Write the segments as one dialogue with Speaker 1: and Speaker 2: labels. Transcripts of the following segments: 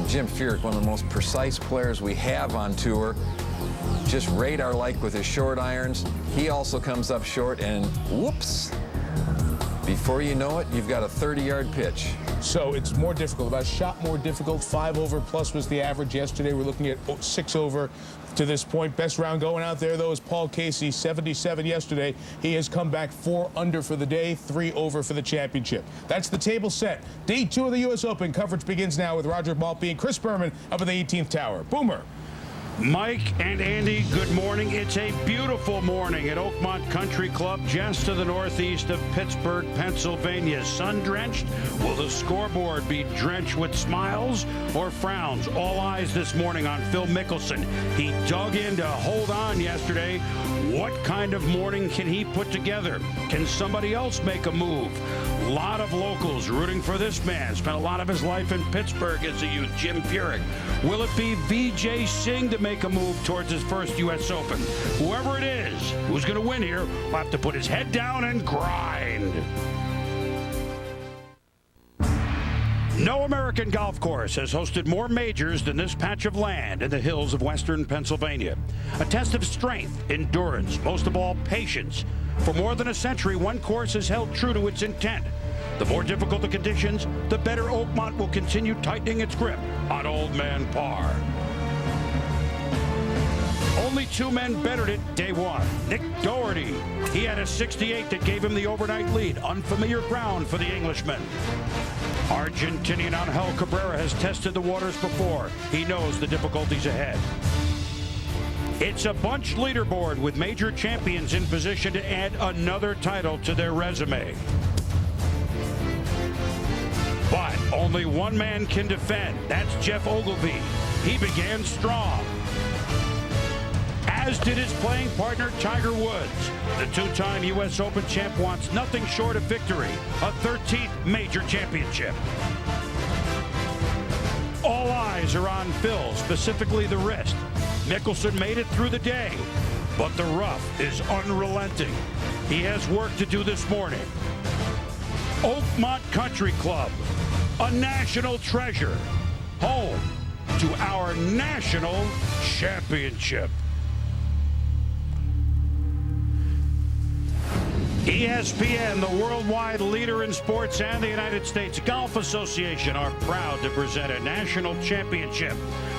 Speaker 1: Jim Furyk, one of the most precise players we have on tour, just radar-like with his short irons. He also comes up short, and whoops, before you know it, you've got a 30-yard pitch.
Speaker 2: So it's more difficult, about a shot more difficult. 5 over plus was the average yesterday. We're looking at 6 over to this point. Best round going out there, though, is Paul Casey, 77 yesterday. He has come back 4 under for the day, 3 over for the championship. That's the table set. Day 2 of the U.S. Open. Coverage begins now with Roger Maltby and Chris Berman up at the 18th tower. Boomer.
Speaker 3: Mike and Andy, good morning. It's a beautiful morning at Oakmont Country Club, just to the northeast of Pittsburgh, Pennsylvania. Sun-drenched? Will the scoreboard be drenched with smiles or frowns? All eyes this morning on Phil Mickelson. He dug in to hold on yesterday. What kind of morning can he put together? Can somebody else make a move? A lot of locals rooting for this man. Spent a lot of his life in Pittsburgh as a youth, Jim Furyk. Will it be VJ Singh to make a move towards his first U.S. Open? Whoever it is who's going to win here will have to put his head down and grind. No American golf course has hosted more majors than this patch of land in the hills of western Pennsylvania. A test of strength, endurance, most of all patience. For more than a century, one course has held true to its intent. The more difficult the conditions, the better Oakmont will continue tightening its grip on Old Man Par. Only 2 men bettered it day 1. Nick Doherty, he had a 68 that gave him the overnight lead. Unfamiliar ground for the Englishman. Argentinian Angel Cabrera has tested the waters before. He knows the difficulties ahead. It's a bunch leaderboard with major champions in position to add another title to their resume. But only one man can defend. That's Jeff Ogilvy. He began strong, as did his playing partner Tiger Woods. The 2-time U.S. Open champ wants nothing short of victory, a 13th major championship. All eyes are on Phil, specifically the wrist. Mickelson made it through the day, but the rough is unrelenting. He has work to do this morning. Oakmont Country Club, a national treasure, home to our national championship. ESPN, the worldwide leader in sports, and the United States Golf Association are proud to present a national championship.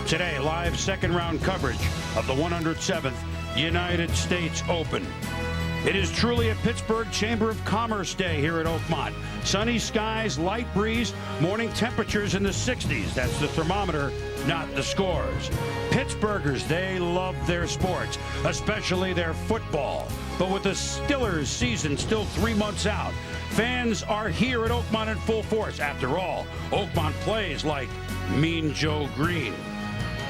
Speaker 3: Today, live second-round coverage of the 107th United States Open. It is truly a Pittsburgh Chamber of Commerce day here at Oakmont. Sunny skies, light breeze, morning temperatures in the 60s. That's the thermometer, not the scores. Pittsburghers, they love their sports, especially their football. But with the Steelers season still 3 months out, fans are here at Oakmont in full force. After all, Oakmont plays like Mean Joe Green.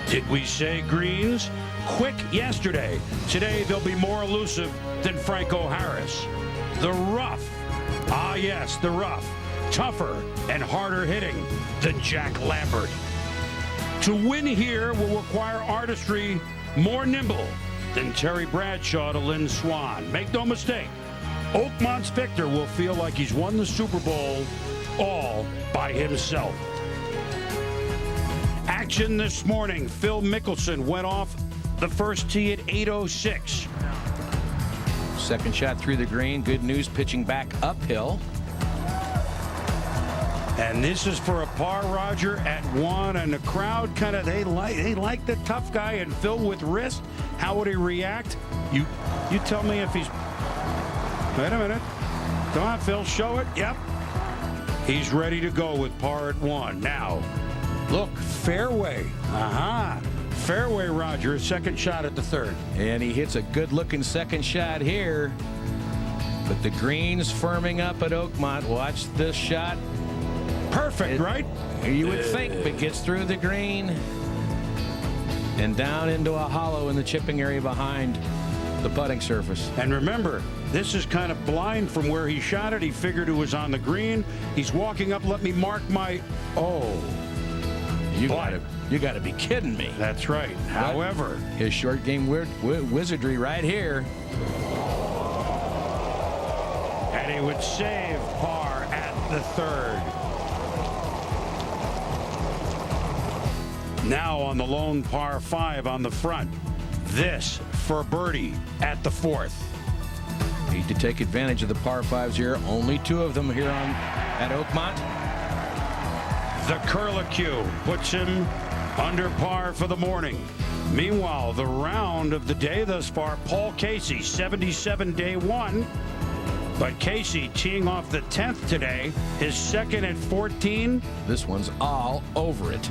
Speaker 3: Did we say greens? Quick yesterday. Today they'll be more elusive than Franco Harris. The rough. Ah, yes, the rough. Tougher and harder hitting than Jack Lambert. To win here will require artistry more nimble than Terry Bradshaw to Lynn Swann. Make no mistake, Oakmont's victor will feel like he's won the Super Bowl all by himself. Action this morning. Phil Mickelson went off the first tee at 8:06.
Speaker 4: Second shot through the green. Good news, pitching back uphill.
Speaker 3: And this is for a par, Roger, at 1, and the crowd kind of, they like the tough guy, and Phil with wrist. How would he react? You tell me if he's, wait a minute. Come on, Phil, show it. Yep. He's ready to go with par at 1. Now, look, fairway. Fairway, Roger, second shot at the 3rd.
Speaker 4: And he hits a good-looking second shot here. But the green's firming up at Oakmont. Watch this shot.
Speaker 3: Perfect, right?
Speaker 4: You would think, but gets through the green and down into a hollow in the chipping area behind the putting surface.
Speaker 3: And remember, this is kind of blind from where he shot it. He figured it was on the green. He's walking up. Let me mark my. Oh,
Speaker 4: you got to be kidding me.
Speaker 3: That's right. But however,
Speaker 4: his short game wizardry right here.
Speaker 3: And he would save par at the 3rd. Now on the lone par 5 on the front. This for birdie at the 4th.
Speaker 4: Need to take advantage of the par 5s here. Only 2 of them here at Oakmont.
Speaker 3: The curlicue puts him under par for the morning. Meanwhile, the round of the day thus far, Paul Casey, 77 day 1. But Casey teeing off the 10th today, his second at 14.
Speaker 4: This one's all over it.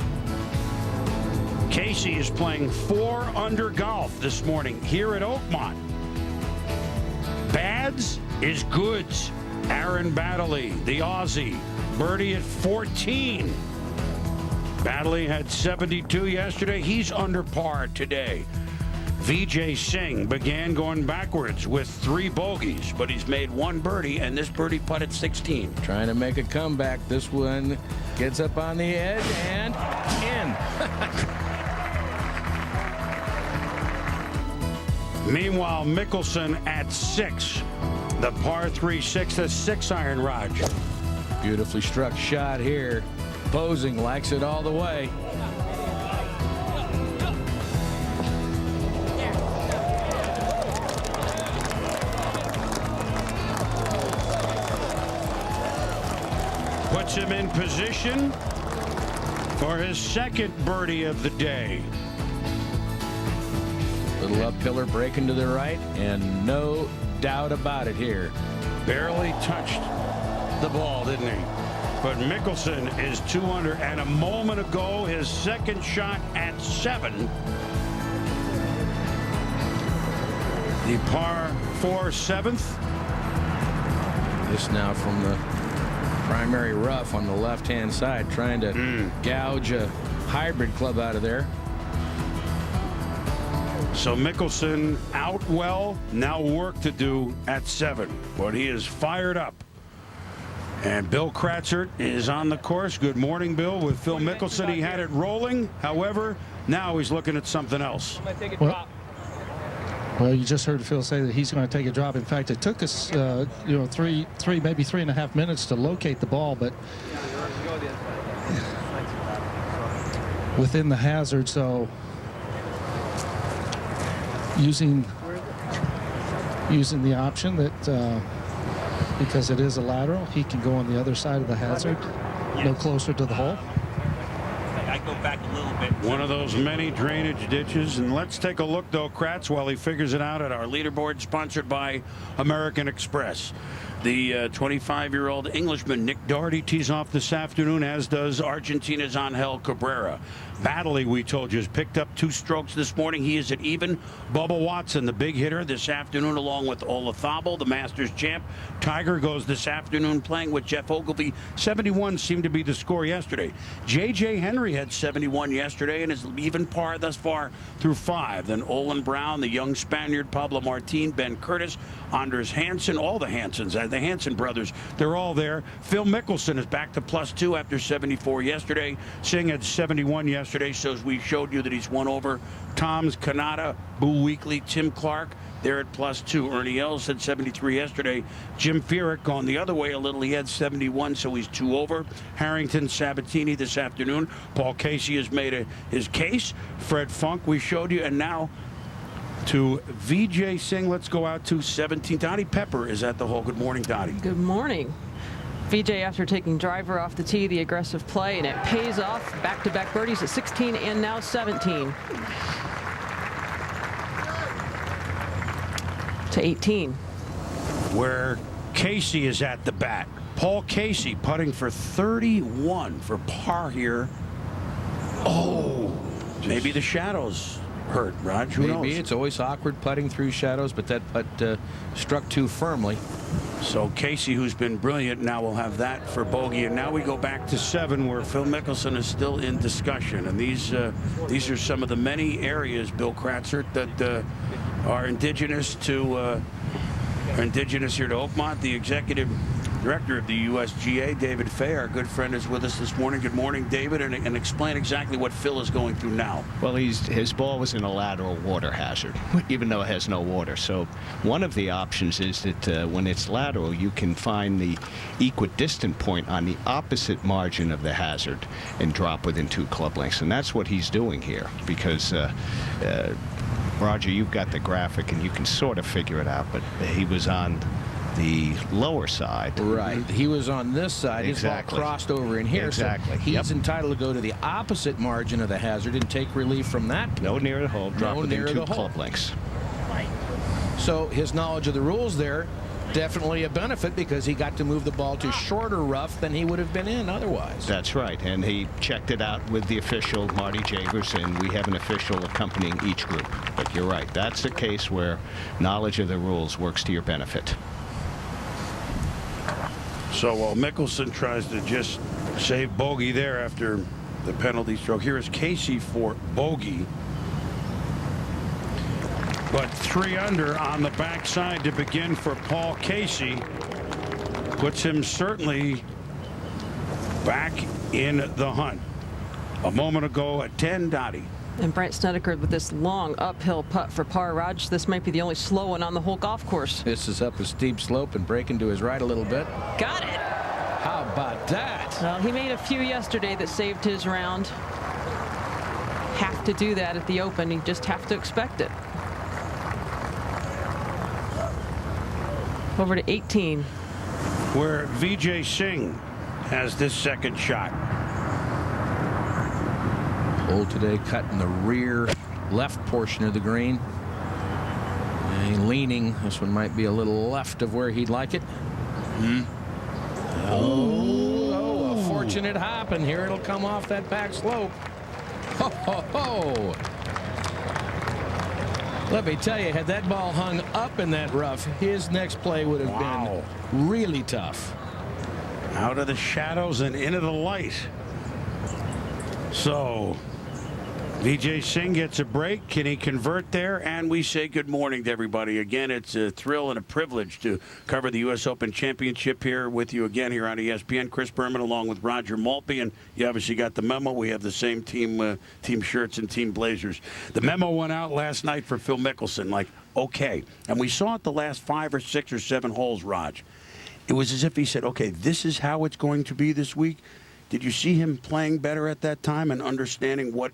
Speaker 3: Casey is playing 4 under golf this morning here at Oakmont. Bads is goods. Aaron Baddeley, the Aussie, birdie at 14. Baddeley had 72 yesterday. He's under par today. VJ Singh began going backwards with 3 bogeys, but he's made 1 birdie, and this birdie putt at 16.
Speaker 4: Trying to make a comeback. This one gets up on the edge and in.
Speaker 3: Meanwhile, Mickelson at 6. The par 3 6, the 6-iron, Raj.
Speaker 4: Beautifully struck shot here. Posing likes it all the way.
Speaker 3: Puts him in position for his second birdie of the day.
Speaker 4: Little uphiller breaking to the right, and no doubt about it here.
Speaker 3: Barely touched the ball, didn't he? But Mickelson is 2 under, and a moment ago, his second shot at 7. The par 4 7th.
Speaker 4: This now from the primary rough on the left-hand side, trying to gouge a hybrid club out of there.
Speaker 3: So Mickelson out well, now work to do at 7, but he is fired up. And Bill Kratzert is on the course. Good morning, Bill. With Phil Mickelson, he had it rolling. However, now he's looking at something else.
Speaker 5: Well, you just heard Phil say that he's going to take a drop. In fact, it took us, maybe 3.5 minutes to locate the ball, but within the hazard, so using the option that because it is a lateral, he can go on the other side of the hazard, no closer to the hole.
Speaker 6: I go back a little bit.
Speaker 3: One of those many drainage ditches. And let's take a look, though, Kratz, while he figures it out at our leaderboard, sponsored by American Express. The 25-year-old Englishman Nick Doherty tees off this afternoon, as does Argentina's Angel Cabrera. Baddeley, we told you, has picked up 2 strokes this morning. He is at even. Bubba Watson, the big hitter this afternoon, along with Olazabal, the Masters champ. Tiger goes this afternoon playing with Jeff Ogilvy. 71 seemed to be the score yesterday. J.J. Henry had 71 yesterday and is even par thus far through 5. Then Olin Brown, the young Spaniard, Pablo Martin, Ben Curtis, Anders Hansen, all the Hansens, the Hansen brothers, they're all there. Phil Mickelson is back to +2 after 74 yesterday. Singh had 71 yesterday, so as we showed you that he's 1 over. Tom's, Kanata, Boo Weekley, Tim Clark, they're at +2. Ernie Els had 73 yesterday. Jim Furyk gone the other way a little. He had 71, so he's 2 over. Harrington, Sabatini this afternoon. Paul Casey has made his case. Fred Funk, we showed you, and now to VJ Singh. Let's go out to 17. Dottie Pepper is at the hole. Good morning, Dottie.
Speaker 7: Good morning. VJ, after taking driver off the tee, the aggressive play, and it pays off. Back-to-back birdies at 16 and now 17. To 18.
Speaker 3: Where Casey is at the bat. Paul Casey putting for 31 for par here. Oh, maybe the shadows hurt, Raj. Who
Speaker 4: Maybe.
Speaker 3: knows?
Speaker 4: It's always awkward putting through shadows, but that putt struck too firmly.
Speaker 3: So Casey, who's been brilliant, now will have that for bogey. And now we go back to 7, where Phil Mickelson is still in discussion. And these are some of the many areas, Bill Kratzert, that are indigenous here to Oakmont. The executive director of the USGA, David Fay, our good friend, is with us this morning. Good morning, David, and explain exactly what Phil is going through now.
Speaker 8: Well, his ball was in a lateral water hazard, even though it has no water. So one of the options is that when it's lateral, you can find the equidistant point on the opposite margin of the hazard and drop within 2 club lengths. And that's what he's doing here, because Roger, you've got the graphic and you can sort of figure it out, but he was on the lower side.
Speaker 4: Right. He was on this side.
Speaker 8: Exactly.
Speaker 4: His ball crossed over in here.
Speaker 8: Exactly.
Speaker 4: So he's entitled to go to the opposite margin of the hazard and take relief from that point.
Speaker 8: No near the hole. Drop within
Speaker 4: near
Speaker 8: 2
Speaker 4: the hole.
Speaker 8: club lengths.
Speaker 4: So his knowledge of the rules there, definitely a benefit, because he got to move the ball to shorter rough than he would have been in otherwise.
Speaker 8: That's right. And he checked it out with the official, Marty Jagers, and we have an official accompanying each group. But you're right. That's a case where knowledge of the rules works to your benefit.
Speaker 3: So while Mickelson tries to just save bogey there after the penalty stroke, here is Casey for bogey. But 3 under on the backside to begin for Paul Casey. Puts him certainly back in the hunt. A moment ago at 10, Dottie.
Speaker 7: And Brent Snedeker with this long uphill putt for par. Raj, this might be the only slow one on the whole golf course.
Speaker 4: This is up a steep slope and breaking to his right a little bit.
Speaker 7: Got it.
Speaker 4: How about that?
Speaker 7: Well, he made a few yesterday that saved his round. Have to do that at the Open. You just have to expect it. Over to 18.
Speaker 3: Where Vijay Singh has this second shot.
Speaker 4: Hole today cut in the rear left portion of the green. And leaning. This one might be a little left of where he'd like it. Oh, a fortunate hop, and here it'll come off that back slope. Ho, ho, ho. Let me tell you, had that ball hung up in that rough, his next play would have been really tough.
Speaker 3: Out of the shadows and into the light. So Vijay Singh gets a break. Can he convert there? And we say good morning to everybody. Again, it's a thrill and a privilege to cover the U.S. Open Championship here with you again here on ESPN. Chris Berman along with Roger Maltby. And you obviously got the memo. We have the same team shirts and team blazers. The memo went out last night for Phil Mickelson. Like, okay. And we saw it the last 5 or 6 or 7 holes, Raj. It was as if he said, okay, this is how it's going to be this week. Did you see him playing better at that time and understanding what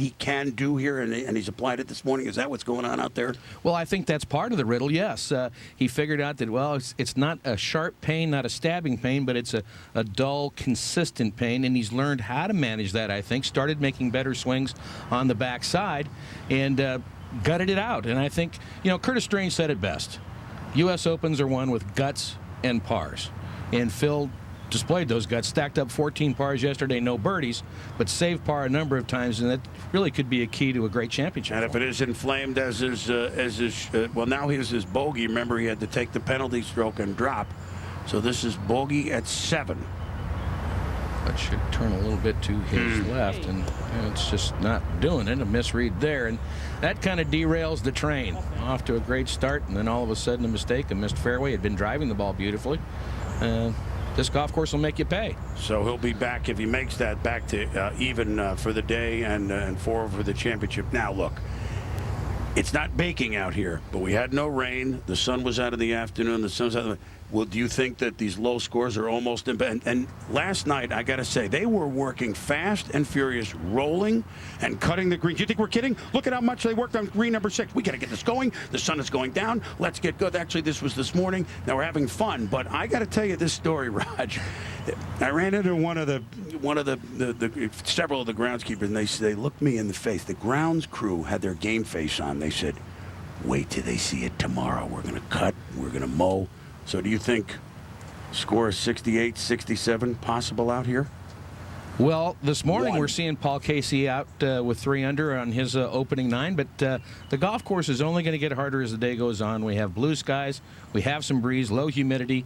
Speaker 3: he can do here, and he's applied it this morning? Is that what's going on out there?
Speaker 4: Well, I think that's part of the riddle, yes. He figured out that, well, it's not a sharp pain, not a stabbing pain, but it's a dull, consistent pain, and he's learned how to manage that, I think. Started making better swings on the backside and gutted it out. And I think, Curtis Strange said it best. U.S. Opens are won with guts and pars. And Phil displayed those guts, stacked up 14 pars yesterday, no birdies, but saved par a number of times, and that really could be a key to a great championship.
Speaker 3: And if it is inflamed as his well, now here's his bogey. Remember, he had to take the penalty stroke and drop. So this is bogey at 7.
Speaker 4: But should turn a little bit to his left, and it's just not doing it. A misread there, and that kind of derails the train. Off to a great start, and then all of a sudden a mistake, a missed fairway. Had been driving the ball beautifully. This golf course will make you pay.
Speaker 3: So he'll be back, if he makes that, back to even for the day and 4 for the championship. Now, look, it's not baking out here, but we had no rain. The sun was out in the afternoon. The sun was out. Well, do you think that these low scores are almost in? And last night, I got to say, they were working fast and furious, rolling and cutting the green. Do you think we're kidding? Look at how much they worked on green number 6. We got to get this going. The sun is going down. Let's get good. Actually, this was this morning. Now we're having fun. But I got to tell you this story, Raj. I ran into several of the groundskeepers, and they looked me in the face. The grounds crew had their game face on. They said, "Wait till they see it tomorrow. We're going to cut. We're going to mow." So do you think score is 68, 67 possible out here?
Speaker 4: Well, this morning we're seeing Paul Casey out with 3 under on his opening 9, but the golf course is only going to get harder as the day goes on. We have blue skies, we have some breeze, low humidity.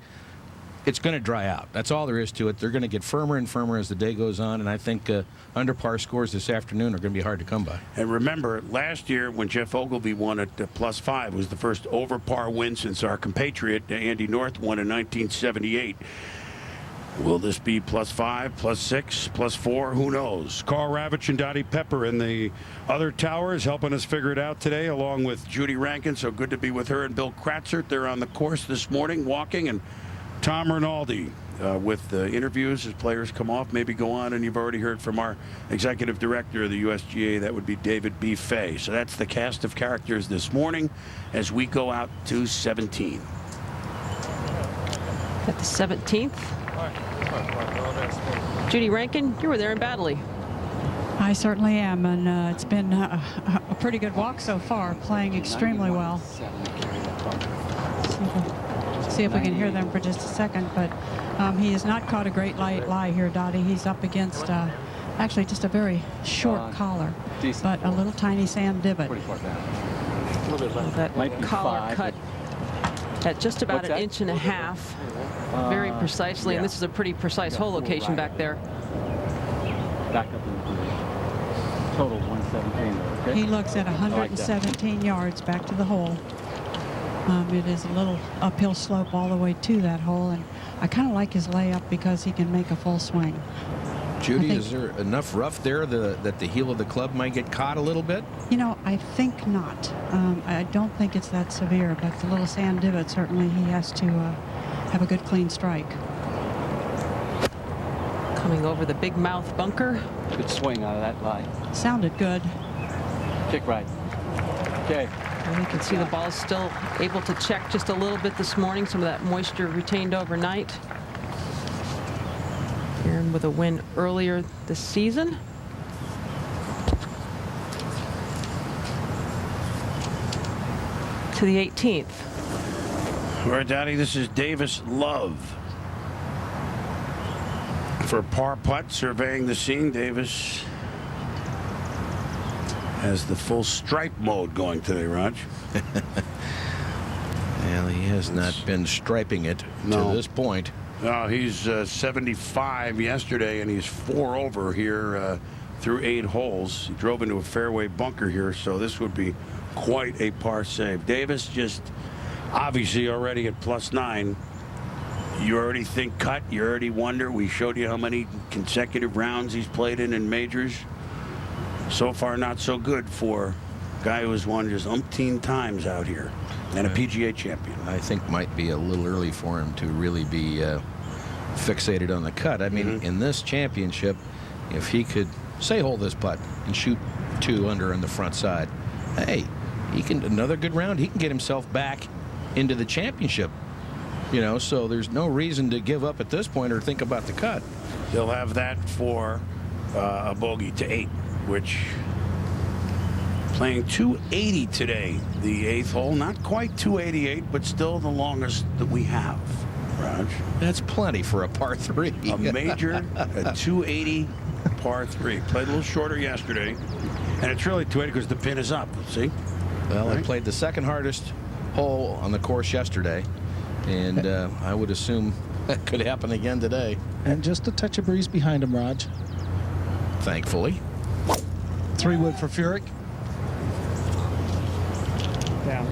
Speaker 4: it's going to dry out. That's all there is to it. They're going to get firmer and firmer as the day goes on, and I think under par scores this afternoon are going to be hard to come by.
Speaker 3: And remember, last year when Jeff Ogilvy won at +5, was the first over par win since our compatriot Andy North won in 1978. Will this be +5, +6, +4? Who knows? Carl Ravitch and Dottie Pepper in the other towers helping us figure it out today, along with Judy Rankin. So good to be with her and Bill Kratzert. They're on the course this morning walking, and Tom Rinaldi with the interviews as players come off, maybe go on, and you've already heard from our executive director of the USGA. That would be David B. Fay. So that's the cast of characters this morning as we go out to 17.
Speaker 7: At the 17th. Judy Rankin, you were there in Baddeley.
Speaker 9: I certainly am, and it's been a pretty good walk so far, playing extremely well. See if we can hear them for just a second, but he has not caught a great lie here, Dottie. He's up against actually just a very short collar, but a little tiny sand divot.
Speaker 7: That collar cut at just about 1.5 inches, very precisely, and this is a pretty precise hole location back there.
Speaker 10: Back up in the total 117. Okay.
Speaker 9: He looks at 117 yards back to the hole. It is a little uphill slope all the way to that hole, and I kind of like his layup because he can make a full swing.
Speaker 4: Judy, is there enough rough there that the heel of the club might get caught a little bit?
Speaker 9: You know, I think not. I don't think it's that severe, but the little sand divot, certainly he has to have a good clean strike.
Speaker 7: Coming over the big mouth bunker.
Speaker 10: Good swing out of that lie.
Speaker 9: Sounded good.
Speaker 10: Kick right. Okay.
Speaker 7: And you can see the ball's still able to check just a little bit this morning. Some of that moisture retained overnight. Aaron with a win earlier this season. To the 18th.
Speaker 3: All right, Daddy, this is Davis Love. For par putt, surveying the scene, Davis has the full stripe mode going today, Raj.
Speaker 4: Well, he has not been striping it to this point.
Speaker 3: No, he's 75 yesterday, and he's 4 over here through 8 holes. He drove into a fairway bunker here, so this would be quite a par save. Davis just obviously already at +9. You already think cut. You already wonder. We showed you how many consecutive rounds he's played in majors. So far, not so good for a guy who has won just umpteen times out here and a PGA champion.
Speaker 4: I think might be a little early for him to really be fixated on the cut. I mean, in this championship, if he could, say, hold this putt and shoot 2 under on the front side, hey, he can, another good round, he can get himself back into the championship. You know, so there's no reason to give up at this point or think about the cut.
Speaker 3: He'll have that for a bogey to 8, which playing 280 today, the 8th hole. Not quite 288, but still the longest that we have, Raj.
Speaker 4: That's plenty for a par 3.
Speaker 3: A major, a 280 par 3. Played a little shorter yesterday, and it's really 280 because the pin is up, see?
Speaker 4: Well, I played the second hardest hole on the course yesterday, and I would assume that could happen again today.
Speaker 5: And just a touch of breeze behind him, Raj.
Speaker 4: Thankfully.
Speaker 5: 3-wood for Furyk.
Speaker 10: Down.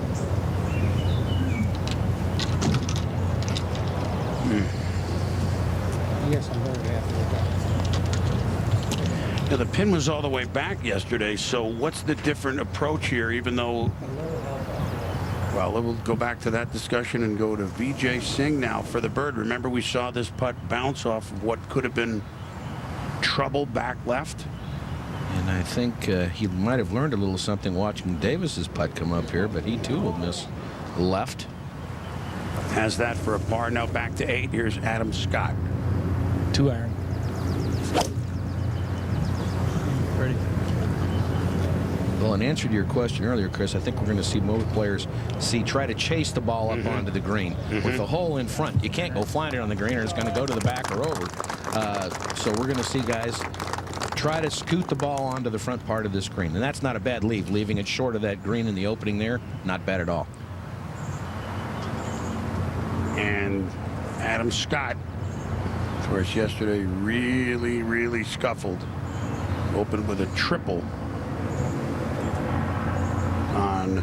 Speaker 10: Yes, I'm very happy with that.
Speaker 3: Yeah, the pin was all the way back yesterday, so what's the different approach here, even though... Well, we'll go back to that discussion and go to Vijay Singh now for the bird. Remember, we saw this putt bounce off of what could have been trouble back left.
Speaker 4: And I think he might have learned a little something watching Davis's putt come up here, but he too will miss left.
Speaker 3: Has that for a par. Now back to 8. Here's Adam Scott.
Speaker 5: 2-iron. Ready.
Speaker 4: Well, in answer to your question earlier, Chris, I think we're going to see most players try to chase the ball up onto the green with the hole in front. You can't go flying it on the green, or it's going to go to the back or over. So we're going to see guys try to scoot the ball onto the front part of this green, and that's not a bad leave. Leaving it short of that green in the opening there, not bad at all.
Speaker 3: And Adam Scott, of course, yesterday really scuffled. Opened with a triple on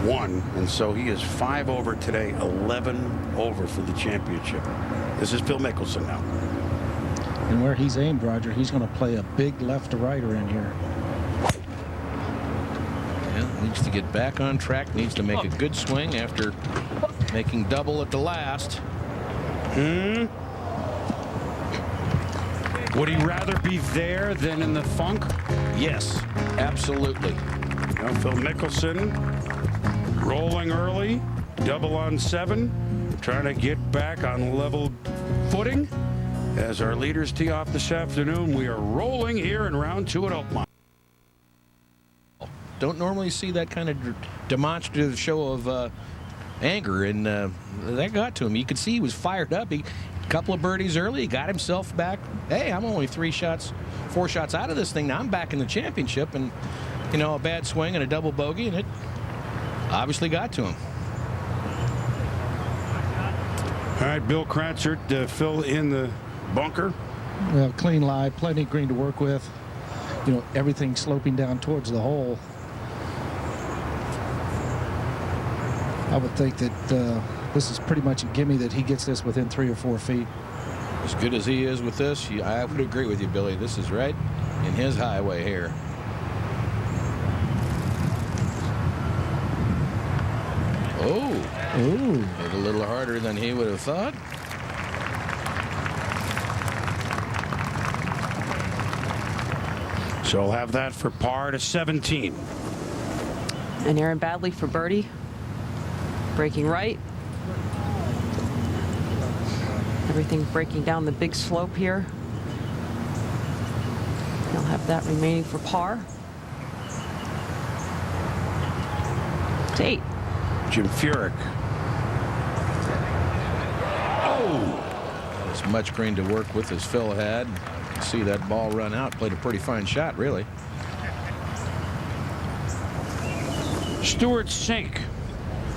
Speaker 3: 1, and so he is 5 over today, 11 over for the championship. This is Phil Mickelson now.
Speaker 5: And where he's aimed, Roger, he's going to play a big left to righter in here.
Speaker 4: Yeah, needs to get back on track, needs to make a good swing after making double at the last.
Speaker 3: Would he rather be there than in the funk?
Speaker 4: Yes, absolutely.
Speaker 3: Now Phil Mickelson rolling early, double on 7, trying to get back on level footing. As our leaders tee off this afternoon, we are rolling here in round 2 at Oakmont.
Speaker 4: Don't normally see that kind of demonstrative show of anger, and that got to him. You could see he was fired up. A couple of birdies early, he got himself back. Hey, I'm only 4 shots out of this thing now. I'm back in the championship, and you know, a bad swing and a double bogey, and it obviously got to him.
Speaker 3: All right, Bill Krantzert to fill in the bunker.
Speaker 5: Well, clean lie, plenty of green to work with. You know, everything sloping down towards the hole. I would think that this is pretty much a gimme that he gets this within 3 or 4 feet.
Speaker 4: As good as he is with this, I would agree with you, Billy. This is right in his highway here. Oh, hit a little harder than he would have thought.
Speaker 3: So he'll have that for par to 17.
Speaker 7: And Aaron Baddeley for birdie. Breaking right. Everything breaking down the big slope here. He'll have that remaining for par. It's 8.
Speaker 3: Jim Furyk.
Speaker 4: As much green to work with as Phil had. See that ball run out. Played a pretty fine shot, really.
Speaker 3: Stuart Singh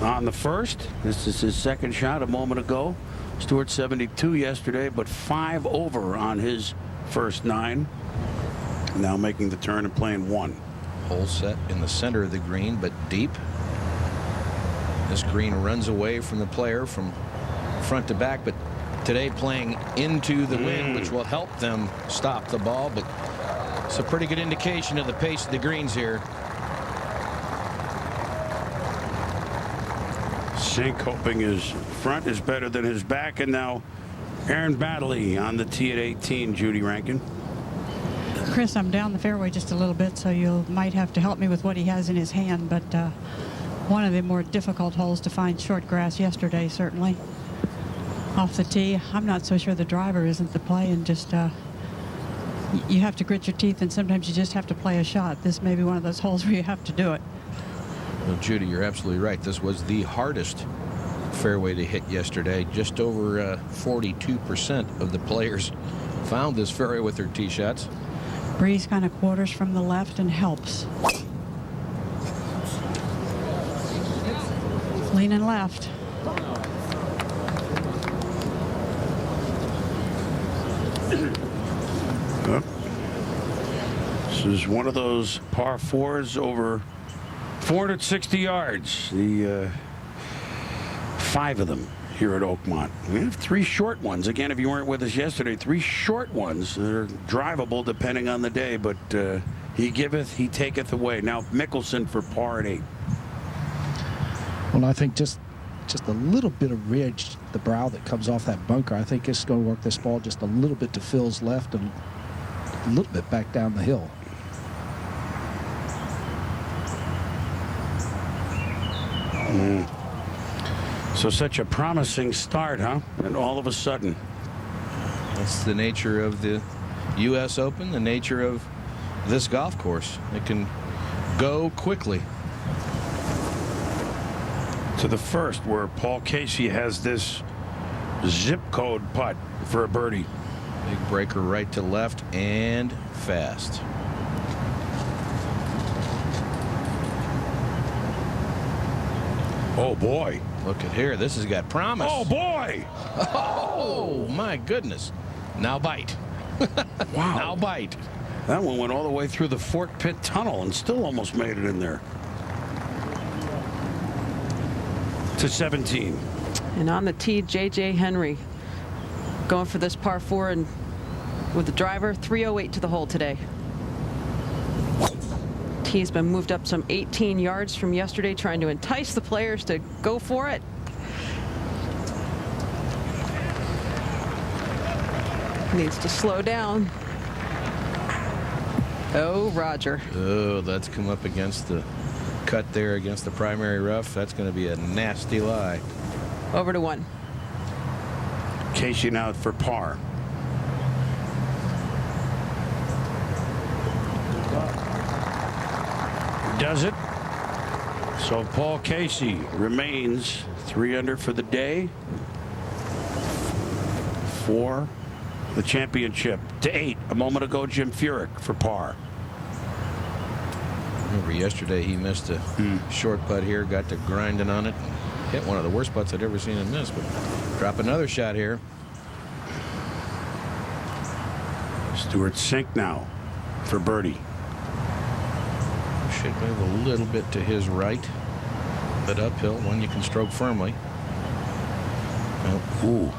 Speaker 3: on the first. This is his second shot a moment ago. Stuart 72 yesterday, but 5 over on his first 9. Now making the turn and playing 1.
Speaker 4: Hole set in the center of the green, but deep. This green runs away from the player from front to back, but today playing into the wind, which will help them stop the ball, but it's a pretty good indication of the pace of the greens here.
Speaker 3: Singh hoping his front is better than his back, and now Aaron Baddeley on the tee at 18. Judy Rankin.
Speaker 9: Chris, I'm down the fairway just a little bit, so you might have to help me with what he has in his hand, but one of the more difficult holes to find short grass yesterday, certainly. Off the tee, I'm not so sure the driver isn't the play, and just you have to grit your teeth, and sometimes you just have to play a shot. This may be one of those holes where you have to do it.
Speaker 4: Well, Judy, you're absolutely right. This was the hardest fairway to hit yesterday. Just over 42% of the players found this fairway with their tee shots.
Speaker 9: Breeze kind of quarters from the left and helps. Leaning left.
Speaker 3: This is one of those par 4s over 460 yards. The 5 of them here at Oakmont. We have 3 short ones. Again, if you weren't with us yesterday, 3 short ones that are drivable depending on the day, but he giveth, he taketh away. Now Mickelson for par at 8.
Speaker 5: Well, I think just a little bit of ridge, the brow that comes off that bunker. I think it's going to work this ball just a little bit to Phil's left and a little bit back down the hill.
Speaker 3: So such a promising start, huh? And all of a sudden.
Speaker 4: That's the nature of the U.S. Open, the nature of this golf course. It can go quickly.
Speaker 3: To the first, where Paul Casey has this zip code putt for a birdie.
Speaker 4: Big breaker right to left and fast.
Speaker 3: Oh, boy.
Speaker 4: Look at here. This has got promise.
Speaker 3: Oh, boy.
Speaker 4: Oh, my goodness. Now bite.
Speaker 3: Wow.
Speaker 4: Now bite.
Speaker 3: That one went all the way through the Fort Pitt Tunnel and still almost made it in there. To 17.
Speaker 7: And on the tee, J.J. Henry going for this par 4 and with the driver, 308 to the hole today. Tee's been moved up some 18 yards from yesterday, trying to entice the players to go for it. Needs to slow down. Oh, Roger.
Speaker 4: Oh, that's come up against the cut there against the primary rough. That's going to be a nasty lie.
Speaker 7: Over to 1.
Speaker 3: Casey now for par. Does it? So Paul Casey remains 3 under for the day. For the championship. To 8 a moment ago, Jim Furyk for par.
Speaker 4: Remember yesterday he missed a short putt here, got to grinding on it. Hit one of the worst putts I'd ever seen him miss, but drop another shot here.
Speaker 3: Stewart Singh now for birdie.
Speaker 4: Should move a little bit to his right. But uphill, one you can stroke firmly. Nope.
Speaker 3: Ooh.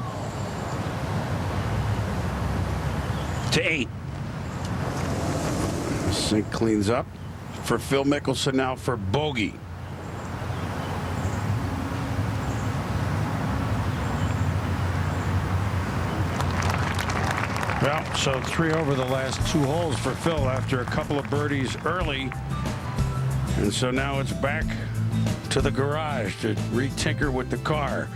Speaker 3: To 8. Singh cleans up for Phil Mickelson now for bogey. Well, so 3 over the last 2 holes for Phil after a couple of birdies early. And so now it's back to the garage to re-tinker with the car.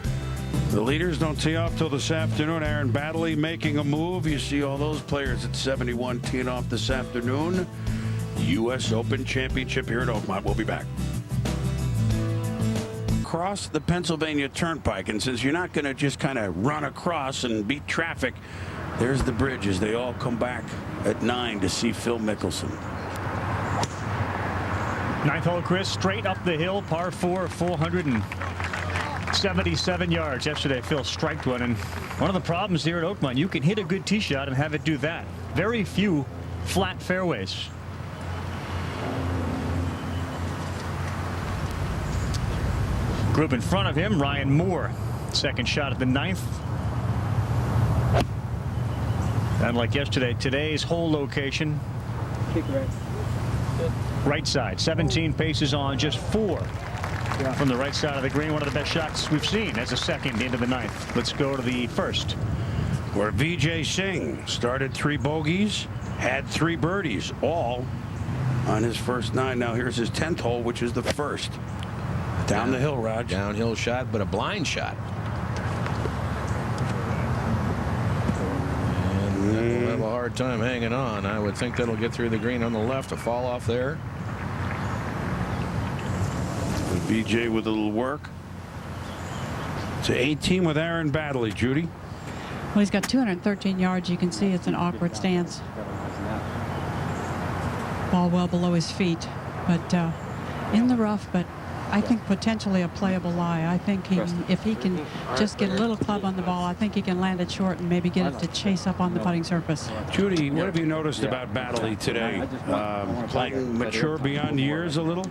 Speaker 3: The leaders don't tee off till this afternoon. Aaron Baddeley making a move. You see all those players at 71 teeing off this afternoon. U.S. Open Championship here at Oakmont. We'll be back. Across the Pennsylvania Turnpike, and since you're not going to just kind of run across and beat traffic, there's the bridge as they all come back at 9 to see Phil Mickelson.
Speaker 6: 9th hole, Chris, straight up the hill, par 4, 477 yards. Yesterday, Phil striked one, and one of the problems here at Oakmont, you can hit a good tee shot and have it do that. Very few flat fairways. Group in front of him, Ryan Moore, second shot at the 9th. And like yesterday, today's hole location.
Speaker 10: Kick right.
Speaker 6: Right side, 17 paces on, just 4 from the right side of the green. One of the best shots we've seen as a second into the 9th. Let's go to the first.
Speaker 3: Where Vijay Singh started 3 bogeys, had 3 birdies, all on his first 9. Now here's his 10th hole, which is the first. Down the hill, Raj.
Speaker 4: Downhill shot, but a blind shot. And they'll have a hard time hanging on. I would think that'll get through the green on the left. A fall off there.
Speaker 3: BJ with a little work. To 18 with Aaron Baddeley. Judy.
Speaker 9: Well, he's got 213 yards. You can see it's an awkward stance. Ball well below his feet, but in the rough, but I think potentially a playable lie. I think if he can just get a little club on the ball, I think he can land it short and maybe get it to chase up on the putting surface.
Speaker 3: Judy, what have you noticed about Baddeley today? Playing mature beyond years a little?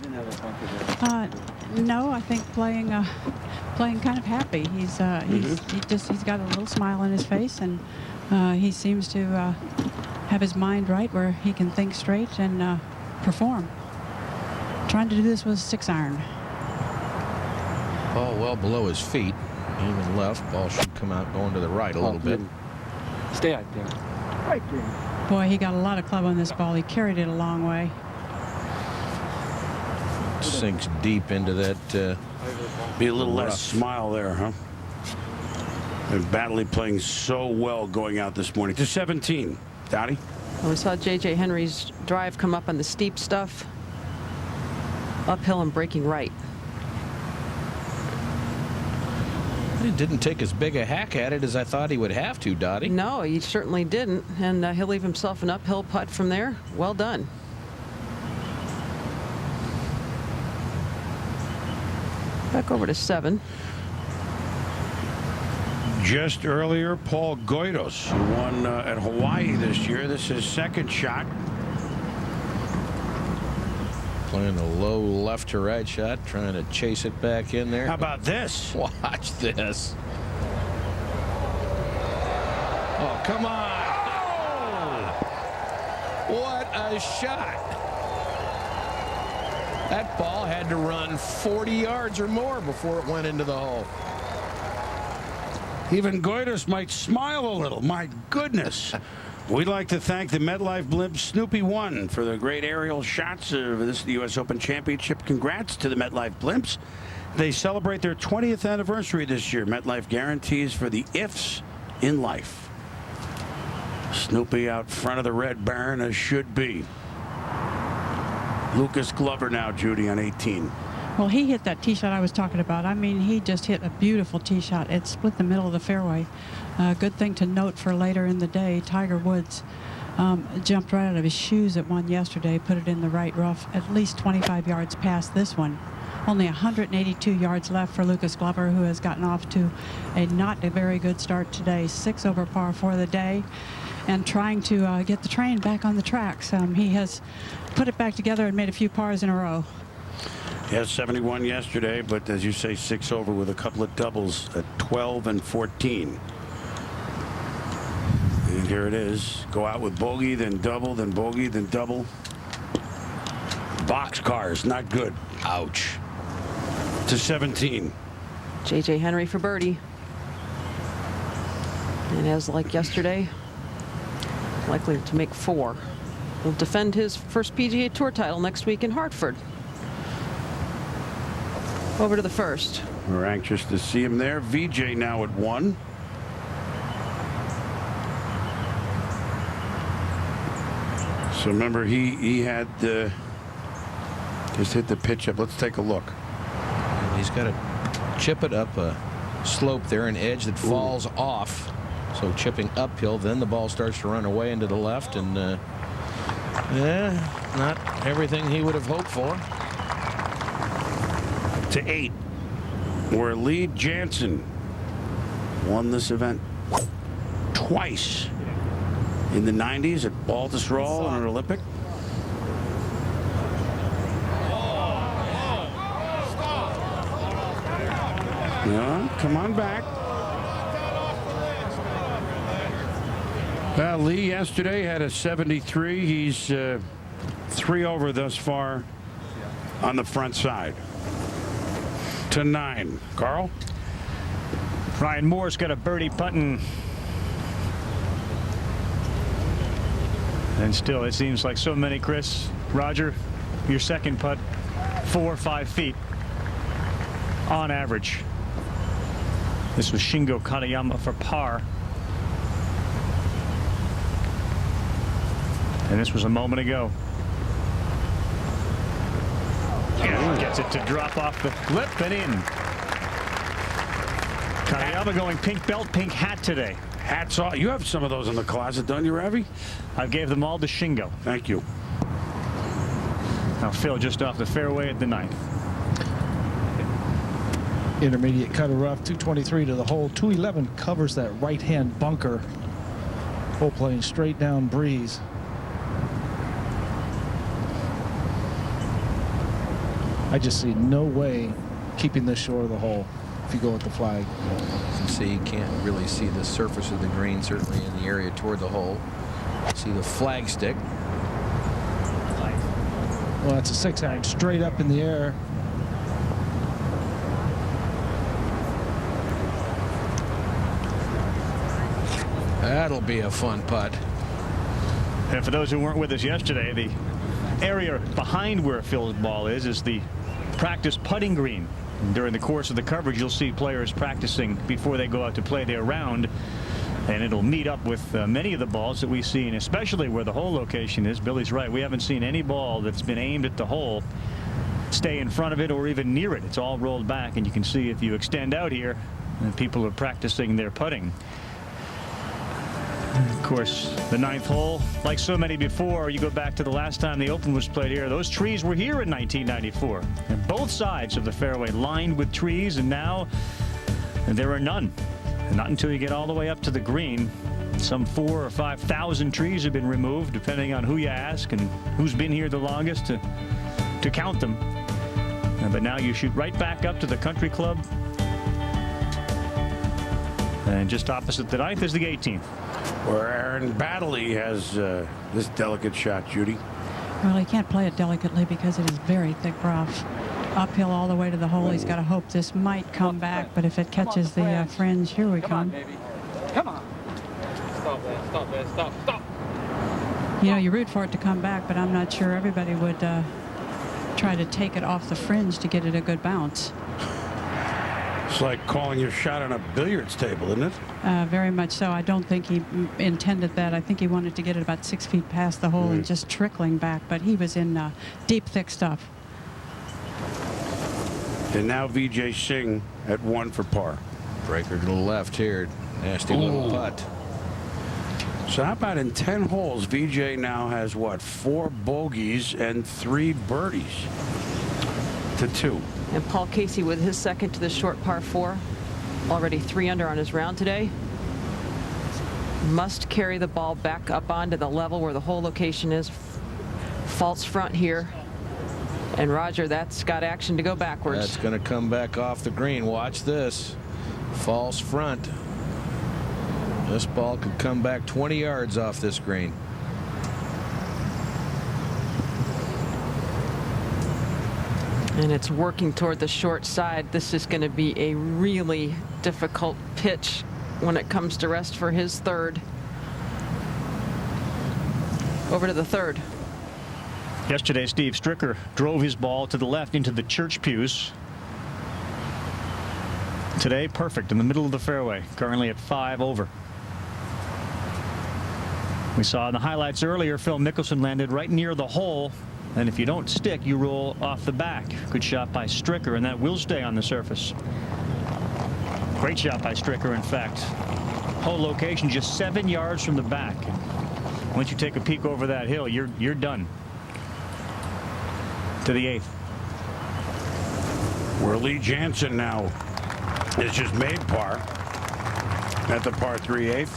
Speaker 9: No, I think playing kind of happy. He's got a little smile on his face, and he seems to have his mind right where he can think straight and perform. Trying to do this with a 6-iron.
Speaker 4: Ball well below his feet. Even left. Ball should come out going to the right a little bit.
Speaker 10: Stay out there. Right there.
Speaker 9: Boy, he got a lot of club on this ball. He carried it a long way.
Speaker 4: Sinks deep into that.
Speaker 3: Be a little less smile there, huh? And Baddeley playing so well going out this morning. To 17. Dottie?
Speaker 7: Well, we saw J.J. Henry's drive come up on the steep stuff. Uphill and breaking right.
Speaker 4: He didn't take as big a hack at it as I thought he would have to, Dottie.
Speaker 7: No, he certainly didn't. And he'll leave himself an uphill putt from there. Well done. Back over to 7.
Speaker 3: Just earlier, Paul Goydos, who won at Hawaii this year. This is his second shot.
Speaker 4: Playing a low left to right shot, trying to chase it back in there.
Speaker 3: How about this?
Speaker 4: Watch this. Oh, come on. Oh! What a shot. That ball had to run 40 yards or more before it went into the hole.
Speaker 3: Even Goydos might smile a little. My goodness. We'd like to thank the MetLife Blimp Snoopy 1 for the great aerial shots of this U.S. Open Championship. Congrats to the MetLife Blimps. They celebrate their 20th anniversary this year. MetLife guarantees for the ifs in life. Snoopy out front of the Red Baron as should be. Lucas Glover now, Judy, on 18.
Speaker 9: Well, he hit that tee shot I was talking about. I mean, he just hit a beautiful tee shot. It split the middle of the fairway. Good thing to note for later in the day, Tiger Woods jumped right out of his shoes at one yesterday, put it in the right rough, at least 25 yards past this one. Only 182 yards left for Lucas Glover, who has gotten off to a not a very good start today. 6 over par for the day, and trying to get the train back on the tracks. He has put it back together and made a few pars in a row.
Speaker 3: Yes, 71 yesterday, but as you say, 6 over with a couple of doubles at 12 and 14. And here it is. Go out with bogey, then double, then bogey, then double. Boxcars, not good. Ouch. To 17.
Speaker 7: J.J. Henry for birdie. And as like yesterday, likely to make 4. He'll defend his first PGA Tour title next week in Hartford. Over to the first.
Speaker 3: We're anxious to see him there. VJ now at 1. So remember, he had just hit the pitch up. Let's take a look.
Speaker 4: And he's got to chip it up a slope there, an edge that falls off. So chipping uphill, then the ball starts to run away into the left, and not everything he would have hoped for.
Speaker 3: To 8, where Lee Jansen won this event twice in the 90s at Baltusrol and an Olympic. No, come on back. Well, Lee yesterday had a 73. He's 3 over thus far on the front side. To 9. Carl?
Speaker 6: Ryan Moore's got a birdie putting. And still, it seems like so many, Chris. Roger, your second putt, 4 or 5 feet on average. This was Shingo Katayama for par. And this was a moment ago. And gets it to drop off the lip and in. Katayama going pink belt, pink hat today.
Speaker 3: Hats off. You have some of those in the closet, don't you, Ravi?
Speaker 6: I gave them all to Shingo.
Speaker 3: Thank you.
Speaker 6: Now Phil just off the fairway at the 9th.
Speaker 5: Intermediate cut of rough, 223 to the hole. 211 covers that right-hand bunker. Hole playing straight down breeze. I just see no way keeping this short of the hole if you go with the flag.
Speaker 4: You can see, you can't really see the surface of the green, certainly in the area toward the hole. See the flag stick.
Speaker 5: Well, that's a 6-iron straight up in the air.
Speaker 4: That'll be a fun putt.
Speaker 6: And for those who weren't with us yesterday, the area behind where Phil's ball is the practice putting green. During the course of the coverage, you'll see players practicing before they go out to play their round, and it'll meet up with many of the balls that we've seen, especially where the hole location is. Billy's right. We haven't seen any ball that's been aimed at the hole stay in front of it or even near it. It's all rolled back, and you can see if you extend out here, people are practicing their putting. Of course, the 9th hole, like so many before, you go back to the last time the Open was played here. Those trees were here in 1994. And both sides of the fairway lined with trees, and now there are none. And not until you get all the way up to the green. Some 4,000 or 5,000 trees have been removed, depending on who you ask and who's been here the longest to count them. But now you shoot right back up to the country club. And just opposite the 9th is the 18th.
Speaker 11: Where Aaron Baddeley has this delicate shot, Judy.
Speaker 9: Well, he can't play it delicately because it is very thick rough. Uphill all the way to the hole. He's got to hope this might come back, but if it catches the fringe, here we come.
Speaker 10: on, baby. Come on. Stop there, stop there, stop.
Speaker 9: You know, you root for it to come back, but I'm not sure everybody would try to take it off the fringe to get it a good bounce.
Speaker 11: It's like calling your shot on a billiards table, isn't it?
Speaker 9: Very much so. I don't think he intended that. I think he wanted to get it about 6 feet past the hole and just trickling back, but he was in deep, thick stuff.
Speaker 11: And now VJ Singh at 1 for par.
Speaker 4: Breaker to the left here. Nasty little putt.
Speaker 11: So how about in 10 holes, VJ now has what, 4 bogeys and 3 birdies to 2.
Speaker 7: And Paul Casey with his second to the short par 4. Already 3 under on his round today. Must carry the ball back up onto the level where the hole location is. False front here. And Roger, that's got action to go backwards.
Speaker 4: That's going to come back off the green. Watch this. False front. This ball could come back 20 yards off this green.
Speaker 7: And it's working toward the short side. This is going to be a really difficult pitch when it comes to rest for his third. Over to the third.
Speaker 6: Yesterday, Steve Stricker drove his ball to the left into the church pews. Today, perfect in the middle of the fairway, currently at 5 over. We saw in the highlights earlier, Phil Mickelson landed right near the hole. And if you don't stick, you roll off the back. Good shot by Stricker, and that will stay on the surface. Great shot by Stricker, in fact. Hole location just 7 yards from the back. Once you take a peek over that hill, you're done. To the 8th.
Speaker 11: Where Lee Jansen now has just made par at the par 3/8.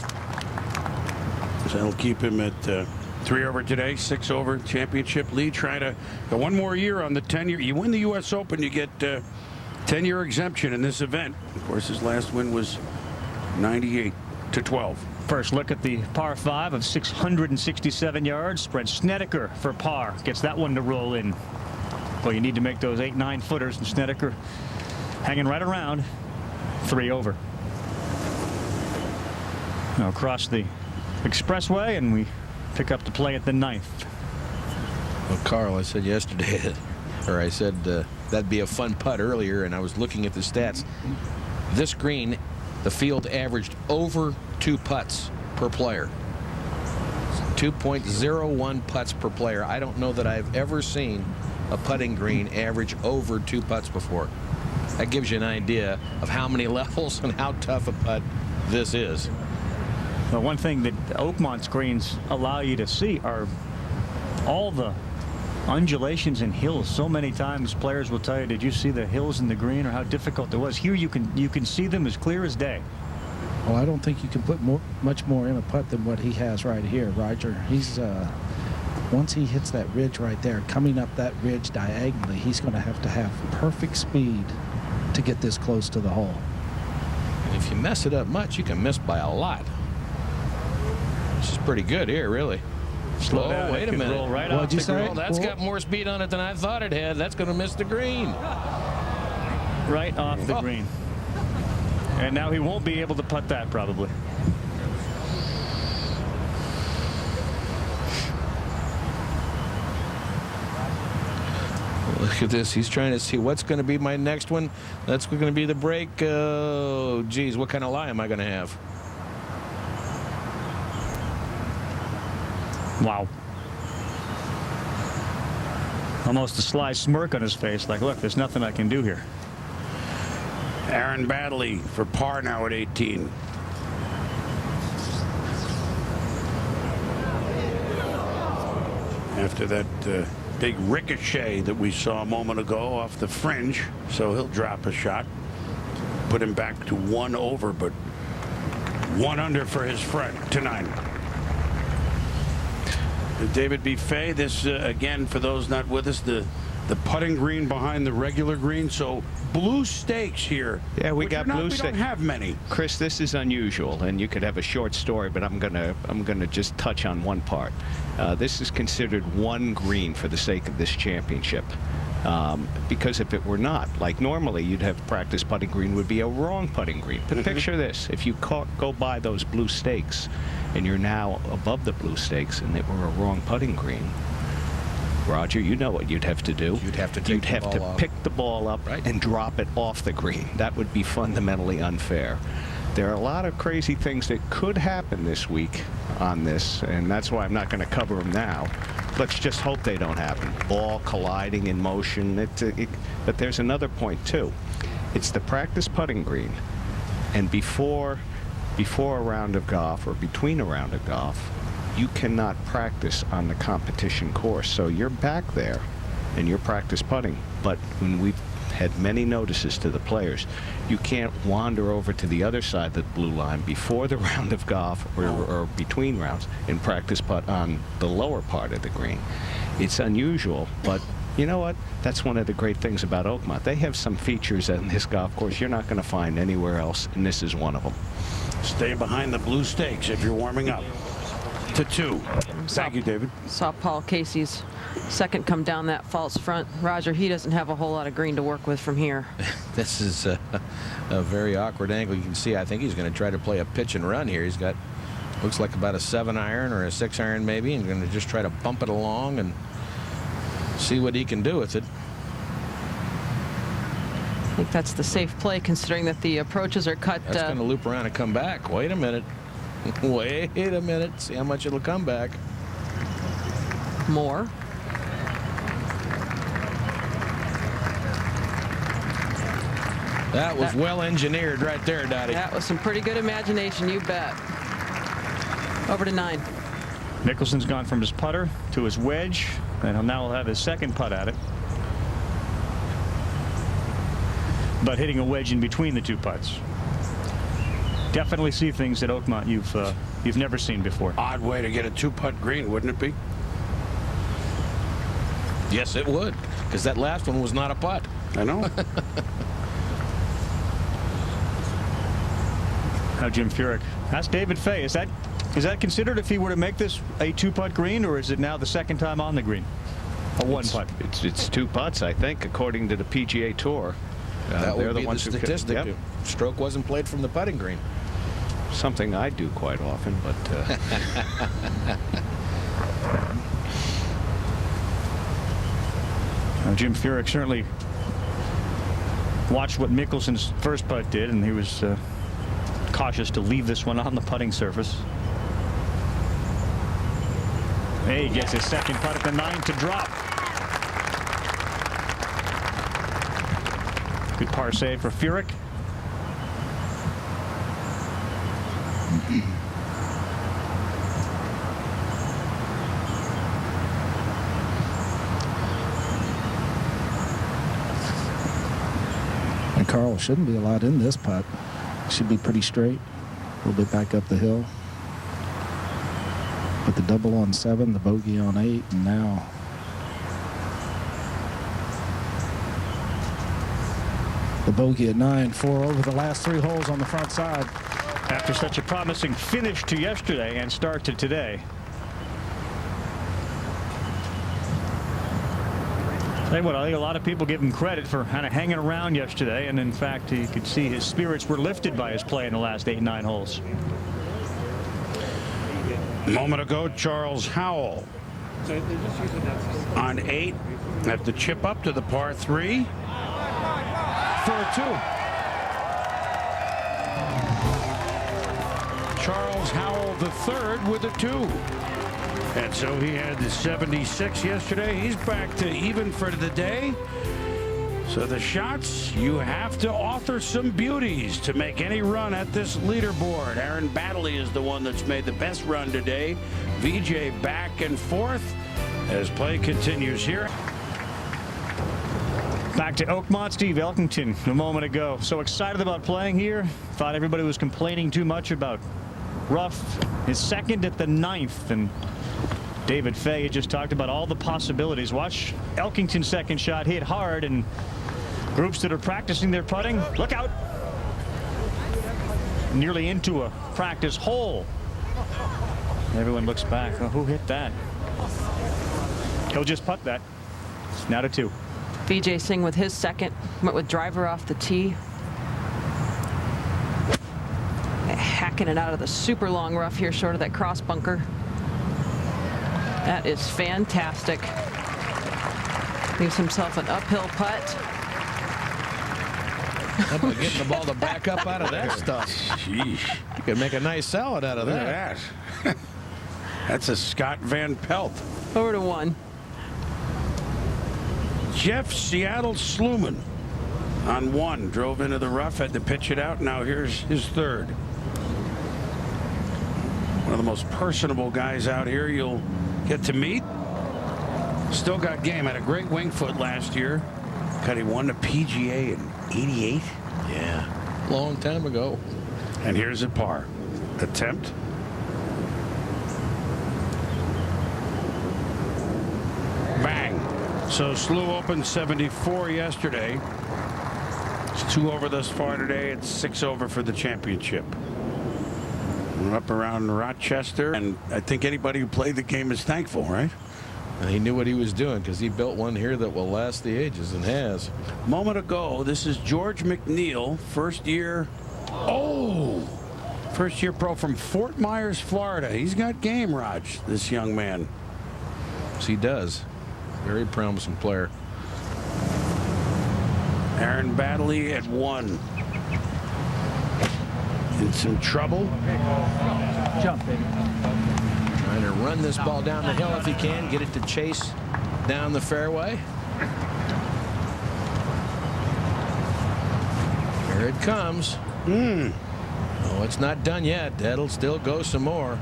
Speaker 11: So that'll keep him at 3 over today, 6 over championship lead. Trying to go 1 more year on the 10-year. You win the U.S. Open, you get 10-year exemption in this event. Of course, his last win was 98-12.
Speaker 6: First look at the par 5 of 667 yards. Brent Snedeker for par gets that one to roll in. Well, you need to make those 8-9 footers, and Snedeker hanging right around 3 over. Now across the expressway, and we pick up the play at the 9th.
Speaker 4: Well, Carl, I said yesterday, or I said that'd be a fun putt earlier, and I was looking at the stats. This green, the field averaged over 2 putts per player. 2.01 putts per player. I don't know that I've ever seen a putting green average over 2 putts before. That gives you an idea of how many levels and how tough a putt this is.
Speaker 6: Well, one thing that Oakmont's greens allow you to see are all the undulations and hills. So many times players will tell you, did you see the hills in the green, or how difficult it was? Here you can see them as clear as day.
Speaker 5: Well, I don't think you can put much more in a putt than what he has right here, Roger. He's once he hits that ridge right there, coming up that ridge diagonally, he's going to have perfect speed to get this close to the hole.
Speaker 4: And if you mess it up much, you can miss by a lot. This is pretty good here, really.
Speaker 6: Slow down.
Speaker 4: Wait a minute.
Speaker 6: Roll right
Speaker 5: What'd
Speaker 6: off
Speaker 5: you
Speaker 6: the
Speaker 5: say?
Speaker 6: green.
Speaker 4: Well, that's got more speed on it than I thought it had. That's going to miss the green.
Speaker 6: Right off the green. And now he won't be able to putt that, probably.
Speaker 4: Look at this. He's trying to see what's going to be my next one. That's going to be the break. Oh, geez, what kind of lie am I going to have?
Speaker 6: Wow. Almost a sly smirk on his face, like, look, there's nothing I can do here.
Speaker 11: Aaron Baddeley for par now at 18. after that big ricochet that we saw a moment ago off the fringe. So he'll drop a shot, put him back to 1 over, but 1 under for his friend to 9. David B. Fay, this again, for those not with us, the putting green behind the regular green. So blue stakes here.
Speaker 8: Yeah, we got blue stakes.
Speaker 11: We don't have many.
Speaker 8: Chris, this is unusual, and you could have a short story, but I'm gonna just touch on one part. This is considered one green for the sake of this championship. Because if it were not, like normally you'd have practice putting green would be a wrong putting green. But picture this, if you go by those blue stakes and you're now above the blue stakes and it were a wrong putting green, Roger, you know what you'd have to do.
Speaker 4: You'd have to take the ball off.
Speaker 8: Pick the ball up and drop it off the green. That would be fundamentally unfair. There are a lot of crazy things that could happen this week on this, and that's why I'm not going to cover them now. Let's just hope they don't happen. Ball colliding in motion. But there's another point, too. It's the practice putting green. And before a round of golf or between a round of golf, you cannot practice on the competition course. So you're back there and you're practice putting. But when we've had many notices to the players, you can't wander over to the other side of the blue line before the round of golf or between rounds and practice putt on the lower part of the green. It's unusual, but you know what? That's one of the great things about Oakmont. They have some features in this golf course you're not going to find anywhere else, and this is one of them.
Speaker 11: Stay behind the blue stakes if you're warming up. To 2. Thank you, David.
Speaker 7: Saw Paul Casey's second come down that false front. Roger, he doesn't have a whole lot of green to work with from here.
Speaker 4: This is a very awkward angle. You can see, I think he's going to try to play a pitch and run here. He's got, looks like about a 7-iron or a 6-iron maybe, and going to just try to bump it along and see what he can do with it.
Speaker 7: I think that's the safe play, considering that the approaches are cut.
Speaker 4: That's going to loop around and come back. Wait a minute. Wait a minute. See how much it'll come back.
Speaker 7: More.
Speaker 4: That was well engineered right there, Dottie.
Speaker 7: That was some pretty good imagination, you bet. Over to 9.
Speaker 6: Mickelson's gone from his putter to his wedge, and now he'll have his second putt at it. But hitting a wedge in between the 2 putts. Definitely see things at Oakmont you've never seen before.
Speaker 11: Odd way to get a 2-putt green, wouldn't it be?
Speaker 4: Yes, it would, because that last one was not a putt.
Speaker 11: I know.
Speaker 6: Now Jim Furyk. That's David Fay. Is that considered, if he were to make this, a 2-putt green, or is it now the second time on the green? A 1-putt.
Speaker 8: It's 2 putts, I think, according to the PGA Tour.
Speaker 4: That would be the
Speaker 8: statistic.
Speaker 4: Yep. Stroke wasn't played from the putting green.
Speaker 8: Something I do quite often, but
Speaker 6: Jim Furyk certainly watched what Mickelson's first putt did, and he was cautious to leave this one on the putting surface. Hey, he gets his second putt at the 9 to drop. Good par save for Furyk.
Speaker 5: And Carl shouldn't be a lot in this putt. Should be pretty straight. A little bit back up the hill. But the double on 7, the bogey on 8, and now the bogey at 9, 4 over the last 3 holes on the front side.
Speaker 6: After such a promising finish to yesterday and start to today. Tell you what, I think a lot of people give him credit for kind of hanging around yesterday, and in fact, you could see his spirits were lifted by his play in the last 8 and 9 holes.
Speaker 11: A moment ago, Charles Howell on 8 at the chip up to the par 3 for a 2. Charles Howell III with a 2. And so he had the 76 yesterday. He's back to even for the day. So the shots, you have to author some beauties to make any run at this leaderboard. Aaron Baddeley is the one that's made the best run today. VJ back and forth.
Speaker 3: as play continues here.
Speaker 6: Back to Oakmont, Steve Elkington a moment ago. So excited about playing here. Thought everybody was complaining too much about rough. His second at the 9th, and David Fay had just talked about all the possibilities. Watch Elkington's second shot hit hard, and groups that are practicing their putting, look out. Nearly into a practice hole. Everyone looks back. Oh, who hit that? He'll just putt that. Now to 2.
Speaker 7: Vijay Singh with his second, went with driver off the tee. Hacking it out of the super long rough here, short of that cross bunker. That is fantastic. Leaves himself an uphill putt.
Speaker 4: How about getting the ball to back up out of that stuff?
Speaker 11: Sheesh.
Speaker 4: You could make a nice salad out of
Speaker 11: Look
Speaker 4: that.
Speaker 11: at that. That's a Scott Van Pelt.
Speaker 7: Over to 1.
Speaker 11: Jeff Seattle Sluman on 1. Drove into the rough, had to pitch it out. Now here's his third. One of the most personable guys out here you'll get to meet. Still got game. Had a great wing foot last year. God, he won the PGA in '88.
Speaker 4: Yeah, long time ago.
Speaker 11: And here's a par. Attempt. Bang. So Slew opened 74 yesterday. It's 2 over thus far today. It's 6 over for the championship. We're up around Rochester, and I think anybody who played the game is thankful, right?
Speaker 4: And he knew what he was doing because he built one here that will last the ages and has.
Speaker 11: Moment ago, this is George McNeil, first year. Oh! First year pro from Fort Myers, Florida. He's got game, Raj, this young man.
Speaker 4: Yes, he does. Very promising player.
Speaker 11: Aaron Baddeley at 1. In some trouble.
Speaker 10: Jump, baby.
Speaker 4: Trying to run this ball down the hill if he can, get it to chase down the fairway. Here it comes. Oh, it's not done yet. That'll still go some more.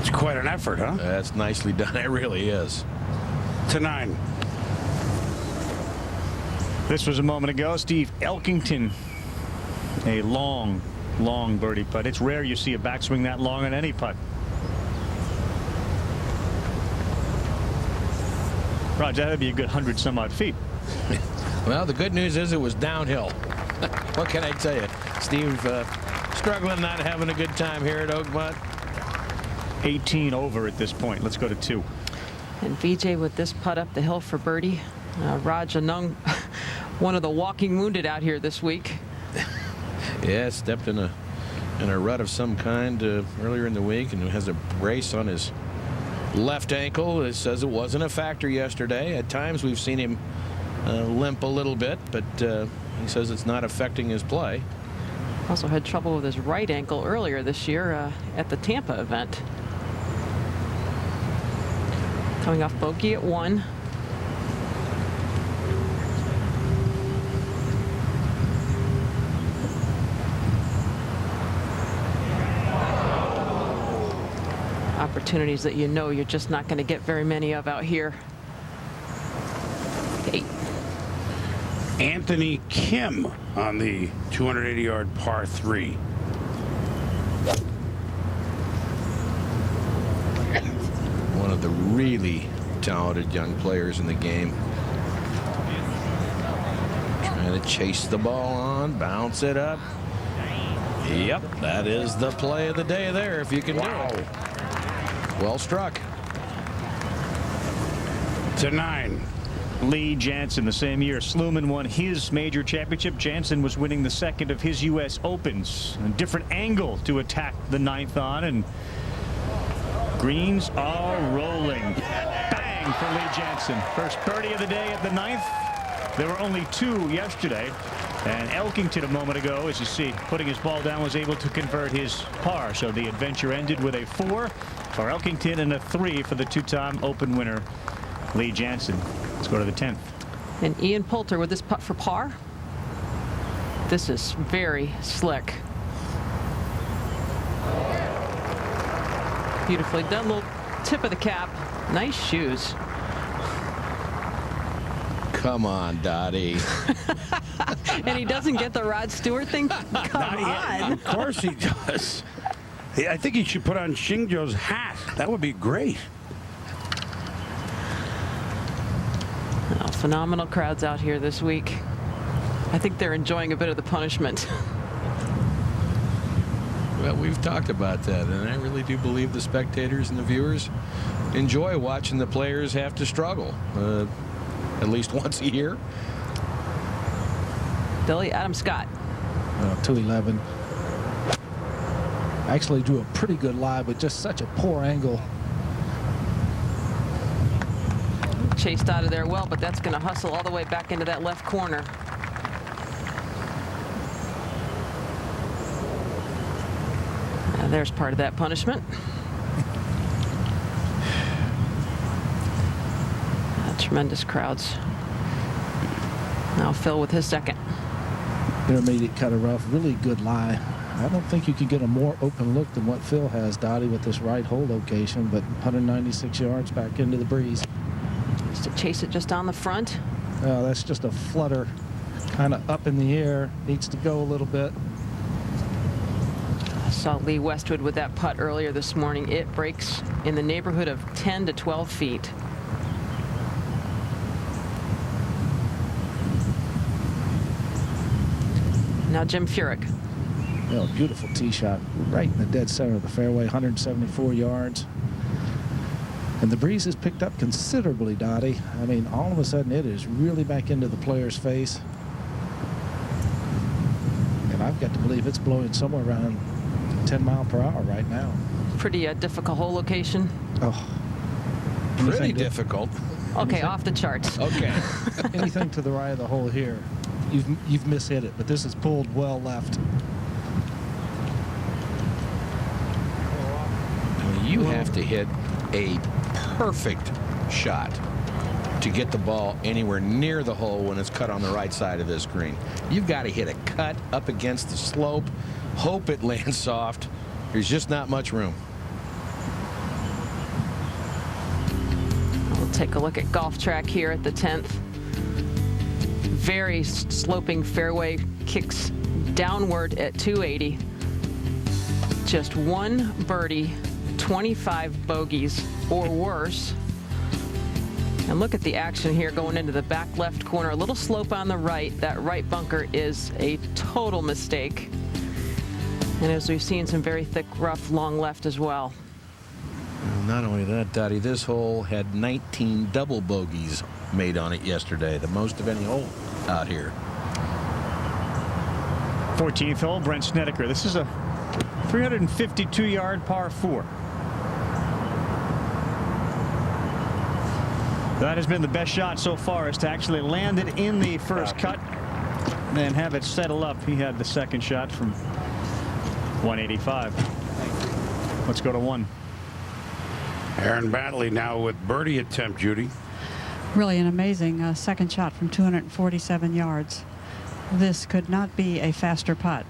Speaker 11: It's quite an effort, huh?
Speaker 4: That's nicely done. It really is.
Speaker 11: To 9.
Speaker 6: This was a moment ago. Steve Elkington. A long, long birdie putt. It's rare you see a backswing that long on any putt. Roger, that'd be a good 100 some odd feet.
Speaker 4: Well, the good news is it was downhill. What can I tell you? Steve struggling, not having a good time here at Oakmont.
Speaker 6: 18 over at this point. Let's go to 2.
Speaker 7: And Vijay with this putt up the hill for birdie. Raj Anung, one of the walking wounded out here this week.
Speaker 4: Yeah, stepped in a rut of some kind earlier in the week and has a brace on his left ankle. It says it wasn't a factor yesterday. At times we've seen him limp a little bit, but he says it's not affecting his play.
Speaker 7: Also had trouble with his right ankle earlier this year at the Tampa event. Coming off bogey at 1. Opportunities that you know you're just not going to get very many of out here. 8.
Speaker 11: Anthony Kim on the 280-yard par 3.
Speaker 4: One of the really talented young players in the game. Trying to chase the ball on, bounce it up. Yep, that is the play of the day there if you can do it. Well struck.
Speaker 11: To 9.
Speaker 6: Lee Janzen, the same year Sluman won his major championship. Janzen was winning the second of his U.S. Opens. A different angle to attack the 9th on, and greens are rolling. Bang for Lee Janzen. First birdie of the day at the 9th. There were only 2 yesterday. And Elkington a moment ago, as you see, putting his ball down, was able to convert his par. So the adventure ended with a 4 for Elkington and a 3 for the 2-time Open winner, Lee Janzen. Let's go to the 10th.
Speaker 7: And Ian Poulter with this putt for par. This is very slick. Beautifully done. Little tip of the cap. Nice shoes.
Speaker 4: Come on, Dottie.
Speaker 7: And he doesn't get the Rod Stewart thing? Come on.
Speaker 11: Of course he does. I think he should put on Xingzhou's hat. That would be great.
Speaker 7: Oh, phenomenal crowds out here this week. I think they're enjoying a bit of the punishment.
Speaker 4: Well, we've talked about that, and I really do believe the spectators and the viewers enjoy watching the players have to struggle, at least once a year.
Speaker 7: Billy, Adam Scott.
Speaker 5: 211. Actually drew a pretty good lie, but just such a poor angle.
Speaker 7: Chased out of there well, but that's going to hustle all the way back into that left corner. There's part of that punishment. Tremendous crowds. Now Phil with his second.
Speaker 5: Intermediate cut of rough, really good lie. I don't think you could get a more open look than what Phil has, Dottie, with this right hole location, but 196 yards back into the breeze.
Speaker 7: Just to chase it just on the front.
Speaker 5: That's just a flutter, kind of up in the air. Needs to go a little bit.
Speaker 7: I saw Lee Westwood with that putt earlier this morning. It breaks in the neighborhood of 10 to 12 feet. Now Jim Furyk.
Speaker 5: Beautiful tee shot right in the dead center of the fairway, 174 yards. And the breeze has picked up considerably, Dottie. I mean, all of a sudden it is really back into the player's face. And I've got to believe it's blowing somewhere around 10 miles per hour right now.
Speaker 7: Pretty difficult hole location.
Speaker 5: Oh,
Speaker 4: Pretty difficult.
Speaker 7: Okay, off the charts.
Speaker 4: Okay.
Speaker 5: Anything to the right of the hole here, you've mishit it, but this is pulled well left.
Speaker 4: You have to hit a perfect shot to get the ball anywhere near the hole when it's cut on the right side of this green. You've got to hit a cut up against the slope, hope it lands soft. There's just not much room.
Speaker 7: We'll take a look at Golf Track here at the 10th. Very sloping fairway, kicks downward at 280. Just one birdie, 25 bogeys or worse. And look at the action here going into the back left corner. A little slope on the right. That right bunker is a total mistake. And as we've seen, some very thick, rough, long left as well.
Speaker 4: Not only that, Dottie, this hole had 19 double bogeys made on it yesterday, the most of any hole out here.
Speaker 6: 14th hole, Brent Snedeker. This is a 352-yard par 4. That has been the best shot so far, is to actually land it in the first cut and then have it settle up. He had the second shot from 185. Let's go to one.
Speaker 11: Aaron Baddeley now with birdie attempt, Judy.
Speaker 9: Really an amazing second shot from 247 yards. This could not be a faster putt.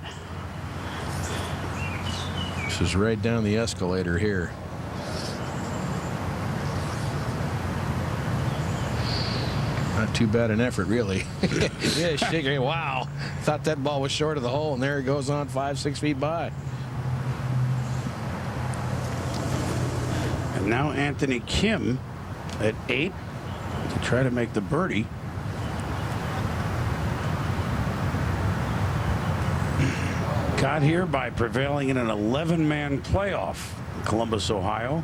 Speaker 4: This is right down the escalator here. Not too bad an effort, really. Yeah, shaking. Wow. Thought that ball was short of the hole, and there it goes on 5-6 feet by.
Speaker 11: And now Anthony Kim at 8 to try to make the birdie. Got here by prevailing in an 11-man playoff in Columbus, Ohio.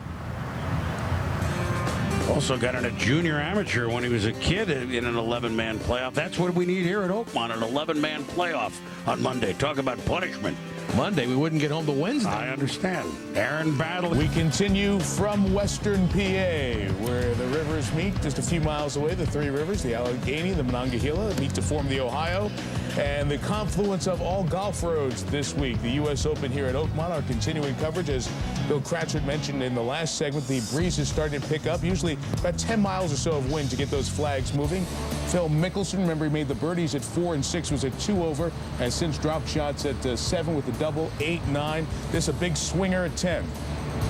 Speaker 11: Also got in a junior amateur when he was a kid in an 11-man playoff. That's what we need here at Oakmont, an 11-man playoff on Monday. Talk about punishment.
Speaker 4: Monday, we wouldn't get home till Wednesday.
Speaker 11: I understand. Aaron Baddeley.
Speaker 2: We continue from Western PA, where the rivers meet just a few miles away. The three rivers, the Allegheny, the Monongahela, meet to form the Ohio. And the confluence of all golf roads this week. The U.S. Open here at Oakmont, our continuing coverage. As Bill Cratchit mentioned in the last segment, the breeze is starting to pick up. Usually about 10 miles or so of wind to get those flags moving. Phil Mickelson, remember, he made the birdies at 4 and 6, was at 2 over, and since dropped shots at 7 with the double, 8, 9. This a big swinger at 10.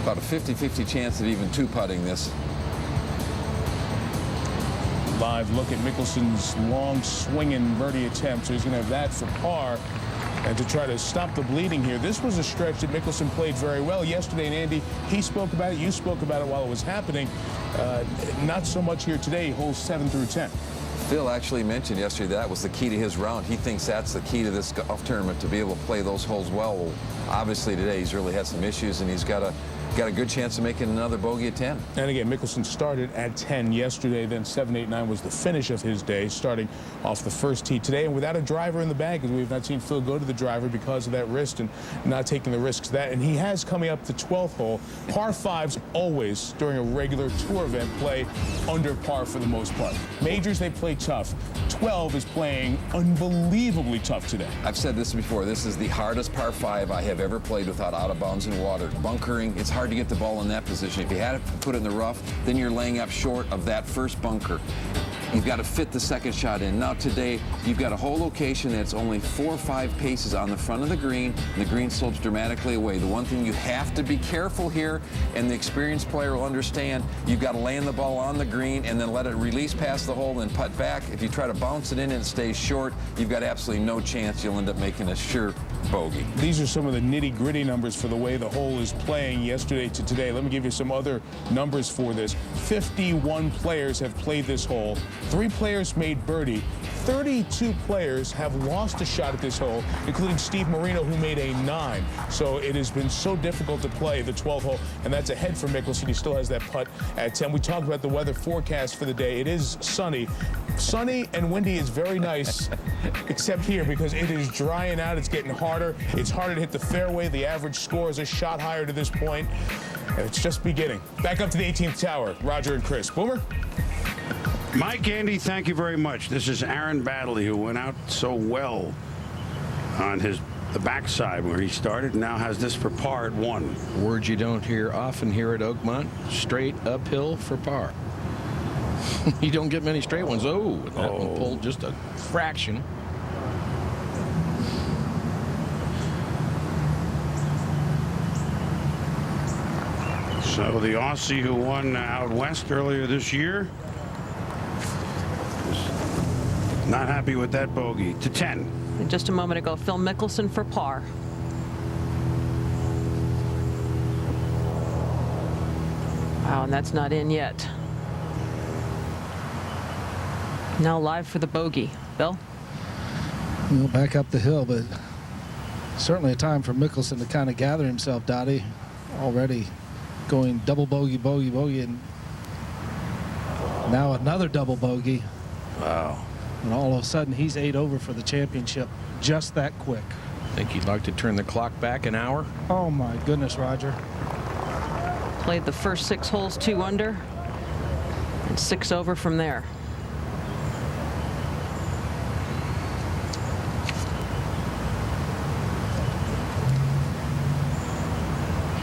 Speaker 1: about a 50-50 chance of even two-putting this.
Speaker 2: Live look at Mickelson's long swinging birdie attempt. So he's going to have that for par. And to try to stop the bleeding here, this was a stretch that Mickelson played very well yesterday. And Andy, he spoke about it. You spoke about it while it was happening. Not so much here today, holes 7 through 10.
Speaker 1: Phil actually mentioned yesterday that was the key to his round. He thinks that's the key to this golf tournament, to be able to play those holes well. Well, obviously today he's really had some issues, and he's got a good chance of making another bogey at 10.
Speaker 2: And again, Mickelson started at 10 yesterday, then 7, 8, 9 was the finish of his day, starting off the first tee today, and without a driver in the bag, because we have not seen Phil go to the driver because of that wrist and not taking the risks that. And he has, coming up the 12th hole, par 5s always, during a regular tour event, play under par for the most part. Majors, they play tough. 12 is playing unbelievably tough today.
Speaker 1: I've said this before. This is the hardest par 5 I have ever played without out of bounds in water. Bunkering, it's hard to get the ball in that position. If you had to put it in the rough, then you're laying up short of that first bunker. You've got to fit the second shot in. Now today, you've got a whole location that's only 4 or 5 paces on the front of the green, and the green slopes dramatically away. The one thing you have to be careful here, and the experienced player will understand, you've got to land the ball on the green and then let it release past the hole and putt back. If you try to bounce it in and it stays short, you've got absolutely no chance. You'll end up making a sure bogey.
Speaker 2: These are some of the nitty-gritty numbers for the way the hole is playing yesterday to today. Let me give you some other numbers for this. 51 players have played this hole. 3 players made birdie. 32 players have lost a shot at this hole, including Steve Marino, who made a 9. So it has been so difficult to play the 12th hole, and that's ahead for Mickelson. He still has that putt at 10. We talked about the weather forecast for the day. It is sunny. Sunny and windy is very nice, except here, because it is drying out. It's getting harder. It's harder to hit the fairway. The average score is a shot higher to this point, and it's just beginning. Back up to the 18th tower. Roger and Chris. Boomer?
Speaker 11: Mike, Andy, thank you very much. This is Aaron Baddeley, who went out so well on the backside where he started, now has this for par at 1.
Speaker 4: Words you don't hear often here at Oakmont: straight uphill for par. You don't get many straight ones. Oh, that one pulled just a fraction.
Speaker 11: So the Aussie who won out west earlier this year is not happy with that bogey to 10.
Speaker 7: And just a moment ago, Phil Mickelson for par. Wow, and that's not in yet. Now live for the bogey. Bill?
Speaker 5: Well, back up the hill, but certainly a time for Mickelson to kind of gather himself, Dottie. Already going double bogey, bogey, bogey, and now another double bogey.
Speaker 11: Wow.
Speaker 5: And all of a sudden, he's 8 over for the championship just that quick.
Speaker 4: Think you'd like to turn the clock back an hour?
Speaker 5: Oh, my goodness, Roger.
Speaker 7: Played the first 6 holes 2 under, and 6 over from there.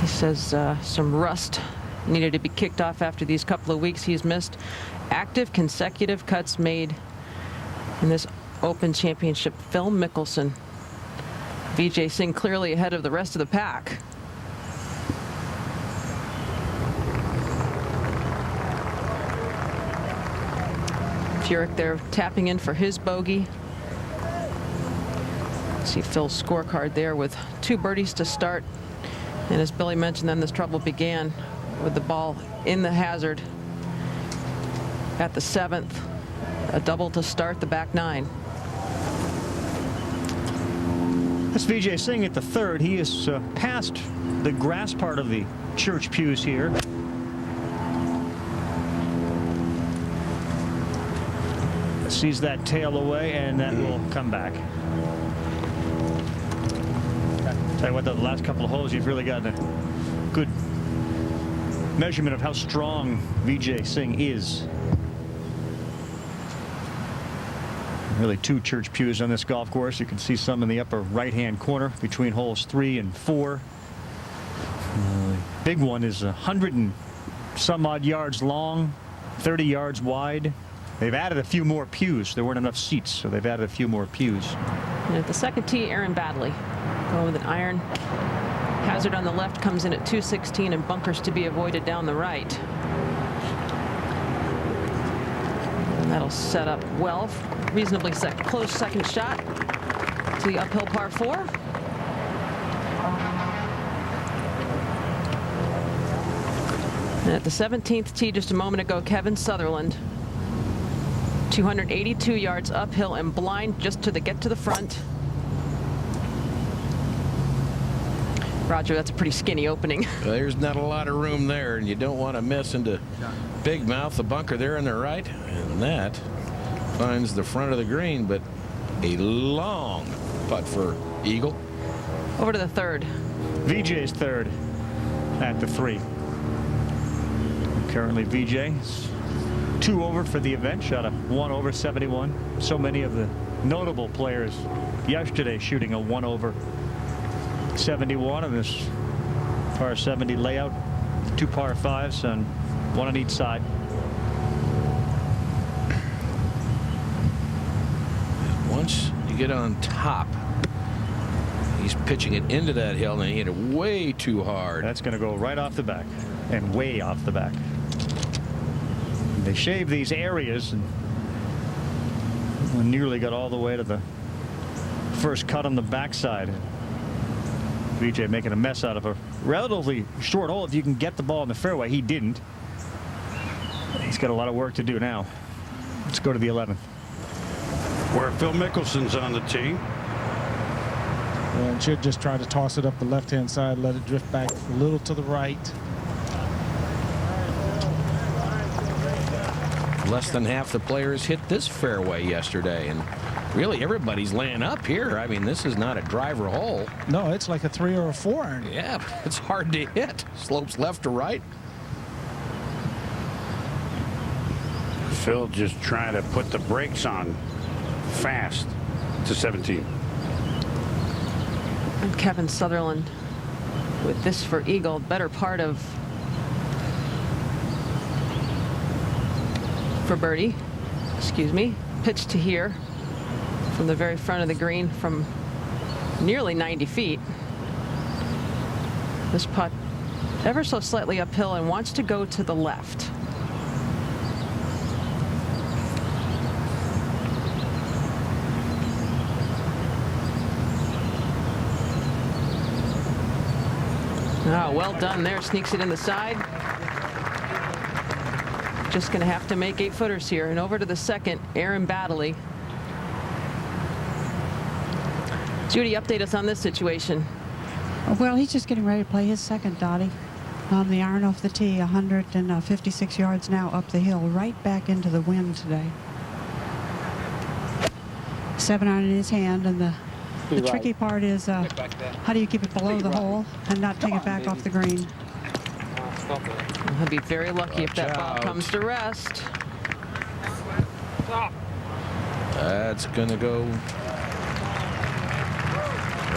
Speaker 7: He says some rust needed to be kicked off after these couple of weeks he's missed. Active consecutive cuts made in this Open Championship. Phil Mickelson. Vijay Singh clearly ahead of the rest of the pack. Furyk there tapping in for his bogey. See Phil's scorecard there with 2 birdies to start. And as Billy mentioned, then this trouble began with the ball in the hazard at the 7th. A double to start the back 9.
Speaker 6: That's Vijay Singh at the 3rd. He is past the grass part of the church pews here. Sees that tail away, and that will come back. Tell you what, the last couple of holes, you've really gotten a good measurement of how strong Vijay Singh is. Really 2 church pews on this golf course. You can see some in the upper right-hand corner between holes 3 and 4. Big one is 100 and some odd yards long, 30 yards wide. They've added a few more pews. There weren't enough seats, so they've added a few more pews.
Speaker 7: And at the second tee, Aaron Baddeley going with an iron Hazard on the left comes in at 216 and bunkers to be avoided down the right. And that'll set up well. Reasonably close second shot to the uphill par 4. And at the 17th tee just a moment ago, Kevin Sutherland, 282 yards uphill and blind just to the get to the front. Roger, that's a pretty skinny opening.
Speaker 4: There's not a lot of room there, and you don't want to miss into Big Mouth, the bunker there on the right. And that finds the front of the green, but a long putt for Eagle.
Speaker 7: Over to the third.
Speaker 6: VJ's third at the 3. Currently VJ's 2 over for the event, shot a 1 over 71. So many of the notable players yesterday shooting a 1 over 71 in this par 70 layout. 2 par 5s and 1 on each side.
Speaker 4: Once you get on top, he's pitching it into that hill, and he hit it way too hard.
Speaker 6: That's going to go right off the back and way off the back. They shave these areas and nearly got all the way to the first cut on the backside. VJ making a mess out of a relatively short hole. If you can get the ball in the fairway, he didn't. He's got a lot of work to do now. Let's go to the 11th.
Speaker 11: Where Phil Mickelson's on the tee.
Speaker 5: And should just try to toss it up the left-hand side, let it drift back a little to the right.
Speaker 4: Less than half the players hit this fairway yesterday, and really everybody's laying up here. I mean, this is not a driver hole.
Speaker 5: No, it's like a 3 or a 4 iron.
Speaker 4: Yeah, it's hard to hit. Slopes left to right.
Speaker 11: Phil just trying to put the brakes on fast to 17.
Speaker 7: And Kevin Sutherland with this for Eagle, better part of for birdie, excuse me, pitch to here from the very front of the green from nearly 90 feet. This putt ever so slightly uphill and wants to go to the left. Oh, well done there. Sneaks it in the side. Just going to have to make 8-footers here. And over to the second, Aaron Baddeley. Judy, update us on this situation.
Speaker 9: Well, he's just getting ready to play his second, Dottie. On the iron off the tee, 156 yards now up the hill, right back into the wind today. 7 iron in his hand, and the tricky part is how do you keep it below the hole and not take it back off the green?
Speaker 7: He'll be very lucky if that ball comes to rest.
Speaker 4: That's going to go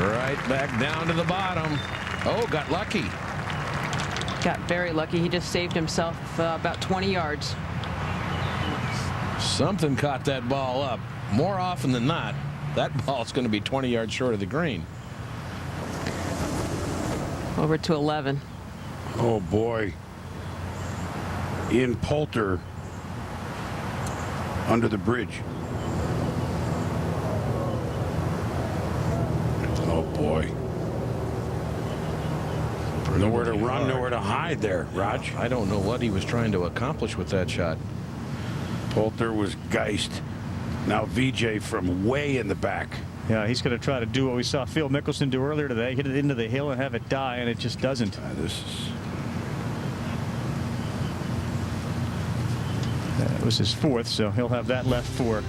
Speaker 4: right back down to the bottom. Oh, got lucky.
Speaker 7: Got very lucky. He just saved himself about 20 yards.
Speaker 4: Something caught that ball up. More often than not, that ball's going to be 20 yards short of the green.
Speaker 7: Over to 11.
Speaker 11: Oh, boy. In Poulter under the bridge. Oh, boy. Nowhere to run, nowhere to hide there, Raj.
Speaker 4: I don't know what he was trying to accomplish with that shot.
Speaker 11: Poulter was geist. Now VJ from way in the back.
Speaker 6: Yeah, he's going to try to do what we saw Phil Mickelson do earlier today, hit it into the hill and have it die, and it just doesn't. That was his 4th, so he'll have that left for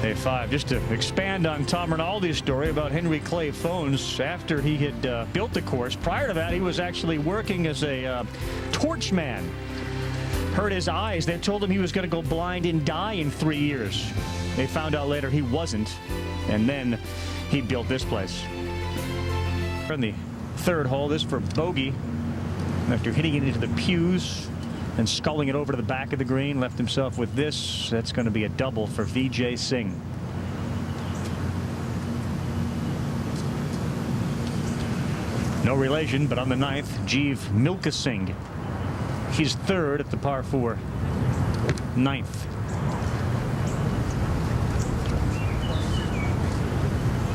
Speaker 6: a 5. Just to expand on Tom Rinaldi's story about Henry Clay Phones, after he had built the course, prior to that he was actually working as a torchman. Hurt his eyes. They told him he was going to go blind and die in 3 years. They found out later he wasn't, and then he built this place. In the 3rd hole, this for bogey. After hitting it into the pews and sculling it over to the back of the green, left himself with this. That's going to be a double for VJ Singh. No relation, but on the 9th, Jeev Mickelson. He's third at the par 4 9th.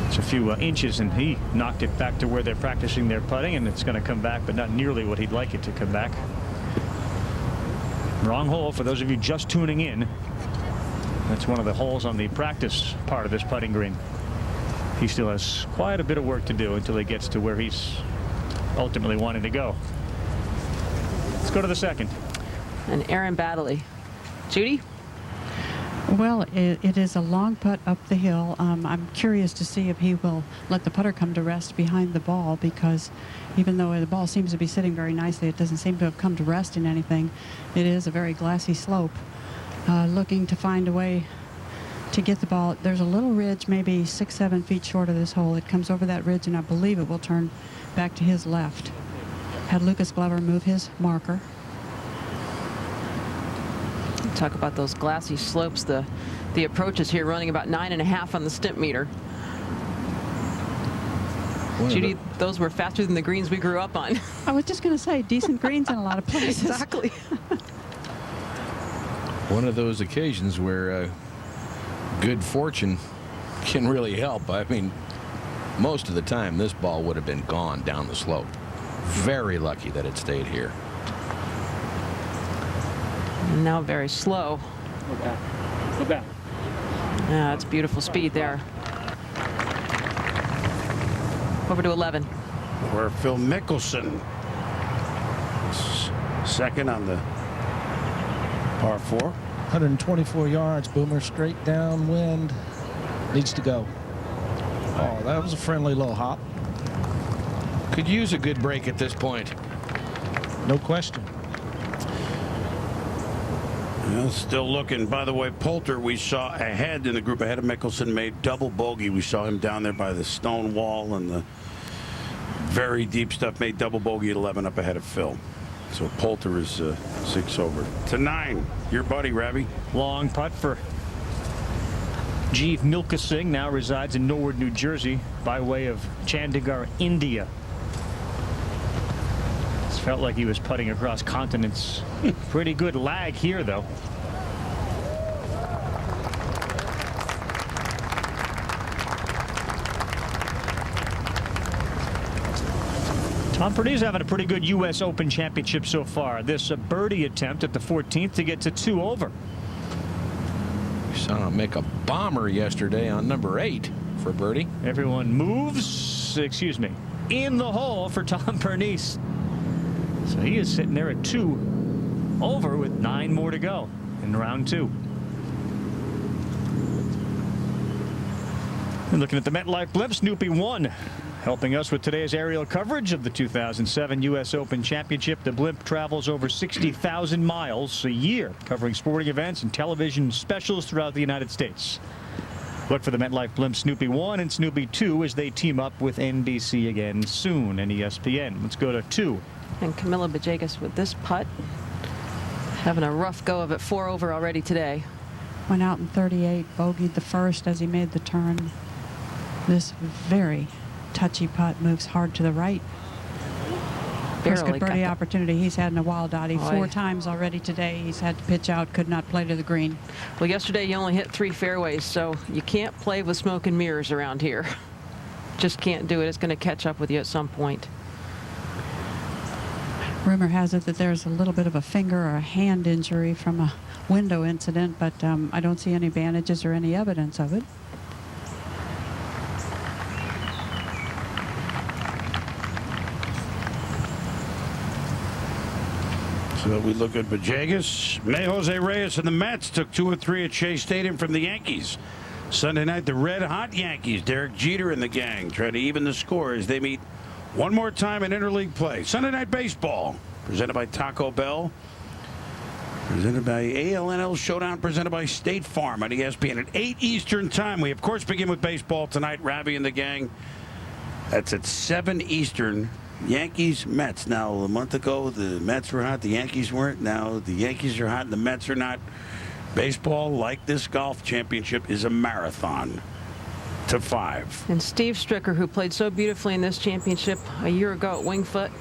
Speaker 6: It's a few inches, and he knocked it back to where they're practicing their putting, and it's going to come back, but not nearly what he'd like it to come back. Wrong hole for those of you just tuning in. That's one of the holes on the practice part of this putting green. He still has quite a bit of work to do until he gets to where he's ultimately wanting to go. Let's go to the second.
Speaker 7: And Aaron Baddeley. Judy?
Speaker 9: Well, it is a long putt up the hill. I'm curious to see if he will let the putter come to rest behind the ball, because even though the ball seems to be sitting very nicely, it doesn't seem to have come to rest in anything. It is a very glassy slope. Looking to find a way to get the ball. There's a little ridge, maybe 6-7 feet short of this hole. It comes over that ridge, and I believe it will turn back to his left. Had Lucas Glover move his marker.
Speaker 7: Talk about those glassy slopes. The approach is here running about 9.5 on the stimp meter. Judy, those were faster than the greens we grew up on.
Speaker 9: I was just going to say, decent greens in a lot of places.
Speaker 7: Exactly.
Speaker 4: One of those occasions where good fortune can really help. I mean, most of the time this ball would have been gone down the slope. Very lucky that it stayed here.
Speaker 7: And now very slow.
Speaker 10: Go back. Go back.
Speaker 7: Yeah, it's beautiful speed there. Over to 11.
Speaker 11: Where Phil Mickelson second on the par 4.
Speaker 5: 124 yards, Boomer, straight downwind. Needs to go. Oh, that was a friendly little hop.
Speaker 4: Could use a good break at this point.
Speaker 5: No question.
Speaker 11: Well, still looking. By the way, Poulter, we saw ahead in the group ahead of Mickelson, made double bogey. We saw him down there by the stone wall and the very deep stuff, made double bogey at 11 up ahead of Phil. So Poulter is 6 over. To 9, your buddy, Ravi.
Speaker 6: Long putt for Jeev Mickelson. Now resides in Norwood, New Jersey, by way of Chandigarh, India. It's felt like he was putting across continents. Pretty good lag here, though. Tom Purdy's having a pretty good U.S. Open Championship so far. This birdie attempt at the 14th to get to 2 over.
Speaker 4: We saw him make a bomber yesterday on number 8 for birdie.
Speaker 6: Everyone moves, excuse me, in the hole for Tom Pernice. So he is sitting there at 2 over with 9 more to go in round 2. And looking at the MetLife blimp, Snoopy 1. Helping us with today's aerial coverage of the 2007 U.S. Open Championship. The blimp travels over 60,000 miles a year, covering sporting events and television specials throughout the United States. Look for the MetLife blimp Snoopy 1 and Snoopy 2 as they team up with NBC again soon and ESPN. Let's go to 2.
Speaker 7: And Camilla Bajegas with this putt. Having a rough go of it, 4 over already today.
Speaker 9: Went out in 38, bogeyed the first as he made the turn. This very touchy putt moves hard to the right. First good birdie opportunity he's had in a while, Dottie. 4 times already today he's had to pitch out, could not play to the green.
Speaker 7: Well, yesterday you only hit 3 fairways, so you can't play with smoke and mirrors around here. Just can't do it. It's going to catch up with you at some point.
Speaker 9: Rumor has it that there's a little bit of a finger or a hand injury from a window incident, but I don't see any bandages or any evidence of it.
Speaker 11: So we look at Bajegas. May Jose Reyes and the Mets took 2 of 3 at Shea Stadium from the Yankees. Sunday night, the red-hot Yankees, Derek Jeter and the gang, try to even the score as they meet one more time in interleague play. Sunday Night Baseball, presented by Taco Bell. Presented by ALNL Showdown, presented by State Farm on ESPN at 8 Eastern time. We, of course, begin with baseball tonight. Ravi and the gang. That's at 7 Eastern. Yankees, Mets. Now, a month ago, the Mets were hot, the Yankees weren't. Now, the Yankees are hot and the Mets are not. Baseball, like this golf championship, is a marathon. to 5.
Speaker 7: And Steve Stricker, who played so beautifully in this championship a year ago at Wingfoot.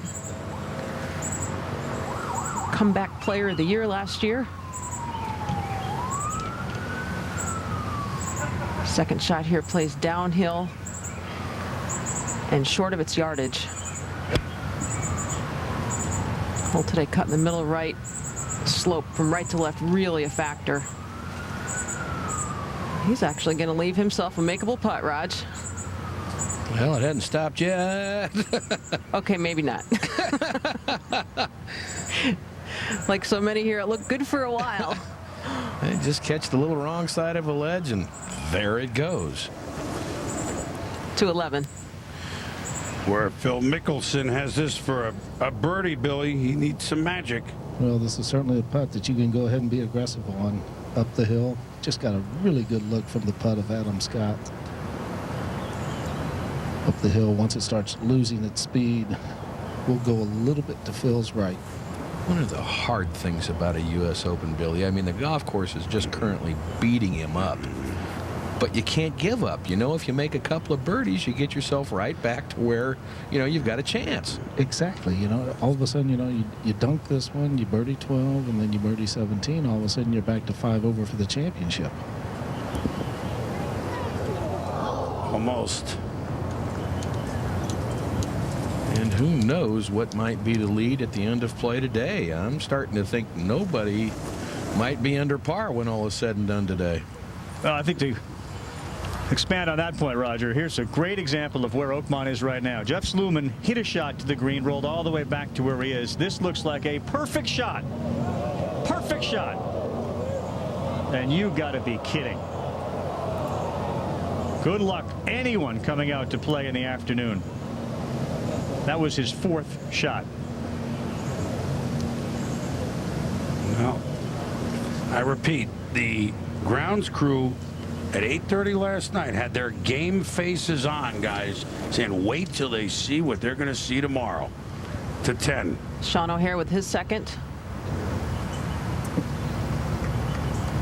Speaker 7: Comeback player of the year last year. Second shot here plays downhill and short of its yardage. Hole today cut in the middle right. Slope from right to left really a factor. He's actually going to leave himself a makeable putt, Raj.
Speaker 4: Well, it hadn't stopped yet.
Speaker 7: Okay, maybe not. Like so many here, it looked good for a while.
Speaker 4: They just catch the little wrong side of a ledge, and there it goes.
Speaker 7: To 11.
Speaker 11: Where Phil Mickelson has this for a birdie, Billy. He needs some magic.
Speaker 5: Well, this is certainly a putt that you can go ahead and be aggressive on up the hill. Just got a really good look from the putt of Adam Scott. Up the hill, once it starts losing its speed, we'll go a little bit to Phil's right.
Speaker 4: One of the hard things about a U.S. Open, Billy, I mean, the golf course is just currently beating him up. But you can't give up. You know, if you make a couple of birdies, you get yourself right back to where, you know, you've got a chance.
Speaker 5: Exactly. You know, all of a sudden, you know, you dunk this one, you birdie 12, and then you birdie 17. All of a sudden, you're back to 5 over for the championship.
Speaker 11: Almost.
Speaker 4: And who knows what might be the lead at the end of play today. I'm starting to think nobody might be under par when all is said and done today.
Speaker 6: Well, I think to expand on that point, Roger, here's a great example of where Oakmont is right now. Jeff Sluman hit a shot to the green, rolled all the way back to where he is. This looks like a perfect shot. Perfect shot. And you got to be kidding. Good luck anyone coming out to play in the afternoon. That was his 4th shot.
Speaker 11: Well, I repeat, the grounds crew at 8:30 last night had their game faces on, guys, saying wait till they see what they're going to see tomorrow. To 10.
Speaker 7: Sean O'Hare with his second.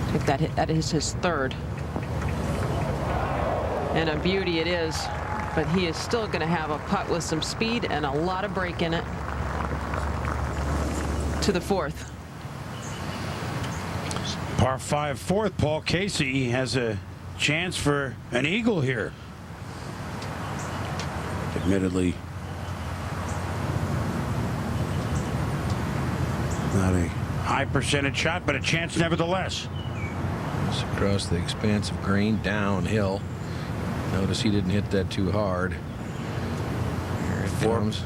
Speaker 7: I think that is his 3rd. And a beauty it is. But he is still going to have a putt with some speed and a lot of break in it. To the 4th.
Speaker 11: Par 5 4th, Paul Casey has a chance for an eagle here. Admittedly, not a high percentage shot, but a chance nevertheless.
Speaker 4: Just across the expanse of green, downhill. Notice he didn't hit that too hard. Here it comes.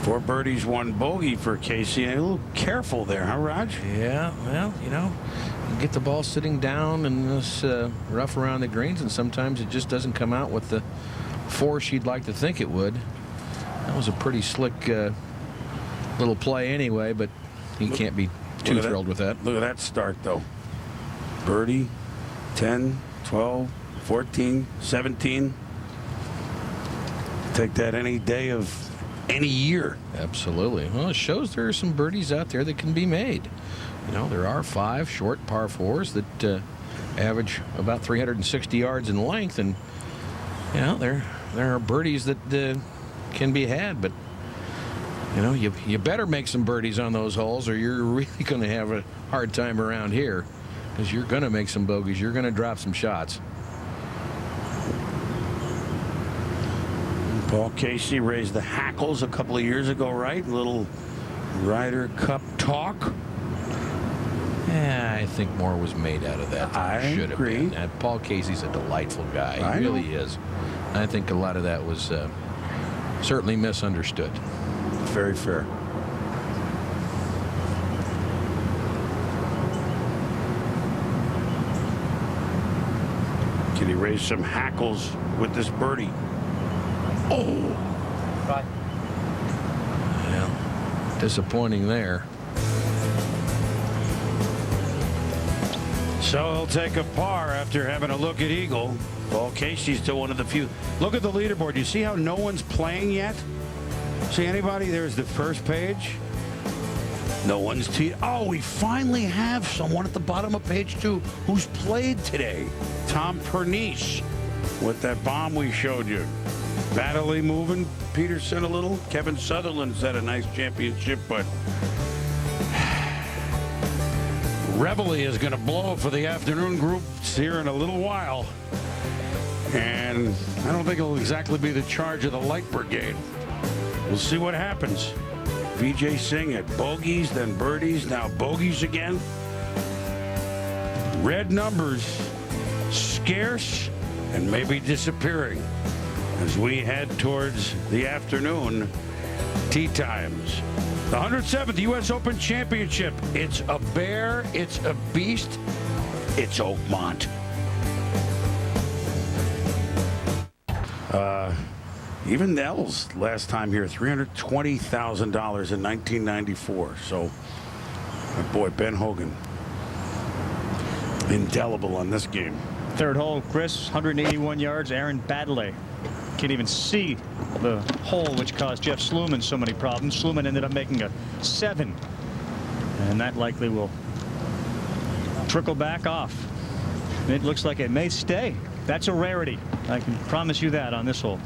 Speaker 11: 4 birdies, 1 bogey for Casey. A little careful there, huh, Raj?
Speaker 4: Yeah, well, you know, you get the ball sitting down in this rough around the greens, and sometimes it just doesn't come out with the force you'd like to think it would. That was a pretty slick little play anyway, but he can't be too thrilled with that.
Speaker 11: Look at that start, though. Birdie, 10, 12, 14, 17. Take that any day of any year.
Speaker 4: Absolutely. Well, it shows there are some birdies out there that can be made. You know, there are 5 short par 4s that average about 360 yards in length, and you know there are birdies that can be had. But you know, you better make some birdies on those holes, or you're really going to have a hard time around here, because you're going to make some bogeys. You're going to drop some shots.
Speaker 11: Paul Casey raised the hackles a couple of years ago, right? A little Ryder Cup talk.
Speaker 4: Yeah, I think more was made out of that than
Speaker 11: I
Speaker 4: should
Speaker 11: agree.
Speaker 4: have been. Paul Casey's a delightful guy.
Speaker 11: I
Speaker 4: He really
Speaker 11: know.
Speaker 4: is. I think a lot of that was certainly misunderstood.
Speaker 11: Very fair. Can he raise some hackles with this birdie? Oh.
Speaker 10: Right.
Speaker 4: Well, disappointing there.
Speaker 11: So he'll take a par after having a look at eagle. Paul Casey's still one of the few. Look at the leaderboard. You see how no one's playing yet? See anybody? There's the first page. No one's teed. Oh, we finally have someone at the bottom of page 2 who's played today. Tom Pernice. with that bomb we showed you. Baddeley moving Peterson a little. Kevin Sutherland's had a nice championship, but Reveille is going to blow for the afternoon group here in a little while. And I don't think it'll exactly be the charge of the light brigade. We'll see what happens. Vijay Singh had bogeys, then birdies, now bogeys again. Red numbers scarce and maybe disappearing as we head towards the afternoon tee times. The 107th U.S. Open Championship. It's a bear, it's a beast, it's Oakmont. Even Nels last time here, $320,000 in 1994. So, my boy Ben Hogan, indelible on this game.
Speaker 6: Third hole, Chris, 181 yards. Aaron Baddeley can't even see the hole, which caused Jeff Sluman so many problems. Sluman ended up making a 7, and that likely will trickle back off. It looks like it may stay. That's a rarity. I can promise you that on this hole.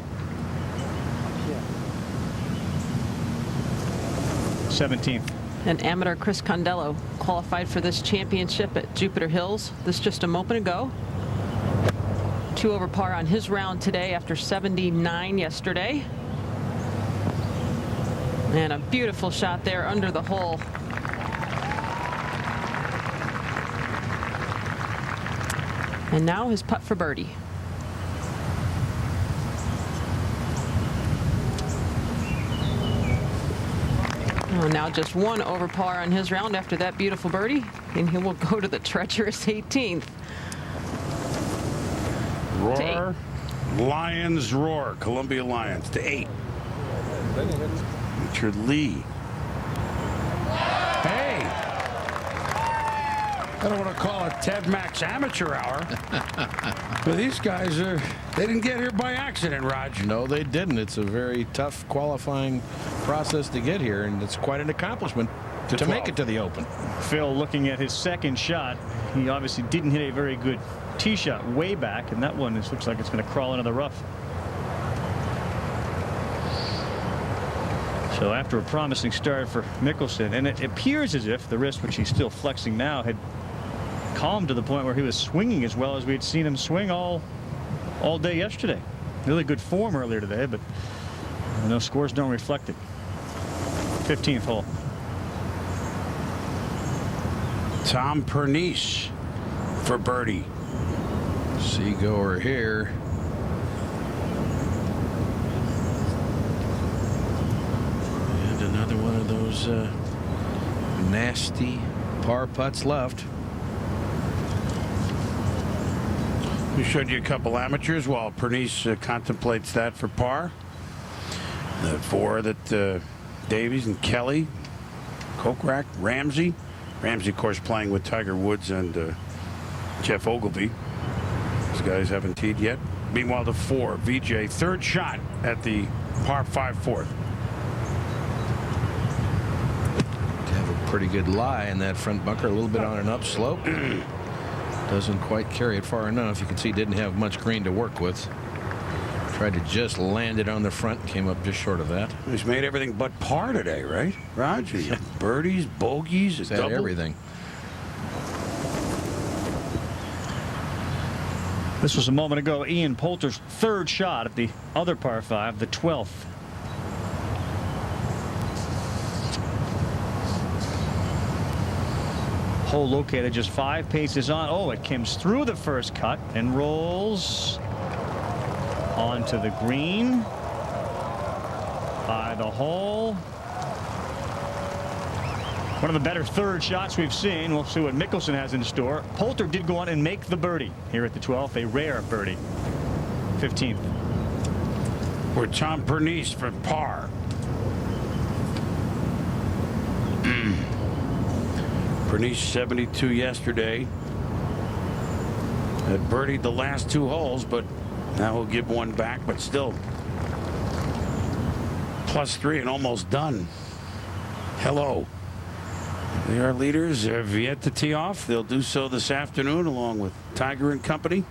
Speaker 6: 17th.
Speaker 7: And amateur Chris Condello qualified for this championship at Jupiter Hills. This just a moment ago. 2 over par on his round today after 79 yesterday. And a beautiful shot there under the hole. And now his putt for birdie. Oh, now just 1 over par on his round after that beautiful birdie, and he will go to the treacherous 18th.
Speaker 11: Roar, Lions roar, Columbia Lions to 8. Richard Lee. Hey, I don't want to call it Ted Mack's amateur hour, but these guys they didn't get here by accident, Raj.
Speaker 4: No, they didn't. It's a very tough qualifying process to get here, and it's quite an accomplishment to make it to the Open.
Speaker 6: Phil looking at his second shot. He obviously didn't hit a very good tee shot way back, and that one looks like it's going to crawl into the rough. So after a promising start for Mickelson, and it appears as if the wrist, which he's still flexing now, had calmed to the point where he was swinging as well as we had seen him swing all day yesterday. Really good form earlier today, but those scores don't reflect it. 15th hole.
Speaker 11: Tom Pernice for birdie.
Speaker 4: Seagoer here. And another one of those nasty par putts left.
Speaker 11: We showed you a couple amateurs while Pernice contemplates that for par. The 4 that Davies and Kelly, Kokrak, Ramsey. Ramsey, of course, playing with Tiger Woods and Jeff Ogilvy. These guys haven't teed yet. Meanwhile, the 4, Vijay, third shot at the par 5 fourth.
Speaker 4: Have a pretty good lie in that front bunker, a little bit on an upslope. Doesn't quite carry it far enough. You can see didn't have much green to work with. Tried to just land it on the front, came up just short of that.
Speaker 11: He's made everything but par today, right, Roger? Birdies, bogeys,
Speaker 4: He's had everything.
Speaker 6: This was a moment ago. Ian Poulter's third shot at the other par 5, the 12th. Hole located just 5 paces on. Oh, it comes through the first cut and rolls onto the green by the hole. One of the better third shots we've seen. We'll see what Mickelson has in store. Poulter did go on and make the birdie here at the 12th, a rare birdie. 15th.
Speaker 11: Or Tom Pernice for par. Pernice 72 yesterday. Had birdied the last 2 holes, but now he'll give one back, but still +3 and almost done. Hello. They are leaders. They have yet to tee off. They'll do so this afternoon along with Tiger and company.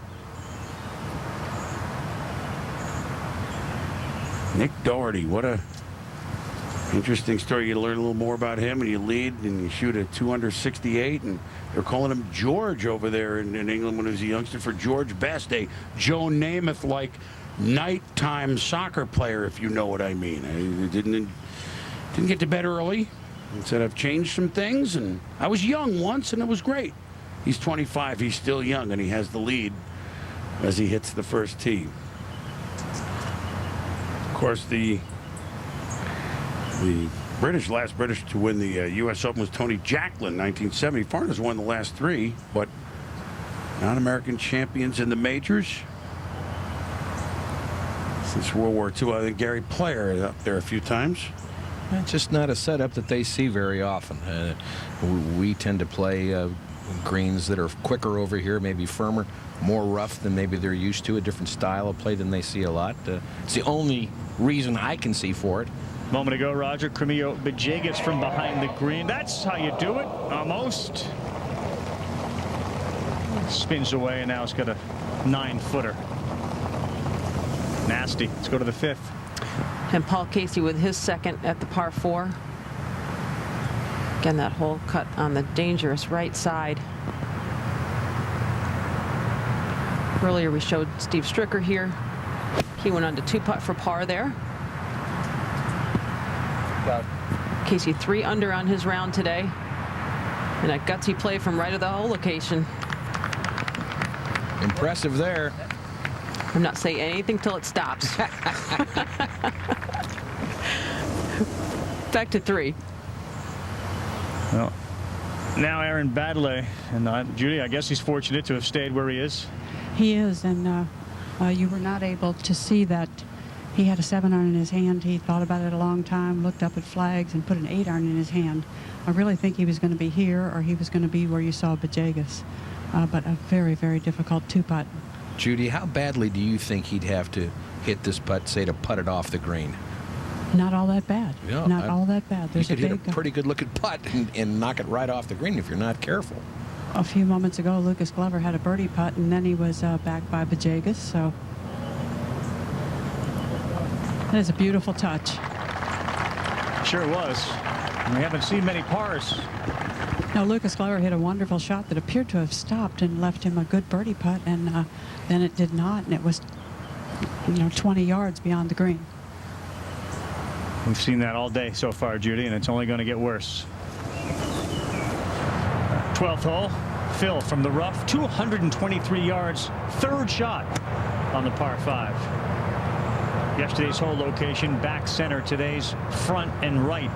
Speaker 11: Nick Doherty, what a interesting story. You learn a little more about him, and you lead, and you shoot a 268, and they're calling him George over there in England when he was a youngster for George Best, a Joe Namath-like nighttime soccer player, if you know what I mean. I didn't get to bed early. And said, I've changed some things, and I was young once, and it was great. He's 25. He's still young, and he has the lead as he hits the first tee. Of course, the last British to win the U.S. Open was Tony Jacklin, 1970. Foreigners won the last 3, but non-American champions in the majors since World War II. I think Gary Player is up there a few times.
Speaker 4: It's just not a setup that they see very often. We tend to play greens that are quicker over here, maybe firmer, more rough than maybe they're used to, a different style of play than they see a lot. It's the only reason I can see for it.
Speaker 6: A moment ago, Roger, Camilo Villegas from behind the green. That's how you do it, almost. Spins away, and now it's got a 9-footer. Nasty. Let's go to the 5th.
Speaker 7: And Paul Casey with his second at the par 4. Again, that hole cut on the dangerous right side. Earlier we showed Steve Stricker here. He went on to 2-putt for par there. Casey 3 under on his round today. And a gutsy play from right of the hole location.
Speaker 4: Impressive there.
Speaker 7: I'm not saying anything till it stops. Back to 3.
Speaker 6: Well, now Aaron Baddeley, and Judy, I guess he's fortunate to have stayed where he is.
Speaker 9: He is, and you were not able to see that he had a 7-iron in his hand. He thought about it a long time, looked up at flags, and put an 8-iron in his hand. I really think he was going to be here, or he was going to be where you saw Villegas. But a very, very difficult 2-putt.
Speaker 4: Judy, how badly do you think he'd have to hit this putt, say, to putt it off the green?
Speaker 9: Not all that bad.
Speaker 4: Yeah,
Speaker 9: not all that bad.
Speaker 4: You could hit a pretty good-looking putt and knock it right off the green if you're not careful.
Speaker 9: A few moments ago, Lucas Glover had a birdie putt, and then he was backed by Villegas. So that is a beautiful touch.
Speaker 6: Sure was. We haven't seen many pars.
Speaker 9: Now, Lucas Glover hit a wonderful shot that appeared to have stopped and left him a good birdie putt, and then it did not, and it was, 20 yards beyond the green.
Speaker 6: We've seen that all day so far, Judy, and it's only going to get worse. 12th hole, Phil from the rough, 223 yards, 3rd shot on the par 5. Yesterday's hole location, back center, today's front and right.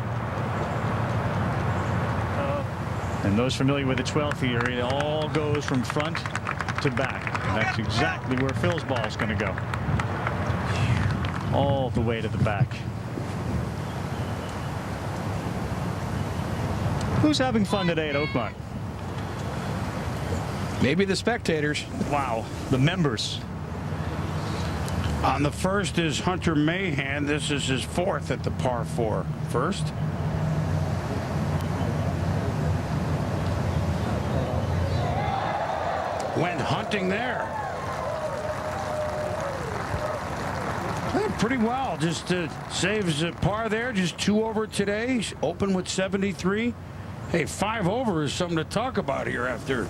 Speaker 6: And those familiar with the 12th here, it all goes from front to back. And that's exactly where Phil's ball is going to go. All the way to the back. Who's having fun today at Oakmont?
Speaker 4: Maybe the spectators.
Speaker 6: Wow, the members.
Speaker 11: On the first is Hunter Mahan. This is his 4th at the par 4 first. Went hunting there. Played pretty well. Just saves a par there. Just 2 over today. Open with 73. Hey, 5 over is something to talk about here after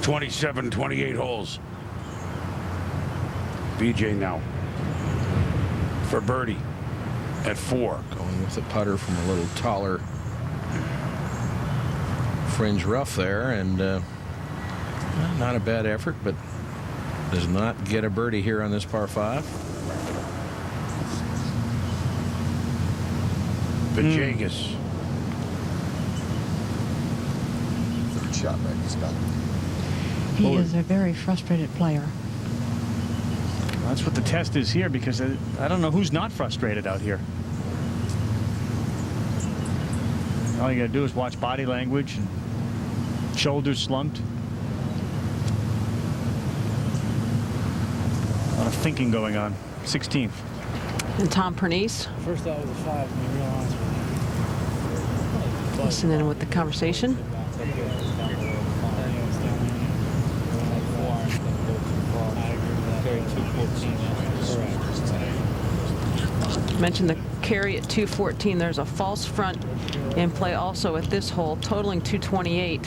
Speaker 11: 27, 28 holes. BJ now for birdie at 4.
Speaker 4: Going with the putter from a little taller fringe rough there, and not a bad effort, but does not get a birdie here on this par 5.
Speaker 11: Villegas.
Speaker 12: Third shot, right? He's got it.
Speaker 9: He is a very frustrated player.
Speaker 6: That's what the test is here, because I don't know who's not frustrated out here. All you got to do is watch body language and shoulders slumped. A lot of thinking going on. 16th.
Speaker 7: And Tom Pernice.
Speaker 10: First that was a 5 when you realized.
Speaker 7: Listening with the conversation. Mentioned the carry at 214. There's a false front in play also at this hole, totaling 228.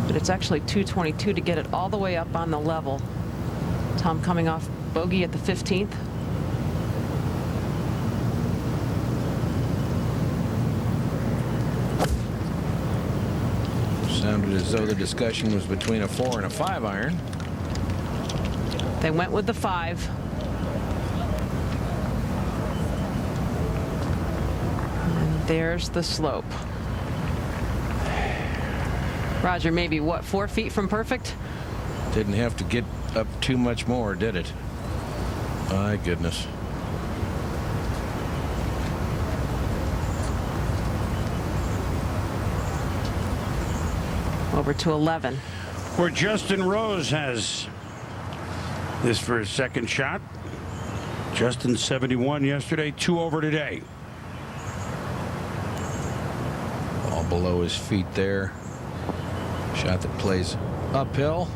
Speaker 7: But it's actually 222 to get it all the way up on the level. Tom coming off bogey at the 15th.
Speaker 4: Sounded as though the discussion was between a 4 and a 5 iron.
Speaker 7: They went with the 5. And there's the slope. Roger, maybe what, 4 feet from perfect?
Speaker 4: Didn't have to get up too much more, did it? My goodness.
Speaker 7: Over to 11.
Speaker 11: Where Justin Rose has this for his second shot. Justin 71 yesterday, 2 over today.
Speaker 4: All below his feet there. Shot that plays uphill.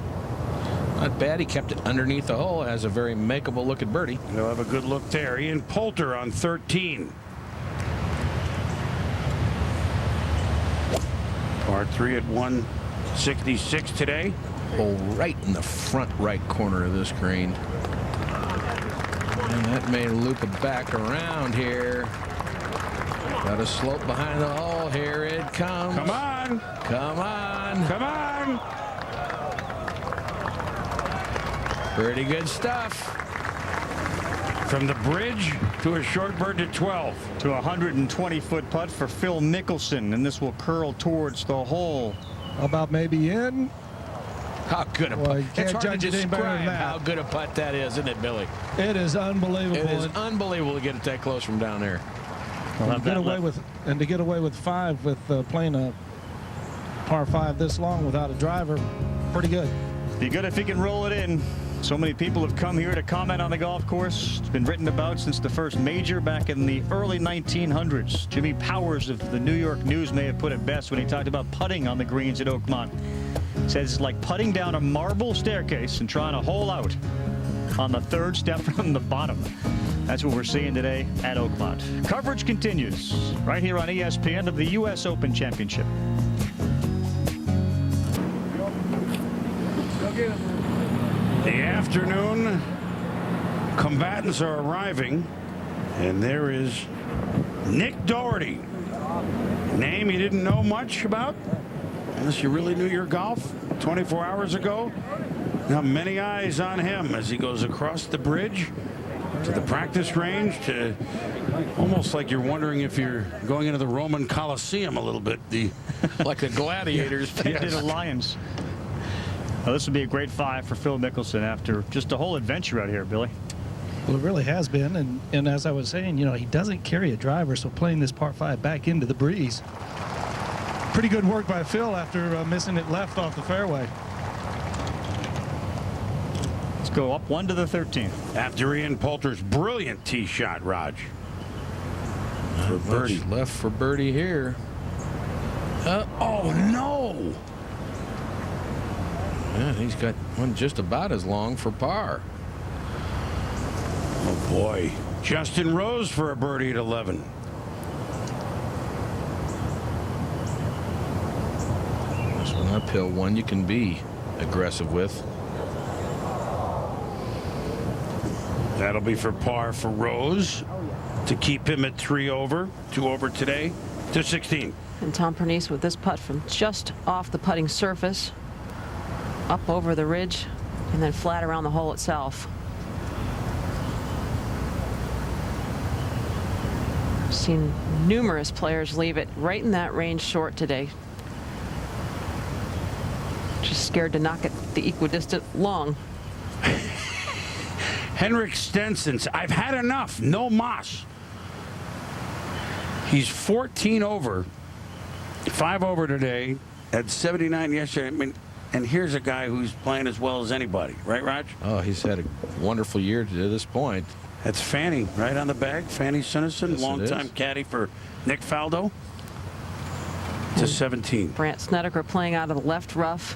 Speaker 4: Not bad. He kept it underneath the hole. Has a very makeable look at birdie.
Speaker 11: He'll have a good look there. Ian Poulter on 13. Par 3 at 166 today.
Speaker 4: Hole right in the front right corner of this green. And that may loop it back around here. Got a slope behind the hole. Here it comes.
Speaker 11: Come on.
Speaker 4: Come on.
Speaker 11: Come on.
Speaker 4: Pretty good stuff.
Speaker 11: From the bridge to a short bird to 12.
Speaker 6: To a 120-foot putt for Phil Mickelson, and this will curl towards the hole.
Speaker 5: How about maybe in?
Speaker 4: How good a
Speaker 5: Well,
Speaker 4: putt.
Speaker 5: you can't
Speaker 4: It's hard to
Speaker 5: judge it any better than
Speaker 4: describe
Speaker 5: that.
Speaker 4: how good a putt that is, isn't it, Billy?
Speaker 5: It is unbelievable.
Speaker 4: It is unbelievable to get it that close from down there.
Speaker 5: And to get away with 5 with playing a par 5 this long without a driver, pretty good.
Speaker 6: Be good if he can roll it in. So many people have come here to comment on the golf course. It's been written about since the first major back in the early 1900s. Jimmy Powers of the New York News may have put it best when he talked about putting on the greens at Oakmont. Says it's like putting down a marble staircase and trying to hole out on the 3rd step from the bottom. That's what we're seeing today at Oakmont. Coverage continues right here on ESPN of the U.S. Open Championship.
Speaker 11: The afternoon combatants are arriving, and there is Nick Doherty. Name you didn't know much about, unless you really knew your golf 24 hours ago. Now many eyes on him as he goes across the bridge to the practice range, to almost like you're wondering if you're going into the Roman Colosseum a little bit.
Speaker 4: Like the gladiators.
Speaker 6: They did the Lions. Well, this would be a great 5 for Phil Mickelson after just a whole adventure out here, Billy.
Speaker 5: Well, it really has been, and as I was saying, you know, he doesn't carry a driver, so playing this par 5 back into the breeze. Pretty good work by Phil after missing it left off the fairway.
Speaker 6: Let's go up 1 to the 13th.
Speaker 11: After Ian Poulter's brilliant tee shot, Raj. For birdie.
Speaker 4: Much left for birdie here.
Speaker 11: Oh, no.
Speaker 4: Yeah, he's got one just about as long for par.
Speaker 11: Oh, boy. Justin Rose for a birdie at 11.
Speaker 4: This one uphill one you can be aggressive with.
Speaker 11: That'll be for par for Rose to keep him at 3 over, 2 over today to 16.
Speaker 7: And Tom Pernice with this putt from just off the putting surface, up over the ridge, and then flat around the hole itself. I've seen numerous players leave it right in that range short today. Just scared to knock it the equidistant long.
Speaker 11: Henrik Stenson, I've had enough. No moss. He's 14 over, 5 over today, at 79 yesterday. I mean, and here's a guy who's playing as well as anybody, right, Raj?
Speaker 4: Oh, he's had a wonderful year to this point.
Speaker 11: That's Fanny right on the bag. Fanny Sinnison,
Speaker 4: Yes,
Speaker 11: longtime caddy for Nick Faldo. To 17.
Speaker 7: Brandt Snedeker playing out of the left rough.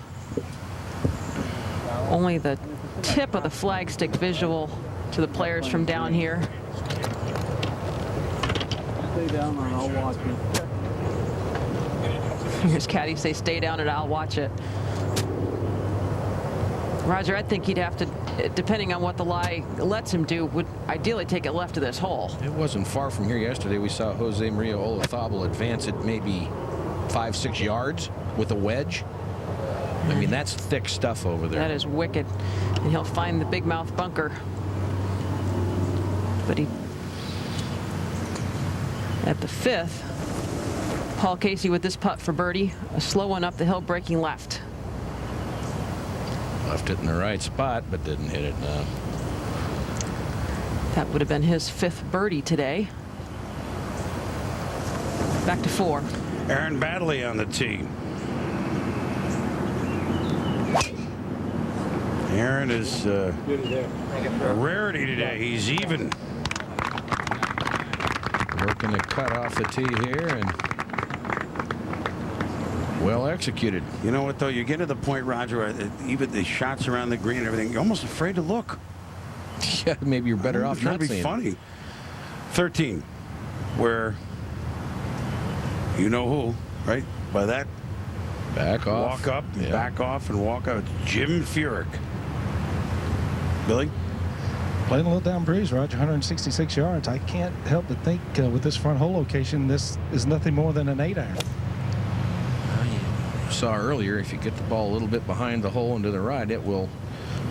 Speaker 7: Only the tip of the flagstick visual to the players from down here.
Speaker 10: Stay down and I'll watch it.
Speaker 7: Here's Caddy say, stay down and I'll watch it. Roger, I think he'd have to, depending on what the lie lets him do, would ideally take it left of this hole.
Speaker 4: It wasn't far from here yesterday. We saw Jose Maria Olazabal advance it maybe 5-6 yards with a wedge. I mean, that's thick stuff over there.
Speaker 7: That is wicked. And he'll find the big mouth bunker. But he, at the 5th, Paul Casey with this putt for birdie. A slow one up the hill, breaking left.
Speaker 4: Left it in the right spot, but didn't hit it. No.
Speaker 7: That would have been his 5th birdie today. Back to 4.
Speaker 11: Aaron Baddeley on the tee. Aaron is a rarity today. He's even.
Speaker 4: Working to cut off the tee here, and well executed.
Speaker 11: You know what, though? You get to the point, Roger, even the shots around the green and everything, you're almost afraid to look.
Speaker 4: Yeah, maybe you're better off not seeing.
Speaker 11: Trying to be funny. 13, where you know who, right? By that,
Speaker 4: back off,
Speaker 11: walk up,
Speaker 4: yeah.
Speaker 11: Back off, and walk out. Jim Furyk. Billy?
Speaker 5: Playing a little down breeze, Roger. 166 yards. I can't help but think with this front hole location, this is nothing more than an 8-iron.
Speaker 4: You saw earlier, if you get the ball a little bit behind the hole and to the right, it will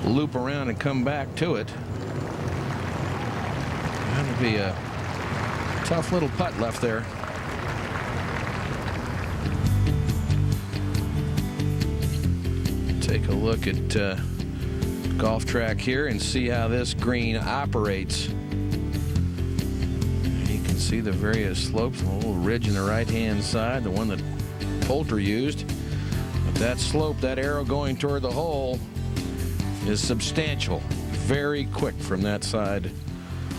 Speaker 4: loop around and come back to it. That'll be a tough little putt left there. Take a look at golf track here and see how this green operates. You can see the various slopes, a little ridge in the right-hand side, the one that Poulter used. But that slope, that arrow going toward the hole, is substantial. Very quick from that side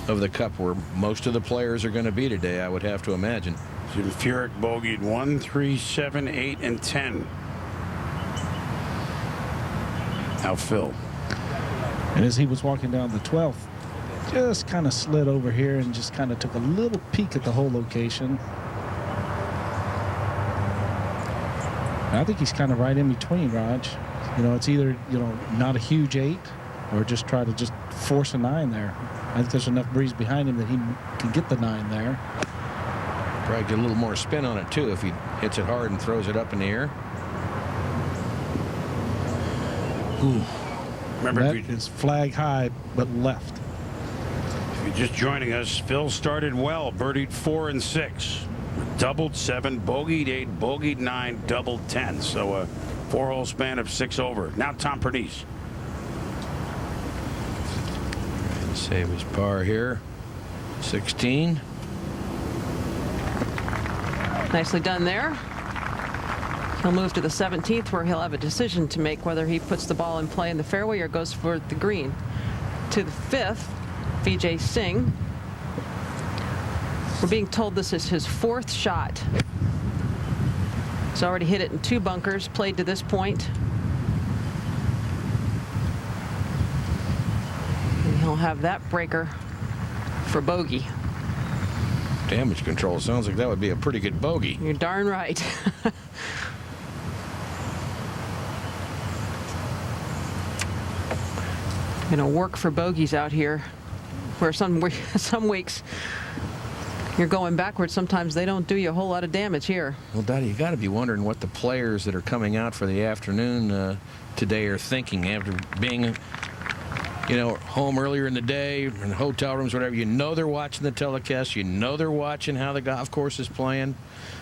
Speaker 4: of the cup where most of the players are going to be today, I would have to imagine.
Speaker 11: Jim Furyk bogeyed 1, 3, 7, 8, and 10. Now Phil.
Speaker 5: And as he was walking down the 12th, just kind of slid over here and just kind of took a little peek at the hole location. And I think he's kind of right in between, Raj. You know, it's either, you know, not a huge 8 or just try to just force a 9 there. I think there's enough breeze behind him that he can get the 9 there.
Speaker 4: Probably get a little more spin on it, too, if he hits it hard and throws it up in the air.
Speaker 5: Ooh.
Speaker 11: Remember,
Speaker 5: that is flag high, but left.
Speaker 11: If you're just joining us, Phil started well, birdied 4 and 6, doubled 7, bogeyed 8, bogeyed 9, doubled 10. So a 4-hole span of 6 over. Now Tom Pernice.
Speaker 4: Save his par here. 16.
Speaker 7: Nicely done there. He'll move to the 17th, where he'll have a decision to make whether he puts the ball in play in the fairway or goes for the green. To the 5th, Vijay Singh. We're being told this is his 4th shot. He's already hit it in 2 bunkers, played to this point. And he'll have that breaker for bogey.
Speaker 4: Damage control. Sounds like that would be a pretty good bogey.
Speaker 7: You're darn right. Going to work for bogeys out here, where some weeks you're going backwards. Sometimes they don't do you a whole lot of damage here.
Speaker 4: Well, Dottie, you got to be wondering what the players that are coming out for the afternoon today are thinking after being, you know, home earlier in the day, in hotel rooms, whatever. You know they're watching the telecast. You know they're watching how the golf course is playing.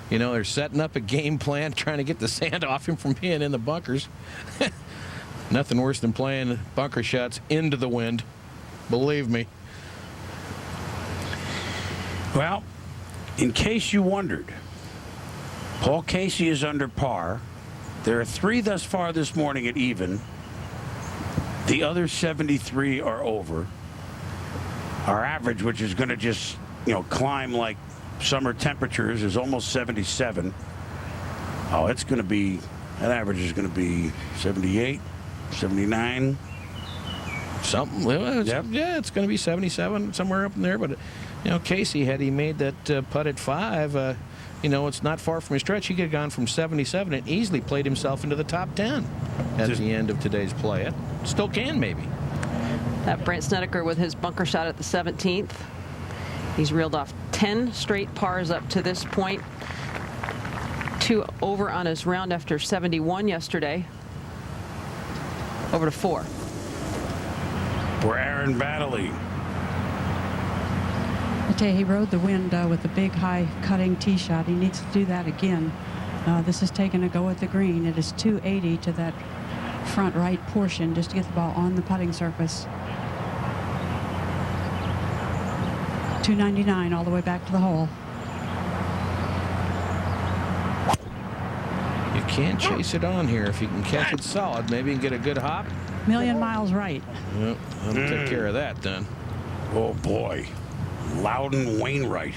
Speaker 4: You know they're setting up a game plan, trying to get the sand off him from being in the bunkers. Nothing worse than playing bunker shots into the wind. Believe me.
Speaker 11: Well, in case you wondered, Paul Casey is under par. There are 3 thus far this morning at even. The other 73 are over. Our average, which is going to just, you know, climb like summer temperatures, is almost 77. Oh, it's going to be, that average is going to be 78, 79,
Speaker 4: Something. Well, yeah, it's going to be 77, somewhere up in there. But, you know, Casey, had he made that putt at 5, you know, it's not far from his stretch. He could have gone from 77 and easily played himself into the top 10 at the end of today's play. It still can, maybe.
Speaker 7: That Brandt Snedeker with his bunker shot at the 17th. He's reeled off 10 straight pars up to this point. 2 over on his round after 71 yesterday. Over to 4.
Speaker 11: For Aaron Baddeley.
Speaker 9: I tell you, he rode the wind with the big high cutting tee shot. He needs to do that again. This is taking a go at the green. It is 280 to that front right portion just to get the ball on the putting surface. 299 all the way back to the hole.
Speaker 4: You can't chase it on here. If you can catch it solid, maybe you can get a good hop.
Speaker 9: Million miles right.
Speaker 4: Yep, that'll take care of that then.
Speaker 11: Oh, boy. Loudon Wainwright.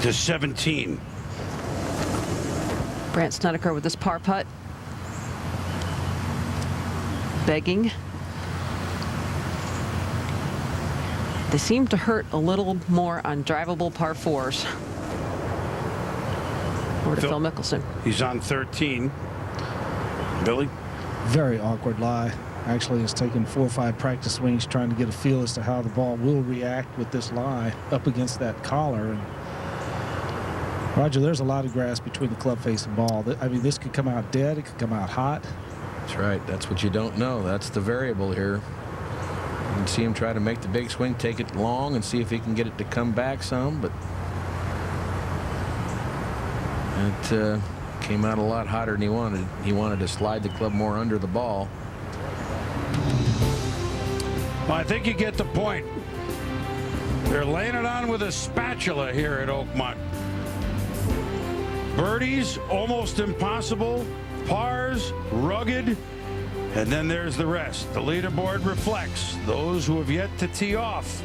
Speaker 11: To 17.
Speaker 7: Brandt Snedeker with this par putt. Begging. They seem to hurt a little more on drivable par 4s. Over to Phil Mickelson.
Speaker 11: He's on 13. Billy?
Speaker 5: Very awkward lie. Actually, it's taken 4 or 5 practice swings trying to get a feel as to how the ball will react with this lie up against that collar. And Roger, there's a lot of grass between the club face and ball. I mean, this could come out dead. It could come out hot.
Speaker 4: That's right. That's what you don't know. That's the variable here. You can see him try to make the big swing, take it long, and see if he can get it to come back some. But it came out a lot hotter than he wanted. He wanted to slide the club more under the ball.
Speaker 11: Well, I think you get the point. They're laying it on with a spatula here at Oakmont. Birdies, almost impossible. Pars, rugged. And then there's the rest. The leaderboard reflects those who have yet to tee off.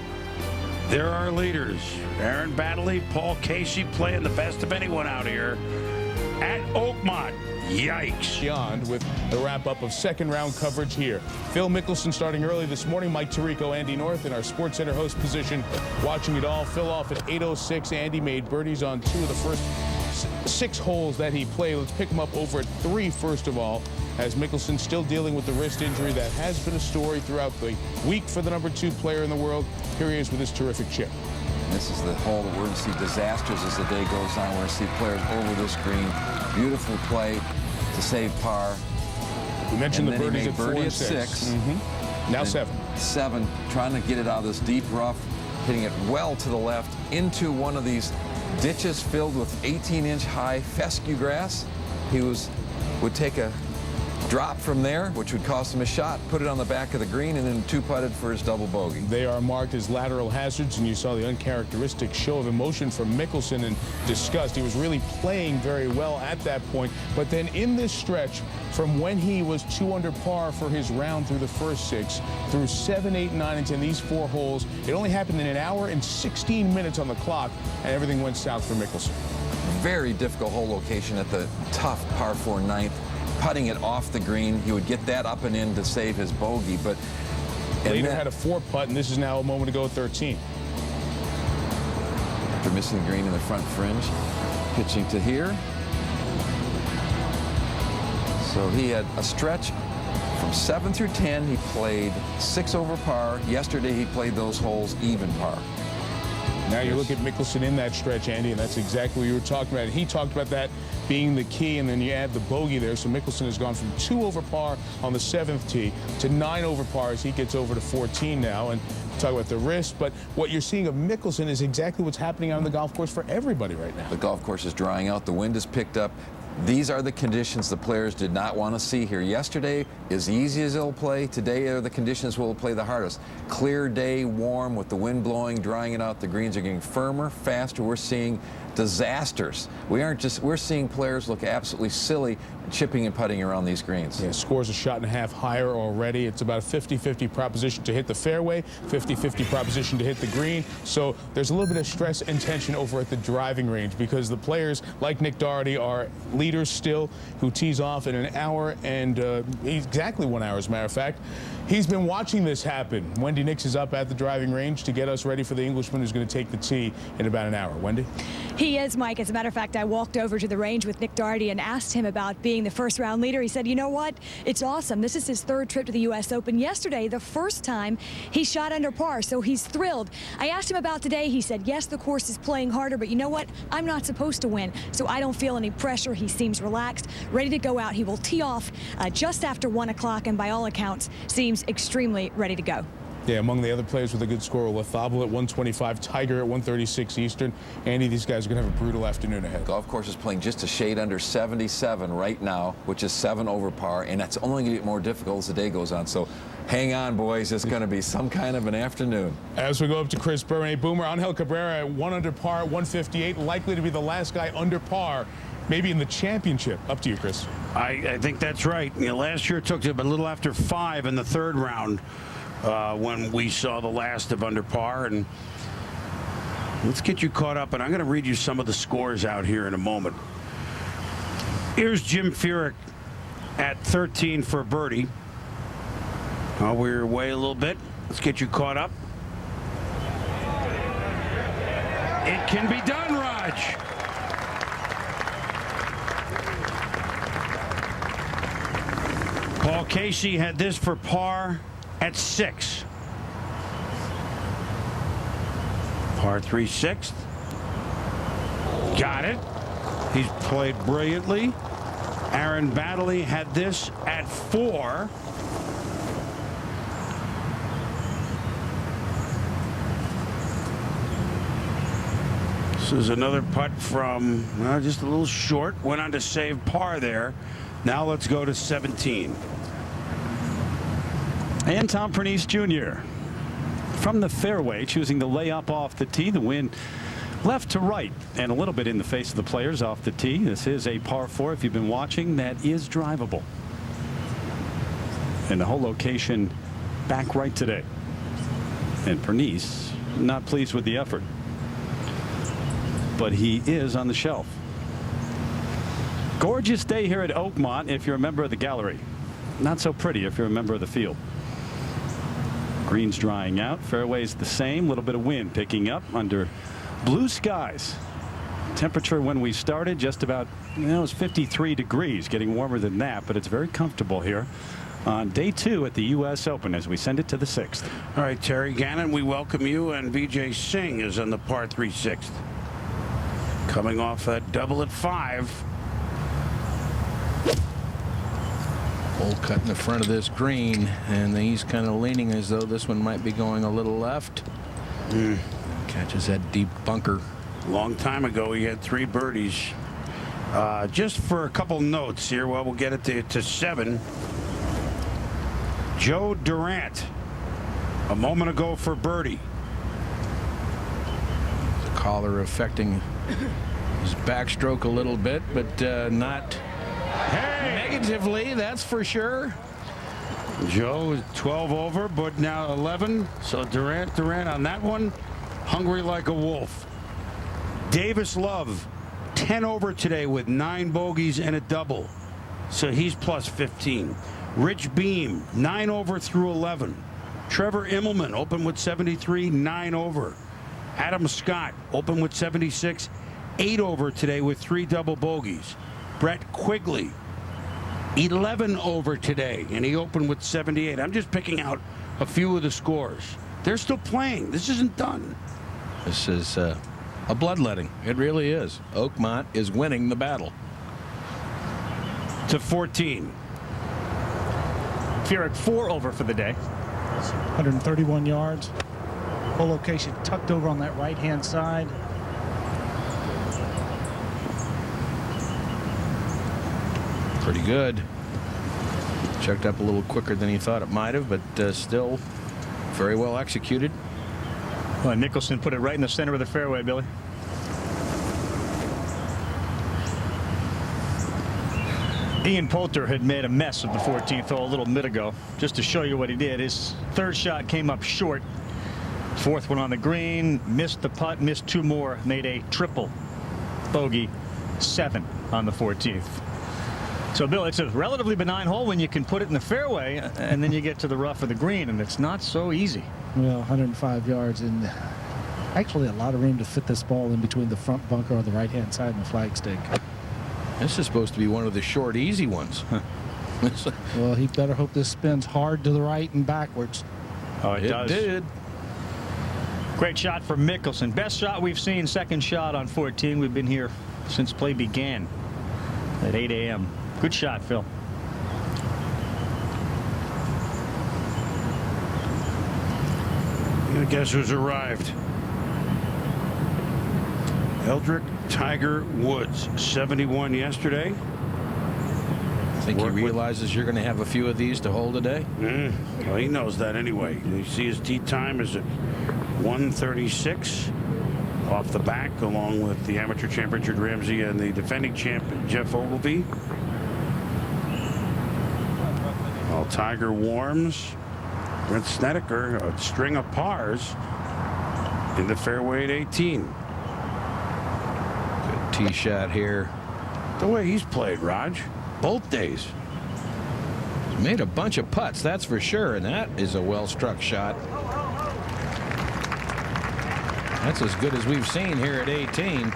Speaker 11: There are leaders. Aaron Baddeley, Paul Casey playing the best of anyone out here at Oakmont. Yikes.
Speaker 2: Beyond with the wrap-up of second-round coverage here. Phil Mickelson starting early this morning. Mike Tirico, Andy North in our Sports Center host position. Watching it all. Phil off at 8:06. Andy made birdies on 2 of the first 6 holes that he played. Let's pick him up over at 3 first of all, as Mickelson still dealing with the wrist injury that has been a story throughout the week for the #2 player in the world. Here he is with his terrific chip.
Speaker 1: And this is the hole that we're going to see disasters as the day goes on. We're going to see players over this green. Beautiful play to save par.
Speaker 2: We mentioned
Speaker 1: and
Speaker 2: the birdies at 4 and 6. Now 7.
Speaker 1: 7, trying to get it out of this deep rough, hitting it well to the left into one of these ditches filled with 18-inch high fescue grass. He would take a drop from there, which would cost him a shot, put it on the back of the green, and then 2-putted for his double bogey.
Speaker 2: They are marked as lateral hazards, and you saw the uncharacteristic show of emotion from Mickelson and disgust. He was really playing very well at that point, but then in this stretch, from when he was 2 under par for his round through the first 6, through 7, 8, 9, and 10, these 4 holes, it only happened in 1 hour and 16 minutes on the clock, and everything went south for Mickelson.
Speaker 1: Very difficult hole location at the tough par 4 ninth. Putting it off the green, he would get that up and in to save his bogey, but
Speaker 2: later had a 4-putt, and this is now a moment ago at 13.
Speaker 1: After missing the green in the front fringe, pitching to here. So he had a stretch from 7 through 10. He played 6 over par. Yesterday he played those holes even par.
Speaker 2: Now you look at Mickelson in that stretch, Andy, and that's exactly what you were talking about. He talked about that being the key, and then you add the bogey there. So Mickelson has gone from 2 over par on the 7th tee to 9 over par as he gets over to 14 now. And talk about the wrist, but what you're seeing of Mickelson is exactly what's happening on the golf course for everybody right now.
Speaker 1: The golf course is drying out. The wind is picked up. These are the conditions the players did not want to see here. Yesterday, as easy as they'll play. Today are the conditions we'll play the hardest. Clear day, warm, with the wind blowing, drying it out. The greens are getting firmer, faster. We're seeing disasters. We're seeing players look absolutely silly chipping and putting around these greens.
Speaker 2: Yeah, scores a shot and a half higher already. It's about a 50-50 proposition to hit the fairway, 50-50 proposition to hit the green. So there's a little bit of stress and tension over at the driving range because the players like Nick Doherty are leader still, who tees off in an hour and exactly 1 hour, as a matter of fact. He's been watching this happen. Wendy Nix is up at the driving range to get us ready for the Englishman who's going to take the tee in about an hour. Wendy?
Speaker 13: He is, Mike. As a matter of fact, I walked over to the range with Nick Doherty and asked him about being the first round leader. He said, you know what? It's awesome. This is his third trip to the U.S. Open. Yesterday, the first time he shot under par, so he's thrilled. I asked him about today. He said, yes, the course is playing harder, but you know what? I'm not supposed to win, so I don't feel any pressure. He seems relaxed, ready to go out. He will tee off just after 1 o'clock, and by all accounts, seems extremely ready to go.
Speaker 2: Yeah, among the other players with a good score, Lethabel at 125, Tiger at 136 Eastern. Andy, these guys are going to have a brutal afternoon ahead.
Speaker 1: Golf course is playing just a shade under 77 right now, which is 7 over par, and that's only going to get more difficult as the day goes on. So hang on, boys. It's going to be some kind of an afternoon.
Speaker 2: As we go up to Chris Berman, a Boomer, Angel Cabrera at 1 under par, 158, likely to be the last guy under par, maybe in the championship. Up to you, Chris.
Speaker 3: I think that's right. You know, last year it took a little after 5 in the third round when we saw the last of under par. And let's get you caught up, and I'm going to read you some of the scores out here in a moment. Here's Jim Furyk at 13 for birdie. We're away a little bit. Let's get you caught up. It can be done, Raj. Paul Casey had this for par at 6. Par 3 6th. Got it. He's played brilliantly. Aaron Baddeley had this at 4. This is another putt from just a little short. Went on to save par there. Now let's go to 17.
Speaker 6: And Tom Pernice Jr. from the fairway, choosing to lay up off the tee. The wind left to right and a little bit in the face of the players off the tee. This is a par 4. If you've been watching, that is drivable. And the whole location back right today. And Pernice not pleased with the effort, but he is on the shelf. Gorgeous day here at Oakmont if you're a member of the gallery. Not so pretty if you're a member of the field. Greens drying out, fairways the same, little bit of wind picking up under blue skies. Temperature when we started just about, it was 53 degrees, getting warmer than that, but it's very comfortable here on day 2 at the U.S. Open as we send it to the 6th.
Speaker 3: All right, Terry Gannon, we welcome you, and Vijay Singh is on the par 3 6th. Coming off a double at 5.
Speaker 4: Hole cut in the front of this green, and he's kind of leaning as though this one might be going a little left. Catches that deep bunker.
Speaker 3: Long time ago, he had 3 birdies. Just for a couple notes here, well, we'll get it to 7. Joe Durant, a moment ago for birdie.
Speaker 4: The collar affecting his backstroke a little bit, but not negatively, that's for sure.
Speaker 3: Joe is 12 over, but now 11. So Durant on that one, hungry like a wolf. Davis Love, 10 over today with 9 bogeys and a double. So he's plus 15. Rich Beam, 9 over through 11. Trevor Immelman, open with 73, 9 over. Adam Scott, open with 76, 8 over today with 3 double bogeys. Brett Quigley, 11 over today, and he opened with 78. I'm just picking out a few of the scores. They're still playing. This isn't done.
Speaker 4: This is a bloodletting. It really is. Oakmont is winning the battle.
Speaker 3: To 14.
Speaker 6: Furyk 4 over for the day.
Speaker 5: 131 yards. Whole location tucked over on that right-hand side.
Speaker 4: Pretty good. Checked up a little quicker than he thought it might have, but still very well executed.
Speaker 6: Well, Mickelson put it right in the center of the fairway, Billy. Ian Poulter had made a mess of the 14th hole a little bit ago. Just to show you what he did, his third shot came up short. Fourth one on the green, missed the putt, missed 2 more, made a triple bogey 7 on the 14th. So, Bill, it's a relatively benign hole when you can put it in the fairway, and then you get to the rough of the green, and it's not so easy.
Speaker 5: Well, 105 yards, and actually a lot of room to fit this ball in between the front bunker on the right-hand side and the flagstick.
Speaker 4: This is supposed to be one of the short, easy ones.
Speaker 5: Well, he better hope this spins hard to the right and backwards.
Speaker 6: Oh, it does.
Speaker 4: Did.
Speaker 6: Great shot for Mickelson. Best shot we've seen. Second shot on 14. We've been here since play began at 8 a.m. Good shot, Phil.
Speaker 11: Guess who's arrived? Eldrick Tiger Woods, 71 yesterday.
Speaker 4: I think he realizes you're going to have a few of these to hold today.
Speaker 11: Well, he knows that anyway. You see his tee time is at 1:36 off the back, along with the amateur champ Richard Ramsey and the defending champ Jeff Ogilvy. While Tiger warms, Brent Snedeker, a string of pars in the fairway at 18.
Speaker 4: Good tee shot here.
Speaker 11: The way he's played, Raj, both days.
Speaker 4: He's made a bunch of putts, that's for sure, and that is a well-struck shot. That's as good as we've seen here at 18.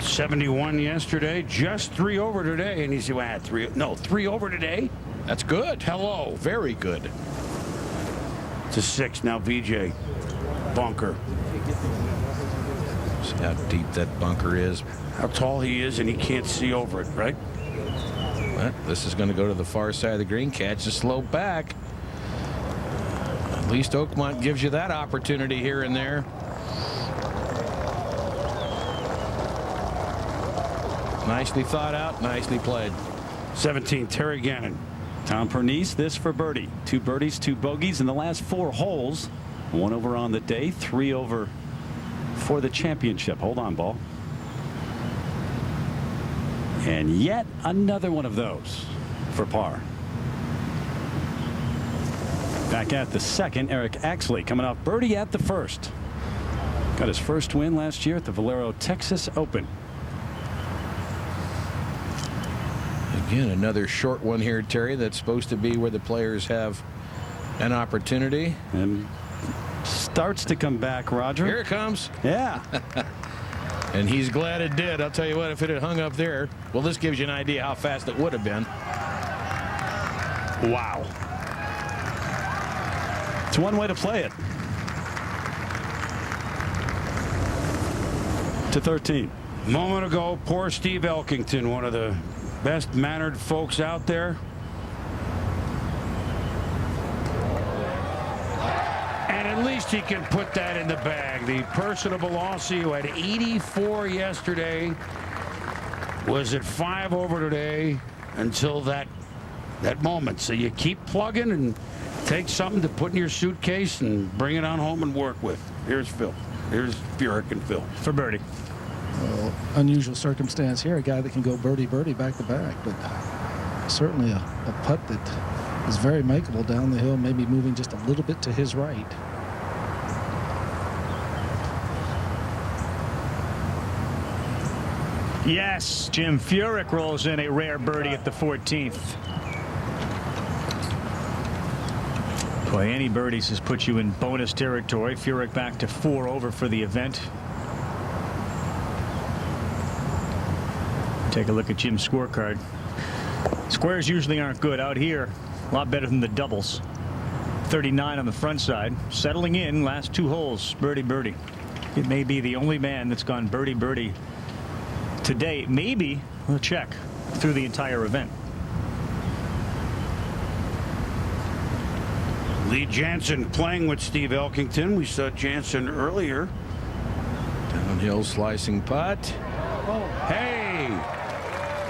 Speaker 11: 71 yesterday, just 3 over today, and you say, well, 3 over today.
Speaker 4: That's good.
Speaker 11: Hello.
Speaker 4: Very good.
Speaker 11: To 6 now. VJ bunker.
Speaker 4: See how deep that bunker is.
Speaker 11: How tall he is, and he can't see over it, right?
Speaker 4: Well, this is going to go to the far side of the green, catch the slope back. At least Oakmont gives you that opportunity here and there. Nicely thought out, nicely played.
Speaker 11: 17, Terry Gannon.
Speaker 14: Tom Pernice, this for birdie. 2 birdies, 2 bogeys in the last 4 holes. 1 over on the day, 3 over for the championship. Hold on, ball. And yet another one of those for par. Back at the second, Eric Axley coming off birdie at the first. Got his first win last year at the Valero Texas Open.
Speaker 4: Again, another short one here, Terry, that's supposed to be where the players have an opportunity.
Speaker 14: And starts to come back, Roger.
Speaker 4: Here it comes.
Speaker 14: Yeah.
Speaker 4: And he's glad it did. I'll tell you what, if it had hung up there, well, this gives you an idea how fast it would have been.
Speaker 14: Wow. It's one way to play it. To 13.
Speaker 11: A moment ago, poor Steve Elkington, one of the best mannered folks out there. And at least he can put that in the bag. The personable Aussie who had 84 yesterday was at 5 over today until that moment. So you keep plugging and take something to put in your suitcase and bring it on home and work with. Here's Phil. Here's Furyk and Phil.
Speaker 6: For birdie.
Speaker 5: Well, unusual circumstance here, a guy that can go birdie back to back, but certainly a putt that is very makeable down the hill, maybe moving just a little bit to his right.
Speaker 6: Yes, Jim Furyk rolls in a rare birdie at the 14th. Boy, any birdies has put you in bonus territory. Furyk back to 4 over for the event. Take a look at Jim's scorecard. Squares usually aren't good. Out here, a lot better than the doubles. 39 on the front side. Settling in, last 2 holes, birdie. It may be the only man that's gone birdie today. Maybe, we'll check, through the entire event.
Speaker 11: Lee Jansen playing with Steve Elkington. We saw Jansen earlier.
Speaker 4: Downhill slicing putt.
Speaker 11: Hey!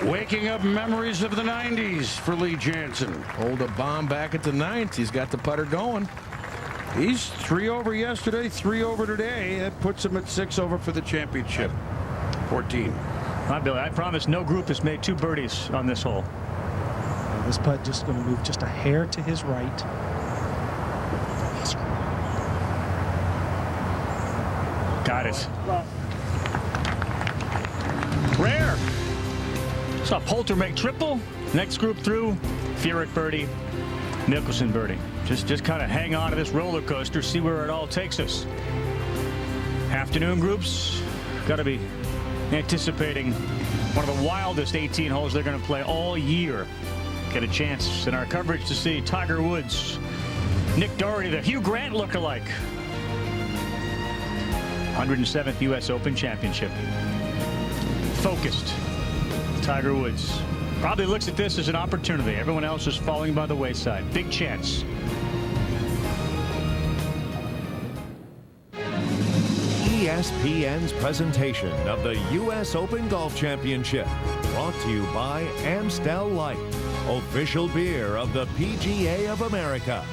Speaker 11: Waking up memories of the 90s for Lee Jansen.
Speaker 4: Hold a bomb back at the 9th. He's got the putter going.
Speaker 11: He's 3 over yesterday, 3 over today. That puts him at 6 over for the championship. 14.
Speaker 6: Hi, Billy. I promise no group has made 2 birdies on this hole.
Speaker 5: This putt just going to move just a hair to his right.
Speaker 6: Got it. Saw Poulter make triple. Next group through, Furyk birdie, Mickelson birdie. Just kind of hang on to this roller coaster, see where it all takes us. Afternoon groups, got to be anticipating one of the wildest 18 holes they're going to play all year. Get a chance in our coverage to see Tiger Woods, Nick Doherty, the Hugh Grant lookalike. 107th U.S. Open Championship. Focused. Tiger Woods probably looks at this as an opportunity. Everyone else is falling by the wayside. Big chance.
Speaker 15: ESPN's presentation of the U.S. Open Golf Championship, brought to you by Amstel Light, official beer of the PGA of America.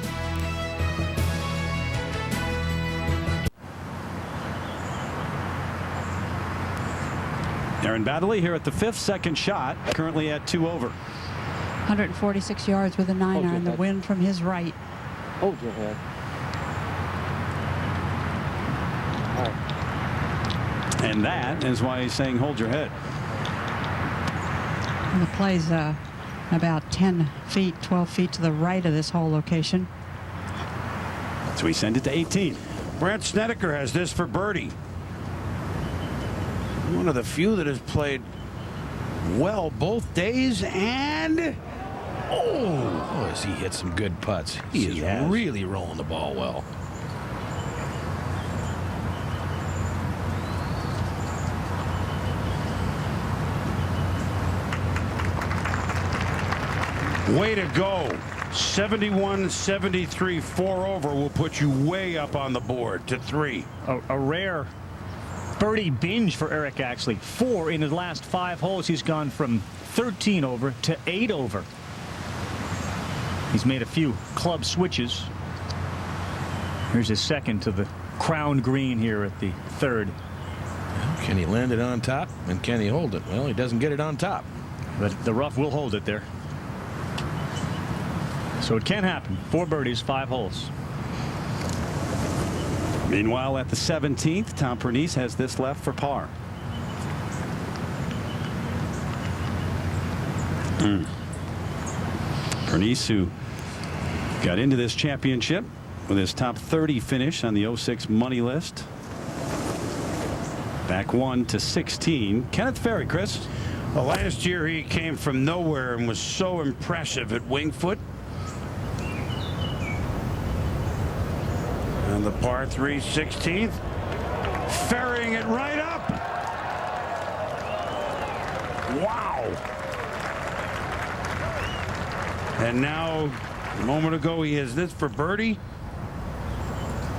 Speaker 14: Aaron Baddeley here at the 5th, second shot, currently at 2 over.
Speaker 9: 146 yards with a 9-iron, the wind from his right.
Speaker 10: Hold your head. All right.
Speaker 14: And that is why he's saying hold your head.
Speaker 9: And the play's about 10 feet, 12 feet to the right of this whole location.
Speaker 14: So we send it to 18.
Speaker 11: Brandt Snedeker has this for birdie. One of the few that has played well both days, and
Speaker 4: has he hit some good putts. He is really rolling the ball well.
Speaker 11: way to go. 71-73, 4 over will put you way up on the board to 3.
Speaker 6: A rare birdie binge for Eric, actually. 4 in his last 5 holes. He's gone from 13 over to 8 over. He's made a few club switches. Here's his second to the crown green here at the 3rd.
Speaker 4: Can he land it on top, and can he hold it? Well, he doesn't get it on top.
Speaker 6: But the rough will hold it there. So it can happen. 4 birdies, 5 holes.
Speaker 14: Meanwhile, at the 17th, Tom Pernice has this left for par. Pernice, who got into this championship with his top 30 finish on the 06 money list. Back 1 to 16. Kenneth Ferry, Chris.
Speaker 11: Well, last year he came from nowhere and was so impressive at Wingfoot. And the par 3 16th, ferrying it right up. Wow. And now, a moment ago, he has this for birdie.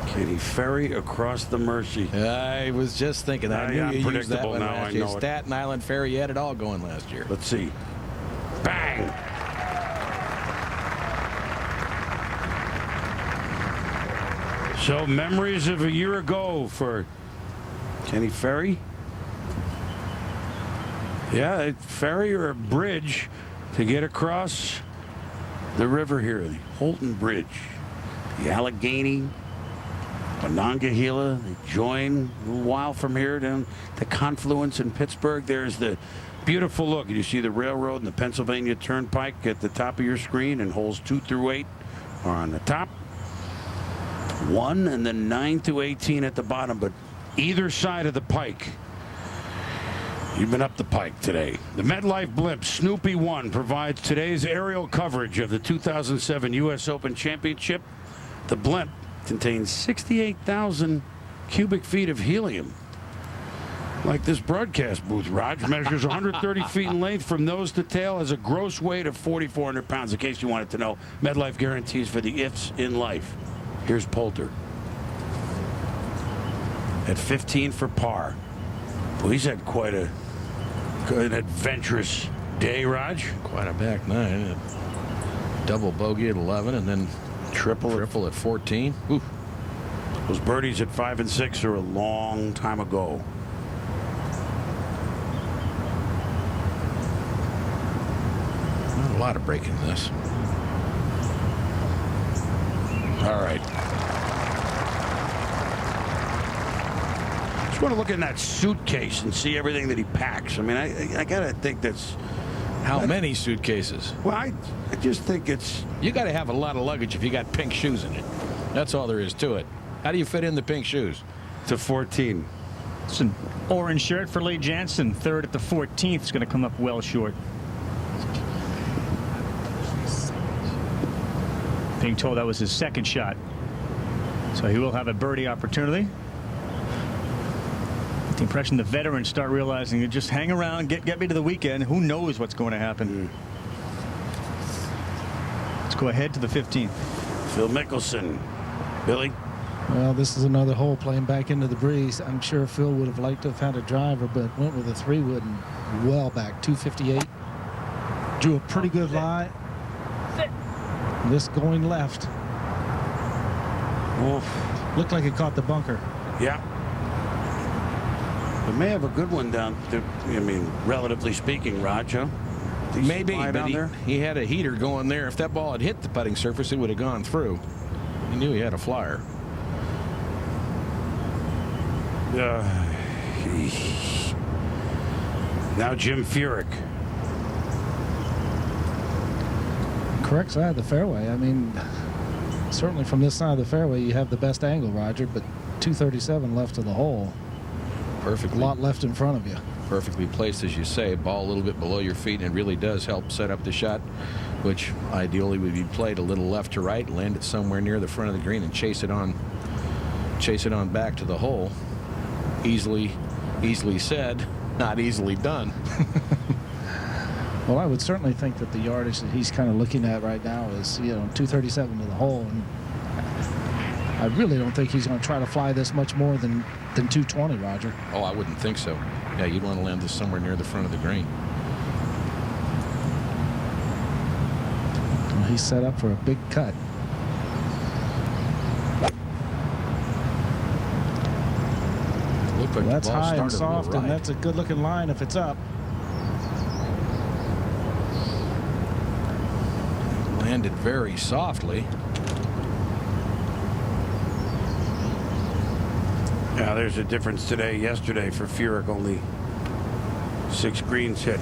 Speaker 11: Can he ferry across the Mersey?
Speaker 4: I was just thinking that. I knew you used that one
Speaker 11: now.
Speaker 4: last year. Staten Island Ferry, you had it all going last year.
Speaker 11: Let's see. Bang. So memories of a year ago for Kenny Ferry. Yeah, a ferry or a bridge to get across the river here, the Holton Bridge. The Allegheny, Monongahela, they join a little while from here down the confluence in Pittsburgh. There's the beautiful look. You see the railroad and the Pennsylvania Turnpike at the top of your screen, and holes 2 through 8 are on the top. 1 and then 9 through 18 at the bottom, but either side of the pike. You've been up the pike today. The MetLife Blimp Snoopy 1 provides today's aerial coverage of the 2007 U.S. Open Championship. The blimp contains 68,000 cubic feet of helium. Like this broadcast booth, Raj, measures 130 feet in length from nose to tail, has a gross weight of 4,400 pounds. In case you wanted to know, MetLife guarantees for the ifs in life. Here's Poulter at 15 for par. Well, he's had quite an adventurous day, Raj.
Speaker 4: Quite a back 9. Double bogey at 11, and then triple at 14. Ooh.
Speaker 11: Those birdies at 5 and 6 are a long time ago.
Speaker 4: Not a lot of breaking this.
Speaker 11: All right. Just want to look in that suitcase and see everything that he packs. I mean, I got to think that's
Speaker 4: How many suitcases?
Speaker 11: Well, I just think it's...
Speaker 4: You got to have a lot of luggage if you got pink shoes in it. That's all there is to it. How do you fit in the pink shoes?
Speaker 6: To 14. It's an orange shirt for Lee Jansen. Third at the 14th is going to come up well short. Being told that was his second shot. So he will have a birdie opportunity. The impression the veterans start realizing, you just hang around, get me to the weekend. Who knows what's going to happen? Let's go ahead to the 15th.
Speaker 11: Phil Mickelson. Billy?
Speaker 5: Well, this is another hole playing back into the breeze. I'm sure Phil would have liked to have had a driver, but went with a 3-wood and well back, 258. Drew a pretty good lie. This going left.
Speaker 11: Oof.
Speaker 5: Looked like it caught the bunker.
Speaker 11: Yeah. But may have a good one down there. I mean, relatively speaking, Roger.
Speaker 4: Maybe, but he had a heater going there. If that ball had hit the putting surface, it would have gone through. He knew he had a flyer.
Speaker 11: Now Jim Furyk.
Speaker 5: Correct side of the fairway. I mean, certainly from this side of the fairway, you have the best angle, Roger, but 237 left of the hole.
Speaker 4: Perfectly.
Speaker 5: A lot left in front of you.
Speaker 4: Perfectly placed, as you say. Ball a little bit below your feet, and it really does help set up the shot, which ideally would be played a little left to right, land it somewhere near the front of the green, and chase it on back to the hole. Easily said, not easily done.
Speaker 5: Well, I would certainly think that the yardage that he's kind of looking at right now is, 237 to the hole, and I really don't think he's going to try to fly this much more than 220, Roger.
Speaker 4: Oh, I wouldn't think so. Yeah, you'd want to land this somewhere near the front of the green.
Speaker 5: Well, he's set up for a big cut.
Speaker 4: Like
Speaker 5: that's high and
Speaker 4: started
Speaker 5: soft,
Speaker 4: right.
Speaker 5: and that's a good-looking line if it's up.
Speaker 4: Landed very softly.
Speaker 11: Yeah, there's a difference today. Yesterday for Furyk, only 6 greens hit.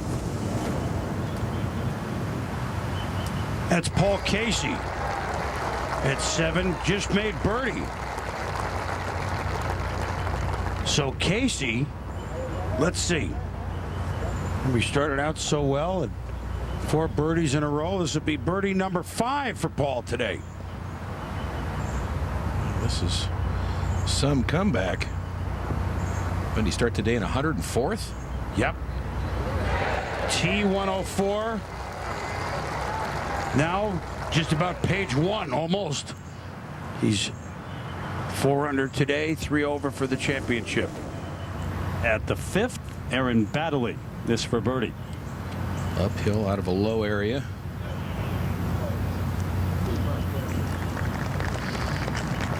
Speaker 11: That's Paul Casey at 7, just made birdie. So Casey, let's see. We started out so well, and 4 birdies in a row. This would be birdie number 5 for Paul today.
Speaker 4: This is some comeback. When did he start today in 104th?
Speaker 11: Yep. T104. Now just about page 1, almost. He's 4 under today, 3 over for the championship.
Speaker 14: At the 5th, Aaron Baddeley. This for birdie.
Speaker 4: Uphill out of a low area.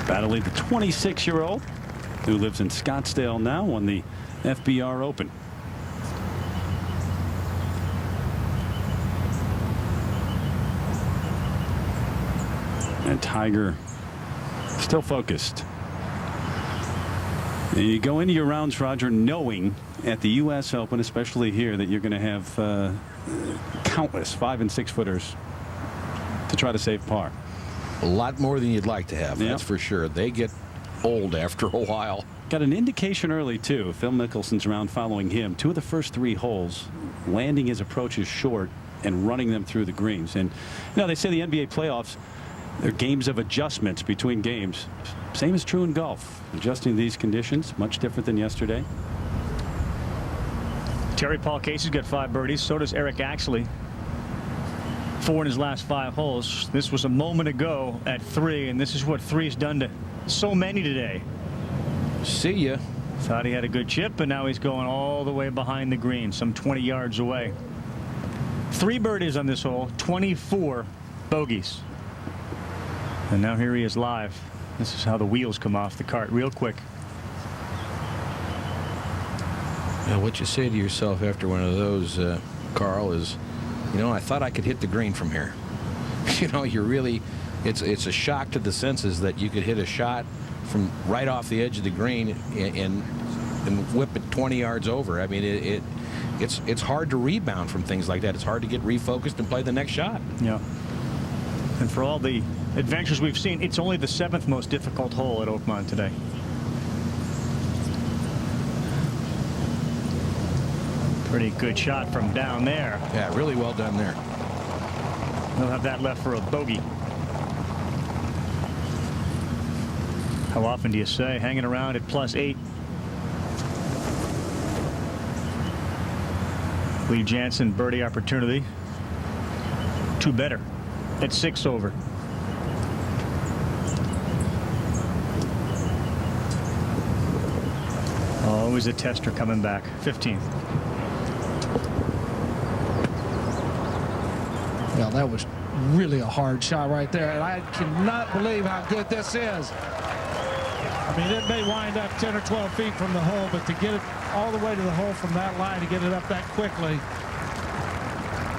Speaker 14: Baddeley, the 26-year-old who lives in Scottsdale now, won the FBR Open. And Tiger still focused. And you go into your rounds, Roger, knowing at the U.S. Open, especially here, that you're going to have countless 5- and 6-footers to try to save par.
Speaker 4: A lot more than you'd like to have, that's for sure. They get old after a while.
Speaker 14: Got an indication early, too. Phil Mickelson's round following him. 2 of the first 3 holes, landing his approaches short and running them through the greens. And, they say the NBA playoffs, they're games of adjustments between games. Same is true in golf. Adjusting these conditions, much different than yesterday.
Speaker 6: Terry Paul Casey's got 5 birdies. So does Eric Axley. 4 in his last 5 holes. This was a moment ago at 3, and this is what 3's done to so many today.
Speaker 4: See ya.
Speaker 6: Thought he had a good chip, but now he's going all the way behind the green, some 20 yards away. 3 birdies on this hole, 24 bogeys. And now here he is live. This is how the wheels come off the cart real quick.
Speaker 4: Now, what you say to yourself after one of those, Carl, is, I thought I could hit the green from here. You're really, it's a shock to the senses that you could hit a shot from right off the edge of the green and whip it 20 yards over. I mean, it's hard to rebound from things like that. It's hard to get refocused and play the next shot.
Speaker 6: Yeah. And for all the adventures we've seen, it's only the 7th most difficult hole at Oakmont today. Pretty good shot from down there.
Speaker 4: Yeah, really well done there.
Speaker 6: He'll have that left for a bogey. How often do you say? Hanging around at +8. Lee Jansen birdie opportunity. 2 better at 6 over. Always a tester coming back. 15th.
Speaker 5: Well, that was really a hard shot right there, and I cannot believe how good this is.
Speaker 16: I mean, it may wind up 10 or 12 feet from the hole, but to get it all the way to the hole from that line, to get it up that quickly,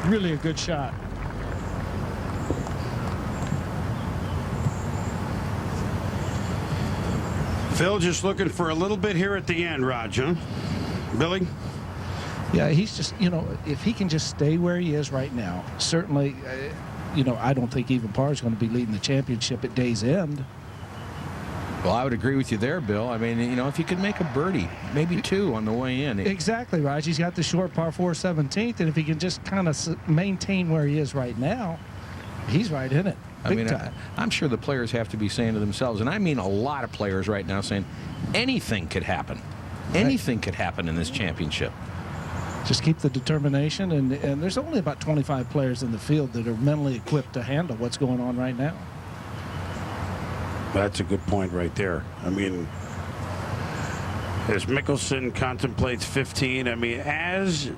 Speaker 16: really a good shot.
Speaker 11: Phil just looking for a little bit here at the end, Raj, huh? Billy?
Speaker 5: Yeah, he's just, you know, if he can just stay where he is right now, certainly, you know, I don't think even par is going to be leading the championship at day's end.
Speaker 4: Well, I would agree with you there, Bill. I mean, you know, if you could make a birdie, maybe 2 on the way in.
Speaker 5: Exactly, Raj. He's got the short par 4 17th, and if he can just kind of maintain where he is right now, he's right in it. Big time.
Speaker 4: I'm sure the players have to be saying to themselves, and I mean a lot of players right now saying, anything could happen. Anything could happen in this championship.
Speaker 5: Just keep the determination, and there's only about 25 players in the field that are mentally equipped to handle what's going on right now.
Speaker 11: That's a good point right there. I mean, as Mickelson contemplates 15, I mean, as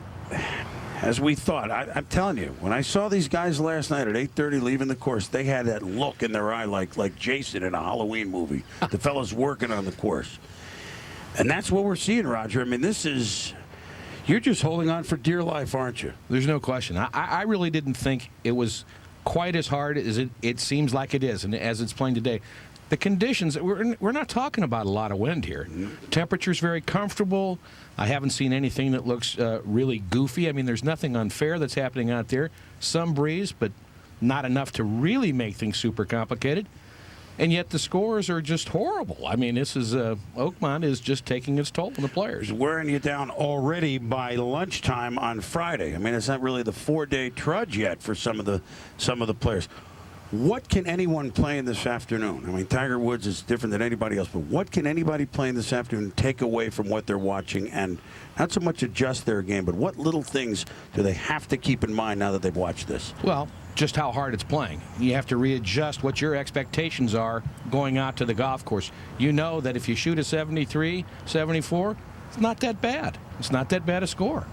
Speaker 11: we thought, I'm telling you, when I saw these guys last night at 8:30 leaving the course, they had that look in their eye like Jason in a Halloween movie. The fellas working on the course. And that's what we're seeing, Roger. I mean, this is... You're just holding on for dear life, aren't you?
Speaker 4: There's no question. I really didn't think it was quite as hard as it seems like it is, and as it's playing today. The conditions, we're not talking about a lot of wind here. Temperature's very comfortable. I haven't seen anything that looks really goofy. I mean, there's nothing unfair that's happening out there. Some breeze, but not enough to really make things super complicated. And yet the scores are just horrible. I mean, this is Oakmont is just taking its toll on the players.
Speaker 11: It's wearing you down already by lunchtime on Friday. I mean, it's not really the 4-day trudge yet for some of the players. What can anyone playing this afternoon? I mean, Tiger Woods is different than anybody else, but what can anybody playing this afternoon take away from what they're watching and not so much adjust their game, but what little things do they have to keep in mind now that they've watched this?
Speaker 4: Well, just how hard it's playing. You have to readjust what your expectations are going out to the golf course. You know that if you shoot a 73, 74, it's not that bad. It's not that bad a score.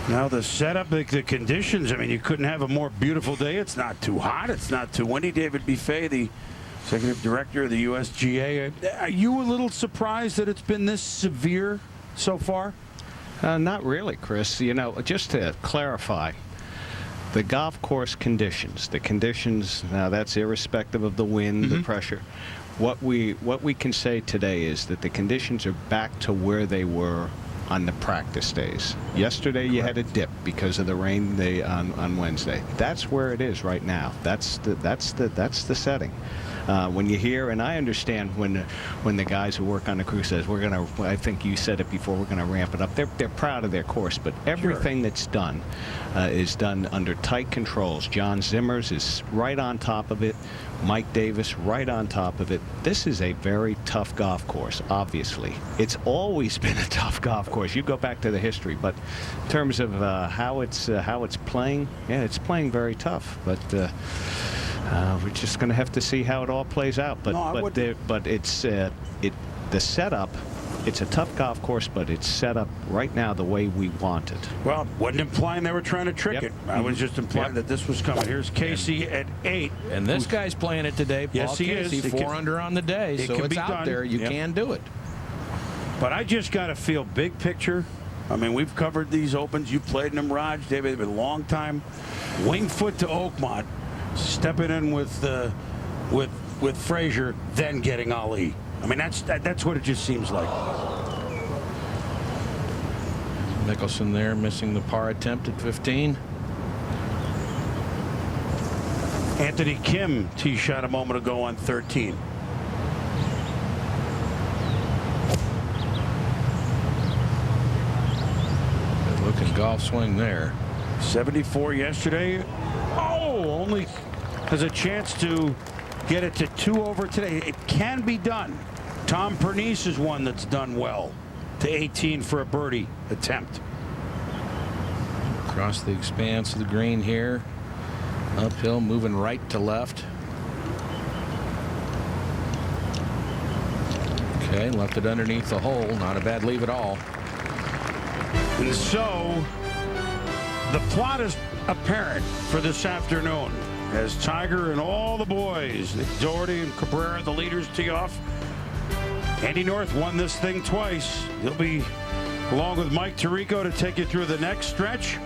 Speaker 11: Now the setup, the conditions, I mean, you couldn't have a more beautiful day. It's not too hot. It's not too windy. David Buffet, the executive director of the USGA. Are you a little surprised that it's been this severe so far?
Speaker 8: Not really, Chris. You know, just to clarify, the golf course conditions, now that's irrespective of the wind, the pressure. What we can say today is that the conditions are back to where they were on the practice days. Yesterday you had a dip because of the rain on Wednesday. That's where it is right now. That's the setting. When you hear, and I understand when the guys who work on the crew says we're gonna, I think you said it before, we're gonna ramp it up. They're proud of their course, but everything that's done is done under tight controls. John Zimmers is right on top of it. Mike Davis right on top of it. This is a very tough golf course, obviously. It's always been a tough golf course. You go back to the history, but in terms of how it's playing, yeah, it's playing very tough. But we're just going to have to see how it all plays out. But it's the setup. It's a tough golf course, but it's set up right now the way we want it.
Speaker 11: Well, wasn't implying they were trying to trick it. I was just implying that this was coming. Here's Casey at 8.
Speaker 4: And this guy's playing it today. Paul
Speaker 11: Yes, he
Speaker 4: Casey,
Speaker 11: is.
Speaker 4: 4 under on the day, so it's out there. You can do it.
Speaker 11: But I just got to feel big picture. I mean, we've covered these Opens. You played in them, Raj. David, been a long time. Wing foot to Oakmont, stepping in with Frazier, then getting Ali. I mean, that's what it just seems like.
Speaker 4: Mickelson there missing the par attempt at 15.
Speaker 3: Anthony Kim tee shot a moment ago on 13.
Speaker 4: Good looking golf swing there.
Speaker 3: 74 yesterday. Oh, only has a chance to get it to 2 over today. It can be done. Tom Pernice is one that's done well. To 18 for a birdie attempt.
Speaker 4: Across the expanse of the green here. Uphill, moving right to left. Okay, left it underneath the hole. Not a bad leave at all.
Speaker 3: And so the plot is apparent for this afternoon as Tiger and all the boys, Nick Doherty and Cabrera, the leaders, tee off. Andy North won this thing twice. He'll be along with Mike Tirico to take you through the next stretch.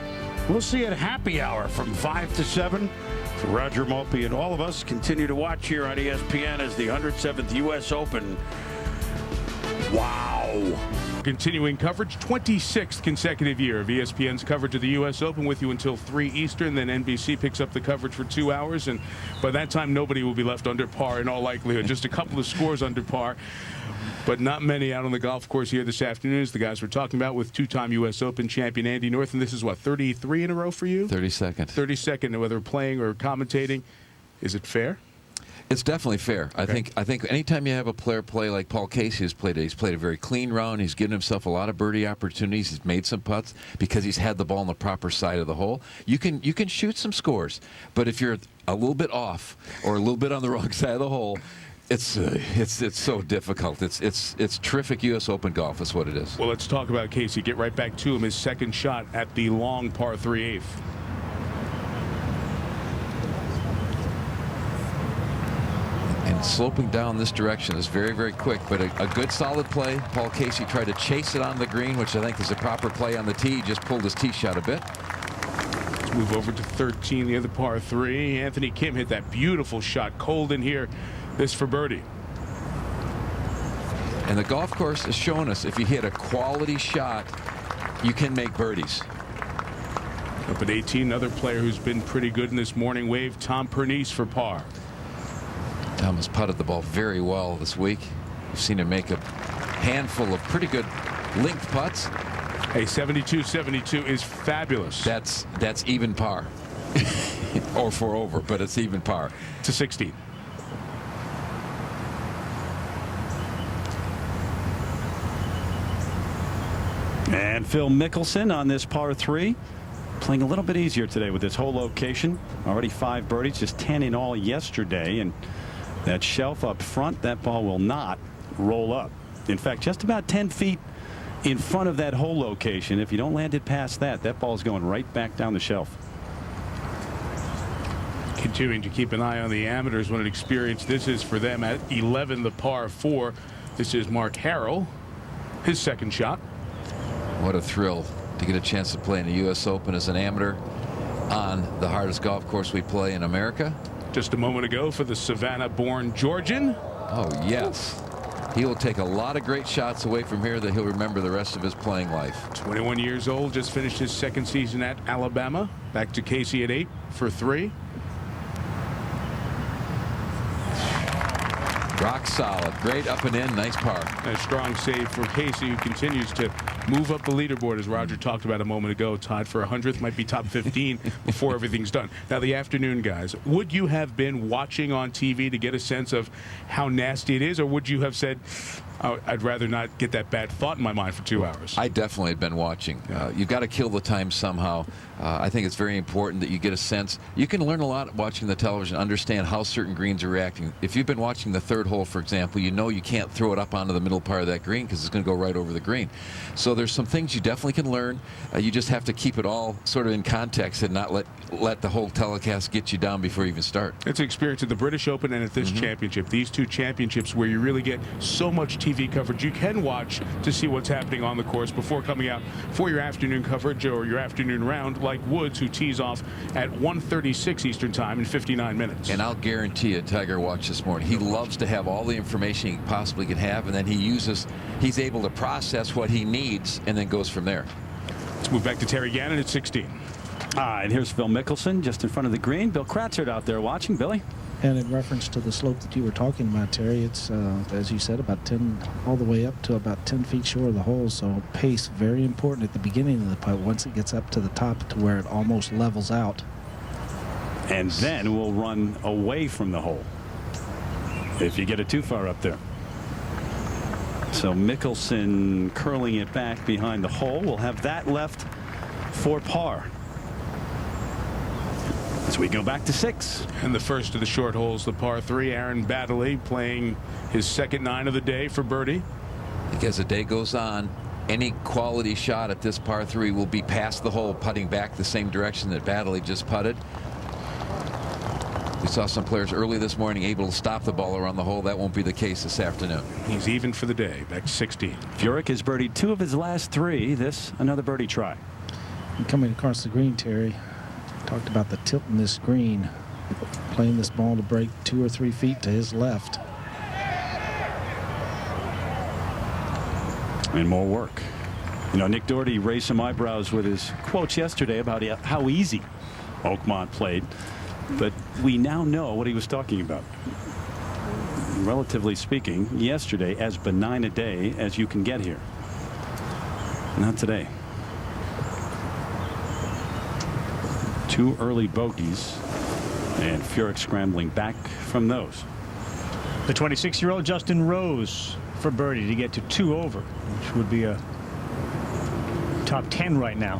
Speaker 3: We'll see at happy hour from 5 to 7. For Roger Mulpey and all of us, continue to watch here on ESPN as the 107th U.S. Open. Wow.
Speaker 2: Continuing coverage, 26th consecutive year of ESPN's coverage of the U.S. Open with you until 3 Eastern. Then NBC picks up the coverage for 2 hours. And by that time, nobody will be left under par in all likelihood. Just a couple of scores under par. But not many out on the golf course here this afternoon, as the guys we're talking about, with two-time U.S. Open champion Andy North. And this is, what, 33 in a row for you?
Speaker 1: 32nd.
Speaker 2: 32nd, whether playing or commentating. Is it fair?
Speaker 1: It's definitely fair.
Speaker 2: Okay.
Speaker 1: I think anytime you have a player play like Paul Casey has played, he's played a very clean round. He's given himself a lot of birdie opportunities. He's made some putts because he's had the ball on the proper side of the hole. You can shoot some scores, but if you're a little bit off or a little bit on the wrong side of the hole, it's so difficult. It's terrific U.S. Open golf. That's what it is.
Speaker 2: Well, let's talk about Casey. Get right back to him. His second shot at the long par 3/8.
Speaker 1: And sloping down this direction is very, very quick, but a good solid play. Paul Casey tried to chase it on the green, which I think is a proper play on the tee. He just pulled his tee shot a bit.
Speaker 2: Let's move over to 13, the other par 3. Anthony Kim hit that beautiful shot. Cold in here. This for birdie.
Speaker 1: And the golf course is showing us if you hit a quality shot, you can make birdies.
Speaker 2: Up at 18, another player who's been pretty good in this morning wave, Tom Pernice for par.
Speaker 1: Tom has putted the ball very well this week. We've seen him make a handful of pretty good length putts.
Speaker 2: A 72-72 is fabulous.
Speaker 1: That's even par. Or 4 over, but it's even par.
Speaker 2: To 16.
Speaker 14: And Phil Mickelson on this par 3. Playing a little bit easier today with this whole location. Already 5 birdies, just 10 in all yesterday. And that shelf up front, that ball will not roll up. In fact, just about 10 feet in front of that hole location. If you don't land it past that, that ball is going right back down the shelf.
Speaker 2: Continuing to keep an eye on the amateurs. What an experience this is for them at 11, the par 4. This is Mark Harrell, his second shot.
Speaker 1: What a thrill to get a chance to play in the U.S. Open as an amateur on the hardest golf course we play in America.
Speaker 2: Just a moment ago for the Savannah-born Georgian.
Speaker 1: Oh, yes. He will take a lot of great shots away from here that he'll remember the rest of his playing life.
Speaker 2: 21 years old, just finished his second season at Alabama. Back to Casey at 8 for 3.
Speaker 1: Rock solid. Great up and in. Nice par.
Speaker 2: A strong save for Casey, who continues to move up the leaderboard, as Roger talked about a moment ago. Tied for 100th, might be top 15 before everything's done. Now, the afternoon, guys, would you have been watching on TV to get a sense of how nasty it is, or would you have said, oh, I'd rather not get that bad thought in my mind for 2 hours?
Speaker 1: I definitely had been watching. You've got to kill the time somehow. I think it's very important that you get a sense. You can learn a lot watching the television, understand how certain greens are reacting. If you've been watching the third hole, for example, you know you can't throw it up onto the middle part of that green because it's going to go right over the green. So there's some things you definitely can learn. You just have to keep it all sort of in context and not let the whole telecast get you down before you even start.
Speaker 2: It's an experience at the British Open and at this championship. These two championships where you really get so much TV coverage you can watch to see what's happening on the course before coming out for your afternoon coverage or your afternoon round, like Woods, who tees off at 1:36 Eastern Time in 59 minutes.
Speaker 1: And I'll guarantee you, Tiger watched this morning. He loves to have all the information he possibly can have, and then he's able to process what he needs and then goes from there.
Speaker 2: Let's move back to Terry Gannon at 16.
Speaker 14: All right, here's Phil Mickelson just in front of the green. Bill Kratzert out there watching. Billy?
Speaker 5: And in reference to the slope that you were talking about, Terry, it's, as you said, about 10, all the way up to about 10 feet short of the hole. So pace, very important at the beginning of the putt. Once it gets up to the top to where it almost levels out.
Speaker 14: And then we'll run away from the hole if you get it too far up there. So Mickelson curling it back behind the hole. We'll have that left for par. As we go back to 6.
Speaker 2: And the first of the short holes, the par 3, Aaron Baddeley playing his second 9 of the day for birdie.
Speaker 1: As the day goes on, any quality shot at this par 3 will be past the hole, putting back the same direction that Baddeley just putted. We saw some players early this morning able to stop the ball around the hole. That won't be the case this afternoon.
Speaker 2: He's even for the day, back to 16.
Speaker 14: Furyk has birdied 2 of his last 3. This another birdie try.
Speaker 5: And coming across the green, Terry, talked about the tilt in this green, playing this ball to break 2 or 3 feet to his left.
Speaker 14: And more work. You know, Nick Doherty raised some eyebrows with his quotes yesterday about how easy Oakmont played. But we now know what he was talking about. Relatively speaking, yesterday, as benign a day as you can get here. Not today. 2 early bogeys, and Furyk scrambling back from those.
Speaker 6: The 26-year-old Justin Rose for birdie to get to 2 over, which would be a top 10 right now.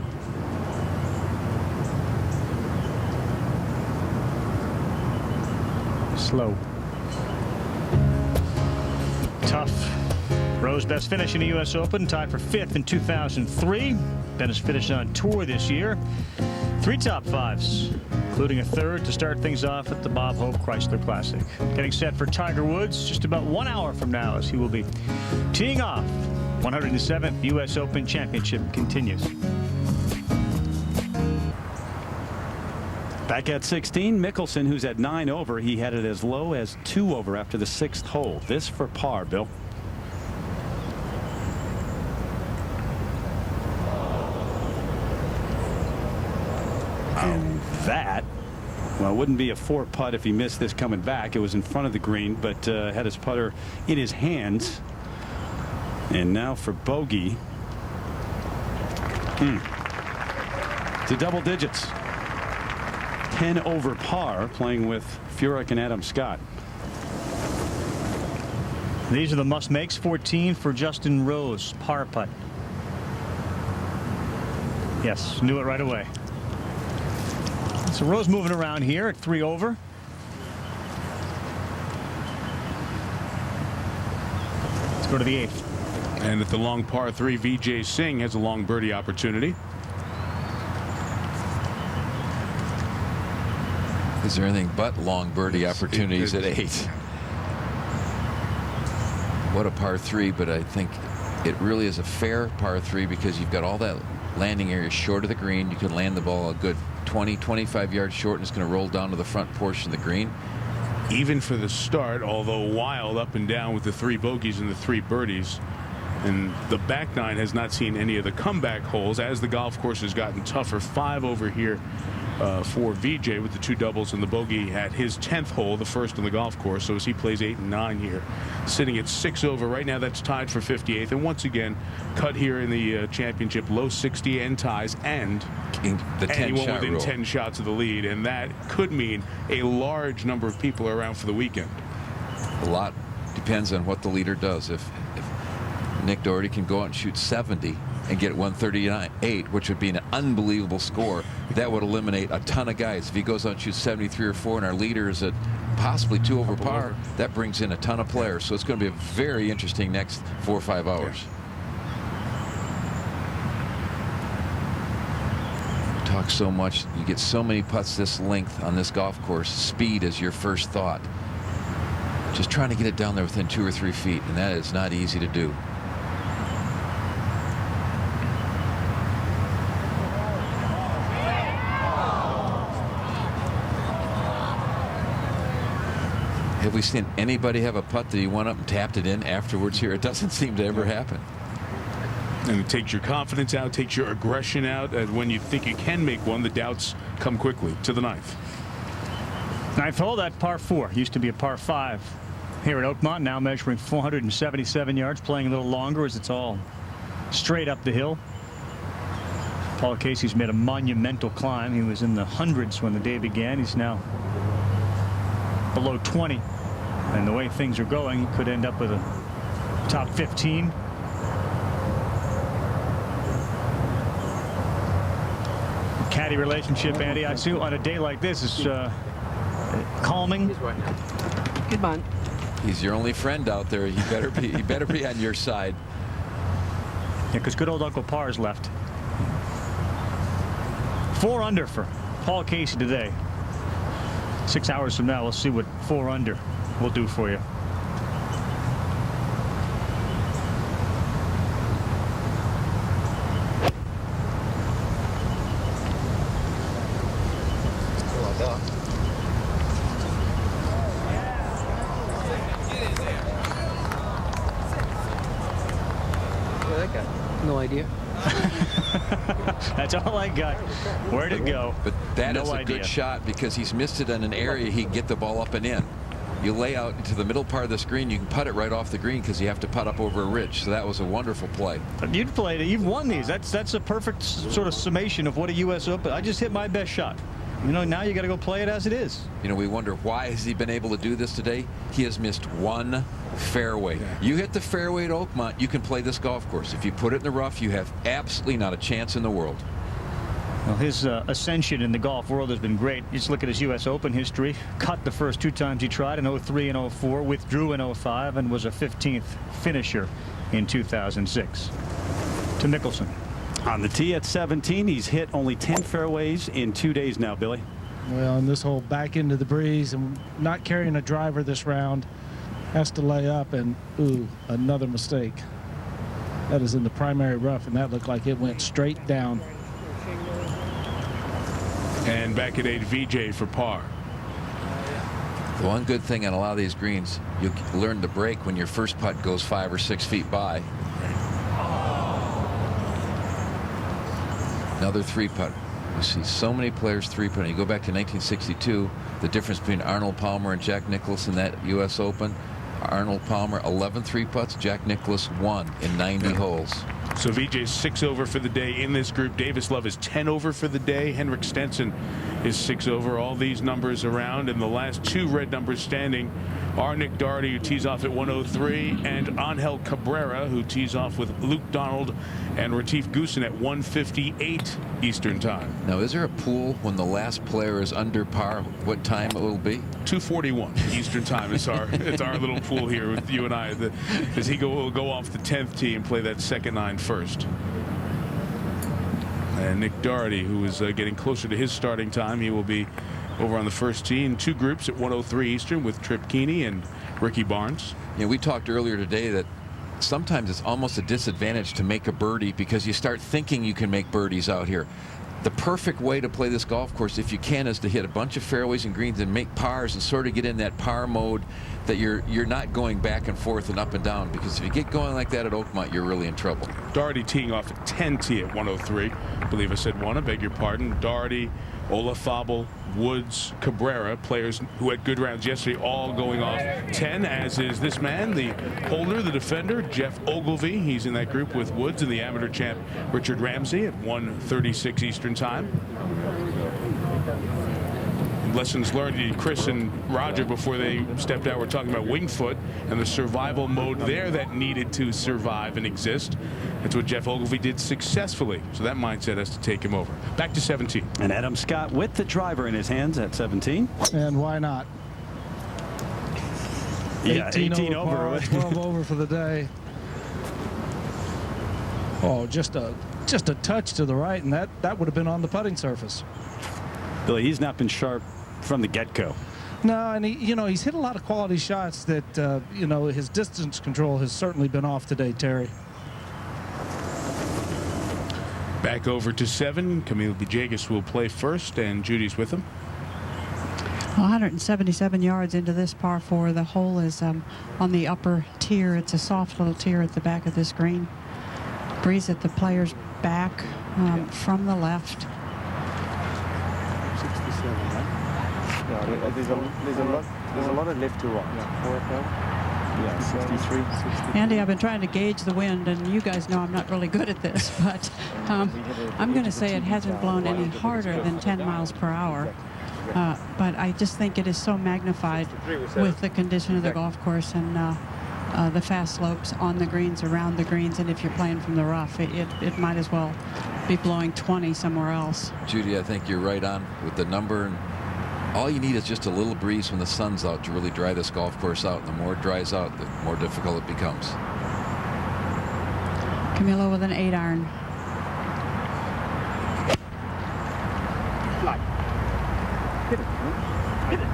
Speaker 6: Slow. Tough. Rose best finish in the U.S. Open, tied for 5th in 2003. Then has finished on tour this year. 3 top 5s, including a 3rd to start things off at the Bob Hope Chrysler Classic. Getting set for Tiger Woods just about 1 hour from now, as he will be teeing off. 107th U.S. Open Championship continues.
Speaker 14: Back at 16, Mickelson, who's at 9 over. He had it as low as 2 over after the 6th hole. This for par, Bill. And that, well, it wouldn't be a 4 putt if he missed this coming back. It was in front of the green, but had his putter in his hands. And now for bogey. To double digits. 10 over par, playing with Furyk and Adam Scott.
Speaker 6: These are the must-makes. 14 for Justin Rose, par putt. Yes, knew it right away. So Rose moving around here at 3 over. Let's go to the 8th.
Speaker 2: And at the long par 3, Vijay Singh has a long birdie opportunity.
Speaker 1: Is there anything but long birdie opportunities at 8? What a par 3, but I think it really is a fair par 3 because you've got all that landing area short of the green. You can land the ball a good 20, 25 yards short, and it's going to roll down to the front portion of the green.
Speaker 2: Even for the start, although wild up and down with the 3 bogeys and the 3 birdies. And the back 9 has not seen any of the comeback holes as the golf course has gotten tougher. 5 over here for Vijay with the 2 doubles and the bogey at his 10th hole, the first on the golf course. So as he plays 8 and 9 here, sitting at 6 over right now, that's tied for 58th. And once again, cut here in the championship, low 60 and ties, and
Speaker 1: the 10-shot
Speaker 2: within
Speaker 1: rule.
Speaker 2: 10 shots of the lead, and that could mean a large number of people are around for the weekend.
Speaker 1: A lot depends on what the leader does. If Nick Doherty can go out and shoot 70 and get 138, which would be an unbelievable score, that would eliminate a ton of guys. If he goes out and shoots 73 or 4 and our leader is at possibly 2 over par, that brings in a ton of players. So it's going to be a very interesting next 4 or 5 hours. Yeah. Talk so much, you get so many putts this length on this golf course. Speed is your first thought. Just trying to get it down there within 2 or 3 feet, and that is not easy to do. Have we seen anybody have a putt that he went up and tapped it in afterwards here? It doesn't seem to ever happen.
Speaker 2: And it takes your confidence out, takes your aggression out. And when you think you can make one, the doubts come quickly to the ninth.
Speaker 6: Ninth hole, that par 4. Used to be a par 5 here at Oakmont, now measuring 477 yards, playing a little longer as it's all straight up the hill. Paul Casey's made a monumental climb. He was in the hundreds when the day began. He's now below 20. And the way things are going, he could end up with a top 15. Caddy relationship, Andy, I assume on a day like this is calming.
Speaker 10: Good man.
Speaker 1: He's your only friend out there. He better be on your side.
Speaker 6: Yeah, because good old Uncle Parr's left. 4 under for Paul Casey today. 6 hours from now, we'll see what 4 under will do for you.
Speaker 10: No idea.
Speaker 6: That's all I got. Where'd it go?
Speaker 1: But that
Speaker 6: No
Speaker 1: is a
Speaker 6: idea.
Speaker 1: good shot because he's missed it in an area he can get the ball up and in. You lay out into the middle part of the screen, you can putt it right off the green because you have to putt up over a ridge. So that was a wonderful play.
Speaker 6: But you'd played it. You've won these. That's a perfect sort of summation of what a U.S. Open. I just hit my best shot. You know, now you got to go play it as it is.
Speaker 1: You know, we wonder why has he been able to do this today? He has missed one fairway. You hit the fairway at Oakmont, you can play this golf course. If you put it in the rough, you have absolutely not a chance in the world.
Speaker 6: Well, his ascension in the golf world has been great. You just look at his U.S. Open history. Cut the first 2 times he tried in 03 and 04, withdrew in 05, and was a 15th finisher in 2006. To Mickelson.
Speaker 14: On the tee at 17, he's hit only 10 fairways in 2 days now, Billy.
Speaker 5: Well, and this hole back into the breeze and not carrying a driver this round, has to lay up, and ooh, another mistake. That is in the primary rough, and that looked like it went straight down.
Speaker 2: And back at 8, VJ for par.
Speaker 1: The one good thing on a lot of these greens, you learn to break when your first putt goes 5 or 6 feet by. Another 3-putt. You see so many players 3-putting. You go back to 1962, the difference between Arnold Palmer and Jack Nicklaus in that U.S. Open. Arnold Palmer 11 3-putts, Jack Nicklaus 1 in 90 holes.
Speaker 2: So VJ's 6 over for the day in this group. Davis Love is 10 over for the day. Henrik Stenson is 6 over. All these numbers around, and the last 2 red numbers standing are Nick Doherty, who tees off at 103, and Angel Cabrera, who tees off with Luke Donald and Retief Goosen at 1:58 Eastern Time.
Speaker 1: Now, is there a pool when the last player is under par, what time it will be?
Speaker 2: 2:41 Eastern Time. It's our little pool here with you and I. As he will go off the 10th tee and play that second 9 first. And Nick Doherty, who is getting closer to his starting time, he will be over on the first tee in 2 groups at 1:03 Eastern with Trip Keeney and Ricky Barnes.
Speaker 1: Yeah, we talked earlier today that sometimes it's almost a disadvantage to make a birdie because you start thinking you can make birdies out here. The perfect way to play this golf course, if you can, is to hit a bunch of fairways and greens and make pars and sort of get in that par mode that you're not going back and forth and up and down, because if you get going like that at Oakmont, you're really in trouble.
Speaker 2: Doherty teeing off at 10T at 103. I believe I said 1. I beg your pardon. Doherty, Olafable, Woods, Cabrera, players who had good rounds yesterday, all going off 10, as is this man, the holder, the defender, Jeff Ogilvy. He's in that group with Woods and the amateur champ Richard Ramsey at 1:36 Eastern Time. Lessons learned. Chris and Roger, before they stepped out, were talking about Winged Foot and the survival mode there that needed to survive and exist. That's what Jeff Ogilvy did successfully. So that mindset has to take him over. Back to 17.
Speaker 14: And Adam Scott with the driver in his hands at 17.
Speaker 5: And why not?
Speaker 14: Yeah, 18 over.
Speaker 5: Par, 12 over for the day. Oh, just a touch to the right, and that would have been on the putting surface.
Speaker 14: Billy, he's not been sharp from the get-go.
Speaker 5: No, and he's hit a lot of quality shots that his distance control has certainly been off today, Terry.
Speaker 2: Back over to 7. Camille Villegas will play first, and Judy's with him.
Speaker 9: 177 yards into this par 4. The hole is on the upper tier. It's a soft little tier at the back of this green. breeze at the player's back from the left.
Speaker 17: 67, right? Yeah, there's a lot of left to right. Yeah, 4 o'clock. Yeah, 63.
Speaker 9: Andy, I've been trying to gauge the wind, and you guys know I'm not really good at this, but I'm going to say it hasn't blown any harder than 10 miles per hour. But I just think it is so magnified with the condition of the golf course and the fast slopes on the greens, around the greens, and if you're playing from the rough, it might as well be blowing 20 somewhere else.
Speaker 1: Judy, I think you're right on with the number. And all you need is just a little breeze when the sun's out to really dry this golf course out. And the more it dries out, the more difficult it becomes.
Speaker 9: Camilo with an 8-iron.
Speaker 17: Hit it. Hit it.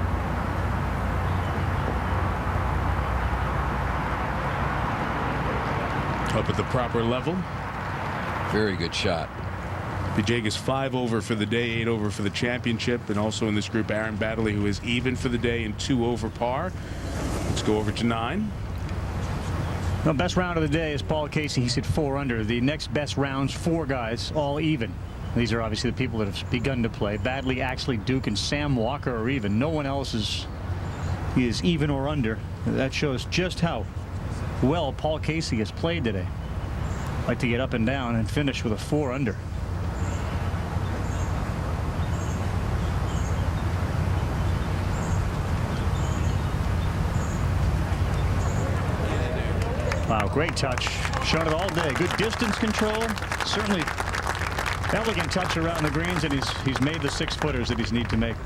Speaker 2: Up at the proper level.
Speaker 1: Very good shot.
Speaker 2: Vijay is 5 over for the day, 8 over for the championship, and also in this group, Aaron Baddeley, who is even for the day and 2 over par. Let's go over to 9.
Speaker 6: The best round of the day is Paul Casey. He's hit 4 under. The next best rounds, 4 guys, all even. These are obviously the people that have begun to play. Baddeley, Axley, Duke, and Sam Walker are even. No one else is even or under. That shows just how well Paul Casey has played today. Like to get up and down and finish with a 4 under. Wow, great touch. Shown it all day. Good distance control. Certainly elegant touch around the greens, and he's made the 6-footers that he's need to make.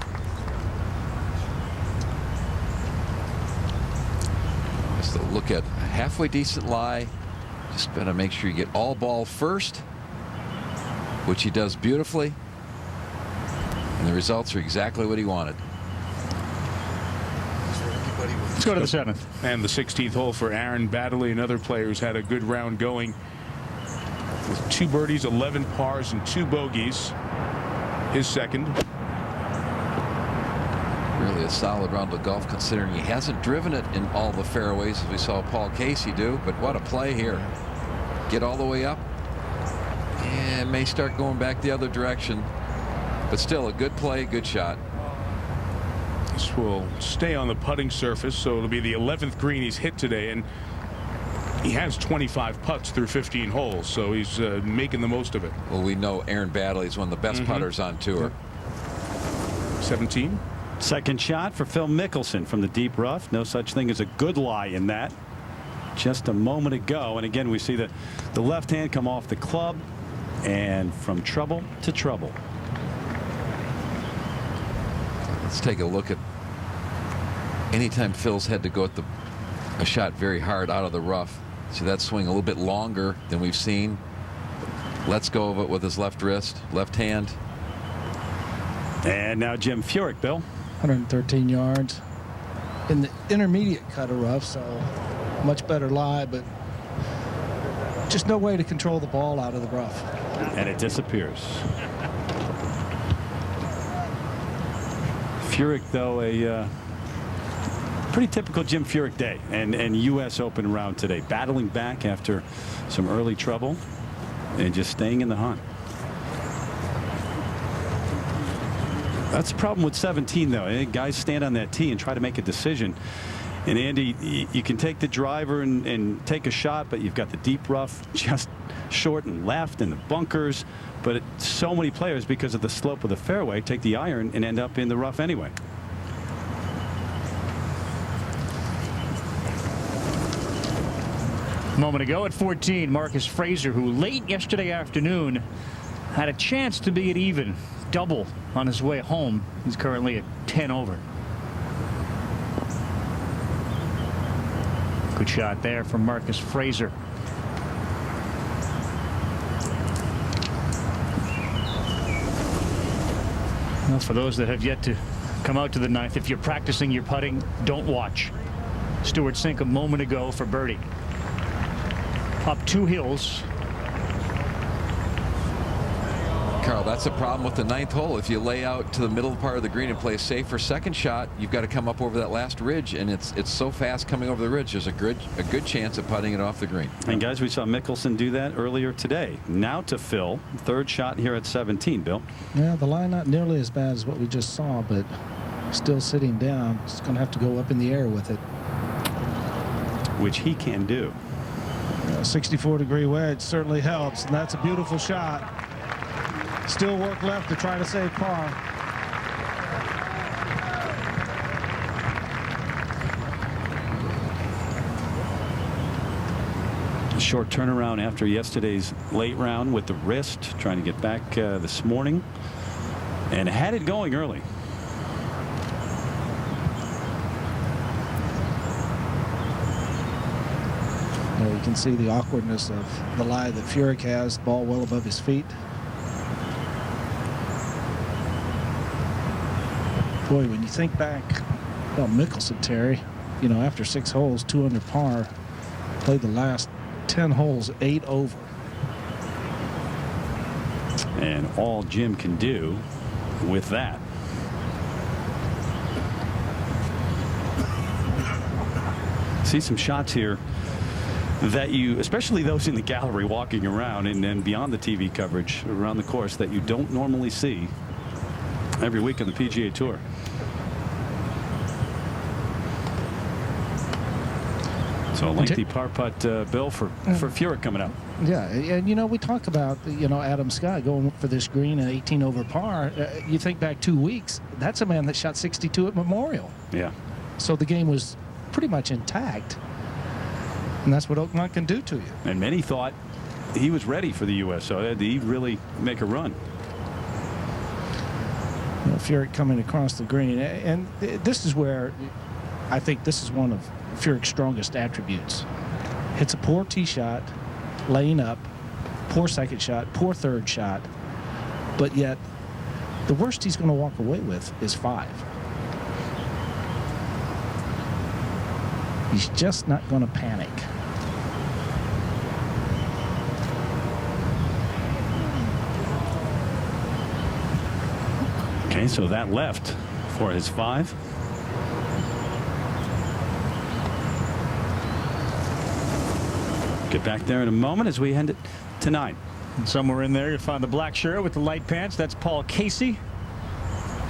Speaker 1: Just a look at a halfway decent lie. Just got to make sure you get all ball first, which he does beautifully. And the results are exactly what he wanted.
Speaker 6: Let's go to the 7th.
Speaker 2: And the 16th hole for Aaron Baddeley. Another player who's had a good round going with 2 birdies, 11 pars, and 2 bogeys. His second.
Speaker 1: Really a solid round of golf, considering he hasn't driven it in all the fairways as we saw Paul Casey do. But what a play here. Get all the way up. And may start going back the other direction. But still a good play, good shot.
Speaker 2: This will stay on the putting surface, so it'll be the 11th green he's hit today, and he has 25 putts through 15 holes, so he's making the most of it.
Speaker 1: Well, we know Aaron Baddeley is one of the best putters on tour.
Speaker 2: 17.
Speaker 14: Second shot for Phil Mickelson from the deep rough. No such thing as a good lie in that. Just a moment ago, and again we see the left hand come off the club, and from trouble to trouble.
Speaker 1: Let's take a look at anytime Phil's had to go at a shot very hard out of the rough. See that swing a little bit longer than we've seen. Lets go of it with his left wrist, left hand.
Speaker 14: And now Jim Furyk, Bill.
Speaker 5: 113 yards in the intermediate cut of rough, so much better lie, but just no way to control the ball out of the rough.
Speaker 14: And it disappears. Furyk, though, a pretty typical Jim Furyk day and U.S. Open round today. Battling back after some early trouble and just staying in the hunt. That's the problem with 17, though. Guys stand on that tee and try to make a decision. And, Andy, you can take the driver and take a shot, but you've got the deep rough just short and left and the bunkers. But so many players, because of the slope of the fairway, take the iron and end up in the rough anyway.
Speaker 6: A moment ago at 14, Marcus Fraser, who late yesterday afternoon had a chance to be at even double on his way home. He's currently at 10 over. Good shot there from Marcus Fraser. Well, for those that have yet to come out to the 9th, if you're practicing your putting, don't watch. Stewart Cink a moment ago for birdie. Up 2 hills.
Speaker 1: Carl, that's a problem with the 9th hole. If you lay out to the middle part of the green and play a safer second shot, you've got to come up over that last ridge, and it's so fast coming over the ridge. There's a good chance of putting it off the green.
Speaker 14: And guys, we saw Mickelson do that earlier today. Now to Phil, third shot here at 17. Bill.
Speaker 5: Yeah, the line not nearly as bad as what we just saw, but still sitting down. It's going to have to go up in the air with it,
Speaker 14: which he can do.
Speaker 16: 64-degree wedge certainly helps, and that's a beautiful shot. Still work left to try to save par.
Speaker 14: Short turnaround after yesterday's late round with the wrist, trying to get back this morning, and had it going early.
Speaker 5: You can see the awkwardness of the lie that Furyk has, ball well above his feet. Boy, when you think back about Mickelson, Terry, after 6 holes, 2 under par, played the last 10 holes 8 over.
Speaker 14: And all Jim can do with that. See some shots here that you, especially those in the gallery walking around and beyond the TV coverage around the course, that you don't normally see every week on the PGA Tour. So a lengthy par putt, Bill, for Furyk coming up.
Speaker 5: Yeah, and we talk about Adam Scott going for this green at 18 over par. You think back 2 weeks, that's a man that shot 62 at Memorial.
Speaker 14: Yeah.
Speaker 5: So the game was pretty much intact, and that's what Oakmont can do to you.
Speaker 14: And many thought he was ready for the U.S. So did he really make a run?
Speaker 5: Furyk coming across the green, and this is where I think this is one of Furyk's strongest attributes. Hits a poor tee shot, laying up, poor second shot, poor third shot, but yet the worst he's going to walk away with is 5. He's just not going to panic.
Speaker 14: Okay, so that left for his 5. Get back there in a moment as we end it to 9.
Speaker 6: And somewhere in there, you'll find the black shirt with the light pants. That's Paul Casey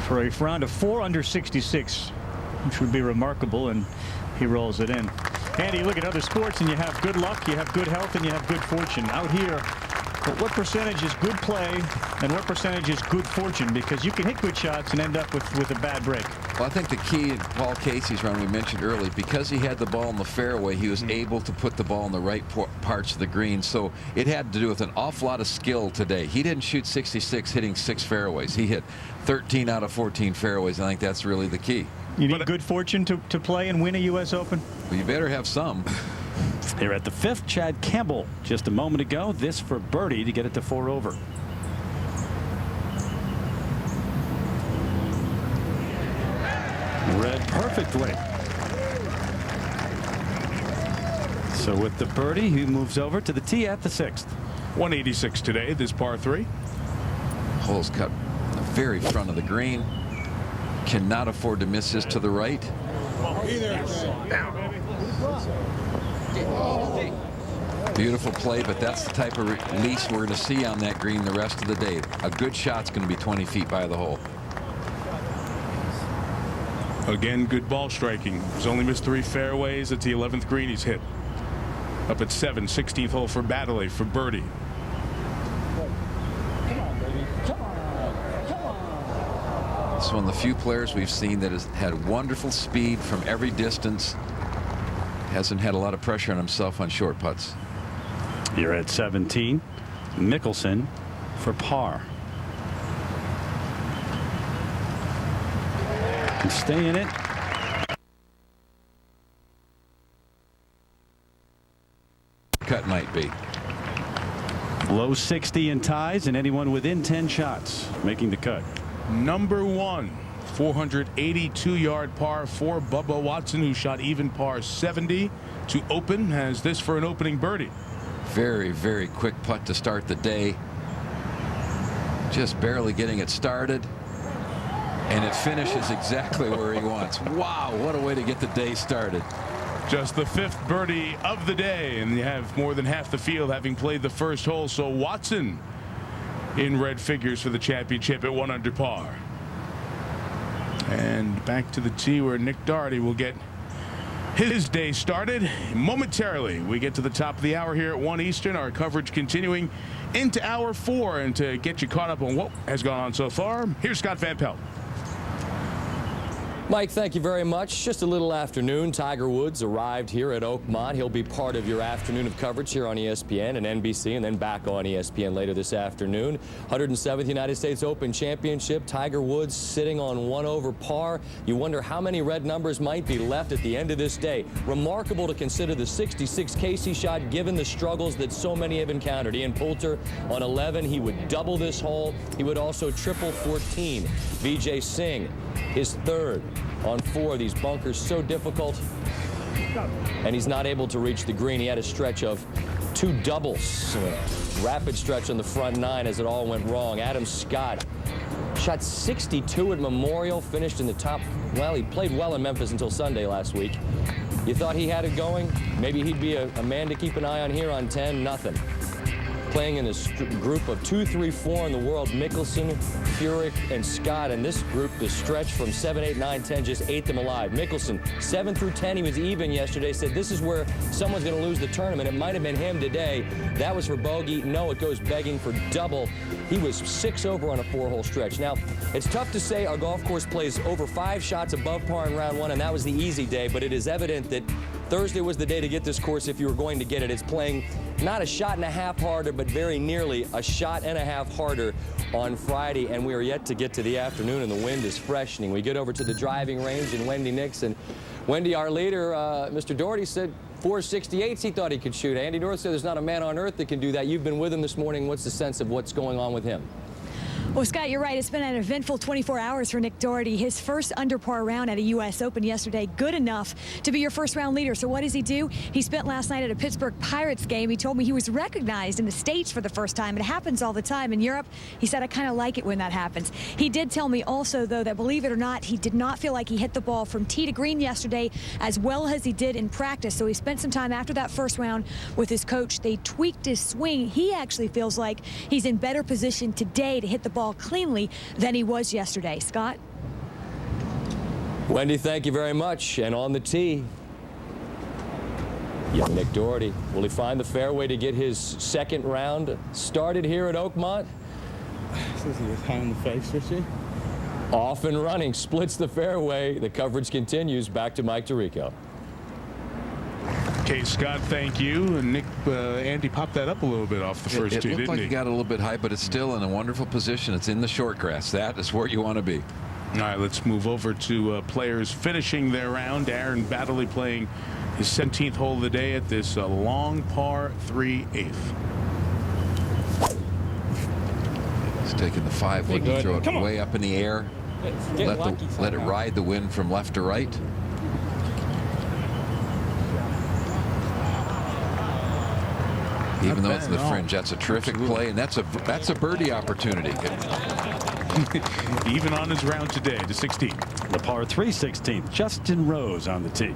Speaker 6: for a round of 4 under 66, which would be remarkable, and he rolls it in. Andy, you look at other sports and you have good luck, you have good health, and you have good fortune. Out here, but what percentage is good play and what percentage is good fortune? Because you can hit good shots and end up with a bad break.
Speaker 1: Well, I think the key in Paul Casey's run we mentioned earlier, because he had the ball in the fairway, he was able to put the ball in the right parts of the green. So it had to do with an awful lot of skill today. He didn't shoot 66 hitting 6 fairways. He hit 13 out of 14 fairways. I think that's really the key.
Speaker 6: You need good fortune to play and win a U.S. Open?
Speaker 1: Well, you better have some.
Speaker 14: Here at the 5th, Chad Campbell just a moment ago. This for birdie to get it to 4 over. Read perfectly. So with the birdie, he moves over to the tee at the 6th.
Speaker 2: 186 today, this par 3.
Speaker 1: Hole's cut the very front of the green. Cannot afford to miss this to the right. Beautiful play, but that's the type of release we're going to see on that green the rest of the day. A good shot's going to be 20 feet by the hole.
Speaker 2: Again, good ball striking. He's only missed 3 fairways. It's the 11th green he's hit. Up at 7, 16th hole for Baddeley for birdie.
Speaker 1: It's one of the few players we've seen that has had wonderful speed from every distance. Hasn't had a lot of pressure on himself on short putts.
Speaker 14: You're at 17. Mickelson for par. Can stay in it.
Speaker 1: Cut might be.
Speaker 14: Low 60 in ties, and anyone within 10 shots making the cut.
Speaker 2: Number 1, 482-yard par for Bubba Watson, who shot even par 70 to open, has this for an opening birdie.
Speaker 1: Very, very quick putt to start the day. Just barely getting it started. And it finishes exactly where he wants. Wow, what a way to get the day started.
Speaker 2: Just the 5th birdie of the day, and you have more than half the field having played the first hole. So Watson in red figures for the championship at 1 under par. And back to the tee where Nick Doherty will get his day started momentarily. We get to the top of the hour here at 1 Eastern. Our coverage continuing into hour 4. And to get you caught up on what has gone on so far, here's Scott Van Pelt.
Speaker 18: Mike, thank you very much. Just a little afternoon. Tiger Woods arrived here at Oakmont. He'll be part of your afternoon of coverage here on ESPN and NBC, and then back on ESPN later this afternoon. 107th United States Open Championship. Tiger Woods sitting on 1 over par. You wonder how many red numbers might be left at the end of this day. Remarkable to consider the 66 Casey shot given the struggles that so many have encountered. Ian Poulter on 11. He would double this hole. He would also triple 14. Vijay Singh, his 3rd on 4. These bunkers so difficult, and he's not able to reach the green. He had a stretch of 2 doubles, rapid stretch on the front 9 as it all went wrong. Adam Scott shot 62 at Memorial, finished in the top. Well, he played well in Memphis until Sunday last week. You thought he had it going? Maybe he'd be a man to keep an eye on here on 10. Nothing. Playing in this group of 2, 3, 4 in the world, Mickelson, Furyk, and Scott. And this group, the stretch from 7, 8, 9, 10, just ate them alive. Mickelson, 7 through 10, he was even yesterday. Said this is where someone's going to lose the tournament. It might have been him today. That was for bogey. No, it goes begging for double. He was 6 over on a 4-hole stretch. Now, it's tough to say our golf course plays over 5 shots above par in round 1, and that was the easy day. But it is evident that Thursday was the day to get this course if you were going to get it. It's playing not a shot and a half harder, but very nearly a shot and a half harder on Friday. And we are yet to get to the afternoon, and the wind is freshening. We get over to the driving range and Wendy Nix. And Wendy, our leader, Mr. Doherty, said 468s he thought he could shoot. Andy North said there's not a man on earth that can do that. You've been with him this morning. What's the sense of what's going on with him?
Speaker 13: Well, Scott, you're right. It's been an eventful 24 hours for Nick Doherty. His first under par round at a U.S. Open yesterday, good enough to be your first round leader. So what does he do? He spent last night at a Pittsburgh Pirates game. He told me he was recognized in the States for the first time. It happens all the time in Europe. He said, I kind of like it when that happens. He did tell me also, though, that believe it or not, he did not feel like he hit the ball from tee to green yesterday as well as he did in practice. So he spent some time after that first round with his coach. They tweaked his swing. He actually feels like he's in better position today to hit the ball cleanly than he was yesterday. Scott?
Speaker 18: Wendy, thank you very much. And on the tee, young Nick Doherty. Will he find the fairway to get his second round started here at Oakmont?
Speaker 10: Says he was high in the face, is he?
Speaker 18: Off and running, splits the fairway. The coverage continues. Back to Mike Tirico.
Speaker 2: Okay, Scott, thank you. And Nick, Andy popped that up a little bit off the first tee, didn't he?
Speaker 1: It looked like he got a little bit high, but it's still in a wonderful position. It's in the short grass. That is where you want to be.
Speaker 2: All right, let's move over to players finishing their round. Aaron Baddeley playing his 17th hole of the day at this long par 3/8.
Speaker 1: He's taking the 5-wood and throw it way up in the air. Let it ride the wind from left to right. Even though it's the fringe, that's a terrific play, and that's a birdie opportunity.
Speaker 2: Even on his round today, the 16th.
Speaker 14: The par 3 16th. Justin Rose on the tee.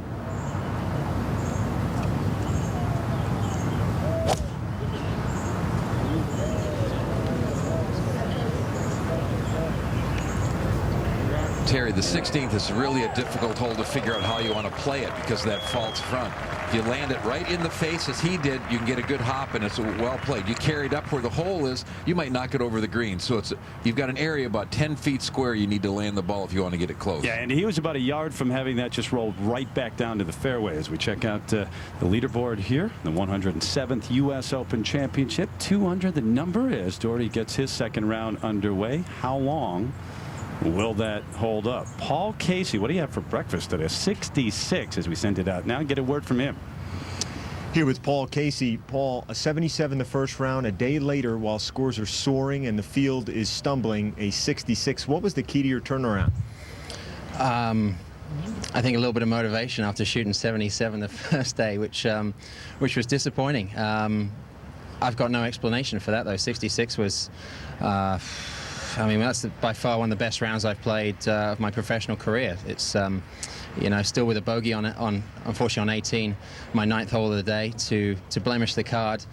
Speaker 1: Terry, the 16th is really a difficult hole to figure out how you want to play it because of that false front. If you land it right in the face as he did, you can get a good hop, and it's well played. You carry it up where the hole is, you might knock it over the green. So you've got an area about 10 feet square you need to land the ball if you want to get it close.
Speaker 14: Yeah, and he was about a yard from having that just rolled right back down to the fairway. As we check out the leaderboard here, the 107th U.S. Open Championship, 200 the number as Doherty gets his second round underway. How long will that hold up? Paul Casey, what do you have for breakfast today? 66 as we send it out now. Get a word from him.
Speaker 19: Here with Paul Casey. Paul, a 77 the first round. A day later, while scores are soaring and the field is stumbling, a 66. What was the key to your turnaround?
Speaker 20: I think a little bit of motivation after shooting 77 the first day, which was disappointing. I've got no explanation for that, though. 66 was, I mean, that's by far one of the best rounds I've played of my professional career. It's, you know, still with a bogey on unfortunately on 18, my 9th hole of the day to blemish the card.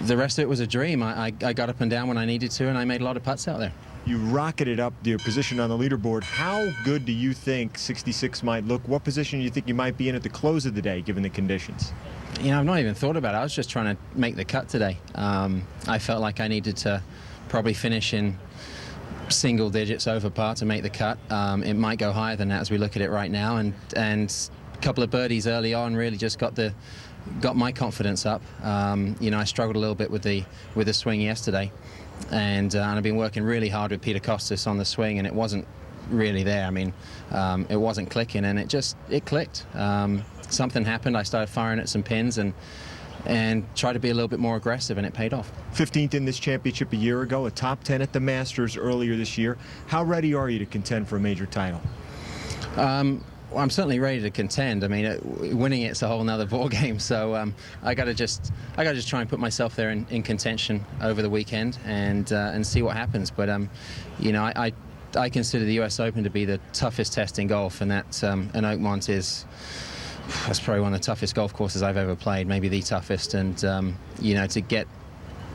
Speaker 20: The rest of it was a dream. I got up and down when I needed to, and I made a lot of putts out there.
Speaker 19: You rocketed up your position on the leaderboard. How good do you think 66 might look? What position do you think you might be in at the close of the day, given the conditions?
Speaker 20: You know, I've not even thought about it. I was just trying to make the cut today. I felt like I needed to probably finish in single digits over par to make the cut. It might go higher than that as we look at it right now, and a couple of birdies early on really just got my confidence up. You know, I struggled a little bit with the swing yesterday, and I've been working really hard with Peter Costas on the swing, and it wasn't really there. I mean, it wasn't clicking, and it clicked. Something happened. I started firing at some pins and tried to be a little bit more aggressive, and it paid off.
Speaker 19: 15th in this championship a year ago, a top 10 at the Masters earlier this year. How ready are you to contend for a major title?
Speaker 20: Well, I'm certainly ready to contend. I mean, winning it's a whole nother ball game. So I got to just try and put myself there in contention over the weekend and see what happens. But you know, I consider the U.S. Open to be the toughest test in golf, and that and Oakmont that's probably one of the toughest golf courses I've ever played, maybe the toughest. And you know,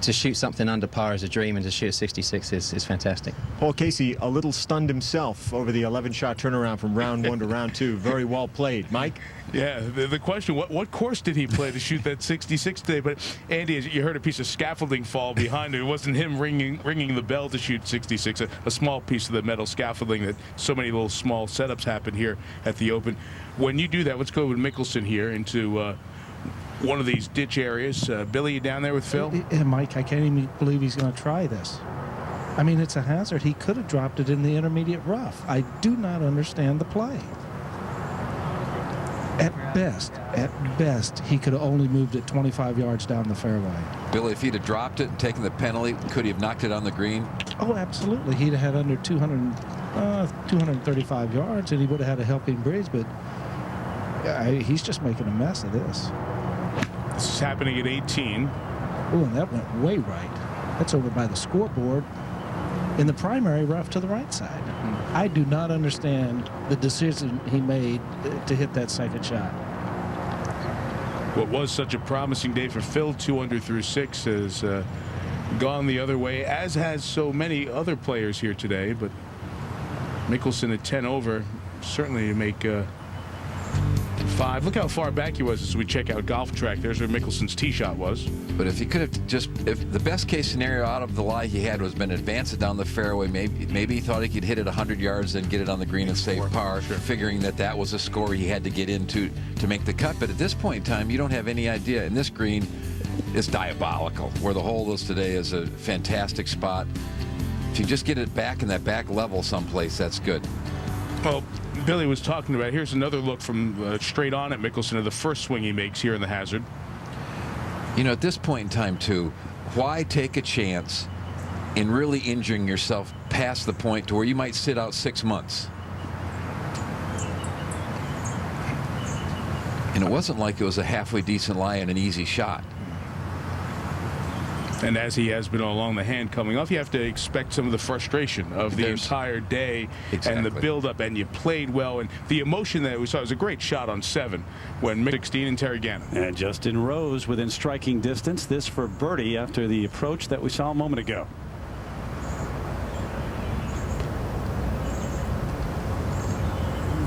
Speaker 20: to shoot something under par is a dream, and to shoot a 66 is fantastic.
Speaker 19: Paul Casey, a little stunned himself over the 11-shot turnaround from round 1 to round 2. Very well played. Mike?
Speaker 2: Yeah, the question, what course did he play to shoot that 66 today? But Andy, you heard a piece of scaffolding fall behind him. It wasn't him ringing the bell to shoot 66, a small piece of the metal scaffolding that so many little small setups happen here at the Open. When you do that, let's go with Mickelson here into one of these ditch areas. Billy, you down there with Phil?
Speaker 16: Mike, I can't even believe he's going to try this. I mean, it's a hazard. He could have dropped it in the intermediate rough. I do not understand the play. At best, he could have only moved it 25 yards down the fairway.
Speaker 1: Billy, if he'd have dropped it and taken the penalty, could he have knocked it on the green?
Speaker 16: Oh, absolutely. He'd have had under 235 yards, and he would have had a helping breeze, but he's just making a mess of this.
Speaker 2: This is happening at 18.
Speaker 16: Oh, and that went way right. That's over by the scoreboard in the primary rough to the right side. I do not understand the decision he made to hit that second shot.
Speaker 2: What was such a promising day for Phil, 2 under through 6, has gone the other way, as has so many other players here today. But Mickelson at 10 over, certainly make 5. Look how far back he was as we check out Golf Track. There's where Mickelson's tee shot was.
Speaker 1: But if he could have if the best case scenario out of the lie he had was been advance it down the fairway, maybe he thought he could hit it 100 yards and get it on the green and save par, figuring that was a score he had to get into to make the cut. But at this point in time, you don't have any idea. And this green is diabolical. Where the hole is today is a fantastic spot. If you just get it back in that back level someplace, that's good.
Speaker 2: Well, Billy was talking about, here's another look from straight on at Mickelson of the first swing he makes here in the hazard.
Speaker 1: You know, at this point in time, too, why take a chance in really injuring yourself past the point to where you might sit out 6 months? And it wasn't like it was a halfway decent lie and an easy shot.
Speaker 2: And as he has been along the hand coming off, you have to expect some of the frustration of the entire day and the buildup. And you played well, and the emotion that we saw was a great shot on 7 when 16 and Terry Gannon.
Speaker 14: And Justin Rose within striking distance. This for birdie after the approach that we saw a moment ago.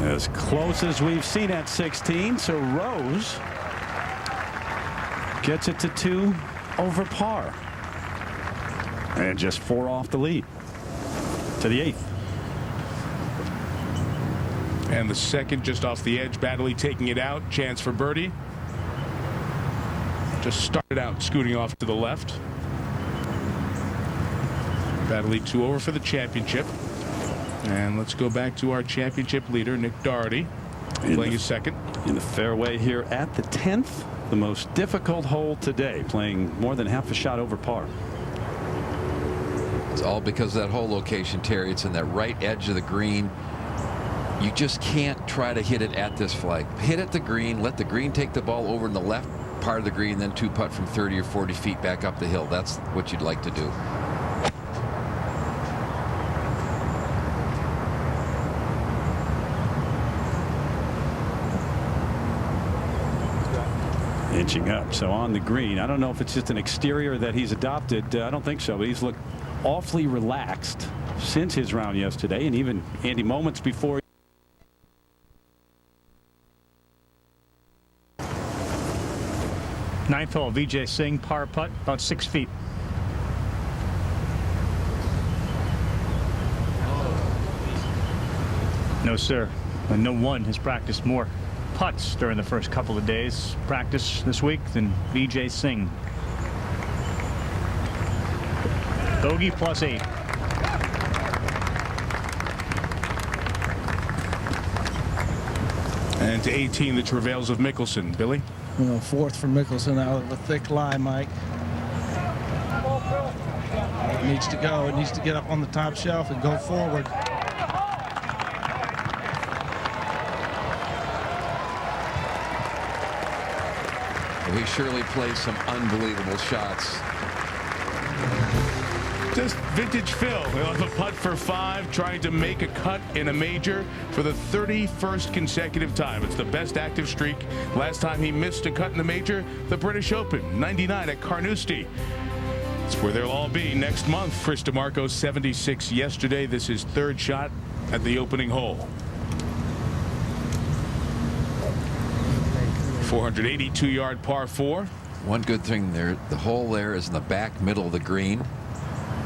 Speaker 14: As close as we've seen at 16. So Rose gets it to 2 over par. And just 4 off the lead to the 8th.
Speaker 2: And the second just off the edge. Baddeley taking it out. Chance for birdie. Just started out scooting off to the left. Baddeley 2 over for the championship. And let's go back to our championship leader, Nick Doherty, playing his second.
Speaker 14: In the fairway here at the 10th. The most difficult hole today, playing more than half a shot over par.
Speaker 1: It's all because of that hole location, Terry. It's in that right edge of the green. You just can't try to hit it at this flag. Hit at the green, let the green take the ball over in the left part of the green, then 2-putt from 30 or 40 feet back up the hill. That's what you'd like to do.
Speaker 14: Inching up. So on the green, I don't know if it's just an exterior that he's adopted. I don't think so, but he's looked awfully relaxed since his round yesterday, and even Andy moments before.
Speaker 6: Ninth hole, Vijay Singh, par putt, about 6 feet. No, sir. And no one has practiced more putts during the first couple of days practice this week than Vijay Singh. Bogey +8.
Speaker 2: And to 18, the travails of Mickelson. Billy?
Speaker 16: Well, fourth for Mickelson out of a thick lie, Mike. It needs to go. It needs to get up on the top shelf and go forward.
Speaker 1: He surely plays some unbelievable shots.
Speaker 2: Just vintage Phil. He'll have a putt for 5, trying to make a cut in a major for the 31st consecutive time. It's the best active streak. Last time he missed a cut in a major, the British Open, 99 at Carnage. It's where they'll all be next month. Chris DeMarco, 76 yesterday. This is third shot at the opening hole. 482-yard par 4.
Speaker 1: One good thing there, the hole there is in the back middle of the green,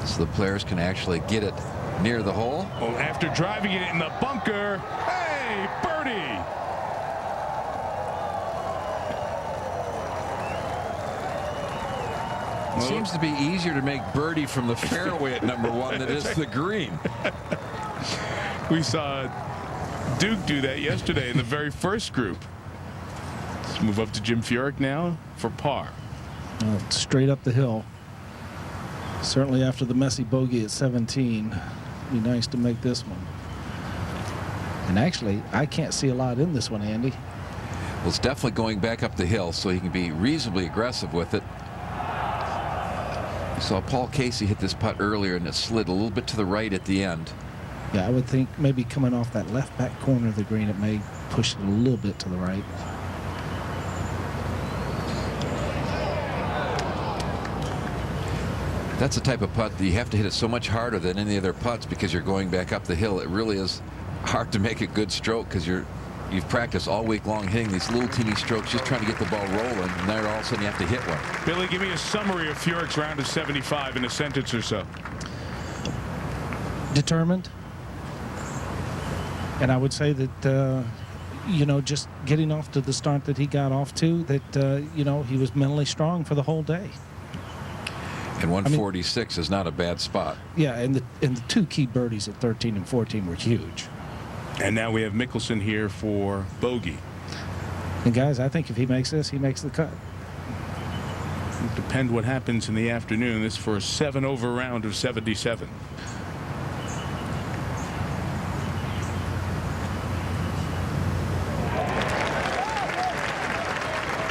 Speaker 1: so the players can actually get it near the hole.
Speaker 2: Oh, after driving it in the bunker, hey, birdie!
Speaker 1: It seems to be easier to make birdie from the fairway at number 1 than it is the green.
Speaker 2: We saw Duke do that yesterday in the very first group. Let's move up to Jim Furyk now for par.
Speaker 16: Straight up the hill. Certainly after the messy bogey at 17. Be nice to make this one. And actually, I can't see a lot in this one, Andy.
Speaker 1: Well, it's definitely going back up the hill, so he can be reasonably aggressive with it. You saw Paul Casey hit this putt earlier, and it slid a little bit to the right at the end.
Speaker 16: Yeah, I would think maybe coming off that left back corner of the green, it may push it a little bit to the right.
Speaker 1: That's the type of putt that you have to hit it so much harder than any other putts because you're going back up the hill. It really is hard to make a good stroke because you've practiced all week long hitting these little teeny strokes, just trying to get the ball rolling, and then all of a sudden you have to hit one.
Speaker 2: Billy, give me a summary of Furyk's round of 75 in a sentence or so.
Speaker 16: Determined. And I would say that, you know, just getting off to the start that he got off to, that, you know, he was mentally strong for the whole day.
Speaker 1: And 146 is not a bad spot.
Speaker 16: Yeah, and the 2 key birdies at 13 and 14 were huge.
Speaker 2: And now we have Mickelson here for bogey.
Speaker 16: And guys, I think if he makes this, he makes the cut.
Speaker 2: It'll depend what happens in the afternoon. This for a 7-over round of 77.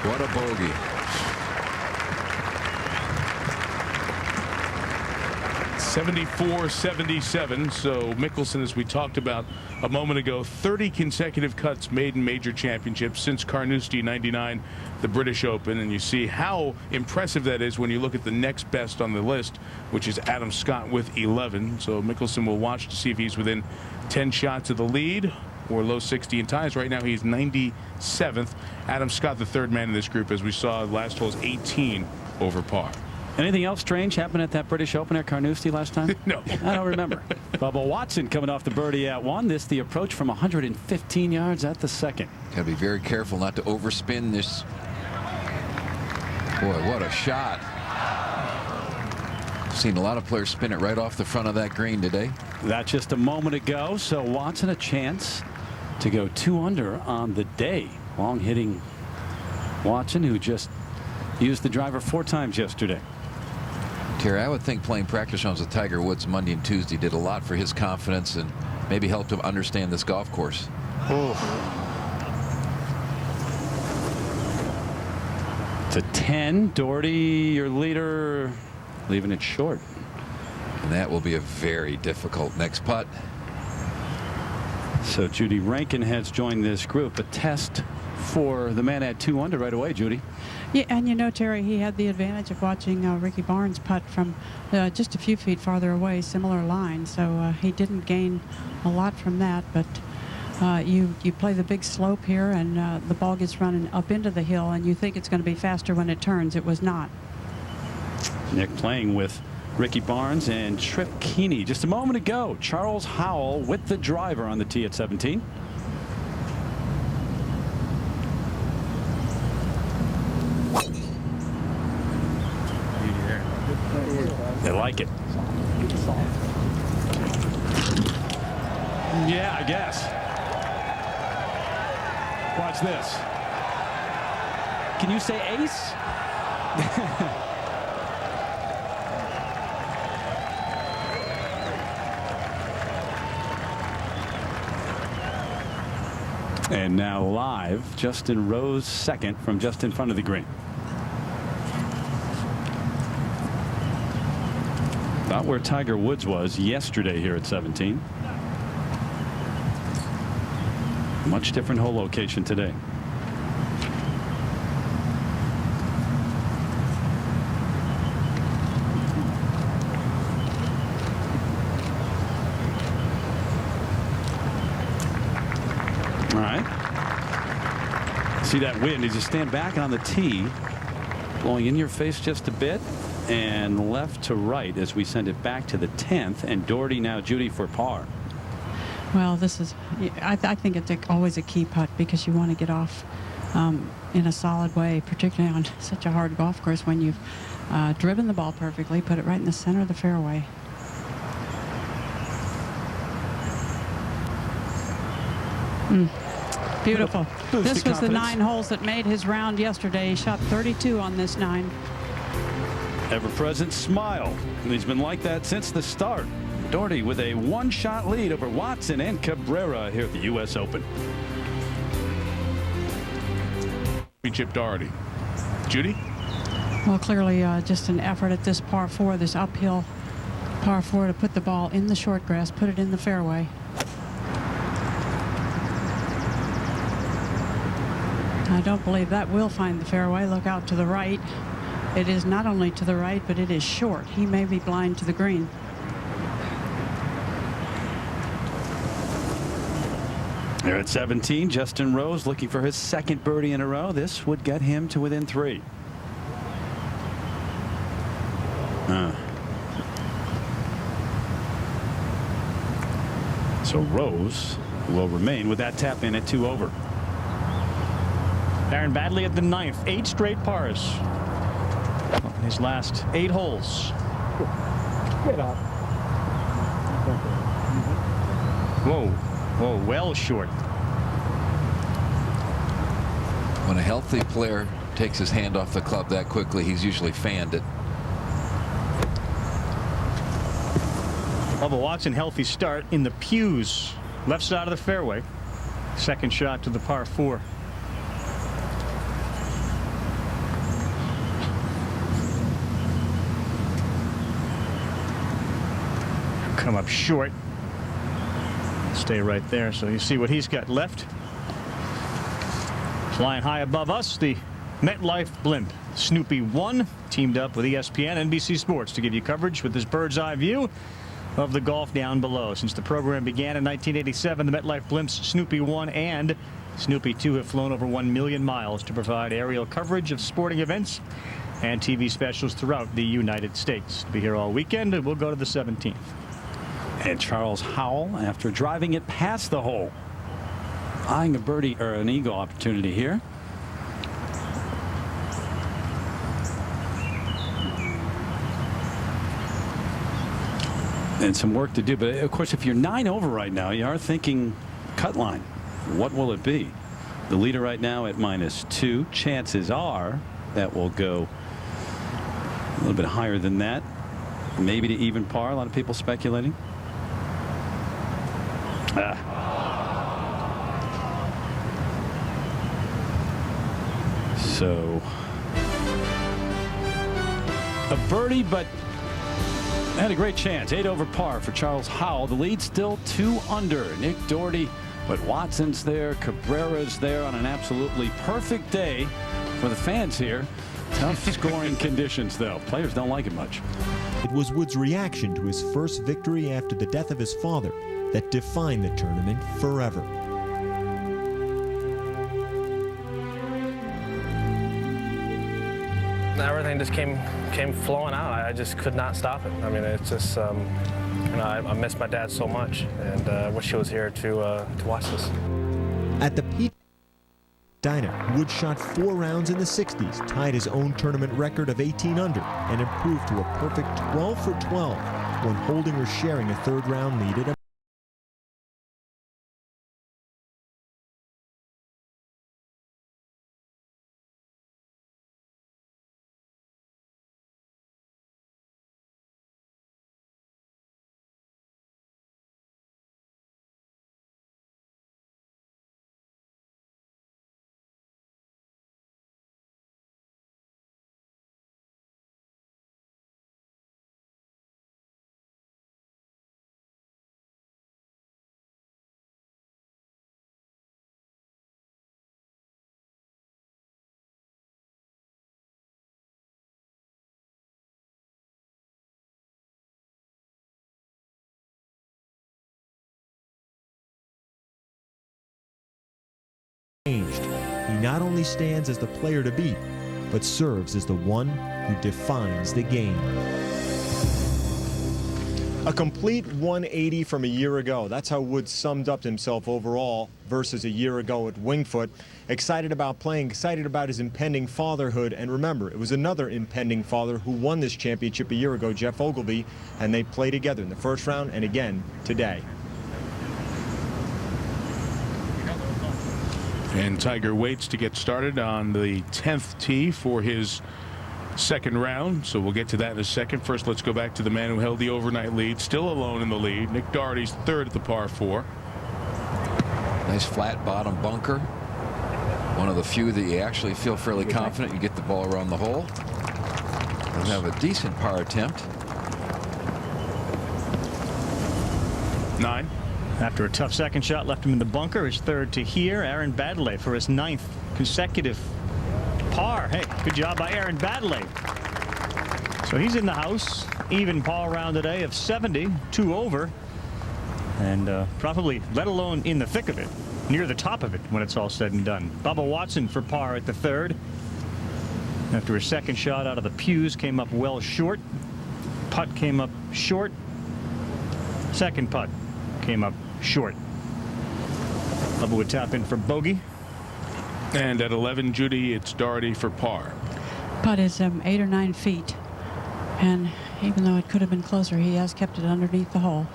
Speaker 1: What a bogey.
Speaker 2: .74-77. So Mickelson, as we talked about a moment ago, 30 consecutive cuts made in major championships since Carnoustie 99, the British Open. And you see how impressive that is when you look at the next best on the list, which is Adam Scott with 11. So Mickelson will watch to see if he's within 10 shots of the lead or low 60 in ties. Right now he's 97th. Adam Scott, the third man in this group, as we saw last hole, is 18 over par.
Speaker 14: Anything else strange happened at that British Open at Carnoustie last time?
Speaker 2: No.
Speaker 14: I don't remember. Bubba Watson coming off the birdie at 1. This the approach from 115 yards at the second.
Speaker 1: Got to be very careful not to overspin this. Boy, what a shot. Seen a lot of players spin it right off the front of that green today.
Speaker 14: That just a moment ago. So Watson a chance to go 2 under on the day. Long hitting Watson, who just used the driver 4 times yesterday.
Speaker 1: Terry, I would think playing practice rounds with Tiger Woods Monday and Tuesday did a lot for his confidence and maybe helped him understand this golf course.
Speaker 14: To 10, Doherty, your leader, leaving it short.
Speaker 1: And that will be a very difficult next putt.
Speaker 14: So Judy Rankin has joined this group. A test for the man at 2 under right away, Judy.
Speaker 9: Yeah, and you know, Terry, he had the advantage of watching Ricky Barnes putt from just a few feet farther away, similar line. So he didn't gain a lot from that, but you play the big slope here, and the ball gets running up into the hill, and you think it's going to be faster when it turns. It was not.
Speaker 14: Nick playing with Ricky Barnes and Trip Keeney. Just a moment ago, Charles Howell with the driver on the tee at 17. They like it. Yeah, I guess. Watch this. Can you say ace? And now live, Justin Rose second from just in front of the green. About where Tiger Woods was yesterday here at 17. Much different hole location today. All right. See that wind as you stand back on the tee, blowing in your face just a bit, and left to right as we send it back to the 10th, and Doherty now, Judy, for par.
Speaker 9: Well, this is, I think it's always a key putt because you want to get off in a solid way, particularly on such a hard golf course when you've driven the ball perfectly, put it right in the center of the fairway. Beautiful. This was the 9 holes that made his round yesterday. He shot 32 on this 9.
Speaker 14: Ever-present smile. And he's been like that since the start. Doherty with a 1-shot lead over Watson and Cabrera here at the U.S. Open.
Speaker 2: Championship Doherty. Judy?
Speaker 9: Well, clearly just an effort at this par 4, this uphill par 4, to put the ball in the short grass, put it in the fairway. I don't believe that will find the fairway. Look out to the right. It is not only to the right, but it is short. He may be blind to the green.
Speaker 14: There at 17, Justin Rose looking for his second birdie in a row. This would get him to within 3. So Rose will remain with that tap in at 2 over.
Speaker 6: Aaron Baddeley at the 9th, 8 straight pars. His last 8 holes. Whoa. Whoa, well short.
Speaker 1: When a healthy player takes his hand off the club that quickly, he's usually fanned it.
Speaker 6: Bubba Watson, healthy start in the pews. Left side of the fairway. Second shot to the par 4. Come up short. Stay right there, so you see what he's got left. Flying high above us, the MetLife blimp. Snoopy 1 teamed up with ESPN, NBC Sports to give you coverage with this bird's eye view of the golf down below. Since the program began in 1987, the MetLife blimps Snoopy 1 and Snoopy 2 have flown over 1 million miles to provide aerial coverage of sporting events and TV specials throughout the United States. Be here all weekend, and we'll go to the 17th.
Speaker 14: And Charles Howell, after driving it past the hole, eyeing a birdie or an eagle opportunity here. And some work to do, but of course if you're 9 over right now, you are thinking cut line. What will it be? The leader right now at -2. Chances are that will go a little bit higher than that, maybe to even par. A lot of people speculating. So A birdie, but had a great chance. 8 over par for Charles Howell. The lead still 2 under. Nick Doherty, but Watson's there. Cabrera's there on an absolutely perfect day for the fans here. Tough scoring conditions, though. Players don't like it much.
Speaker 19: It was Wood's reaction to his first victory after the death of his father that defined the tournament forever.
Speaker 10: Everything just came flowing out. I just could not stop it. I mean, it's just, I miss my dad so much, and I wish he was here to watch this.
Speaker 19: At the peak Dinah, Wood shot 4 rounds in the 60s, tied his own tournament record of 18 under, and improved to a perfect 12 for 12 when holding or sharing a 3rd round lead at a changed. He not only stands as the player to beat, but serves as the one who defines the game. A complete 180 from a year ago. That's how Wood summed up himself overall versus a year ago at Winged Foot. Excited about playing, excited about his impending fatherhood. And remember, it was another impending father who won this championship a year ago, Jeff Ogilvy, and they play together in the first round and again today.
Speaker 2: And Tiger waits to get started on the 10th tee for his second round, so we'll get to that in a second. First, let's go back to the man who held the overnight lead, still alone in the lead. Nick Doherty's 3rd at the par 4.
Speaker 1: Nice flat bottom bunker. One of the few that you actually feel fairly confident you get the ball around the hole. We'll have a decent par attempt.
Speaker 2: 9.
Speaker 6: After a tough second shot left him in the bunker, his 3rd to here. Aaron Baddeley for his 9th consecutive par. Hey, good job by Aaron Baddeley. So he's in the house. Even par round today of 70, 2 over. And probably, let alone in the thick of it, near the top of it when it's all said and done. Bubba Watson for par at the 3rd. After his second shot out of the pews, came up well short. Putt came up short. Second putt came up short. Bubba would tap in for bogey.
Speaker 2: And at 11, Judy, it's Doherty for par.
Speaker 9: Putt is 8 or 9 feet. And even though it could have been closer, he has kept it underneath the hole.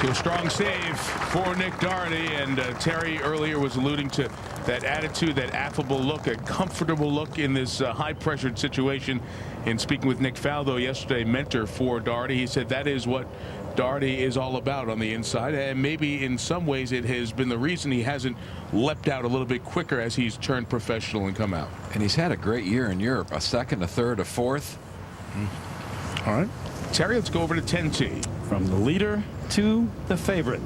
Speaker 2: So a strong save for Nick Doherty, and Terry earlier was alluding to that attitude, that affable look, a comfortable look in this high-pressured situation. In speaking with Nick Faldo yesterday, mentor for Doherty, he said that is what Doherty is all about on the inside, and maybe in some ways it has been the reason he hasn't leapt out a little bit quicker as he's turned professional and come out.
Speaker 1: And he's had a great year in Europe, a 2nd, a 3rd, a 4th.
Speaker 2: All right, Terry, let's go over to 10T.
Speaker 14: From the leader to the favorite.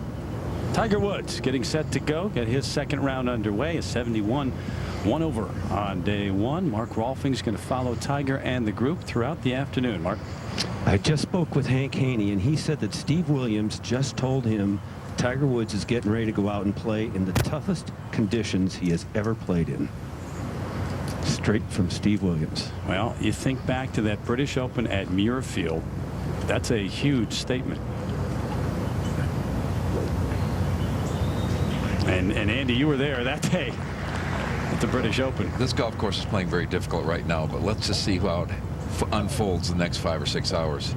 Speaker 14: Tiger Woods getting set to go, get his second round underway. A 71, 1 over on day 1. Mark Rolfing's going to follow Tiger and the group throughout the afternoon. Mark.
Speaker 21: I just spoke with Hank Haney, and he said that Steve Williams just told him Tiger Woods is getting ready to go out and play in the toughest conditions he has ever played in. Straight from Steve Williams.
Speaker 14: Well, you think back to that British Open at Muirfield. That's a huge statement. And Andy, you were there that day at the British Open.
Speaker 1: This golf course is playing very difficult right now, but let's just see how it unfolds the next 5 or 6 hours.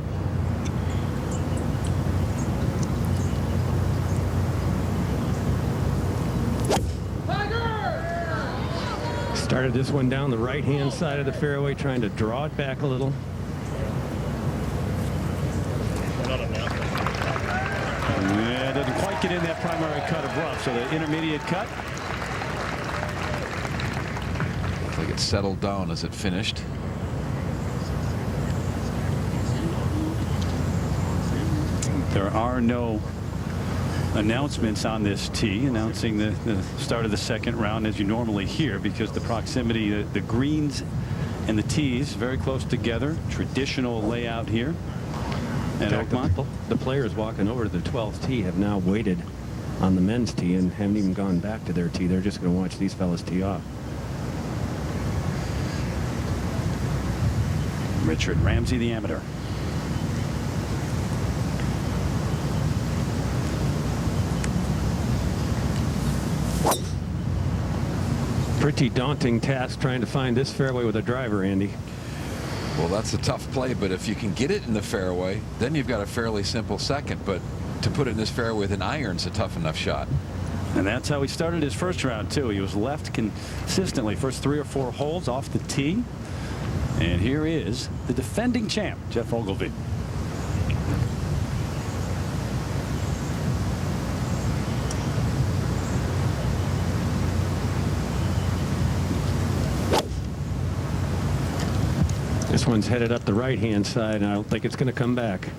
Speaker 21: Started this one down the right-hand side of the fairway, trying to draw it back a little.
Speaker 14: Yeah, doesn't quite get in that primary cut of rough, so the intermediate cut.
Speaker 1: like it settled down as it finished.
Speaker 14: There are no announcements on this tee announcing the start of the second round as you normally hear, because the proximity, the greens and the tees very close together. Traditional layout here at Oakmont.
Speaker 21: The players walking over to the 12th tee have now waited on the men's tee and haven't even gone back to their tee. They're just going to watch these fellas tee off.
Speaker 14: Richard Ramsey, the amateur.
Speaker 21: Pretty daunting task trying to find this fairway with a driver, Andy.
Speaker 1: Well, that's a tough play, but if you can get it in the fairway, then you've got a fairly simple second. But to put it in this fairway with an iron's a tough enough shot.
Speaker 14: And that's how he started his first round, too. He was left consistently first 3 or 4 holes off the tee. And here is the defending champ, Jeff Ogilvy.
Speaker 21: This one's headed up the right-hand side, and I don't think it's going to come back.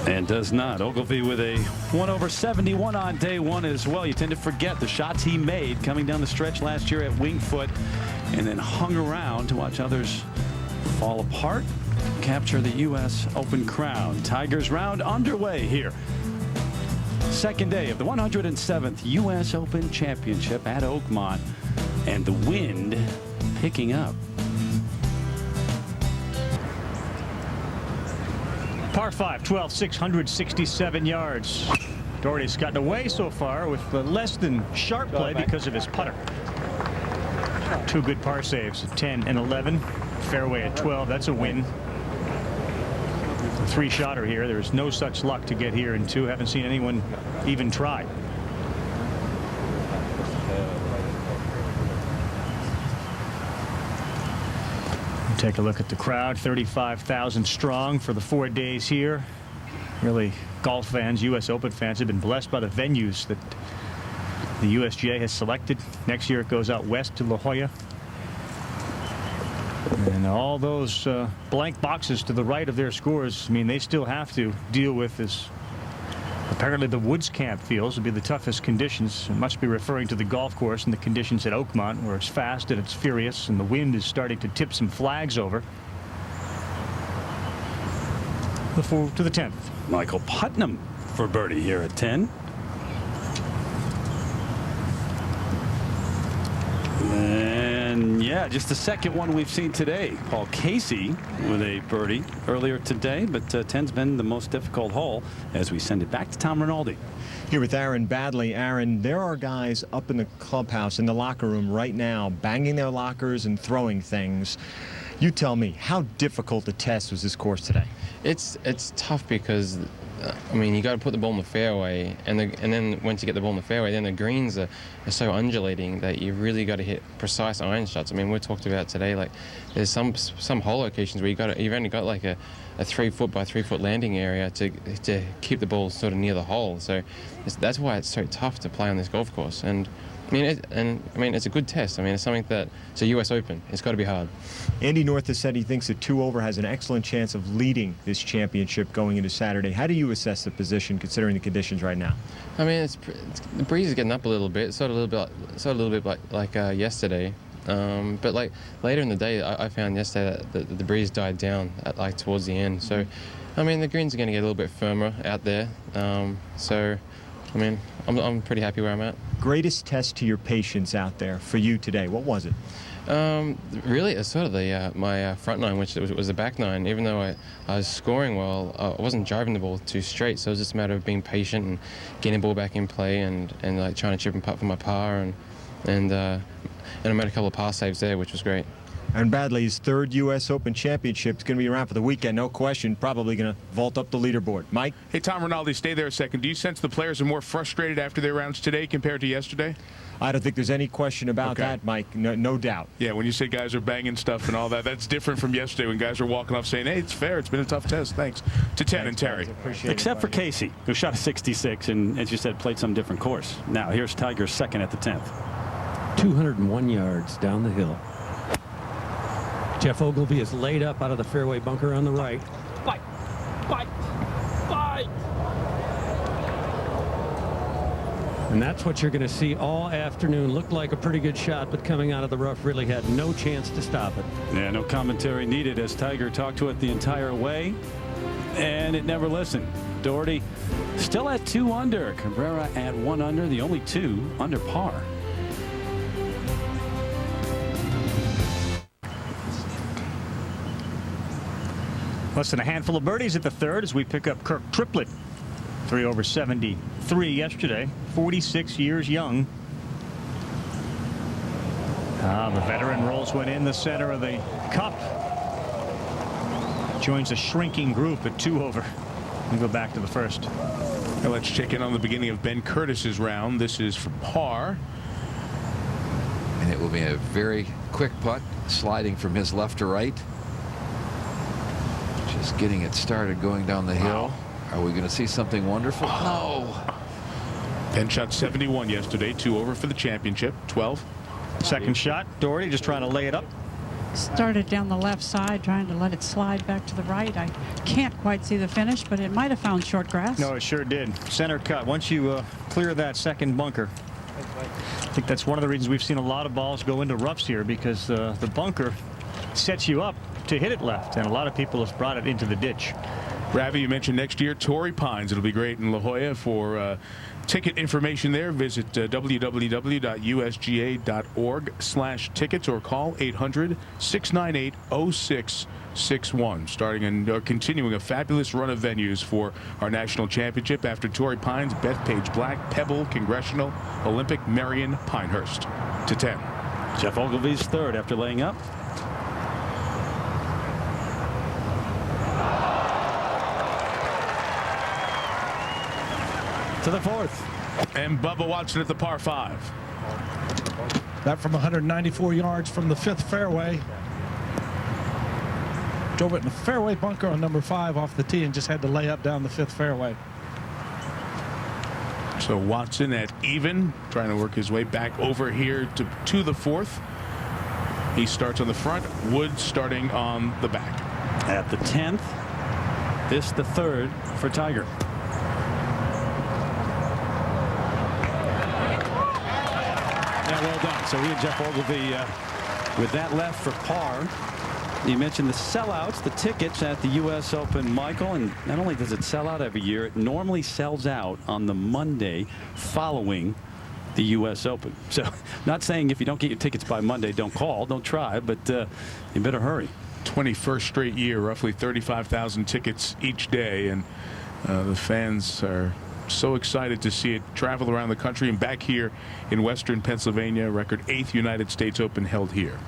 Speaker 14: And does not. Ogilvy with a 1/71 on day one as well. You tend to forget the shots he made coming down the stretch last year at Winged Foot, and then hung around to watch others fall apart, capture the U.S. Open crown. Tigers round underway here. Second day of the 107th U.S. Open Championship at Oakmont, and the wind picking up.
Speaker 6: Par 5, 12, 667 yards. Doherty's gotten away so far with less than sharp play because of his putter. 2 good par saves at 10 and 11. Fairway at 12. That's a win. A 3-shotter here. There's no such luck to get here in 2. Haven't seen anyone even try. Take a look at the crowd. 35,000 strong for the 4 days here. Really, golf fans, U.S. Open fans have been blessed by the venues that the USGA has selected. Next year it goes out west to La Jolla. And all those blank boxes to the right of their scores, I mean, they still have to deal with this. Apparently the Woods Camp feels would be the toughest conditions. It must be referring to the golf course and the conditions at Oakmont, where it's fast and it's furious and the wind is starting to tip some flags over. To the 10th.
Speaker 14: Michael Putnam for birdie here at 10. And yeah, just the second one we've seen today. Paul Casey with a birdie earlier today, but 10's been the most difficult hole as we send it back to Tom Rinaldi.
Speaker 19: Here with Aaron Baddeley. Aaron, there are guys up in the clubhouse, in the locker room right now, banging their lockers and throwing things. You tell me, how difficult a test was this course today?
Speaker 12: It's tough because, I mean, you got to put the ball in the fairway, and then once you get the ball in the fairway, then the greens are so undulating that you really got to hit precise iron shots. I mean, we talked about today, like there's some hole locations where you've only got like a 3 foot by 3 foot landing area to keep the ball sort of near the hole. So that's why it's so tough to play on this golf course. And I mean, it's a good test. I mean, it's something that it's a U.S. Open. It's got to be hard.
Speaker 19: Andy North has said he thinks that 2 over has an excellent chance of leading this championship going into Saturday. How do you assess the position considering the conditions right now?
Speaker 12: I mean, the breeze is getting up a little bit. Sort of a little bit like yesterday. But like later in the day, I found yesterday that the breeze died down at like towards the end. So, I mean, the greens are going to get a little bit firmer out there. So, I mean, I'm pretty happy where I'm at.
Speaker 19: Greatest test to your patience out there for you today, what was it?
Speaker 12: Really, it's sort of my front nine, which was the back nine. Even though I was scoring well, I wasn't driving the ball too straight, so it was just a matter of being patient and getting the ball back in play and like trying to chip and putt for my par, and I made a couple of par saves there, which was great.
Speaker 19: And Baddeley's 3rd U.S. Open Championship is going to be around for the weekend, no question. Probably going to vault up the leaderboard. Mike?
Speaker 2: Hey, Tom Rinaldi, stay there a second. Do you sense the players are more frustrated after their rounds today compared to yesterday?
Speaker 19: I don't think there's any question about that, Mike. No doubt.
Speaker 2: Yeah, when you say guys are banging stuff and all that, that's different from yesterday when guys were walking off saying, hey, it's fair. It's been a tough test. Thanks. To 10 and Terry.
Speaker 14: Except for Casey, who shot a 66 and, as you said, played some different course. Now, here's Tiger's second at the 10th.
Speaker 21: 201 yards down the hill. Jeff Ogilvy is laid up out of the fairway bunker on the right.
Speaker 7: Bye. Bye. Bye.
Speaker 21: And that's what you're going to see all afternoon. Looked like a pretty good shot, but coming out of the rough really had no chance to stop it.
Speaker 14: Yeah, no commentary needed as Tiger talked to it the entire way, and it never listened. Doherty still at 2 under. Cabrera at 1 under, the only 2 under par.
Speaker 6: Less than a handful of birdies at the third as we pick up Kirk Triplett. 3 over 73 yesterday. 46 years young. The veteran rolls one in the center of the cup. Joins a shrinking group at 2 over. We go back to the first.
Speaker 2: Now let's check in on the beginning of Ben Curtis's round. This is for par.
Speaker 1: And it will be a very quick putt, sliding from his left to right. Just getting it started going down the hill. Are we going to see something wonderful? No.
Speaker 2: Ben shot 71 yesterday, 2 over for the championship, 12.
Speaker 6: Second shot, Doherty just trying to lay it up.
Speaker 9: Started down the left side, trying to let it slide back to the right. I can't quite see the finish, but it might have found short grass.
Speaker 6: No, it sure did. Center cut. Once you clear that second bunker, I think that's one of the reasons we've seen a lot of balls go into roughs here, because the bunker sets you up to hit it left, and a lot of people have brought it into the ditch.
Speaker 2: Ravi, you mentioned next year Torrey Pines. It'll be great in La Jolla. For ticket information there, visit www.usga.org/tickets or call 800-698-0661. Starting and continuing a fabulous run of venues for our national championship after Torrey Pines, Bethpage Black, Pebble, Congressional, Olympic, Marion, Pinehurst to 10.
Speaker 14: Jeff Ogilvy's third after laying up. To the fourth.
Speaker 2: And Bubba Watson at the par 5.
Speaker 16: That from 194 yards from the 5th fairway. Drove it in the fairway bunker on number 5 off the tee and just had to lay up down the 5th fairway.
Speaker 2: So Watson at even, trying to work his way back over here to the 4th. He starts on the front, Wood starting on the back.
Speaker 14: At the 10th, this the third for Tiger. Well done. So he and Jeff Ogilvy with that left for par. You mentioned the sellouts, the tickets at the U.S. Open, Michael, and not only does it sell out every year, it normally sells out on the Monday following the U.S. Open. So not saying if you don't get your tickets by Monday, don't call, don't try, but you better hurry.
Speaker 2: 21st straight year, roughly 35,000 tickets each day, and the fans are so excited to see it travel around the country and back here in Western Pennsylvania. Record 8th United States Open held here.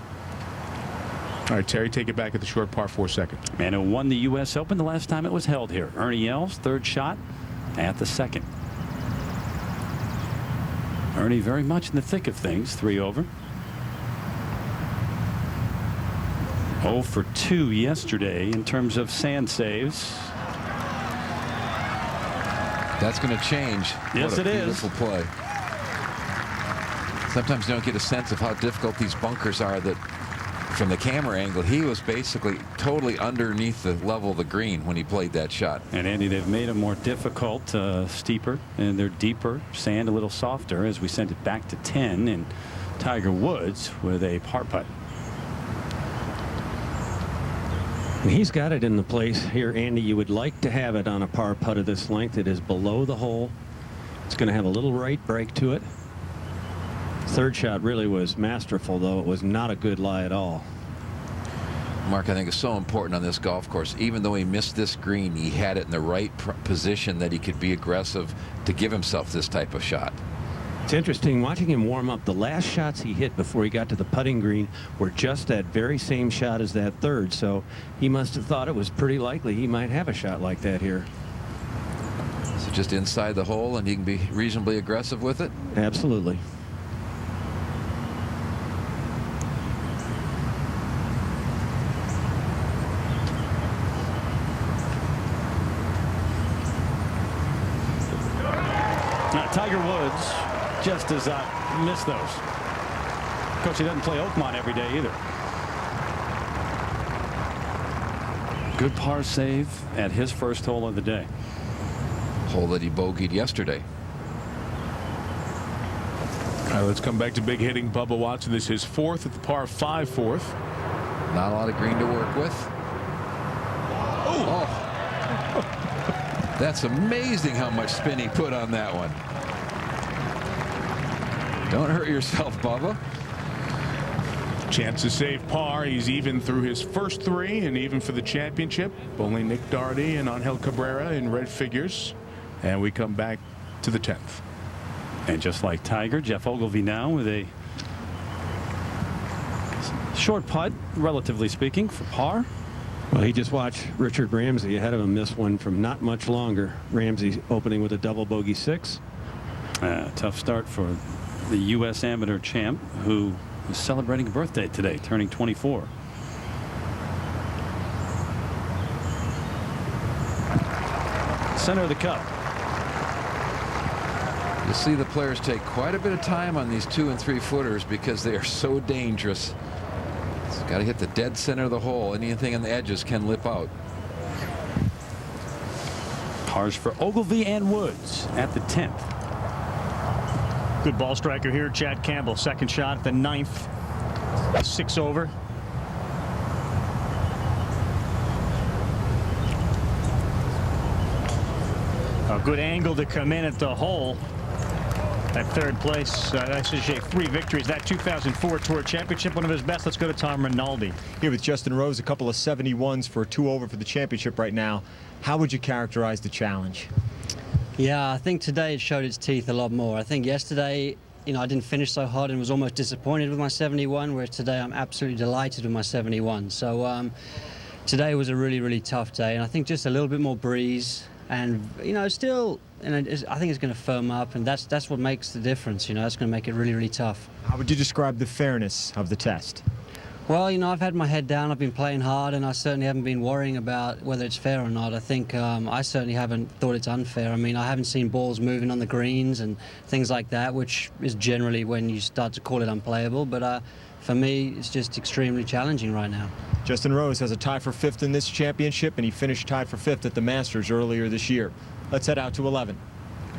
Speaker 2: All right, Terry, take it back at the short par 4 second.
Speaker 14: Man who won the U.S. Open the last time it was held here. Ernie Els, third shot at the second. Ernie very much in the thick of things, 3 over. 0 for 2 yesterday in terms of sand saves.
Speaker 1: That's going to change.
Speaker 14: Yes,
Speaker 1: what a
Speaker 14: it
Speaker 1: beautiful
Speaker 14: is.
Speaker 1: Play. Sometimes you don't get a sense of how difficult these bunkers are. That from the camera angle, he was basically totally underneath the level of the green when he played that shot.
Speaker 14: And Andy, they've made them more difficult, steeper, and they're deeper, sand a little softer as we send it back to 10, and Tiger Woods with a par putt.
Speaker 21: He's got it in the place here, Andy. You would like to have it on a par putt of this length. It is below the hole. It's going to have a little right break to it. Third shot really was masterful, though. It was not a good lie at all.
Speaker 1: Mark, I think it's so important on this golf course. Even though he missed this green, he had it in the right position that he could be aggressive to give himself this type of shot.
Speaker 21: It's interesting watching him warm up. The last shots he hit before he got to the putting green were just that very same shot as that third. So he must have thought it was pretty likely he might have a shot like that here.
Speaker 1: So just inside the hole and he can be reasonably aggressive with it?
Speaker 21: Absolutely.
Speaker 14: Now, Tiger Woods just does not miss those. course, he doesn't play Oakmont every day either. Good par save at his first hole of the day.
Speaker 1: Hole that he bogeyed yesterday.
Speaker 2: All right, let's come back to big hitting Bubba Watson. This is fourth at the par 5 fourth.
Speaker 1: Not a lot of green to work with. Oh. That's amazing how much spin he put on that one. Don't hurt yourself, Bubba.
Speaker 2: Chance to save par. He's even through his first 3 and even for the championship. Only Nick Doherty and Angel Cabrera in red figures. And we come back to the 10th.
Speaker 14: And just like Tiger, Jeff Ogilvy now with a short putt, relatively speaking, for par.
Speaker 21: Well, he just watched Richard Ramsey ahead of him miss one from not much longer. Ramsey opening with a double bogey 6.
Speaker 14: Tough start for the U.S. amateur champ, who is celebrating a birthday today, turning 24. Center of the cup.
Speaker 1: You see the players take quite a bit of time on these 2 and 3 footers because they are so dangerous. It's got to hit the dead center of the hole. Anything on the edges can lip out.
Speaker 14: Pars for Ogilvy and Woods at the 10th.
Speaker 6: Good ball striker here, Chad Campbell. Second shot, the 9th. 6 over. A good angle to come in at the hole. At third place, SSJ 3 victories. That 2004 Tour Championship, one of his best. Let's go to Tom Rinaldi.
Speaker 19: Here with Justin Rose, a couple of 71s for a 2 over for the championship right now. How would you characterize the challenge?
Speaker 15: Yeah, I think today it showed its teeth a lot more. I think yesterday, I didn't finish so hot and was almost disappointed with my 71, whereas today I'm absolutely delighted with my 71. So today was a really, really tough day, and I think just a little bit more breeze. And still, I think it's going to firm up, and that's what makes the difference. That's going to make it really, really tough.
Speaker 19: How would you describe the fairness of the test?
Speaker 15: Well, I've had my head down. I've been playing hard, and I certainly haven't been worrying about whether it's fair or not. I think I certainly haven't thought it's unfair. I mean, I haven't seen balls moving on the greens and things like that, which is generally when you start to call it unplayable. But for me, it's just extremely challenging right now.
Speaker 19: Justin Rose has a tie for 5th in this championship, and he finished tied for 5th at the Masters earlier this year. Let's head out to 11.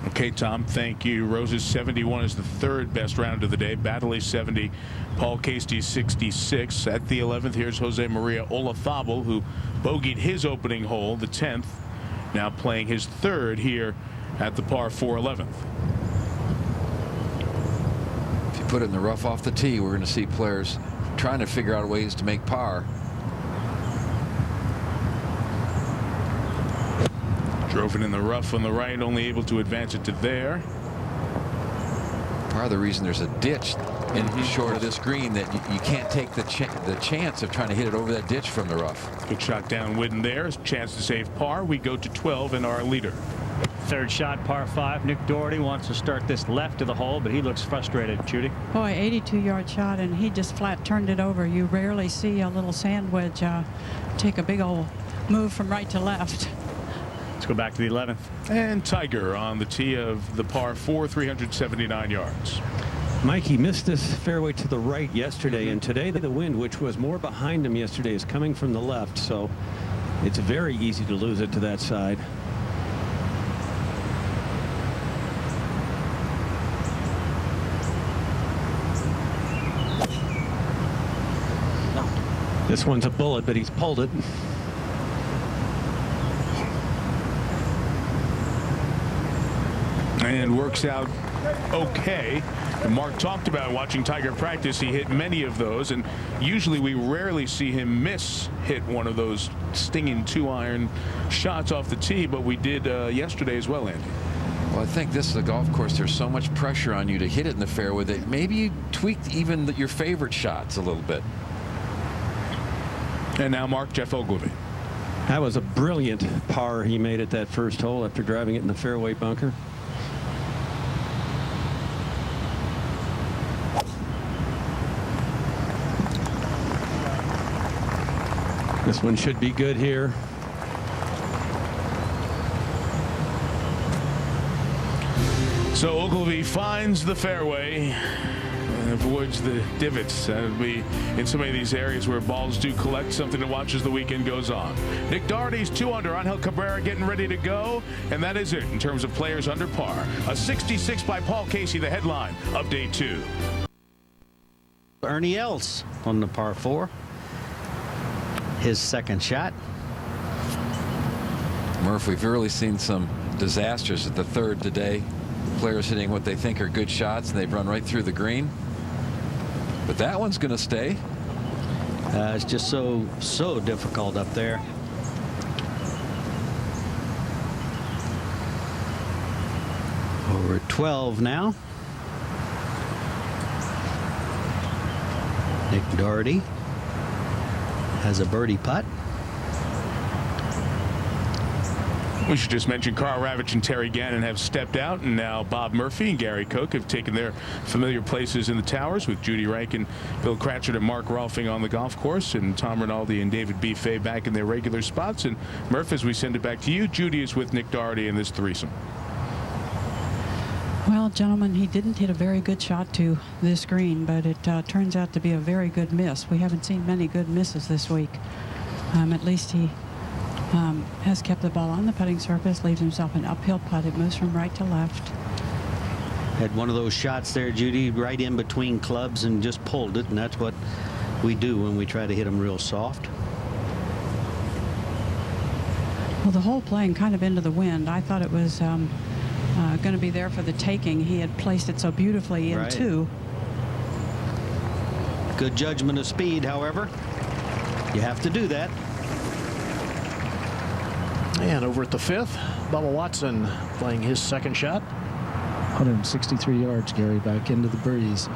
Speaker 2: Okay, Tom, thank you. Rose's 71 is the 3rd best round of the day. Baddeley 70, Paul Casey 66. At the 11th, here's Jose Maria Olazabal, who bogeyed his opening hole, the 10th, now playing his 3rd here at the par 4 11th.
Speaker 1: If you put it in the rough off the tee, we're going to see players trying to figure out ways to make par.
Speaker 2: Drove it in the rough on the right, only able to advance it to there.
Speaker 1: Part of the reason there's a ditch in short of this green that you can't take the chance of trying to hit it over that ditch from the rough.
Speaker 2: Good shot downwind there. Chance to save par. We go to 12 in our leader.
Speaker 6: Third shot, par 5. Nick Doherty wants to start this left of the hole, but he looks frustrated. Judy?
Speaker 9: Boy, 82-yard shot, and he just flat turned it over. You rarely see a little sand wedge take a big old move from right to left.
Speaker 6: Let's go back to the 11th.
Speaker 2: And Tiger on the tee of the par 4, 379 yards.
Speaker 21: Mike, he missed this fairway to the right yesterday, and today the wind, which was more behind him yesterday, is coming from the left, so it's very easy to lose it to that side. This one's a bullet, but he's pulled it.
Speaker 2: And works out okay. And Mark talked about watching Tiger practice. He hit many of those, and usually we rarely see him hit one of those stinging 2-iron shots off the tee, but we did yesterday as well, Andy.
Speaker 1: Well, I think this is a golf course. There's so much pressure on you to hit it in the fairway that maybe you tweaked even your favorite shots a little bit.
Speaker 2: And now Mark, Jeff Ogilvy.
Speaker 21: That was a brilliant par he made at that first hole after driving it in the fairway bunker. This one should be good here.
Speaker 2: So Ogilvy finds the fairway. and avoids the divots. That'll be in so many of these areas where balls do collect. Something to watch as the weekend goes on. Nick Doherty's 2 under. Angel Cabrera getting ready to go, and that is it in terms of players under par. A 66 by Paul Casey, the headline of day 2.
Speaker 8: Ernie Els on the par 4. His second shot.
Speaker 1: Murph, we've really seen some disasters at the 3rd today. Players hitting what they think are good shots, and they've run right through the green. But that one's going to stay.
Speaker 8: It's just so difficult up there. Over at 12 now. Nick Doherty has a birdie putt.
Speaker 2: We should just mention Carl Ravitch and Terry Gannon have stepped out, and now Bob Murphy and Gary Koch have taken their familiar places in the towers, with Judy Rankin, Bill Cratchit, and Mark Rolfing on the golf course, and Tom Rinaldi and David B. Fay back in their regular spots. And Murph, as we send it back to you, Judy is with Nick Doherty in this threesome.
Speaker 9: Well, gentlemen, he didn't hit a very good shot to this green, but it turns out to be a very good miss. We haven't seen many good misses this week. At least he has kept the ball on the putting surface, leaves himself an uphill putt. It moves from right to left.
Speaker 8: Had one of those shots there, Judy, right in between clubs and just pulled it, and that's what we do when we try to hit them real soft.
Speaker 9: Well, the hole playing kind of into the wind. I thought it was going to be there for the taking. He had placed it so beautifully in 2.
Speaker 8: Good judgment of speed, however. You have to do that.
Speaker 22: And over at the 5th, Bubba Watson playing his second shot.
Speaker 16: 163 yards, Gary, back into the breeze.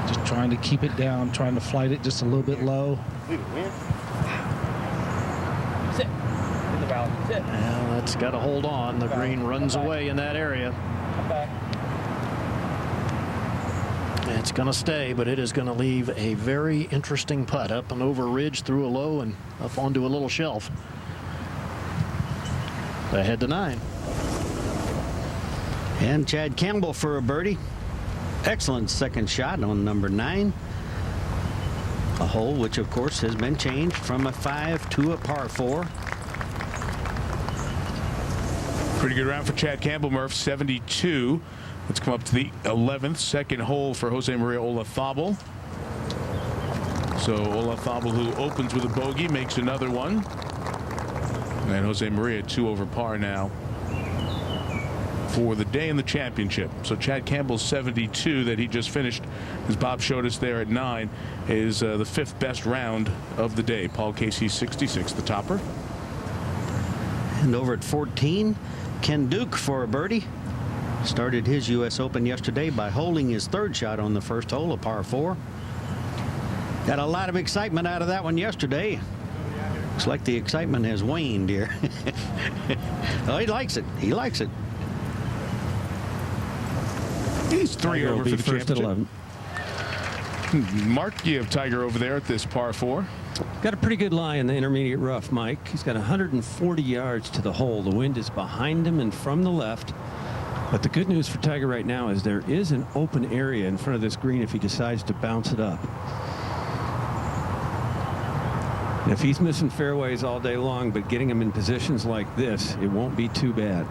Speaker 16: Just trying to keep it down, trying to flight it just a little bit low.
Speaker 7: Sit. In the valley. Sit.
Speaker 22: Well, that's got to hold on. The green runs away in that area.
Speaker 7: Come back.
Speaker 22: It's going to stay, but it is going to leave a very interesting putt up and over ridge, through a low, and up onto a little shelf. Ahead to 9.
Speaker 8: And Chad Campbell for a birdie. Excellent second shot on number 9. A hole which, of course, has been changed from a 5 to a par 4.
Speaker 2: Pretty good round for Chad Campbell, Murph. 72. Let's come up to the 11th, second hole for Jose Maria Olazabal. So Olazabal, who opens with a bogey, makes another one. And Jose Maria 2 over par now for the day in the championship. So Chad Campbell's 72 that he just finished, as Bob showed us there at 9, is the 5th best round of the day. Paul Casey's 66, the topper.
Speaker 8: And over at 14, Ken Duke for a birdie. Started his U.S. Open yesterday by holding his 3rd shot on the first hole, a par 4. Got a lot of excitement out of that one yesterday. Looks like the excitement has waned here. Oh, he likes it. He likes it.
Speaker 2: He's 3 over for the
Speaker 21: first at 11.
Speaker 2: Mark, you have Tiger over there at this par 4.
Speaker 21: Got a pretty good lie in the intermediate rough, Mike. He's got 140 yards to the hole. The wind is behind him and from the left. But the good news for Tiger right now is there is an open area in front of this green if he decides to bounce it up. If he's missing fairways all day long, but getting him in positions like this, it won't be too bad.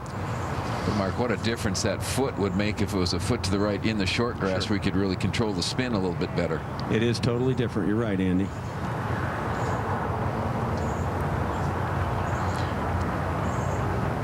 Speaker 1: But Mark, what a difference that foot would make if it was a foot to the right in the short grass, where we could really control the spin a little bit better.
Speaker 21: It is totally different. You're right, Andy.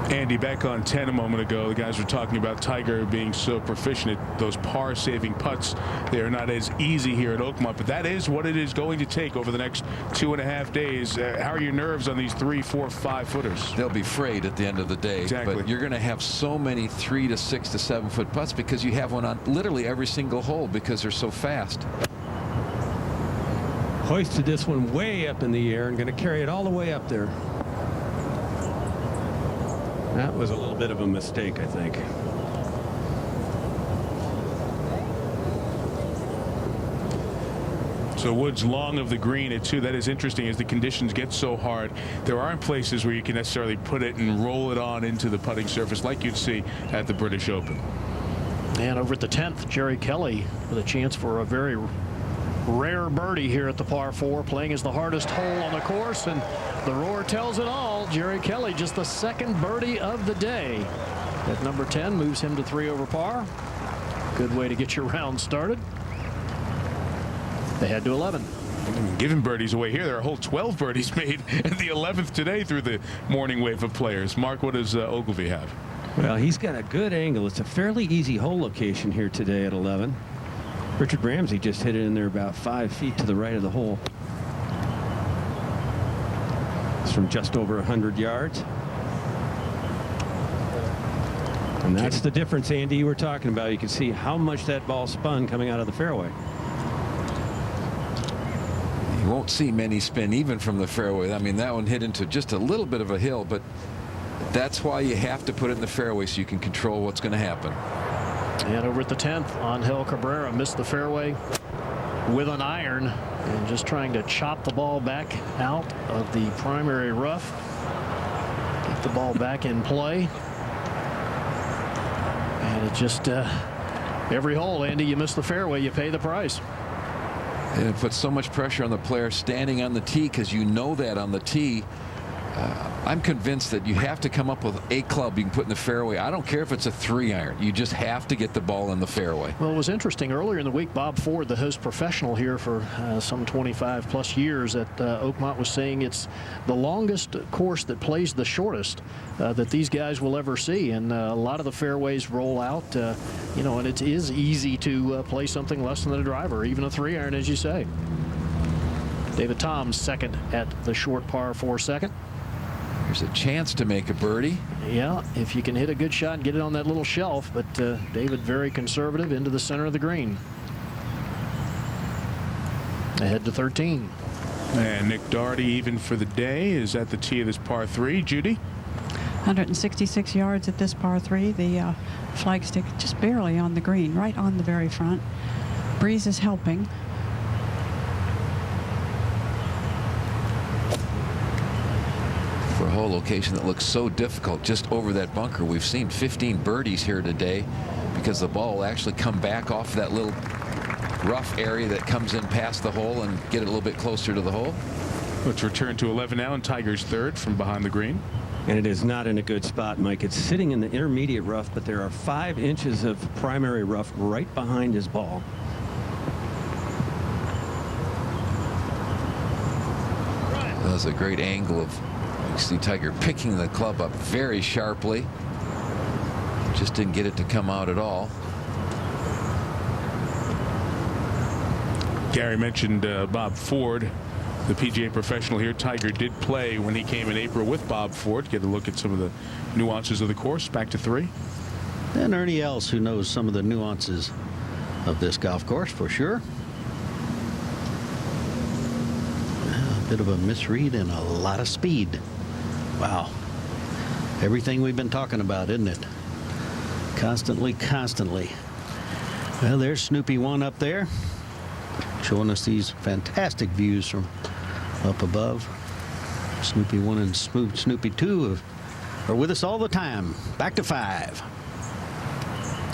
Speaker 2: Andy, back on 10 a moment ago, the guys were talking about Tiger being so proficient at those par-saving putts. They are not as easy here at Oakmont, but that is what it is going to take over the next 2.5 days. How are your nerves on these 3, 4, 5 footers?
Speaker 1: They'll be frayed at the end of the day.
Speaker 2: Exactly.
Speaker 1: But you're going to have so many 3 to 6 to 7 foot putts because you have one on literally every single hole because they're so fast.
Speaker 21: Hoisted this one way up in the air and going to carry it all the way up there. That was a little bit of a mistake, I think.
Speaker 2: So Woods long of the green at 2. That is interesting as the conditions get so hard. There aren't places where you can necessarily put it and roll it on into the putting surface like you'd see at the British Open.
Speaker 22: And over at the 10th, Jerry Kelly with a chance for a very rare birdie here at the par 4, playing as the hardest hole on the course, and the roar tells it all. Jerry Kelly, just the second birdie of the day. At number 10, moves him to 3 over par. Good way to get your round started. They head to 11.
Speaker 2: Giving birdies away here. There are a whole 12 birdies made at the 11th today through the morning wave of players. Mark, what does Ogilvy have?
Speaker 21: Well, he's got a good angle. It's a fairly easy hole location here today at 11. Richard Ramsey just hit it in there about 5 feet to the right of the hole. It's from just over 100 yards. And that's the difference, Andy, you were talking about. You can see how much that ball spun coming out of the fairway.
Speaker 1: You won't see many spin even from the fairway. I mean, that one hit into just a little bit of a hill, but that's why you have to put it in the fairway so you can control what's going to happen.
Speaker 22: And over at the 10th, Angel Cabrera missed the fairway with an iron and just trying to chop the ball back out of the primary rough. Get the ball back in play. And it just, every hole, Andy, you miss the fairway, you pay the price.
Speaker 1: And it puts so much pressure on the player standing on the tee because you know that on the tee. I'm convinced that you have to come up with a club you can put in the fairway. I don't care if it's a 3-iron. You just have to get the ball in the fairway.
Speaker 22: Well, it was interesting. Earlier in the week, Bob Ford, the host professional here for some 25-plus years at Oakmont, was saying it's the longest course that plays the shortest that these guys will ever see. And a lot of the fairways roll out, you know, and it is easy to play something less than a driver, even a 3-iron, as you say. David Toms second at the short par 4 second.
Speaker 1: There's a chance to make a birdie.
Speaker 22: Yeah, if you can hit a good shot and get it on that little shelf, but David very conservative into the center of the green. Ahead to 13.
Speaker 2: And Nick Doherty, even for the day, is at the tee of this par 3. Judy?
Speaker 9: 166 yards at this par 3. The flagstick just barely on the green, right on the very front. Breeze is helping.
Speaker 1: For a hole location that looks so difficult just over that bunker. We've seen 15 birdies here today because the ball will actually come back off that little rough area that comes in past the hole and get it a little bit closer to the hole.
Speaker 2: Let's return to 11 now, and Tiger's third from behind the green.
Speaker 21: And it is not in a good spot, Mike. It's sitting in the intermediate rough, but there are 5 inches of primary rough right behind his ball.
Speaker 1: That was a great angle of, you see Tiger picking the club up very sharply. Just didn't get it to come out at all.
Speaker 2: Gary mentioned Bob Ford, the PGA professional here. Tiger did play when he came in April with Bob Ford. Get a look at some of the nuances of the course. Back to 3.
Speaker 8: And Ernie Els, who knows some of the nuances of this golf course for sure. A bit of a misread and a lot of speed. Wow. Everything we've been talking about, isn't it? Constantly, constantly. Well, there's Snoopy 1 up there, showing us these fantastic views from up above. Snoopy 1 and Snoopy 2 are with us all the time. Back to 5.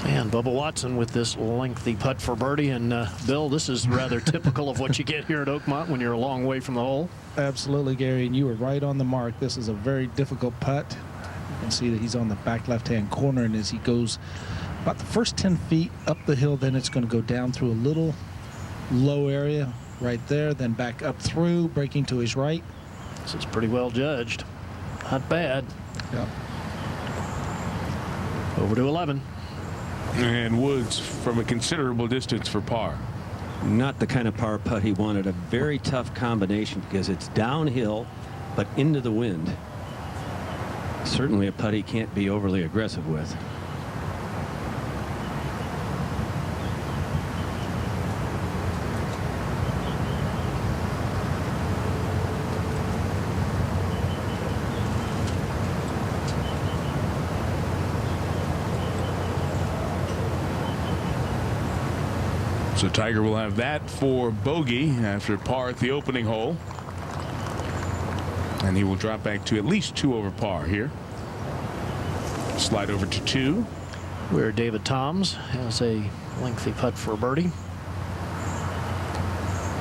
Speaker 22: And Bubba Watson with this lengthy putt for birdie. And Bill, this is rather typical of what you get here at Oakmont when you're a long way from the hole.
Speaker 16: Absolutely, Gary, and you were right on the mark. This is a very difficult putt. You can see that he's on the back left-hand corner, and as he goes about the first 10 feet up the hill, then it's going to go down through a little low area right there, then back up through, breaking to his right.
Speaker 22: This is pretty well judged. Not bad.
Speaker 16: Yeah.
Speaker 22: Over to 11.
Speaker 2: And Woods from a considerable distance for par.
Speaker 21: Not the kind of par putt he wanted. A very tough combination because it's downhill but into the wind. Certainly a putt he can't be overly aggressive with.
Speaker 2: So Tiger will have that for bogey after par at the opening hole. And he will drop back to at least 2 over par here. Slide over to 2.
Speaker 22: where David Toms has a lengthy putt for a birdie.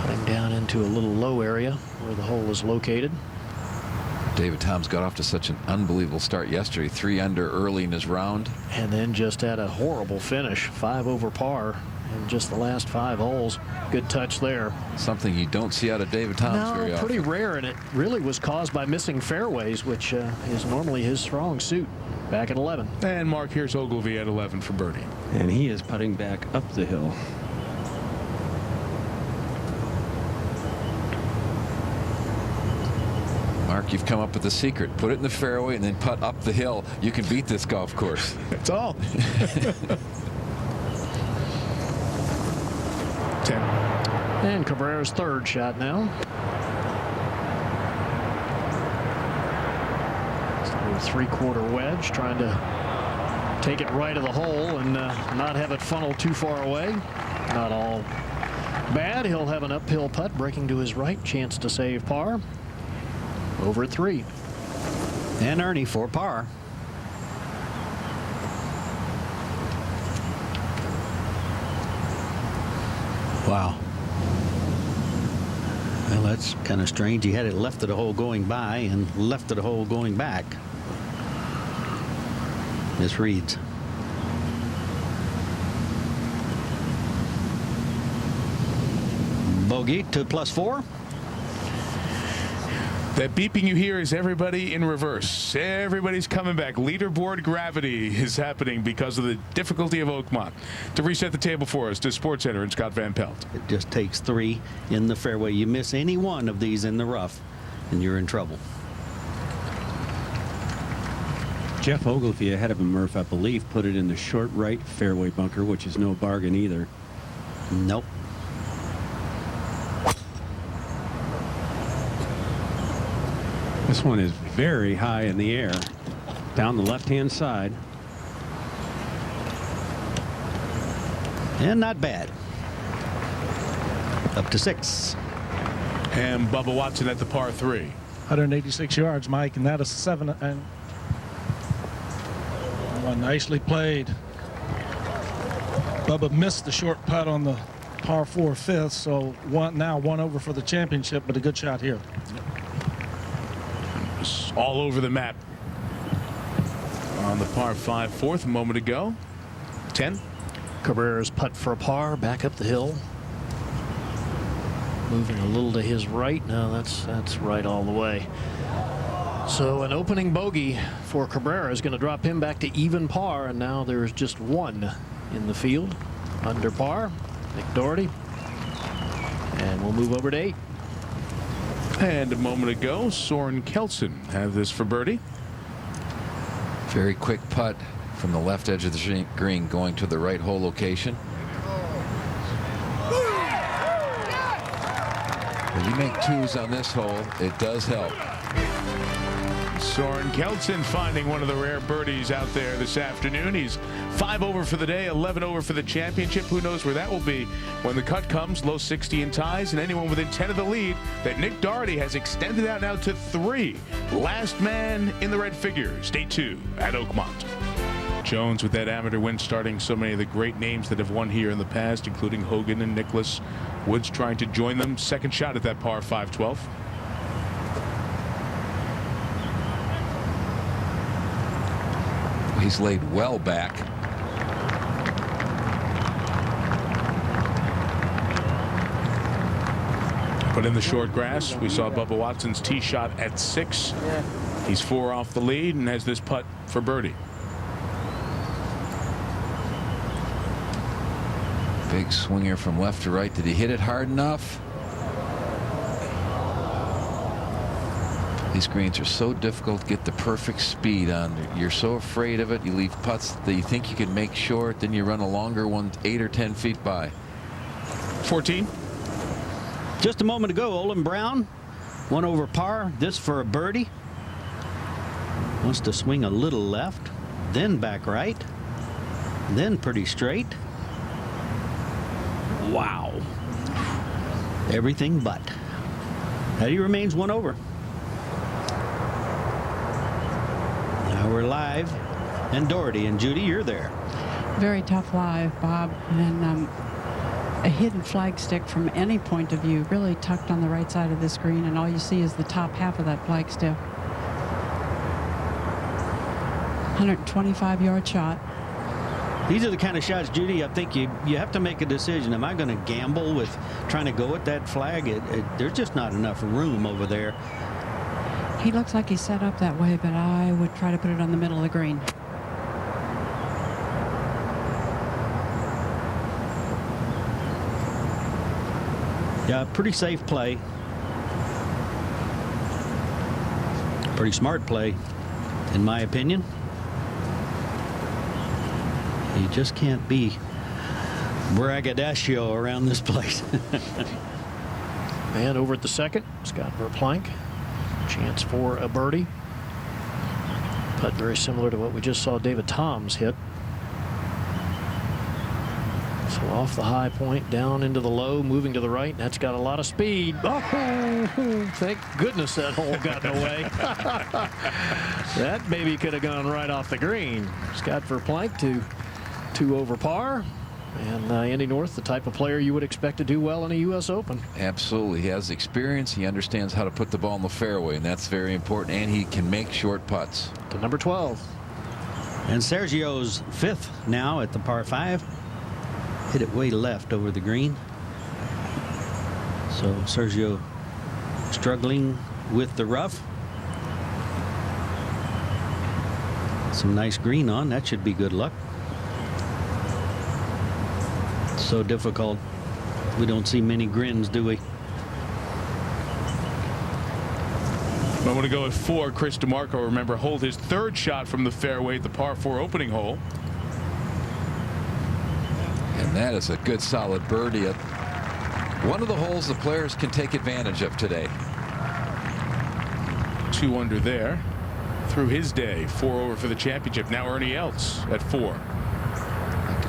Speaker 22: Putting down into a little low area where the hole is located.
Speaker 1: David Toms got off to such an unbelievable start yesterday. 3 under early in his round.
Speaker 22: And then just had a horrible finish. 5 over par in just the last 5 holes. Good touch there.
Speaker 1: Something you don't see out of David Toms very often.
Speaker 22: Pretty rare, and it really was caused by missing fairways, which is normally his strong suit. Back at 11.
Speaker 2: And Mark, here's Ogilvy at 11 for birdie.
Speaker 21: And he is putting back up the hill.
Speaker 1: Mark, you've come up with the secret. Put it in the fairway and then putt up the hill. You can beat this golf course.
Speaker 2: That's all. 10.
Speaker 22: And Cabrera's third shot now. It's a little 3/4 wedge, trying to take it right of the hole and not have it funnel too far away. Not all bad. He'll have an uphill putt breaking to his right. Chance to save par. Over at 3.
Speaker 8: And Ernie for par. Wow. Well, that's kind of strange. He had it left of the hole going by and left of the hole going back. This reads. Bogey to +4.
Speaker 2: That beeping you hear is everybody in reverse. Everybody's coming back. Leaderboard gravity is happening because of the difficulty of Oakmont. To reset the table for us, to SportsCenter and Scott Van Pelt.
Speaker 8: It just takes 3 in the fairway. You miss any one of these in the rough, and you're in trouble.
Speaker 21: Jeff Ogilvy ahead of him, Murph, I believe, put it in the short right fairway bunker, which is no bargain either.
Speaker 8: Nope.
Speaker 21: This one is very high in the air, down the left-hand side.
Speaker 8: And not bad. Up to 6.
Speaker 2: And Bubba Watson at the par 3.
Speaker 16: 186 yards, Mike, and that is 7. And nicely played. Bubba missed the short putt on the par 4 fifth, so now one over for the championship, but a good shot here.
Speaker 2: All over the map on the par 5 fourth a moment ago. 10.
Speaker 22: Cabrera's putt for a par back up the hill. Moving a little to his right. No, that's right all the way. So an opening bogey for Cabrera is going to drop him back to even par, and now there's just 1 in the field under par. Nick Doherty. And we'll move over to 8.
Speaker 2: And a moment ago, Soren Kelson had this for birdie.
Speaker 1: Very quick putt from the left edge of the green going to the right hole location. When you make 2s on this hole, it does help.
Speaker 2: Soren Kelson finding one of the rare birdies out there this afternoon. He's 5 over for the day, 11 over for the championship. Who knows where that will be when the cut comes. Low 60 in ties, and anyone within 10 of the lead that Nick Doherty has extended out now to 3. Last man in the red figures, day 2 at Oakmont. Jones with that amateur win, starting so many of the great names that have won here in the past, including Hogan and Nicklaus. Woods trying to join them. Second shot at that par 5-12.
Speaker 1: He's laid well back.
Speaker 2: But in the short grass, we saw Bubba Watson's tee shot at 6. He's 4 off the lead and has this putt for birdie.
Speaker 1: Big swinger from left to right. Did he hit it hard enough? These greens are so difficult to get the perfect speed on. You're so afraid of it. You leave putts that you think you can make short, then you run a longer one 8 or 10 feet by.
Speaker 2: 14.
Speaker 8: Just a moment ago, Olin Brown, 1 over par. This for a birdie. Wants to swing a little left, then back right, then pretty straight. Wow. Everything but. He remains 1 over. Now we're live, and Doherty and Judy, you're there.
Speaker 9: Very tough lie, Bob, and a hidden flag stick from any point of view, really tucked on the right side of the screen, and all you see is the top half of that flag stick. 125-yard shot.
Speaker 8: These are the kind of shots, Judy, I think you have to make a decision. Am I going to gamble with trying to go at that flag? There's just not enough room over there.
Speaker 9: He looks like he's set up that way, but I would try to put it on the middle of the green.
Speaker 8: Yeah, pretty safe play. Pretty smart play, in my opinion. You just can't be braggadocio around this place.
Speaker 22: And over at the second, Scott Verplank. Chance for a birdie. Putt very similar to what we just saw David Toms hit. So off the high point, down into the low, moving to the right. That's got a lot of speed. Oh, thank goodness that hole got in the way. That maybe could have gone right off the green. Scott Verplank to 2 over par. And Andy North, the type of player you would expect to do well in a U.S. Open.
Speaker 1: Absolutely. He has experience. He understands how to put the ball in the fairway, and that's very important. And he can make short putts.
Speaker 22: To number 12.
Speaker 8: And Sergio's 5th now at the par 5. Hit it way left over the green. So Sergio struggling with the rough. Some nice green on. That should be good luck. So difficult. We don't see many grins, do we?
Speaker 2: I'm going to go at 4. Chris DeMarco, remember, hold his 3rd shot from the fairway at the par 4 opening hole.
Speaker 1: And that is a good solid birdie at one of the holes the players can take advantage of today.
Speaker 2: 2 under there. Through his day, 4 over for the championship. Now Ernie Els at 4.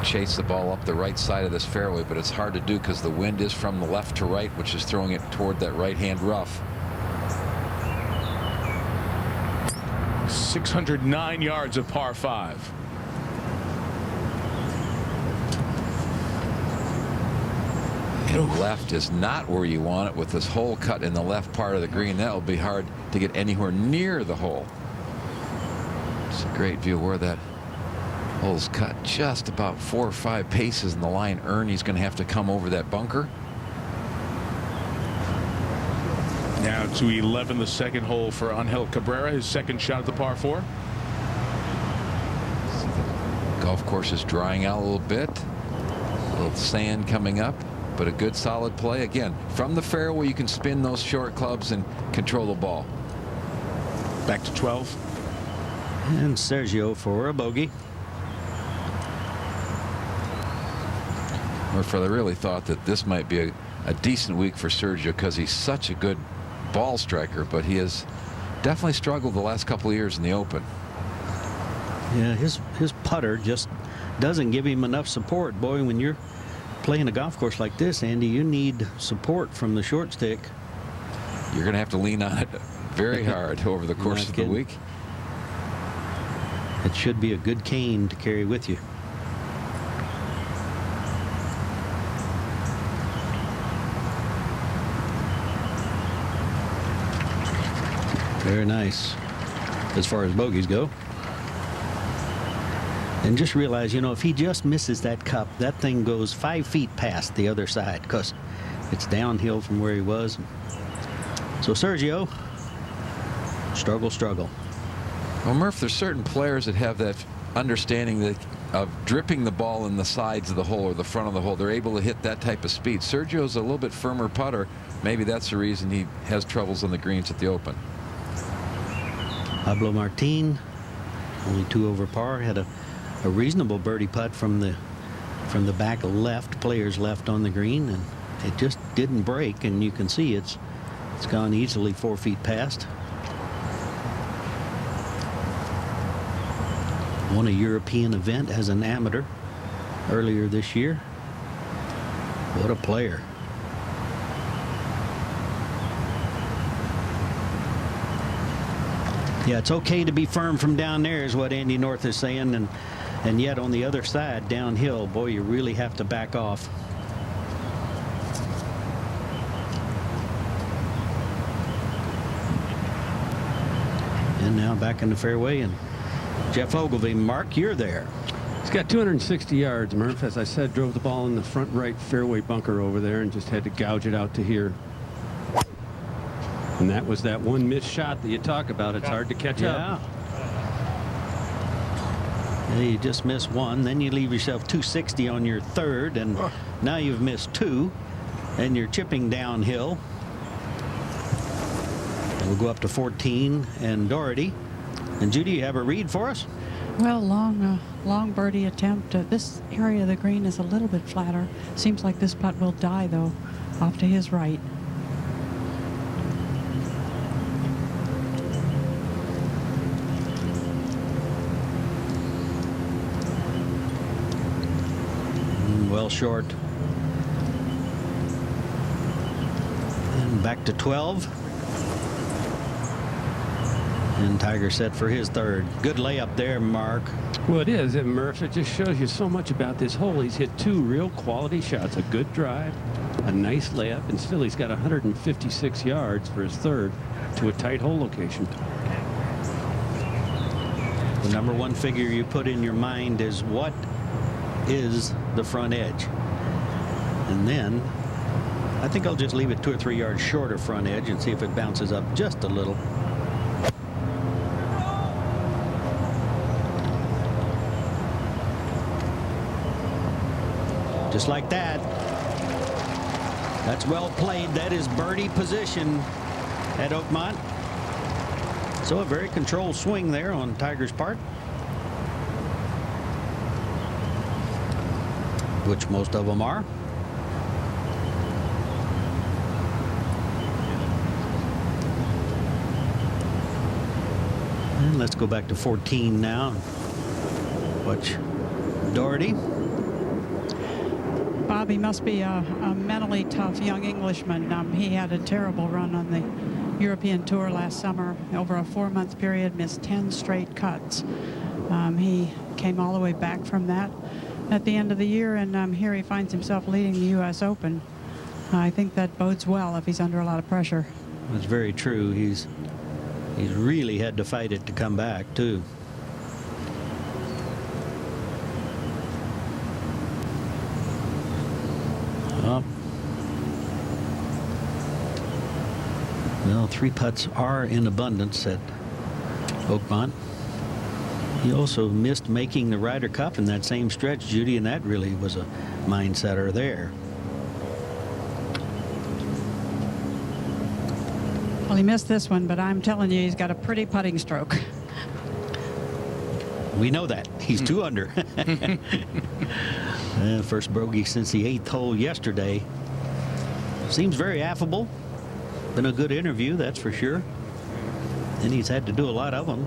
Speaker 1: Chase the ball up the right side of this fairway, but it's hard to do because the wind is from the left to right, which is throwing it toward that right-hand rough.
Speaker 2: 609 yards of par 5.
Speaker 1: And left is not where you want it with this hole cut in the left part of the green. That will be hard to get anywhere near the hole. It's a great view where that hole's cut just about 4 or 5 paces in the line. Ernie's going to have to come over that bunker.
Speaker 2: Now to 11, the second hole for Angel Cabrera, his 2nd shot at the par 4.
Speaker 1: Golf course is drying out a little bit. A little sand coming up, but a good solid play. Again, from the fairway, you can spin those short clubs and control the ball.
Speaker 2: Back to 12.
Speaker 8: And Sergio for a bogey.
Speaker 1: Murphy, I really thought that this might be a decent week for Sergio because he's such a good ball striker, but he has definitely struggled the last couple of years in the Open.
Speaker 8: Yeah, his putter just doesn't give him enough support. Boy, when you're playing a golf course like this, Andy, you need support from the short stick.
Speaker 1: You're going to have to lean on it very hard over the course of the week.
Speaker 8: It should be a good cane to carry with you. Very nice as far as bogeys go. And just realize, you know, if he just misses that cup, that thing goes 5 feet past the other side because it's downhill from where he was. So Sergio, struggle.
Speaker 1: Well, Murph, there's certain players that have that understanding that of dripping the ball in the sides of the hole or the front of the hole. They're able to hit that type of speed. Sergio's a little bit firmer putter. Maybe that's the reason he has troubles on the greens at the Open.
Speaker 8: Pablo Martin, only 2 over par, had a reasonable birdie putt from the back left, players left on the green, and it just didn't break. And you can see it's gone easily 4 feet past. Won a European event as an amateur earlier this year. What a player. Yeah, it's okay to be firm from down there is what Andy North is saying, and And yet on the other side, downhill, boy, you really have to back off. And now back in the fairway, and Jeff Ogilvy. Mark, you're there.
Speaker 21: He's got 260 yards, Murph. As I said, drove the ball in the front right fairway bunker over there and just had to gouge it out to here. And that was that one missed shot that you talk about. It's hard to catch up.
Speaker 8: Yeah, you just miss one, then you leave yourself 260 on your third, and now you've missed two, and you're chipping downhill. We'll go up to 14 and Doherty. And Judy, you have a read for us?
Speaker 9: Well, long birdie attempt. This area of the green is a little bit flatter. Seems like this putt will die, though, off to his right.
Speaker 8: Well short. And back to 12. And Tiger set for his third. Good layup there, Mark.
Speaker 21: Well, it is, Murph. It just shows you so much about this hole. He's hit two real quality shots, a good drive, a nice layup, and still he's got 156 yards for his third to a tight hole location.
Speaker 8: The number one figure you put in your mind is what is the front edge. And then I think I'll just leave it 2 or 3 yards short of front edge and see if it bounces up just a little. Just like that. That's well played. That is birdie position at Oakmont. So a very controlled swing there on Tiger's part, which most of them are. And let's go back to 14 now. Watch Doherty.
Speaker 9: Bobby must be a mentally tough young Englishman. He had a terrible run on the European Tour last summer. Over a 4-month period, missed 10 straight cuts. He came all the way back from that at the end of the year, and here he finds himself leading the U.S. Open. I think that bodes well if he's under a lot of pressure.
Speaker 8: That's very true. He's really had to fight it to come back, too. Well, 3 putts are in abundance at Oakmont. He also missed making the Ryder Cup in that same stretch, Judy, and that really was a mind-setter there.
Speaker 9: Well, he missed this one, but I'm telling you, he's got a pretty putting stroke.
Speaker 8: We know that. He's 2 under. First bogey since the 8th hole yesterday. Seems very affable. Been a good interview, that's for sure. And he's had to do a lot of them.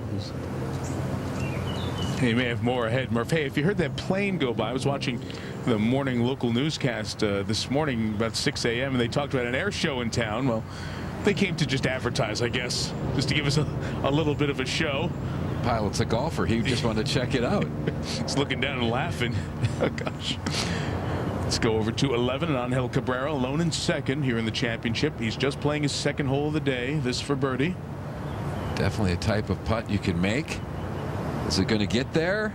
Speaker 2: He may have more ahead, Murph. Hey, if you heard that plane go by, I was watching the morning local newscast this morning about 6 a.m. and they talked about an air show in town. Well, they came to just advertise, I guess, just to give us a little bit of a show.
Speaker 1: Pilot's a golfer. He just wanted to check it out.
Speaker 2: He's looking down and laughing. Oh, gosh. Let's go over to 11, and Angel Cabrera alone in second here in the championship. He's just playing his second hole of the day. This for birdie.
Speaker 1: Definitely a type of putt you can make. Is it going to get there?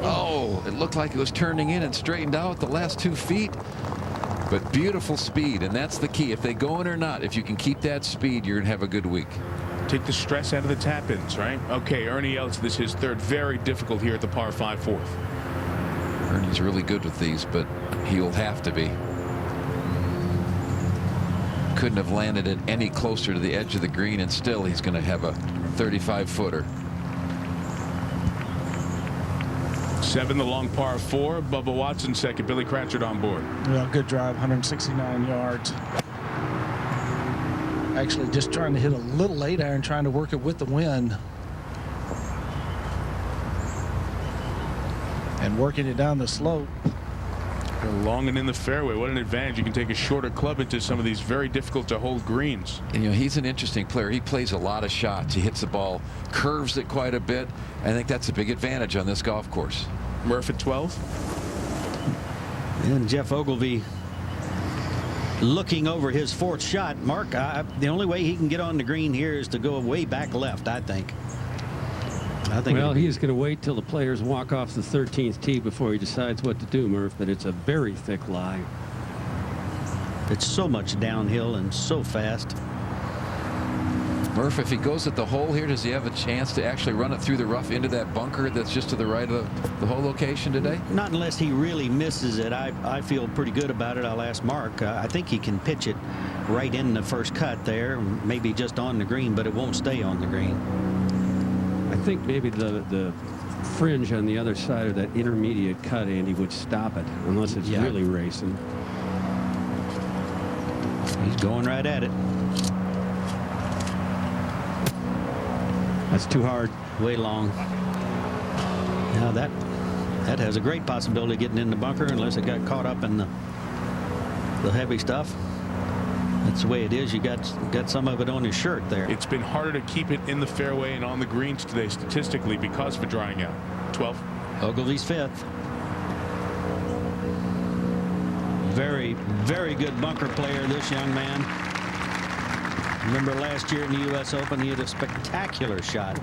Speaker 1: Oh, it looked like it was turning in and straightened out the last 2 feet. But beautiful speed, and that's the key. If they go in or not, if you can keep that speed, you're going to have a good week.
Speaker 2: Take the stress out of the tap-ins, right? Okay, Ernie Els, this is his third. Very difficult here at the par 5 fourth.
Speaker 1: Ernie's really good with these, but he'll have to be. Couldn't have landed it any closer to the edge of the green, and still he's going to have a 35-footer.
Speaker 2: 7, the long par 4. Bubba Watson second. Billy Cratchit on board.
Speaker 16: Well, good drive, 169 yards. Actually, just trying to hit a little late iron, trying to work it with the wind. And working it down the slope.
Speaker 2: Long and in the fairway. What an advantage. You can take a shorter club into some of these very difficult to hold greens.
Speaker 1: And, you know, he's an interesting player. He plays a lot of shots. He hits the ball, curves it quite a bit. I think that's a big advantage on this golf course.
Speaker 2: Murph at 12.
Speaker 8: And Jeff Ogilvy looking over his fourth shot. Mark, the only way he can get on the green here is to go way back left, I think.
Speaker 21: Well, he's going to wait till the players walk off the 13th tee before he decides what to do, Murph, but it's a very thick lie.
Speaker 8: It's so much downhill and so fast.
Speaker 1: Murph, if he goes at the hole here, does he have a chance to actually run it through the rough into that bunker that's just to the right of the hole location today?
Speaker 8: Not unless he really misses it. I feel pretty good about it. I'll ask Mark. I think he can pitch it right in the first cut there, maybe just on the green, but it won't stay on the green.
Speaker 21: I think maybe the fringe on the other side of that intermediate cut, Andy, would stop it unless it's really racing.
Speaker 8: He's going right at it.
Speaker 21: That's too hard.
Speaker 8: Way long. Now that has a great possibility of getting in the bunker unless it got caught up in the heavy stuff. That's the way it is. You got some of it on his shirt there.
Speaker 2: It's been harder to keep it in the fairway and on the greens today statistically because of it drying out. 12.
Speaker 8: Ogilvy's fifth. Very, very good bunker player, this young man. Remember last year in the U.S. Open, he had a spectacular shot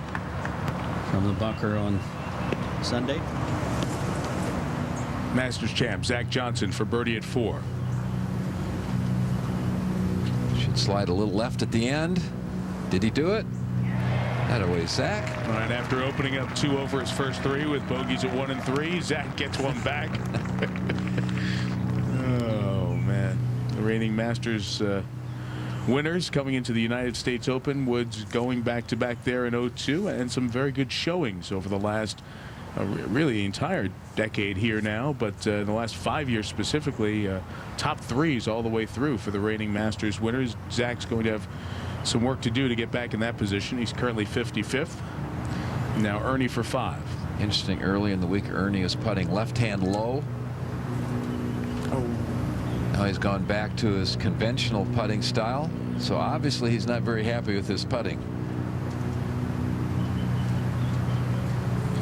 Speaker 8: from the bunker on Sunday.
Speaker 2: Masters champ Zach Johnson for birdie at 4.
Speaker 1: Should slide a little left at the end. Did he do it? That away, Zach.
Speaker 2: All right, after opening up 2 over his first 3 with bogeys at 1 and 3, Zach gets one back. Oh man, the reigning Masters winners coming into the United States Open. Woods going back-to-back there in 02, and some very good showings over the last really the entire decade here now, but in the last 5 years specifically, top 3s all the way through for the reigning Masters winners. Zach's going to have some work to do to get back in that position. He's currently 55th. Now Ernie for 5.
Speaker 1: Interesting, early in the week Ernie is putting left hand low. Now he's gone back to his conventional putting style, so obviously he's not very happy with his putting.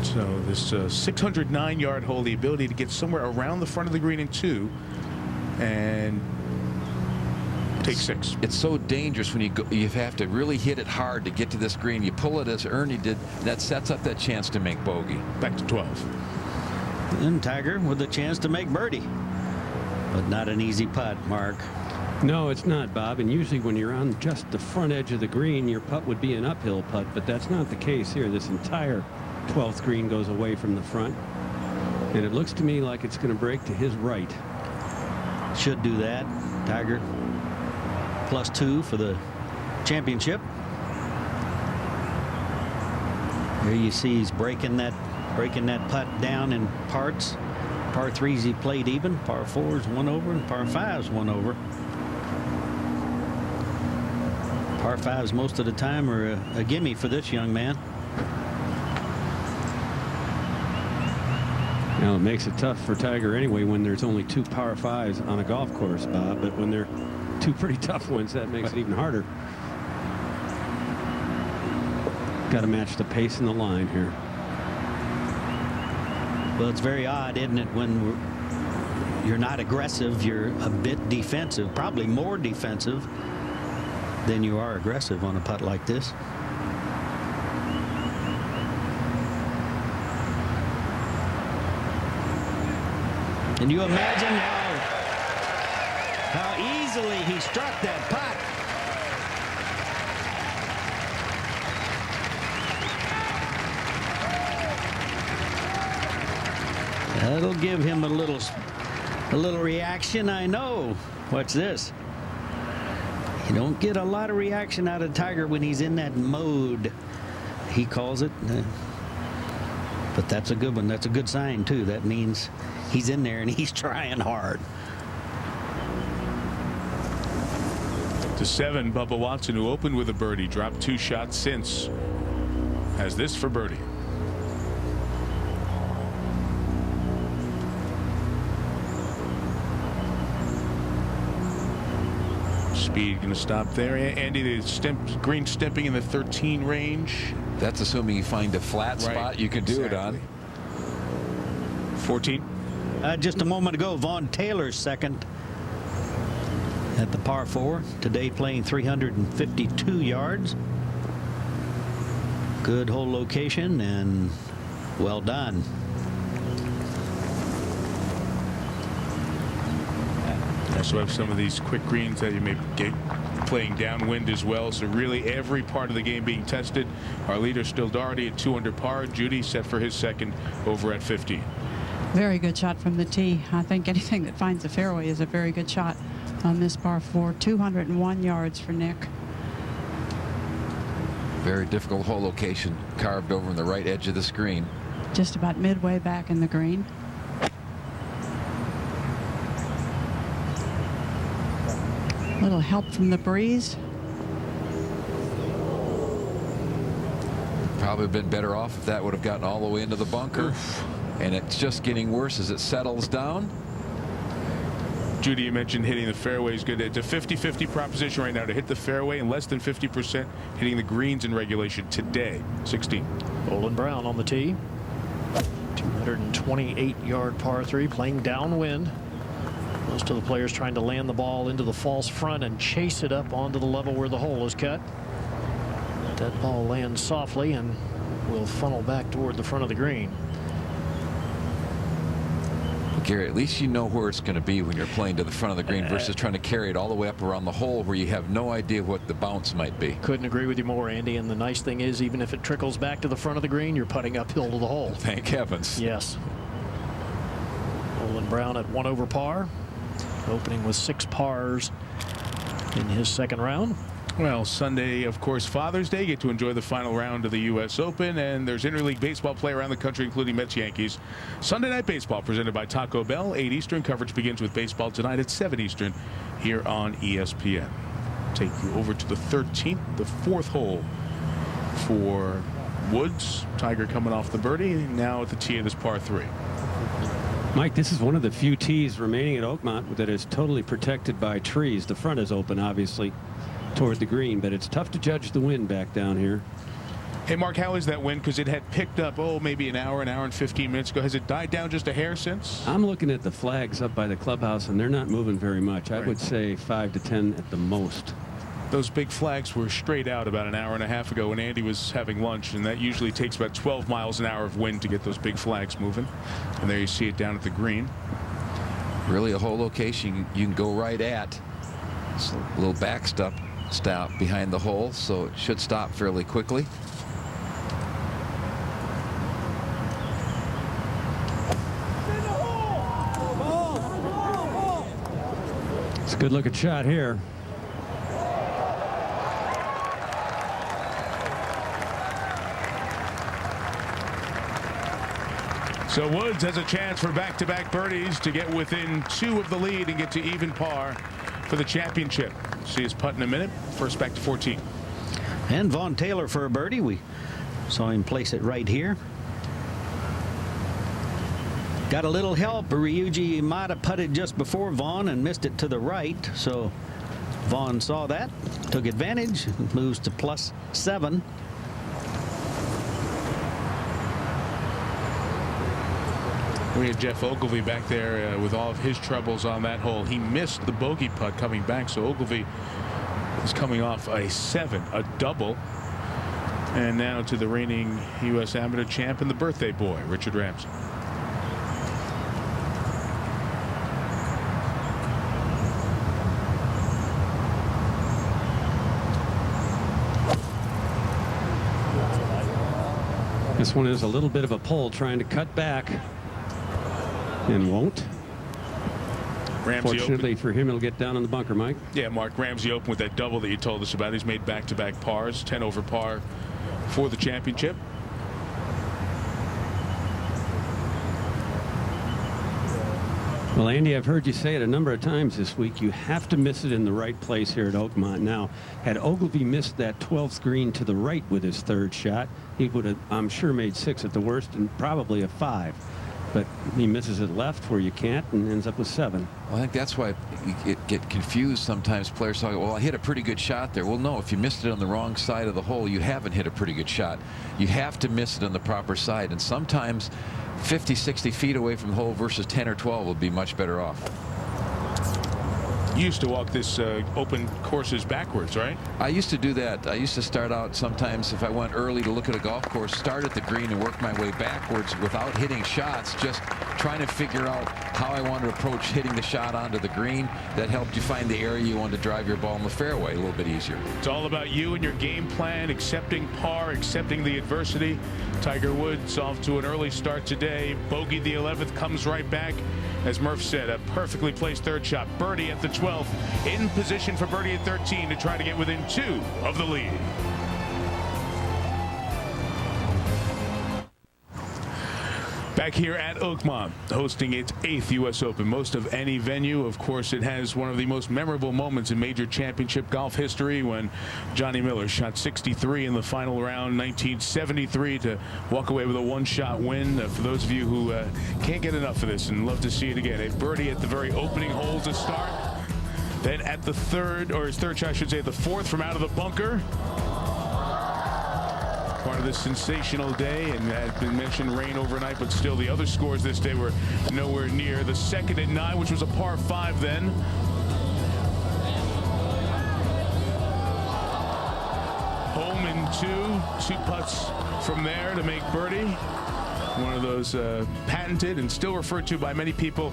Speaker 2: So this 609-yard hole, the ability to get somewhere around the front of the green in 2 and take 6.
Speaker 1: It's so dangerous when you have to really hit it hard to get to this green. You pull it as Ernie did, that sets up that chance to make bogey.
Speaker 2: Back to 12.
Speaker 8: And Tiger with a chance to make birdie, but not an easy putt, Mark.
Speaker 21: No, it's not, Bob. And usually when you're on just the front edge of the green, your putt would be an uphill putt, but that's not the case here. This entire 12th green goes away from the front, and it looks to me like it's going to break to his right.
Speaker 8: Should do that. Tiger +2 for the championship. There you see he's breaking that putt down in parts. Par 3s he played even, par 4s 1 over, and par 5s 1 over. Par 5s most of the time are a gimme for this young man.
Speaker 21: Now it makes it tough for Tiger anyway when there's only 2 par 5s on a golf course, Bob, but when they're 2 pretty tough ones, that makes it even harder. Got to match the pace and the line here.
Speaker 8: Well, it's very odd, isn't it, when you're not aggressive, you're a bit defensive, probably more defensive than you are aggressive on a putt like this. Can you imagine how easily he struck that putt? That'll give him a little reaction, I know. Watch this. You don't get a lot of reaction out of Tiger when he's in that mode, he calls it. But that's a good one. That's a good sign, too. That means he's in there and he's trying hard.
Speaker 2: To 7, Bubba Watson, who opened with a birdie, dropped 2 shots since, has this for birdie. Speed going to stop there. Andy, the green stimping in the 13 range.
Speaker 1: That's assuming you find a flat spot you can do it on.
Speaker 2: 14.
Speaker 8: Just a moment ago, Vaughn Taylor's second at the par 4. Today playing 352 yards. Good hole location and well done.
Speaker 2: Also have some of these quick greens that you may get playing downwind as well. So really every part of the game being tested. Our leader still Doherty at 2 under par. Judy set for his second over at 50.
Speaker 9: Very good shot from the tee. I think anything that finds the fairway is a very good shot on this par 4. 201 yards for Nick.
Speaker 1: Very difficult hole location, carved over on the right edge of the screen.
Speaker 9: Just about midway back in the green. Little help from the breeze.
Speaker 1: Probably been better off if that would have gotten all the way into the bunker. And it's just getting worse as it settles down.
Speaker 2: Judy, you mentioned hitting the fairway is good. It's a 50-50 proposition right now to hit the fairway and less than 50% hitting the greens in regulation today. 16.
Speaker 22: Golden Brown on the tee. 228-yard par 3 playing downwind. Most of the players trying to land the ball into the false front and chase it up onto the level where the hole is cut. That ball lands softly and will funnel back toward the front of the green.
Speaker 1: Gary, at least you know where it's going to be when you're playing to the front of the green versus trying to carry it all the way up around the hole where you have no idea what the bounce might be.
Speaker 22: Couldn't agree with you more, Andy. And the nice thing is, even if it trickles back to the front of the green, you're putting uphill to the hole.
Speaker 1: Thank heavens.
Speaker 22: Yes. Golden Brown at 1 over par, opening with 6 pars in his second round.
Speaker 2: Well, Sunday, of course, Father's Day. You get to enjoy the final round of the U.S. Open, and there's interleague baseball play around the country, including Mets Yankees. Sunday Night Baseball presented by Taco Bell, 8 Eastern. Coverage begins with baseball tonight at 7 Eastern here on ESPN. Take you over to the 13th, the 4th hole for Woods. Tiger coming off the birdie, now at the tee of this par 3.
Speaker 21: Mike, this is one of the few tees remaining at Oakmont that is totally protected by trees. The front is open, obviously, toward the green, but it's tough to judge the wind back down here.
Speaker 2: Hey, Mark, how is that wind? Because it had picked up, maybe an hour and 15 minutes ago. Has it died down just a hair since?
Speaker 21: I'm looking at the flags up by the clubhouse, and they're not moving very much. I would say 5 to 10 at the most.
Speaker 2: Those big flags were straight out about an hour and a half ago when Andy was having lunch, and that usually takes about 12 miles an hour of wind to get those big flags moving. And there you see it down at the green.
Speaker 1: Really a hole location you can go right at. It's a little backstop behind the hole, so it should stop fairly quickly.
Speaker 21: It's a good looking shot here.
Speaker 2: So Woods has a chance for back-to-back birdies to get within 2 of the lead and get to even par for the championship. See his putt in a minute. First back to 14.
Speaker 8: And Vaughn Taylor for a birdie. We saw him place it right here. Got a little help. Ryuji might have putted just before Vaughn and missed it to the right. So Vaughn saw that, took advantage, moves to +7.
Speaker 2: We had Jeff Ogilvy back there with all of his troubles on that hole. He missed the bogey putt coming back, so Ogilvy is coming off a 7, a double. And now to the reigning U.S. Amateur champ and the birthday boy, Richard Ramsey.
Speaker 21: This one is a little bit of a pull, trying to cut back. And won't. Fortunately for him, he'll get down in the bunker, Mike.
Speaker 2: Yeah, Mark, Ramsey opened with that double that you told us about. He's made back-to-back pars, 10 over par for the championship.
Speaker 21: Well, Andy, I've heard you say it a number of times this week. You have to miss it in the right place here at Oakmont. Now, had Ogilvy missed that 12th green to the right with his 3rd shot, he would have, I'm sure, made 6 at the worst and probably a 5. But he misses it left where you can't and ends up with 7.
Speaker 1: Well, I think that's why you get confused sometimes. Players talk, well, I hit a pretty good shot there. Well, no, if you missed it on the wrong side of the hole, you haven't hit a pretty good shot. You have to miss it on the proper side. And sometimes 50, 60 feet away from the hole versus 10 or 12 would be much better off.
Speaker 2: You used to walk this open courses backwards, right?
Speaker 1: I used to do that. I used to start out sometimes if I went early to look at a golf course, start at the green and work my way backwards without hitting shots, just trying to figure out how I wanted to approach hitting the shot onto the green. That helped you find the area you wanted to drive your ball in the fairway a little bit easier.
Speaker 2: It's all about you and your game plan, accepting par, accepting the adversity. Tiger Woods off to an early start today. Bogey the 11th, comes right back. As Murph said, a perfectly placed third shot. Birdie at the 12th, in position for birdie at 13 to try to get within 2 of the lead. Back here at Oakmont, hosting its 8th U.S. Open. Most of any venue, of course, it has one of the most memorable moments in major championship golf history when Johnny Miller shot 63 in the final round, 1973, to walk away with a one-shot win. For those of you who can't get enough of this and love to see it again, a birdie at the very opening hole to start. Then at the third, or his third shot, I should say, the 4th from out of the bunker. Part of this sensational day, and has been mentioned rain overnight, but still the other scores this day were nowhere near. The 2nd at 9, which was a par 5 then. Home in 2 putts from there to make birdie. One of those patented and still referred to by many people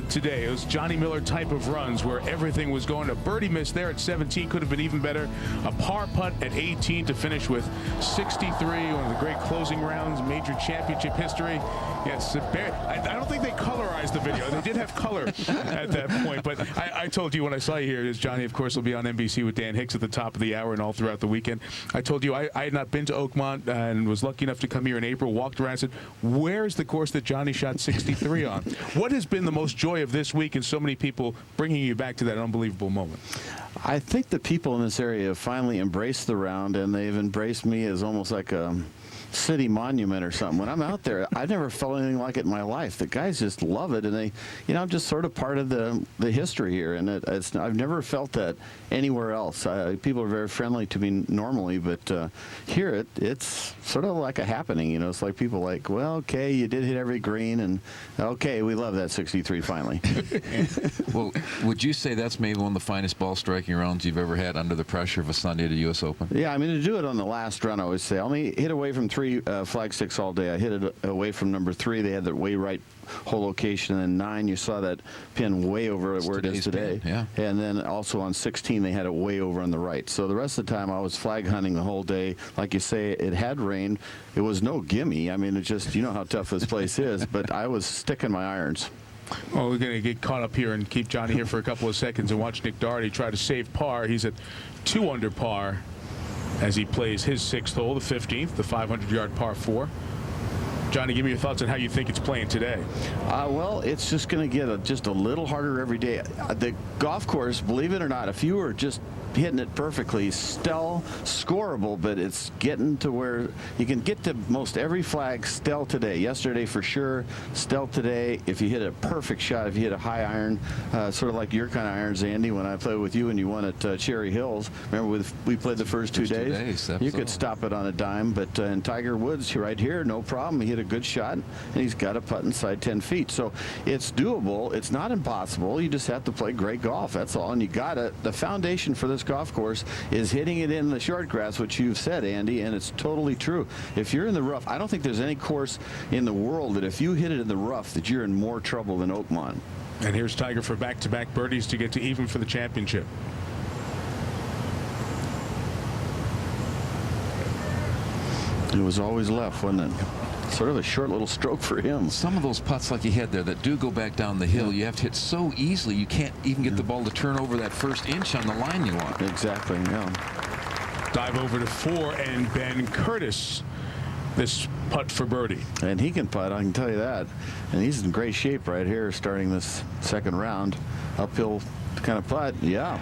Speaker 2: today. It was Johnny Miller type of runs where everything was going. A birdie miss there at 17 could have been even better. A par putt at 18 to finish with 63. One of the great closing rounds in major championship history. Yes, I don't think they colorized the video. They did have color at that point. But I told you when I saw you here, is Johnny, of course, will be on NBC with Dan Hicks at the top of the hour and all throughout the weekend. I told you I had not been to Oakmont and was lucky enough to come here in April, walked around and said, where's the course that Johnny shot 63 on? What has been the most joy of this week and so many people bringing you back to that unbelievable moment?
Speaker 4: I think the people in this area have finally embraced the round, and they've embraced me as almost like a city monument or something. When I'm out there, I've never felt anything like it in my life. The guys just love it, and they, I'm just sort of part of the history here, and I've never felt that anywhere else. People are very friendly to me normally, but here it's sort of like a happening. It's like people like, well, okay, you did hit every green, and okay, we love that 63 finally.
Speaker 1: Well, would you say that's maybe one of the finest ball striking rounds you've ever had under the pressure of a Sunday at a U.S. Open?
Speaker 4: Yeah, I mean, to do it on the last run, I always say, I only hit away from 3 flag sticks all day. I hit it away from number 3. They had the way right hole location, and then 9, you saw that pin way over where it is today.
Speaker 1: Pin, yeah.
Speaker 4: And then also on 16, they had it way over on the right. So the rest of the time, I was flag hunting the whole day. Like you say, it had rained. It was no gimme. I mean, it's just, you know how tough this place is, but I was sticking my irons.
Speaker 2: Well, we're going to get caught up here and keep Johnny here for a couple of seconds and watch Nick Doherty try to save par. He's at 2 under par as he plays his 6th hole, the 15th, the 500-yard par 4. Johnny, give me your thoughts on how you think it's playing today.
Speaker 4: Well, it's just going to get just a little harder every day. The golf course, believe it or not, if you were just hitting it perfectly, still scoreable, but it's getting to where you can get to most every flag still today. Yesterday for sure, still today. If you hit a perfect shot, if you hit a high iron, sort of like your kind of irons, Andy, when I played with you and you won at Cherry Hills, remember we played the first 2 days? You could stop it on a dime, but in Tiger Woods, right here, no problem. He hit a good shot, and he's got a putt inside 10 feet. So it's doable. It's not impossible. You just have to play great golf. That's all. And you got it. The foundation for this golf course is hitting it in the short grass, which you've said, Andy, and it's totally true. If you're in the rough, I don't think there's any course in the world that if you hit it in the rough that you're in more trouble than Oakmont.
Speaker 2: And here's Tiger for back-to-back birdies to get to even for the championship.
Speaker 4: It was always left, wasn't it? Sort of a short little stroke for him.
Speaker 1: Some of those putts like he had there that do go back down the hill, you have to hit so easily you can't even get the ball to turn over that first inch on the line you want.
Speaker 4: Exactly, yeah.
Speaker 2: Dive over to 4, and Ben Curtis, this putt for birdie.
Speaker 4: And he can putt, I can tell you that. And he's in great shape right here starting this second round. Uphill kind of putt, yeah.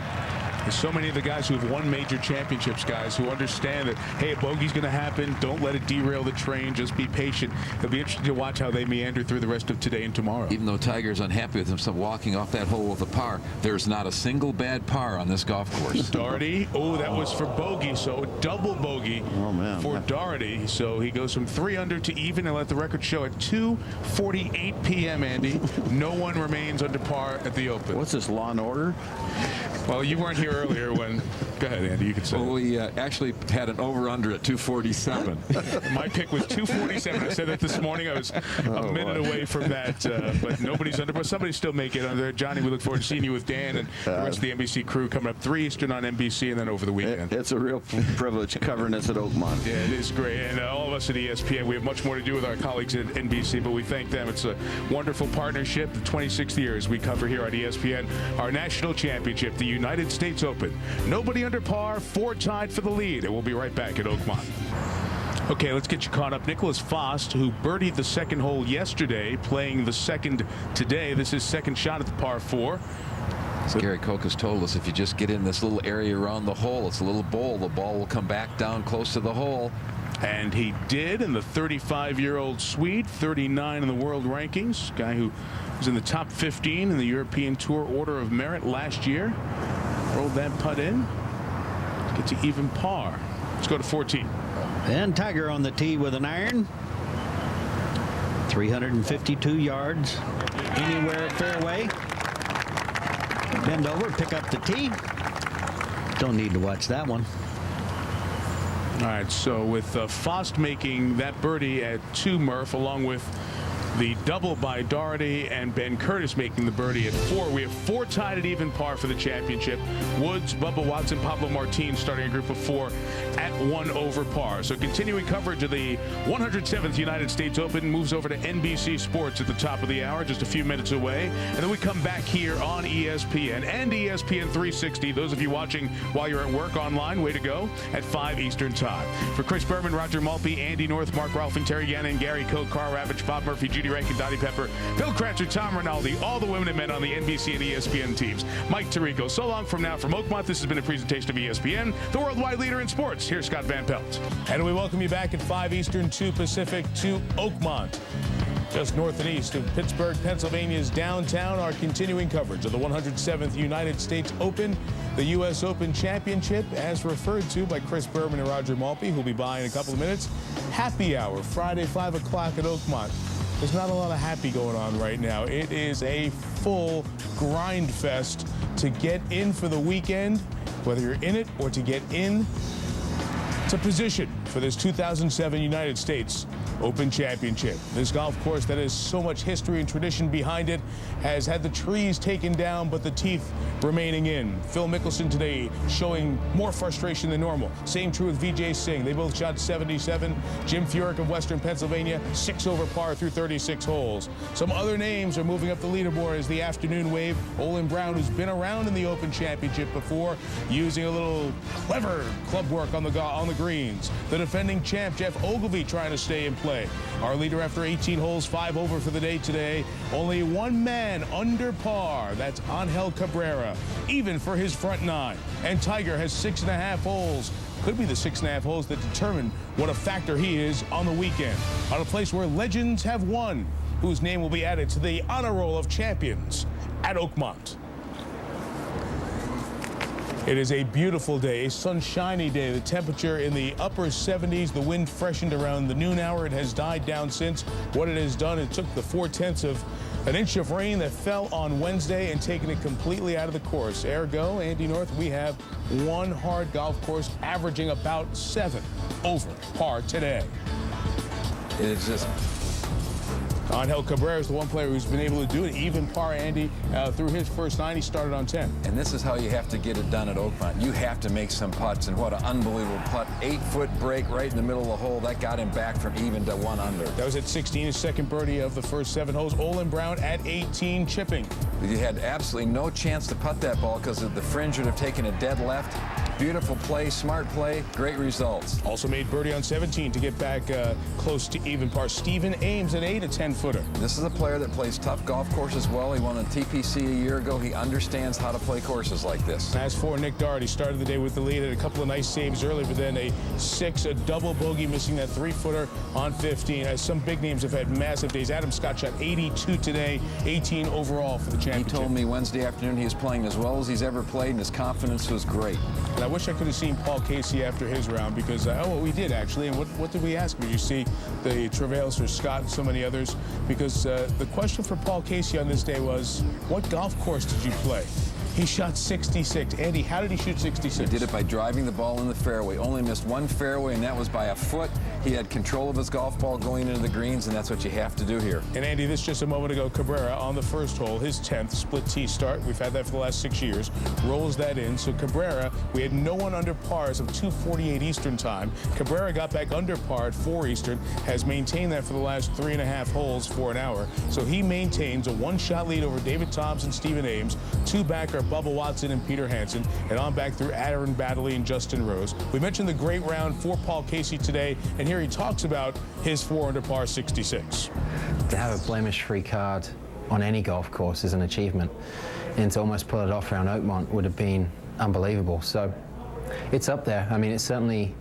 Speaker 2: There's so many of the guys who have won major championships, guys, who understand that, hey, a bogey's going to happen. Don't let it derail the train. Just be patient. It'll be interesting to watch how they meander through the rest of today and tomorrow.
Speaker 1: Even though Tiger's unhappy with himself walking off that hole with a par, there's not a single bad par on this golf course.
Speaker 2: Doherty, oh, that was for bogey, so double bogey for Doherty. So he goes from 3 under to even, and let the record show at 2:48 p.m., Andy. No one remains under par at the Open.
Speaker 4: What's this, Law and Order?
Speaker 2: Well, you weren't here earlier when... Go ahead, Andy, you can say.
Speaker 1: Well, we actually had an over-under at 247.
Speaker 2: My pick was 247. I said that this morning. I was a minute away from that, but nobody's under. But somebody still make it under. Johnny, we look forward to seeing you with Dan and the rest of the NBC crew coming up 3 Eastern on NBC and then over the weekend.
Speaker 4: It's a real privilege covering us at Oakmont.
Speaker 2: Yeah, it is great. And all of us at ESPN, we have much more to do with our colleagues at NBC, but we thank them. It's a wonderful partnership. The 26th year as we cover here on ESPN our national championship, the United States Open. Nobody under par, 4 tied for the lead, and we'll be right back at Oakmont. Okay, let's get you caught up. Nicholas Fost, who birdied the second hole yesterday, playing the second today. This is second shot at the par 4.
Speaker 1: As Gary Koch has told us, if you just get in this little area around the hole, it's a little bowl. The ball will come back down close to the hole.
Speaker 2: And he did, in the 35-year-old Swede, 39 in the world rankings. Guy who was in the top 15 in the European Tour Order of Merit last year. Rolled that putt in. Get to even par. Let's go to 14.
Speaker 8: And Tiger on the tee with an iron. 352 yards. Anywhere at fairway. Bend over, pick up the tee. Don't need to watch that one.
Speaker 2: All right, so with Fost making that birdie at 2, Murph, along with the double by Doherty and Ben Curtis making the birdie at 4. We have 4 tied at even par for the championship. Woods, Bubba Watson, Pablo Martin starting a group of 4 at 1 over par. So continuing coverage of the 107th United States Open moves over to NBC Sports at the top of the hour, just a few minutes away. And then we come back here on ESPN and ESPN 360. Those of you watching while you're at work online, way to go, at 5 Eastern time. For Chris Berman, Roger Maltby, Andy North, Mark Rolfe, and Terry Gannon, Gary Koch, Carl Ravitch, Bob Murphy, Judy Rankin, Dottie Pepper, Phil Kratzer, Tom Rinaldi, all the women and men on the NBC and ESPN teams. Mike Tirico. So long from now from Oakmont. This has been a presentation of ESPN, the worldwide leader in sports. Here's Scott Van Pelt. And we welcome you back at 5 Eastern, 2 Pacific to Oakmont. Just north and east of Pittsburgh, Pennsylvania's downtown, our continuing coverage of the 107th United States Open, the U.S. Open Championship, as referred to by Chris Berman and Roger Maltby, who'll be by in a couple of minutes. Happy hour, Friday, 5 o'clock at Oakmont. There's not a lot of happy going on right now. It is a full grind fest to get in for the weekend, whether you're in it or to get in to position for this 2007 United States Open Championship. This golf course that has so much history and tradition behind it has had the trees taken down, but the teeth remaining in. Phil Mickelson today showing more frustration than normal. Same true with Vijay Singh. They both shot 77. Jim Furyk of Western Pennsylvania, 6 over par through 36 holes. Some other names are moving up the leaderboard as the afternoon wave. Olin Brown, who's been around in the Open Championship before, using a little clever club work on the greens. The defending champ, Jeff Ogilvy, trying to stay in play. Our leader after 18 holes, 5 over for the day today. Only one man under par. That's Angel Cabrera, even for his front 9. And Tiger has 6.5 holes. Could be the 6.5 holes that determine what a factor he is on the weekend. On a place where legends have won, whose name will be added to the honor roll of champions at Oakmont. It is a beautiful day, a sunshiny day. The temperature in the upper 70s. The wind freshened around the noon hour. It has died down since. What it has done, it took the 4/10 of an inch of rain that fell on Wednesday and taken it completely out of the course. Ergo, Andy North, we have one hard golf course averaging about 7 over par today.
Speaker 1: It is just...
Speaker 2: Angel Cabrera is the one player who's been able to do it. Even par, Andy, through his first 9, he started on 10.
Speaker 1: And this is how you have to get it done at Oakmont. You have to make some putts, and what an unbelievable putt. 8-foot break right in the middle of the hole. That got him back from even to 1 under.
Speaker 2: That was at 16, his second birdie of the first 7 holes. Olin Brown at 18, chipping.
Speaker 1: You had absolutely no chance to putt that ball because the fringe would have taken a dead left. Beautiful play, smart play, great results.
Speaker 2: Also made birdie on 17 to get back close to even par. Stephen Ames, an 8, a 10-footer.
Speaker 1: This is a player that plays tough golf courses well. He won a TPC a year ago. He understands how to play courses like this.
Speaker 2: As for Nick Doherty, started the day with the lead, had a couple of nice saves early, but then a 6, a double bogey, missing that 3-footer on 15. As some big names have had massive days. Adam Scott shot 82 today, 18 overall for the championship.
Speaker 1: He told me Wednesday afternoon he was playing as well as he's ever played, and his confidence was great.
Speaker 2: And I wish I could have seen Paul Casey after his round, because, we did actually. And what did we ask him? You see the travails for Scott and so many others, because the question for Paul Casey on this day was, what golf course did you play? He shot 66. Andy, how did he shoot 66?
Speaker 1: He did it by driving the ball in the fairway. Only missed one fairway, and that was by a foot. He had control of his golf ball going into the greens, and that's what you have to do here.
Speaker 2: And Andy, this just a moment ago, Cabrera on the first hole, his 10th split tee start. We've had that for the last 6 years. Rolls that in. So Cabrera, we had no one under par as of 2:48 Eastern time. Cabrera got back under par at 4 Eastern, has maintained that for the last 3.5 holes for an hour. So he maintains a one-shot lead over David Thompson, Stephen Ames, 2 back are Bubba Watson and Peter Hansen, and on back through Aaron Baddeley and Justin Rose. We mentioned the great round for Paul Casey today, and here he talks about his 4 under par 66.
Speaker 20: To have a blemish-free card on any golf course is an achievement, and to almost pull it off around Oakmont would have been unbelievable. So it's up there. I mean, it's certainly,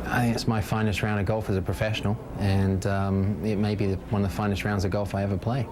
Speaker 20: I think it's my finest round of golf as a professional, and it may be one of the finest rounds of golf I ever play.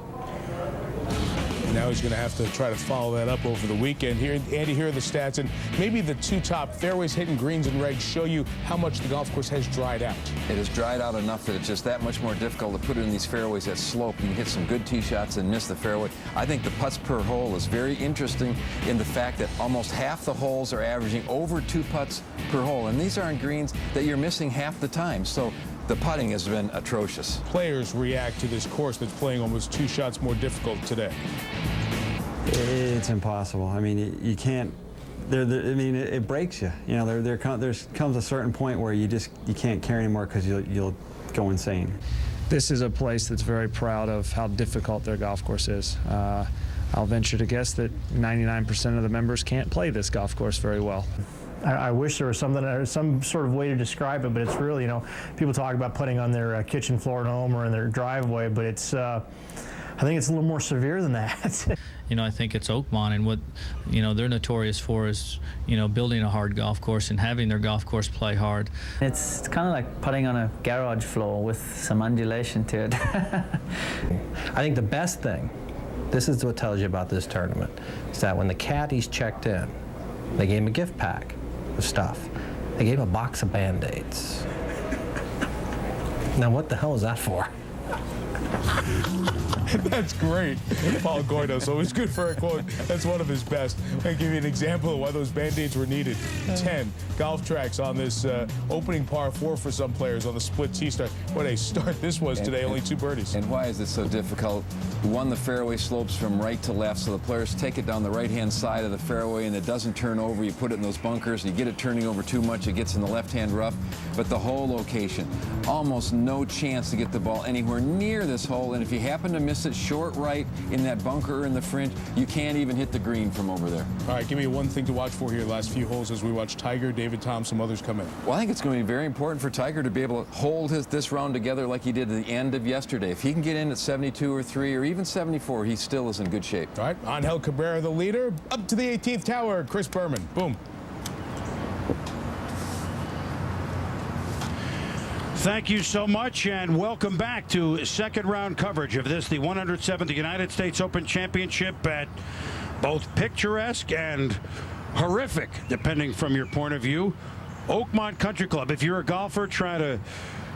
Speaker 2: Now he's going to have to try to follow that up over the weekend. Here, Andy, here are the stats, and maybe the 2 top fairways hitting greens and regs show you how much the golf course has dried out.
Speaker 1: It has dried out enough that it's just that much more difficult to put it in these fairways that slope. You can hit some good tee shots and miss the fairway. I think the putts per hole is very interesting in the fact that almost half the holes are averaging over 2 putts per hole, and these aren't greens that you're missing half the time. So the putting has been atrocious.
Speaker 2: Players react to this course that's playing almost 2 shots more difficult today.
Speaker 3: It's impossible. I mean, you can't. I mean, it breaks you. You know, there comes a certain point where you can't carry anymore because you'll go insane.
Speaker 11: This is a place that's very proud of how difficult their golf course is. I'll venture to guess that 99% of the members can't play this golf course very well.
Speaker 23: I wish there was some sort of way to describe it, but it's really, you know, people talk about putting on their kitchen floor at home or in their driveway, but it's, I think it's a little more severe than that.
Speaker 24: You know, I think it's Oakmont, and what, you know, they're notorious for is, you know, building a hard golf course and having their golf course play hard.
Speaker 25: It's kind of like putting on a garage floor with some undulation to it.
Speaker 26: I think the best thing, this is what tells you about this tournament, is that when the caddies checked in, they gave him a gift pack of stuff. They gave him a box of Band-Aids. Now, what the hell is that for?
Speaker 2: That's great. Paul Goydos, always good for a quote. That's one of his best. I'll give you an example of why those Band-Aids were needed. 10 golf tracks on this opening par 4 for some players on the split tee start. What a start this was today, only 2 birdies.
Speaker 1: And why is it so difficult? One, the fairway slopes from right to left, so the players take it down the right-hand side of the fairway and it doesn't turn over. You put it in those bunkers, you get it turning over too much, it gets in the left-hand rough. But the hole location, almost no chance to get the ball anywhere near this hole, and if you happen to miss it short right in that bunker or in the fringe, you can't even hit the green from over there.
Speaker 2: All right, give me one thing to watch for here the last few holes as we watch Tiger, David Thompson, others come in.
Speaker 1: Well, I think it's going to be very important for Tiger to be able to hold this round together like he did at the end of yesterday. If he can get in at 72 or 3 or even 74, he still is in good shape.
Speaker 2: All right, Angel Cabrera, the leader, up to the 18th tower. Chris Berman, boom.
Speaker 27: Thank you so much, and welcome back to second round coverage of this, the 107th United States Open Championship, at both picturesque and horrific, depending from your point of view, Oakmont Country Club. If you're a golfer trying to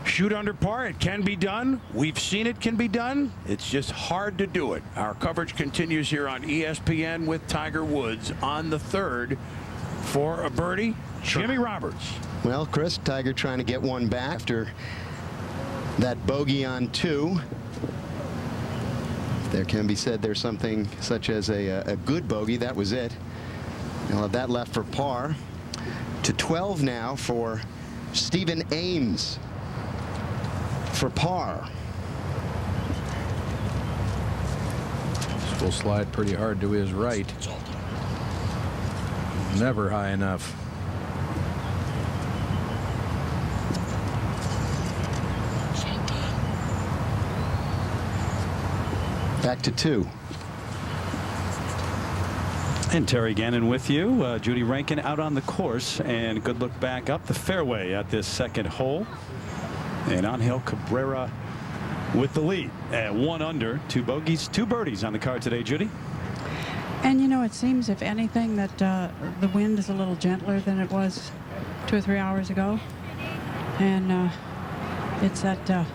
Speaker 27: shoot under par, it can be done. We've seen it can be done. It's just hard to do it. Our coverage continues here on ESPN with Tiger Woods on the 3rd for a birdie. Jimmy Roberts.
Speaker 28: Well, Chris, Tiger trying to get one back after that bogey on 2. There can be said there's something such as a good bogey. That was it. He'll have that left for par. To 12 now for Stephen Ames for par.
Speaker 29: This will slide pretty hard to his right. Never high enough.
Speaker 28: Back to 2.
Speaker 5: And Terry Gannon with you. Judy Rankin out on the course, and good look back up the fairway at this second hole. And Angel Cabrera with the lead at 1 under, 2 bogeys, 2 birdies on the card today, Judy.
Speaker 9: And you know, it seems, if anything, that the wind is a little gentler than it was 2 or 3 hours ago. And it's that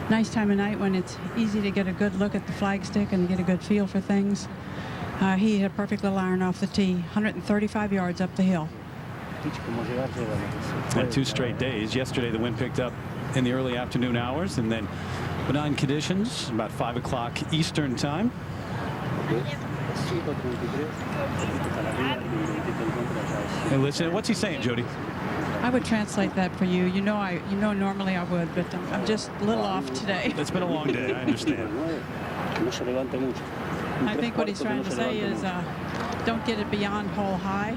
Speaker 9: nice time of night when it's easy to get a good look at the flagstick and get a good feel for things. He had a perfect little iron off the tee, 135 yards up the hill.
Speaker 5: And 2 straight days. Yesterday the wind picked up in the early afternoon hours, and then benign conditions about 5 o'clock Eastern time. Hey, listen, what's he saying, Jody?
Speaker 9: I would translate that for you. You know normally I would, but I'm just a little off today.
Speaker 5: It's been a long day, I understand.
Speaker 9: I think what he's trying to say is don't get it beyond hole high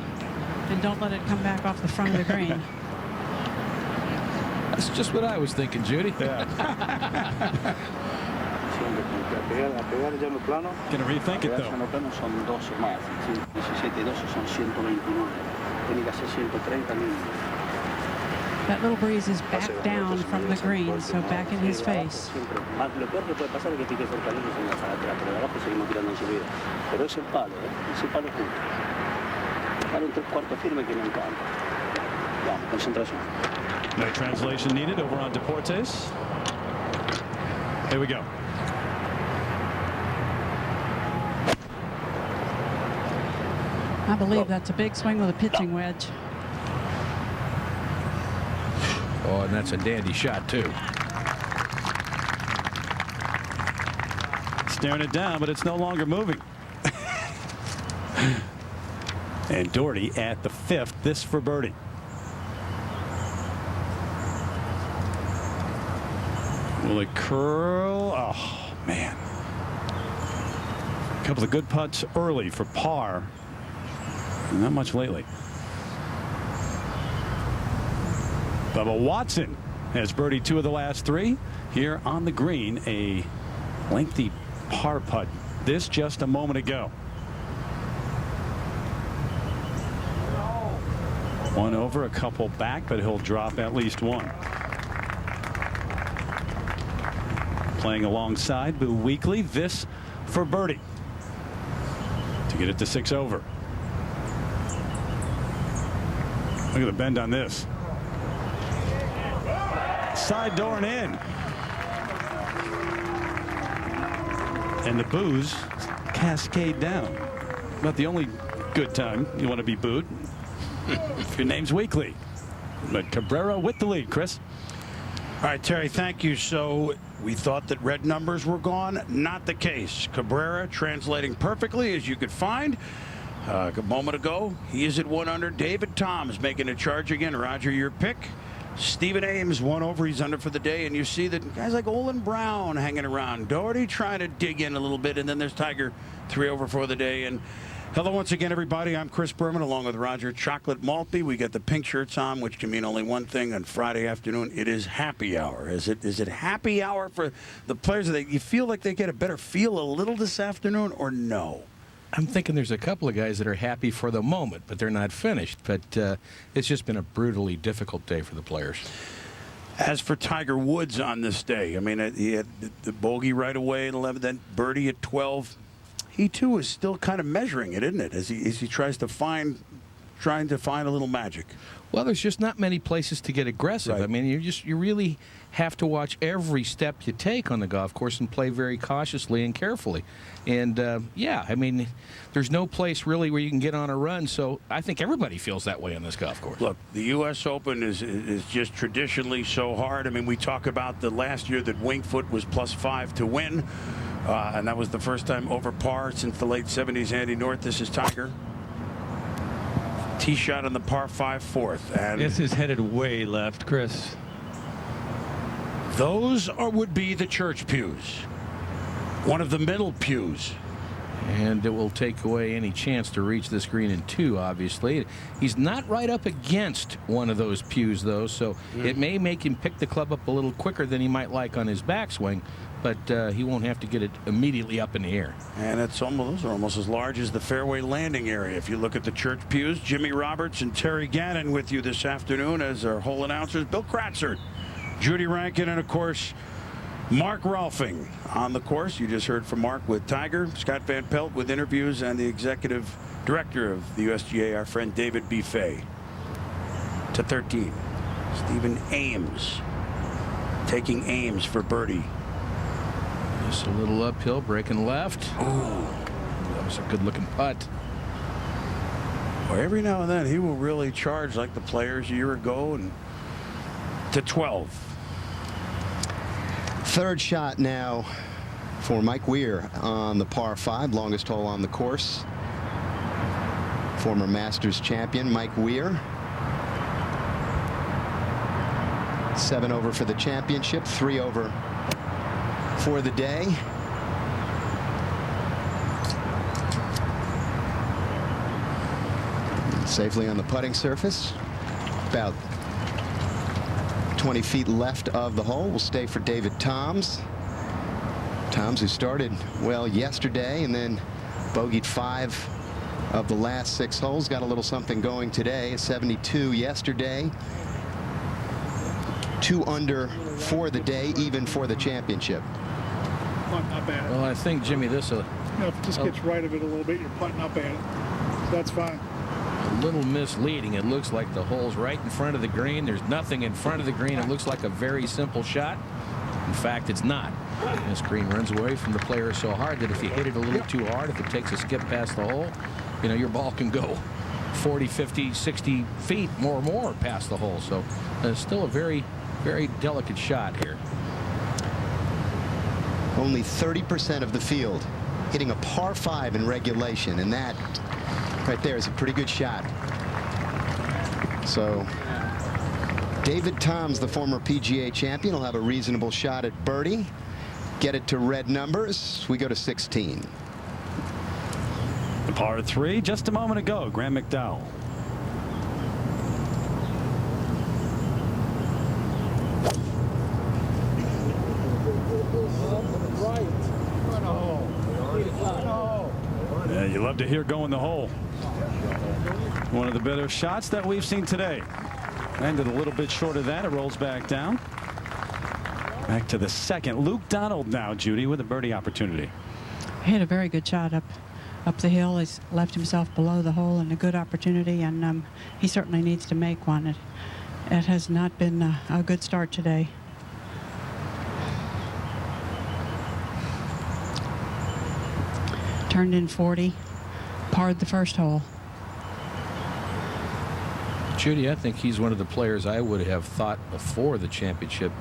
Speaker 9: and don't let it come back off the front of the green.
Speaker 10: That's just what I was thinking, Judy.
Speaker 5: Yeah. Gonna rethink it though.
Speaker 9: That little breeze is back down from the green, so back in his face.
Speaker 5: No translation needed over on Deportes. Here we go.
Speaker 9: I believe that's a big swing with a pitching wedge.
Speaker 10: Oh, and that's a dandy shot, too.
Speaker 5: Staring it down, but it's no longer moving. And Doherty at the 5th, this for birdie. Will it curl? Oh, man. A couple of good putts early for par. Not much lately. Bubba Watson has birdied 2 of the last 3 here on the green. A lengthy par putt. This just a moment ago. 1 over, a couple back, but he'll drop at least 1. Playing alongside Boo Weekley. This for birdie to get it to 6 over. Look at the bend on this. Side door and in. And the boos cascade down. About the only good time you want to be booed if your name's Weekley. But Cabrera with the lead, Chris.
Speaker 27: All right, Terry, thank you. So we thought that red numbers were gone. Not the case. Cabrera translating perfectly, as you could find. A moment ago, he is at 1 under. David Toms making a charge again. Roger, your pick. Stephen Ames 1 over. He's under for the day. And you see that guys like Olin Brown hanging around. Doherty trying to dig in a little bit. And then there's Tiger 3 over for the day. And hello once again, everybody. I'm Chris Berman along with Roger Chocolate Maltby. We got the pink shirts on, which can mean only one thing on Friday afternoon. It is happy hour. Is it happy hour for the players? You feel like they get a better feel a little this afternoon, or no?
Speaker 10: I'm thinking there's a couple of guys that are happy for the moment, but they're not finished. But it's just been a brutally difficult day for the players.
Speaker 27: As for Tiger Woods on this day, I mean, he had the bogey right away at 11, then birdie at 12. He too is still kind of measuring it, isn't it? As he tries to find a little magic.
Speaker 10: Well, there's just not many places to get aggressive.
Speaker 27: Right.
Speaker 10: I mean, you really have to watch every step you take on the golf course and play very cautiously and carefully. And yeah, I mean, there's no place really where you can get on a run. So I think everybody feels that way on this golf course.
Speaker 27: Look, the U.S. Open is just traditionally so hard. I mean, we talk about the last year that Winged Foot was +5 to win, and that was the first time over par since the late 70s. Andy North, this is Tiger. Tee shot on the par 5 4th, and
Speaker 12: this is headed way left, Chris.
Speaker 27: Those would be the church pews. One of the middle pews
Speaker 10: And it will take away any chance to reach this green in 2, obviously. He's not right up against one of those pews, though, so it may make him pick the club up a little quicker than he might like on his backswing, but he won't have to get it immediately up in the air.
Speaker 27: And it's almost, those are almost as large as the fairway landing area. If you look at the church pews, Jimmy Roberts and Terry Gannon with you this afternoon as our hole announcers. Bill Kratzer, Judy Rankin, and, of course, Mark Rolfing on the course. You just heard from Mark with Tiger, Scott Van Pelt with interviews, and the executive director of the USGA, our friend David B. Fay. To 13, Stephen Ames taking Ames for birdie.
Speaker 10: Just a little uphill, breaking left. Ooh, that was a good-looking putt.
Speaker 27: Well, every now and then he will really charge like the players a year ago. And to 12.
Speaker 28: Third shot now for Mike Weir on the par 5, longest hole on the course. Former Masters champion Mike Weir. 7 over for the championship, 3 over for the day. Safely on the putting surface. About 20 feet left of the hole. Will stay for David Toms. Toms, who started well yesterday and then bogeyed 5 of the last 6 holes, got a little something going today. A 72 yesterday. 2 under for the day, even for the championship.
Speaker 2: Not bad.
Speaker 10: Well, I think, Jimmy, this
Speaker 2: if it just gets right of it a little bit, you're putting up at it. So that's fine.
Speaker 10: A little misleading. It looks like the hole's right in front of the green. There's nothing in front of the green. It looks like a very simple shot. In fact, it's not. This green runs away from the player so hard that if you hit it a little too hard, if it takes a skip past the hole, you know, your ball can go 40, 50, 60 feet more past the hole. So it's still a very, very delicate shot here.
Speaker 28: Only 30% of the field hitting a par 5 in regulation, and that right there is a pretty good shot. So David Toms, the former PGA champion, will have a reasonable shot at birdie. Get it to red numbers. We go to 16.
Speaker 5: The par 3 just a moment ago. Graham McDowell. Yeah, you love to hear going the hole. One of the better shots that we've seen today. Ended a little bit short of that. It rolls back down. Back to the second. Luke Donald now, Judy, with a birdie opportunity.
Speaker 9: He had a very good shot up the hill. He's left himself below the hole and a good opportunity, and he certainly needs to make one. It has not been a good start today. Turned in 40, parred the first hole.
Speaker 10: Judy, I think he's one of the players I would have thought before the championship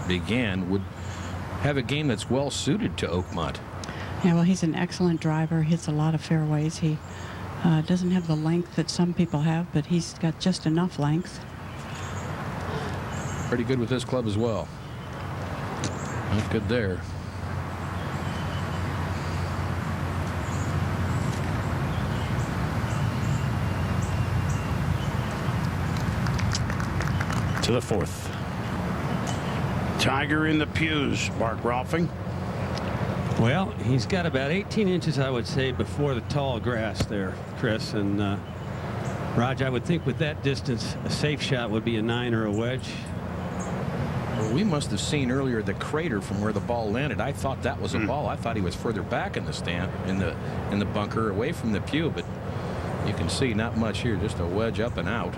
Speaker 10: began would have a game that's well suited to Oakmont.
Speaker 9: Yeah, well, he's an excellent driver, hits a lot of fairways. He doesn't have the length that some people have, but he's got just enough length.
Speaker 10: Pretty good with this club as well. Not good there.
Speaker 27: To the 4th. Tiger in the pews. Mark Rolfing.
Speaker 21: Well, he's got about 18 inches, I would say, before the tall grass there, Chris. And Raj, I would think with that distance, a safe shot would be a 9 or a wedge.
Speaker 10: Well, we must have seen earlier the crater from where the ball landed. I thought that was a ball. I thought he was further back in the stand, in the bunker, away from the pew. But you can see not much here, just a wedge up and out.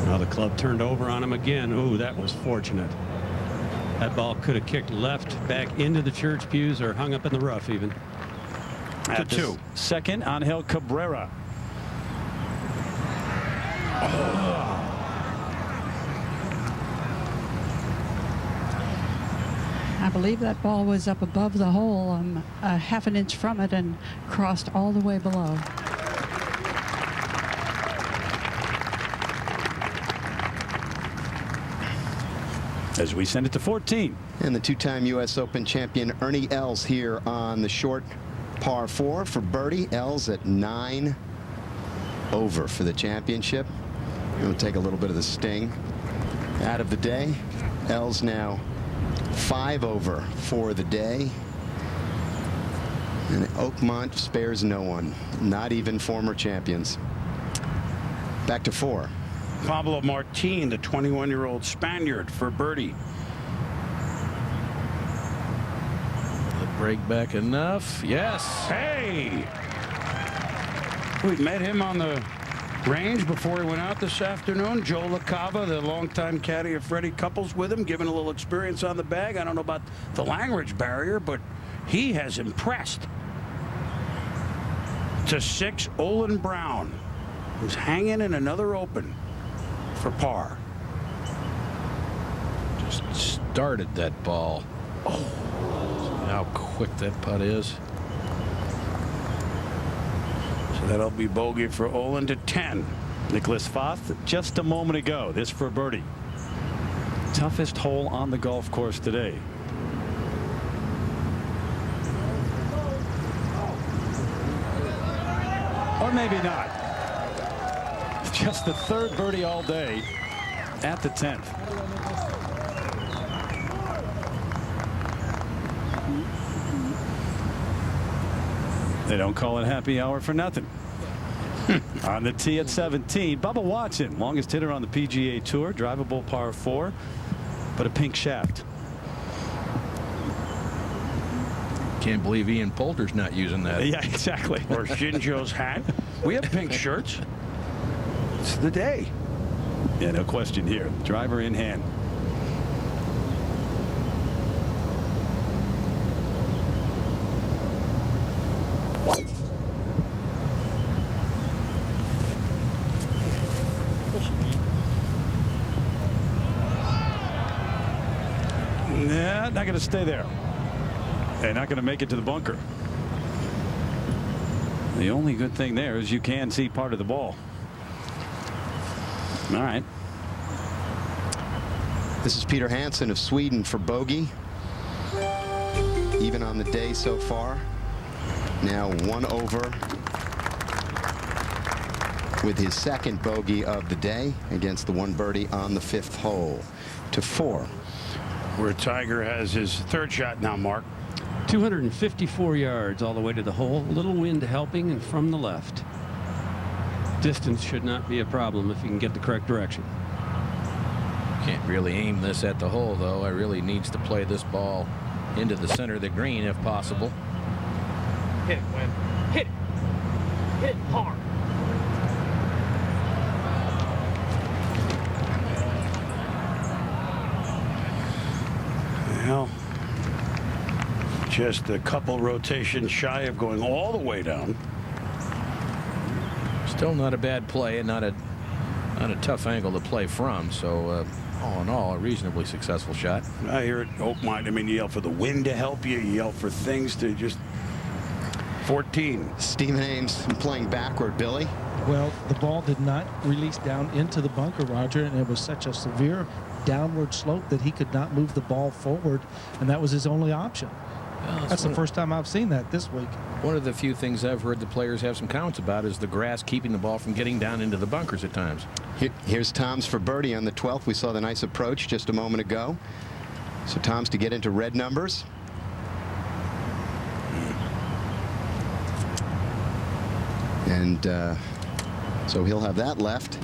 Speaker 21: Now the club turned over on him again. Ooh, that was fortunate. That ball could have kicked left back into the church pews or hung up in the rough even.
Speaker 5: At 2. Second, Angel Cabrera.
Speaker 9: I believe that ball was up above the hole, a half an inch from it, and crossed all the way below.
Speaker 5: as we send it to 14.
Speaker 28: And the two-time U.S. Open champion Ernie Els here on the short par 4 for birdie. Els at 9 over for the championship. It'll take a little bit of the sting out of the day. Els now 5 over for the day. And Oakmont spares no one, not even former champions. Back to 4.
Speaker 27: Pablo Martin, the 21-year-old Spaniard, for birdie.
Speaker 10: The break back enough. Yes.
Speaker 27: Hey! We met him on the range before he went out this afternoon. Joe LaCava, the longtime caddy of Freddie Couples, with him, giving a little experience on the bag. I don't know about the language barrier, but he has impressed. To 6, Olin Brown, who's hanging in another Open for par.
Speaker 10: Just started that ball. Oh, how quick that putt is.
Speaker 27: So that'll be bogey for Olin to 10.
Speaker 5: Nicholas Foth just a moment ago. This for birdie. Toughest hole on the golf course today. Or maybe not. Just the 3rd birdie all day at the 10th. They don't call it happy hour for nothing. On the tee at 17, Bubba Watson, longest hitter on the PGA Tour, drivable par 4, but a pink shaft.
Speaker 10: Can't believe Ian Poulter's not using that.
Speaker 5: Yeah, exactly.
Speaker 27: Or Shinjo's hat. We have pink shirts. It's the day.
Speaker 5: Yeah, no question here. Driver in hand. Nah, not going to stay there. They're not going to make it to the bunker. The only good thing there is you can see part of the ball. All right.
Speaker 28: This is Peter Hansen of Sweden for bogey. Even on the day so far. Now 1 over with his 2nd bogey of the day against the 1 birdie on the 5th hole to 4.
Speaker 27: Where Tiger has his 3rd shot now, Mark.
Speaker 21: 254 yards all the way to the hole. A little wind helping, and from the left. Distance should not be a problem if you can get the correct direction.
Speaker 10: Can't really aim this at the hole, though. I really needs to play this ball into the center of the green if possible.
Speaker 6: Hit it, Win. Hit it. Hit it hard.
Speaker 27: Well, just a couple rotations shy of going all the way down.
Speaker 10: Still not a bad play and not a tough angle to play from. So all in all, a reasonably successful shot.
Speaker 27: I hear it, Oakmont. I mean, you yell for the wind to help you. You yell for things to just 14.
Speaker 28: Stephen Ames playing backward, Billy.
Speaker 7: Well, the ball did not release down into the bunker, Roger, and it was such a severe downward slope that he could not move the ball forward, and that was his only option.
Speaker 10: Well,
Speaker 7: that's the first time I've seen that this week.
Speaker 10: One of the few things I've heard the players have some comments about is the grass keeping the ball from getting down into the bunkers at times.
Speaker 28: Here's Tom's for birdie on the 12th. We saw the nice approach just a moment ago. So Tom's to get into red numbers. And so he'll have that left.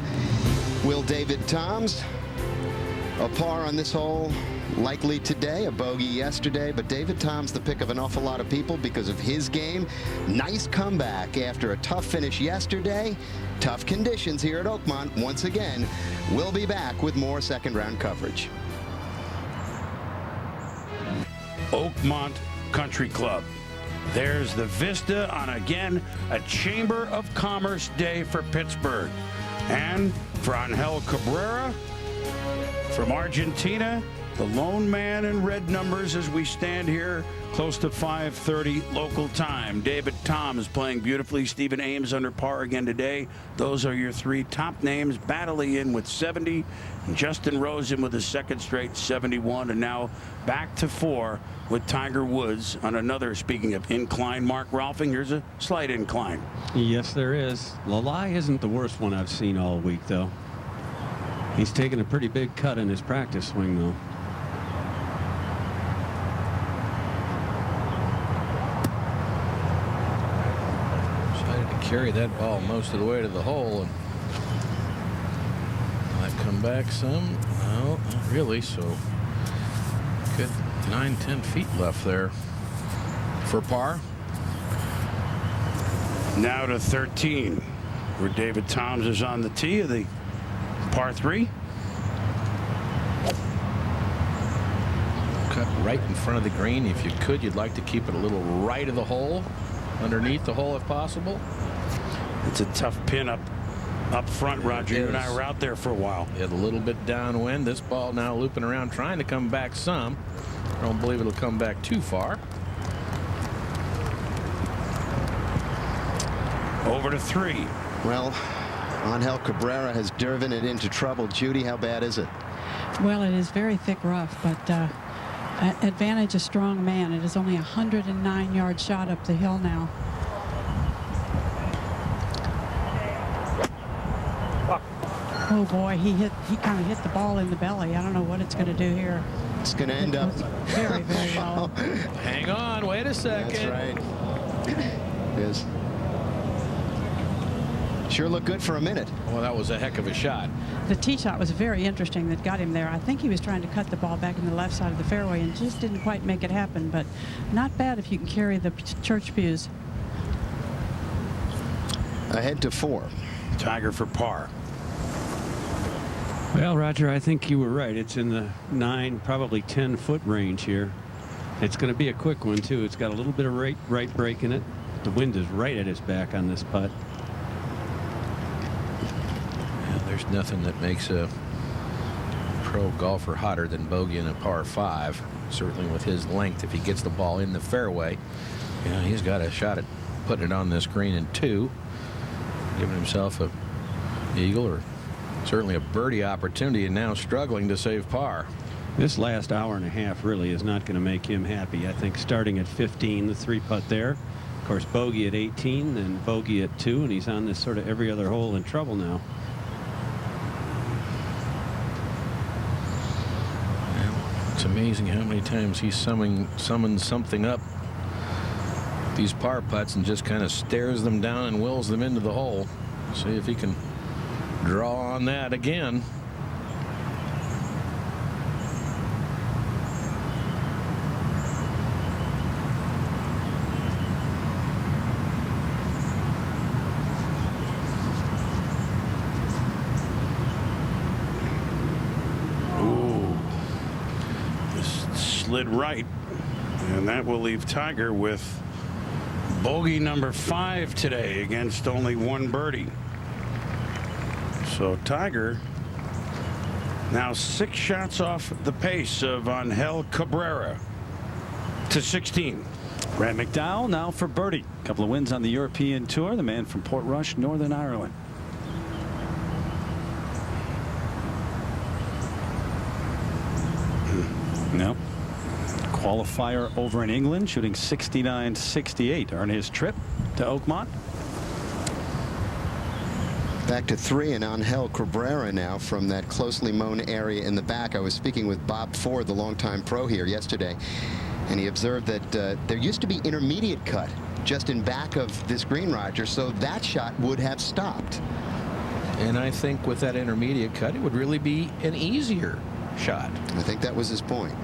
Speaker 28: Will David Toms, a par on this hole, likely today, a bogey yesterday, but David Toms the pick of an awful lot of people because of his game. Nice comeback after a tough finish yesterday. Tough conditions here at Oakmont. Once again, we'll be back with more second round coverage.
Speaker 27: Oakmont Country Club. There's the vista on, again, a Chamber of Commerce day for Pittsburgh. And for Angel Cabrera from Argentina, the lone man in red numbers as we stand here close to 5:30 local time. David Tom is playing beautifully. Stephen Ames under par again today. Those are your three top names. Baddeley in with 70. And Justin Rose in with a second straight 71. And now back to 4 with Tiger Woods on another, speaking of incline, Mark Rolfing. Here's a slight incline.
Speaker 21: Yes, there is. Lalai isn't the worst one I've seen all week, though. He's taken a pretty big cut in his practice swing, though.
Speaker 10: Decided to carry that ball most of the way to the hole, and might come back some. No, not really. So good 9-10 feet left there for par.
Speaker 27: Now to 13, where David Toms is on the tee of the par 3.
Speaker 10: Cut right in front of the green. If you could, you'd like to keep it a little right of the hole, underneath the hole if possible.
Speaker 27: It's a tough pin up front, Roger. You and I were out there for a while.
Speaker 10: Yeah, a little bit downwind. This ball now looping around, trying to come back some. I don't believe it'll come back too far.
Speaker 27: Over to 3.
Speaker 28: Well, Angel Cabrera has driven it into trouble. Judy, how bad is it?
Speaker 9: Well, it is very thick rough, but advantage a strong man. It is only a 109-yard shot up the hill now. Oh boy, he kind of hit the ball in the belly. I don't know what it's going to do here.
Speaker 28: It's going to end up
Speaker 9: very, very low.
Speaker 10: Hang on, wait a second.
Speaker 28: That's right. It is. Sure looked good for a minute.
Speaker 10: Well, that was a heck of a shot.
Speaker 9: The tee shot was very interesting that got him there. I think he was trying to cut the ball back in the left side of the fairway and just didn't quite make it happen, but not bad if you can carry the church pews.
Speaker 28: Ahead to 4.
Speaker 27: Tiger for par.
Speaker 21: Well, Roger, I think you were right. It's in the 9, probably 10-foot range here. It's going to be a quick one, too. It's got a little bit of right break in it. The wind is right at his back on this putt.
Speaker 10: Yeah, there's nothing that makes a pro golfer hotter than bogeying a par 5. Certainly with his length, if he gets the ball in the fairway, yeah, he's got a shot at putting it on this green in 2, giving himself a eagle or certainly a birdie opportunity, and now struggling to save par.
Speaker 21: This last hour and a half really is not going to make him happy. I think starting at 15, the 3-putt there. Of course, bogey at 18, then bogey at 2, and he's on this sort of every other hole in trouble now.
Speaker 10: Well, it's amazing how many times he summons something up, these par putts, and just kind of stares them down and wills them into the hole. See if he can draw on that again.
Speaker 27: Ooh, this slid right, and that will leave Tiger with bogey number 5 today against only 1 birdie. So Tiger now 6 shots off the pace of Angel Cabrera to 16.
Speaker 5: Brad McDowell now for birdie. A couple of wins on the European Tour. The man from Portrush, Northern Ireland. No. Qualifier over in England, shooting 69.68 on his trip to Oakmont.
Speaker 28: Back to 3 and Angel Cabrera now from that closely mown area in the back. I was speaking with Bob Ford, the longtime pro here yesterday, and he observed that there used to be intermediate cut just in back of this green, Roger, so that shot would have stopped.
Speaker 10: And I think with that intermediate cut, it would really be an easier shot.
Speaker 28: I think that was his point.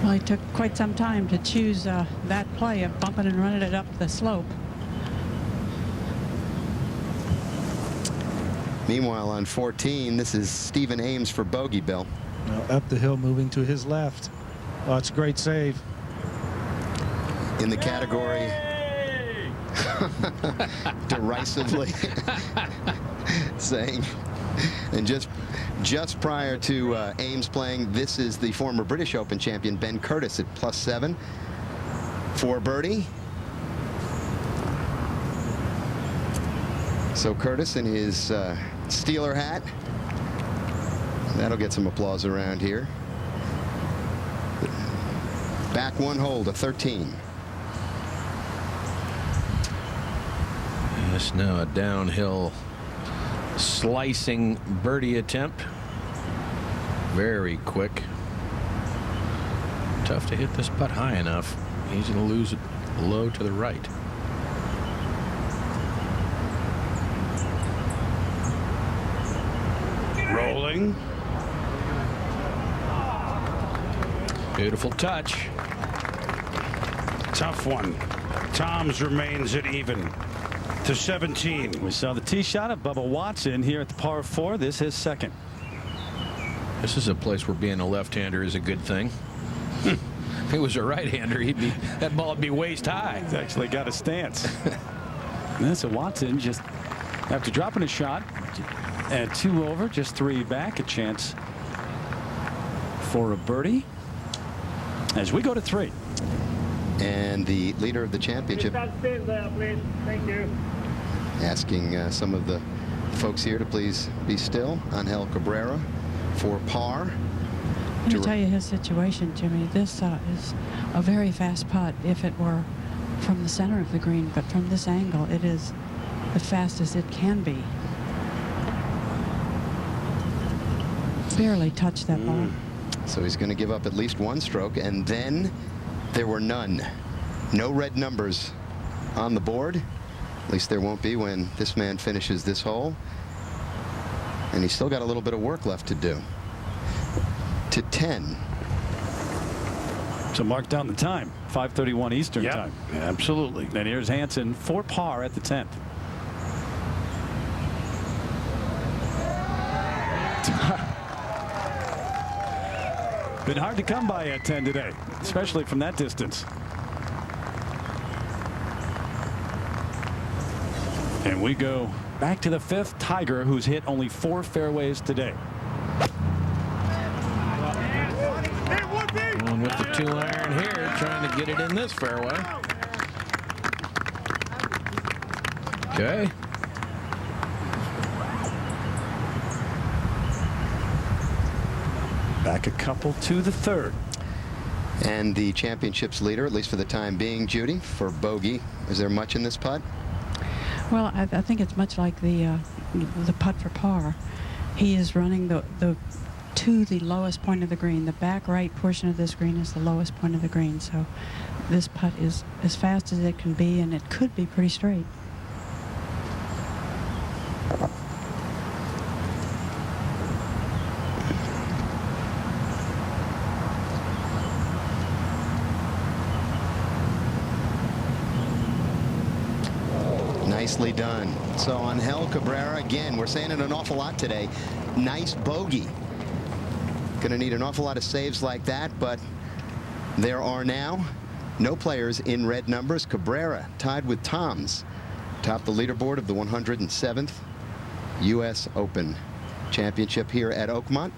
Speaker 9: Well, it took quite some time to choose that play of bumping and running it up the slope.
Speaker 28: Meanwhile, on 14, this is Stephen Ames for bogey, Bill.
Speaker 7: Now up the hill, moving to his left. Oh, it's a great save.
Speaker 28: In the category derisively saying. And just prior to Ames playing, this is the former British Open champion Ben Curtis at +7 for birdie. So Curtis in his Steeler hat. That'll get some applause around here. Back one hole to 13.
Speaker 10: Yes, now a downhill slicing birdie attempt. Very quick. Tough to hit this putt high enough. He's going to lose it low to the right.
Speaker 27: Rolling.
Speaker 10: Beautiful touch.
Speaker 27: Tough one. Toms remains at even to 17.
Speaker 5: We saw the tee shot of Bubba Watson here at the par 4. This is second.
Speaker 10: This is a place where being a left-hander is a good thing. If he was a right-hander, that ball would be waist high.
Speaker 5: He's actually got a stance. And so Watson, just after dropping a shot at 2 over, just 3 back, a chance for a birdie as we go to 3.
Speaker 28: And the leader of the championship
Speaker 6: There, please. Thank you.
Speaker 28: asking some of the folks here to please be still. Angel Cabrera for par.
Speaker 9: Let me tell you his situation, Jimmy. This is a very fast putt if it were from the center of the green, but from this angle, it is as fast as it can be. Barely touched that ball.
Speaker 28: So he's going to give up at least 1 stroke, and then there were none. No red numbers on the board. At least there won't be when this man finishes this hole. And he's still got a little bit of work left to do. To 10.
Speaker 5: So mark down the time. 5:31 Eastern time.
Speaker 27: Absolutely.
Speaker 5: Then here's Hansen for par at the 10th. Been hard to come by at 10 today, especially from that distance. And we go back to the 5th. Tiger, who's hit only 4 fairways today.
Speaker 10: And with the 2-iron here, trying to get it in this fairway. Okay.
Speaker 28: Back a couple to the 3rd. And the championship's leader, at least for the time being, Judy, for bogey. Is there much in this putt?
Speaker 9: Well, I think it's much like the putt for par. He is running to the lowest point of the green. The back right portion of this green is the lowest point of the green. So this putt is as fast as it can be, and it could be pretty straight.
Speaker 28: Nicely done. So Angel Cabrera, again, we're saying it an awful lot today. Nice bogey. Going to need an awful lot of saves like that, but there are now no players in red numbers. Cabrera tied with Toms, top the leaderboard of the 107th U.S. Open Championship here at Oakmont.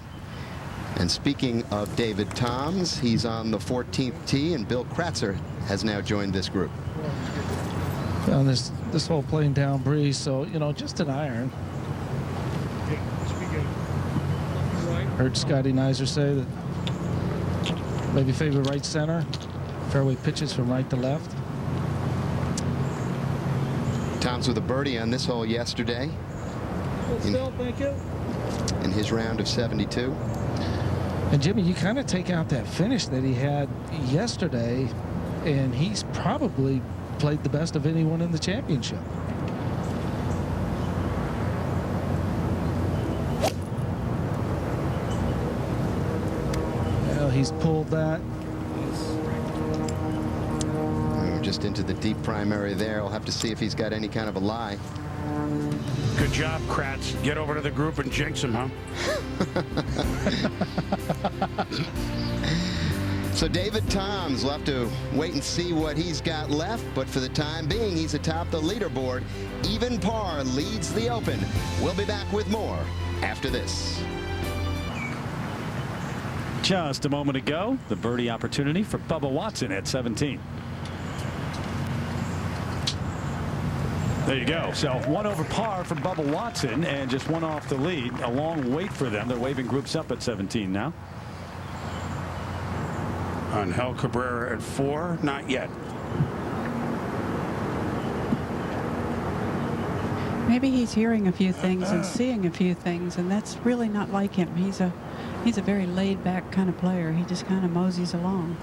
Speaker 28: And speaking of David Toms, he's on the 14th tee, and Bill Kratzer has now joined this group.
Speaker 7: On this whole playing down breeze, so just an iron. Heard Scotty Nizer say that maybe favor right center. Fairway pitches from right to left.
Speaker 28: Toms with a birdie on this hole yesterday.
Speaker 7: Thank you.
Speaker 28: In his round of 72.
Speaker 7: And Jimmy, you kind of take out that finish that he had yesterday, and he's probably played the best of anyone in the championship. Well, he's pulled that.
Speaker 28: Just into the deep primary there. We'll have to see if he's got any kind of a lie.
Speaker 27: Good job, Kratz. Get over to the group and jinx him, huh?
Speaker 28: So David Toms will have to wait and see what he's got left, but for the time being, he's atop the leaderboard. Even par leads the Open. We'll be back with more after this.
Speaker 5: Just a moment ago, the birdie opportunity for Bubba Watson at 17. There you go. So 1 over par for Bubba Watson and just 1 off the lead. A long wait for them. They're waving groups up at 17 now.
Speaker 27: Angel Cabrera at 4, not yet.
Speaker 9: Maybe he's hearing a few things and seeing a few things, and that's really not like him. He's a very laid-back kind of player. He just kind of moseys along.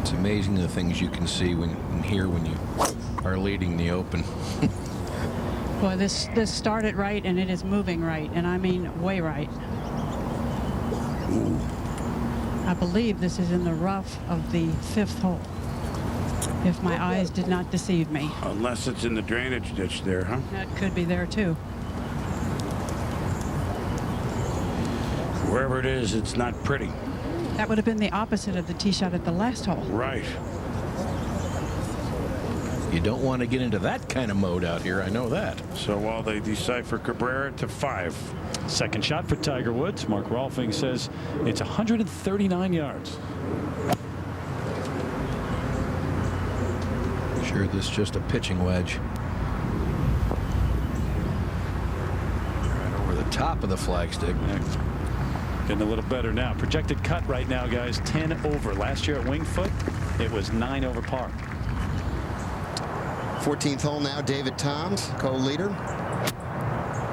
Speaker 10: It's amazing the things you can see and hear when you are leading the Open.
Speaker 9: Boy, this started right, and it is moving right, and I mean way right.
Speaker 27: Ooh.
Speaker 9: I believe this is in the rough of the 5th hole, if my eyes did not deceive me.
Speaker 27: Unless it's in the drainage ditch there, huh?
Speaker 9: That could be there too.
Speaker 27: Wherever it is, it's not pretty.
Speaker 9: That would have been the opposite of the tee shot at the last hole.
Speaker 27: Right.
Speaker 10: You don't want to get into that kind of mode out here. I know that.
Speaker 27: So while they decipher Cabrera to 5.
Speaker 5: Second shot for Tiger Woods. Mark Rolfing says it's 139 yards.
Speaker 10: Sure, this is just a pitching wedge. Right over the top of the flagstick.
Speaker 5: Getting a little better now. Projected cut right now, guys, 10 over. Last year at Winged Foot, it was 9 over par.
Speaker 28: 14th hole now, David Toms, co-leader.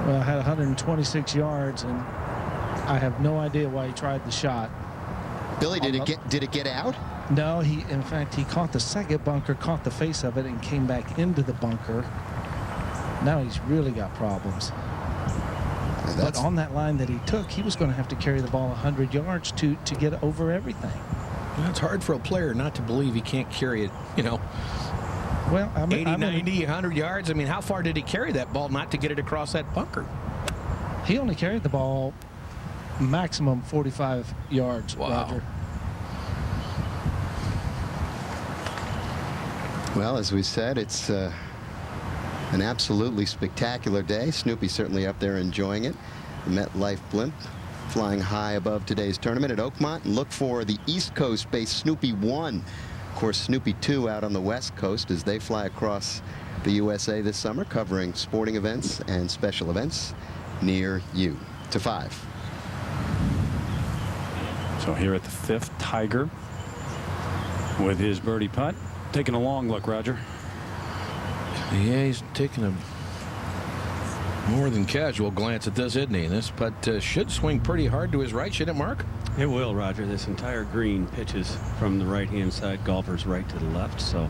Speaker 7: Well, I had 126 yards, and I have no idea why he tried the shot.
Speaker 28: Billy, did it get out?
Speaker 7: No, in fact, he caught the second bunker, caught the face of it, and came back into the bunker. Now he's really got problems. But on that line that he took, he was going to have to carry the ball 100 yards to get over everything.
Speaker 10: Well, it's hard for a player not to believe he can't carry it, you know.
Speaker 7: Well,
Speaker 10: 80, 90, 100 yards. I mean, how far did he carry that ball not to get it across that bunker?
Speaker 7: He only carried the ball maximum 45 yards,
Speaker 10: wow.
Speaker 7: Roger.
Speaker 28: Well, as we said, it's an absolutely spectacular day. Snoopy certainly up there enjoying it. The MetLife blimp flying high above today's tournament at Oakmont. And look for the East Coast-based Snoopy 1. Of course, Snoopy 2 out on the West Coast as they fly across the USA this summer, covering sporting events and special events near you. To 5.
Speaker 5: So here at the 5th, Tiger with his birdie putt. Taking a long look, Roger.
Speaker 10: Yeah, he's taking a more than casual glance at this, isn't he? This putt should swing pretty hard to his right, shouldn't it, Mark?
Speaker 21: It will, Roger. This entire green pitches from the right-hand side, golfers right to the left, so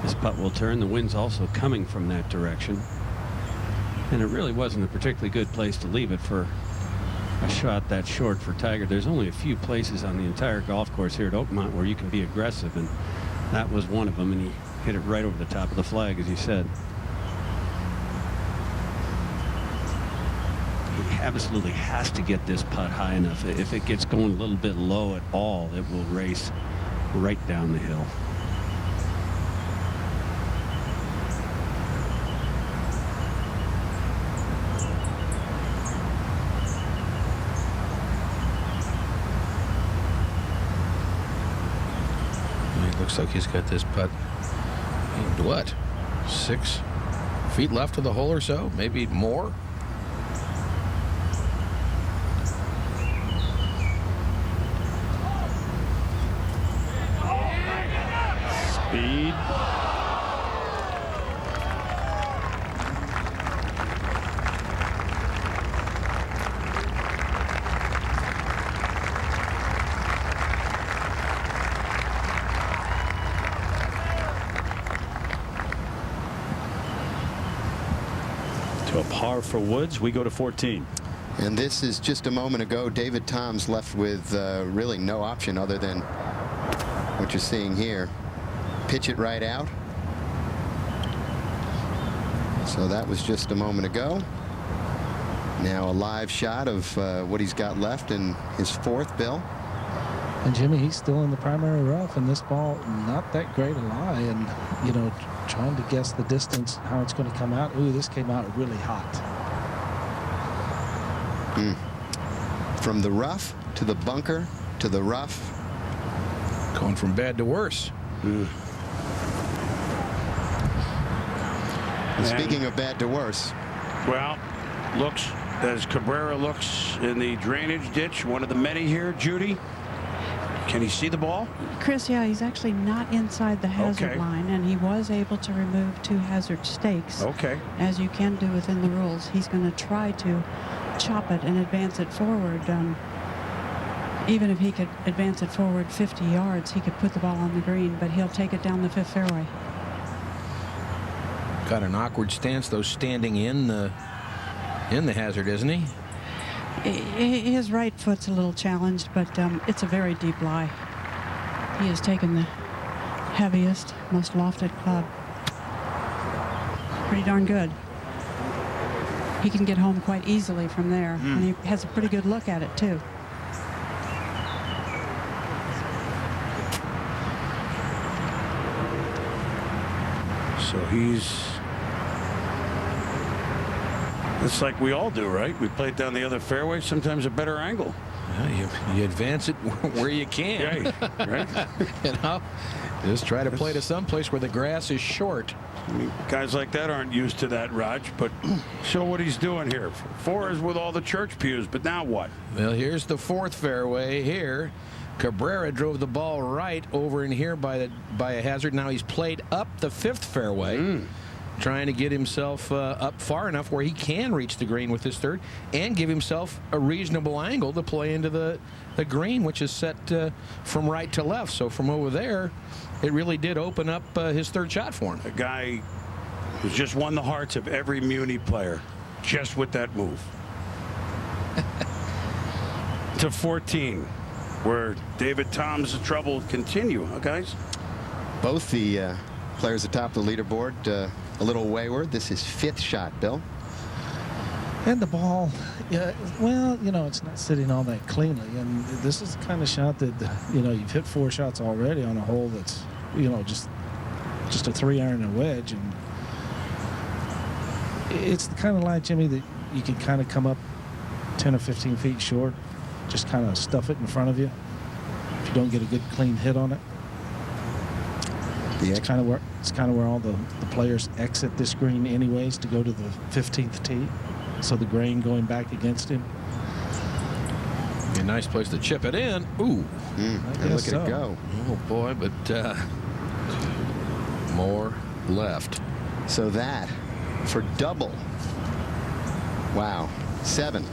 Speaker 21: this putt will turn. The wind's also coming from that direction. And it really wasn't a particularly good place to leave it for a shot that short for Tiger. There's only a few places on the entire golf course here at Oakmont where you can be aggressive, and that was one of them, and he hit it right over the top of the flag, as you said. He absolutely has to get this putt high enough. If it gets going a little bit low at all, it will race right down the hill.
Speaker 10: Looks like he's got this putt, what, 6 feet left of the hole or so, maybe more.
Speaker 5: Speed. To a par for Woods. We go to 14.
Speaker 28: And this is just a moment ago. David Toms left with really no option other than what you're seeing here. Pitch it right out. So that was just a moment ago. Now a live shot of what he's got left in his 4th, Bill.
Speaker 7: And Jimmy, he's still in the primary rough, and this ball not that great a lie. And you know, trying to guess the distance, how it's going to come out. Ooh, this came out really hot.
Speaker 28: From the rough to the bunker to the rough.
Speaker 10: Going from bad to worse.
Speaker 28: And speaking of bad to worse.
Speaker 27: Well, looks as Cabrera looks in the drainage ditch, one of the many here, Judy. Can he see the ball?
Speaker 9: Chris, yeah, he's actually not inside the hazard line, and he was able to remove 2 hazard stakes.
Speaker 27: Okay.
Speaker 9: As you can do within the rules. He's going to try to chop it and advance it forward. Even if he could advance it forward 50 yards, he could put the ball on the green, but he'll take it down the 5th fairway.
Speaker 10: Got an awkward stance, though, standing in the hazard, isn't he?
Speaker 9: His right foot's a little challenged, but it's a very deep lie. He has taken the heaviest, most lofted club. Pretty darn good. He can get home quite easily from there, and he has a pretty good look at it, too.
Speaker 27: So it's like we all do, right? We play it down the other fairway, sometimes a better angle.
Speaker 10: You advance it where you can.
Speaker 27: Right.
Speaker 10: You know, just try to play to some place where the grass is short.
Speaker 27: I mean, guys like that aren't used to that, Raj, but show what he's doing here. 4 is with all the church pews, but now what?
Speaker 10: Well, here's the 4th fairway here. Cabrera drove the ball right over in here by a hazard. Now he's played up the 5th fairway, trying to get himself up far enough where he can reach the green with his 3rd and give himself a reasonable angle to play into the green, which is set from right to left. So from over there, it really did open up his 3rd shot for him.
Speaker 27: A guy who's just won the hearts of every Muni player just with that move. To 14. Where David Tom's trouble continue, huh, guys?
Speaker 28: Both the players atop the leaderboard a little wayward. This is 5th shot, Bill.
Speaker 7: And the ball, yeah, well, you know, it's not sitting all that cleanly. And this is the kind of shot that, you know, you've hit 4 shots already on a hole that's, you know, just a 3-iron and a wedge. And it's the kind of lie, Jimmy, that you can kind of come up 10 or 15 feet short. Just kind of stuff it in front of you if you don't get a good clean hit on it. It's kind of where all the players exit this green anyways to go to the 15th tee, so the grain going back against him.
Speaker 10: Be a nice place to chip it in. Ooh,
Speaker 28: look at it go.
Speaker 10: Oh boy, but more left.
Speaker 28: So that for double. Wow, 7.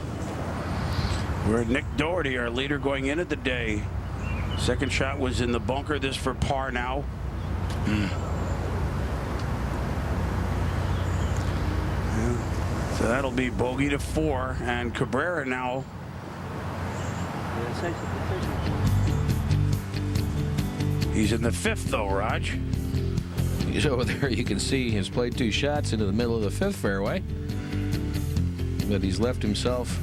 Speaker 27: We're Nick Doherty, our leader going into the day. 2nd shot was in the bunker. This for par now. So that'll be bogey to 4, and Cabrera now. He's in the 5th though, Raj.
Speaker 10: He's over there. You can see he's played 2 shots into the middle of the 5th fairway, but he's left himself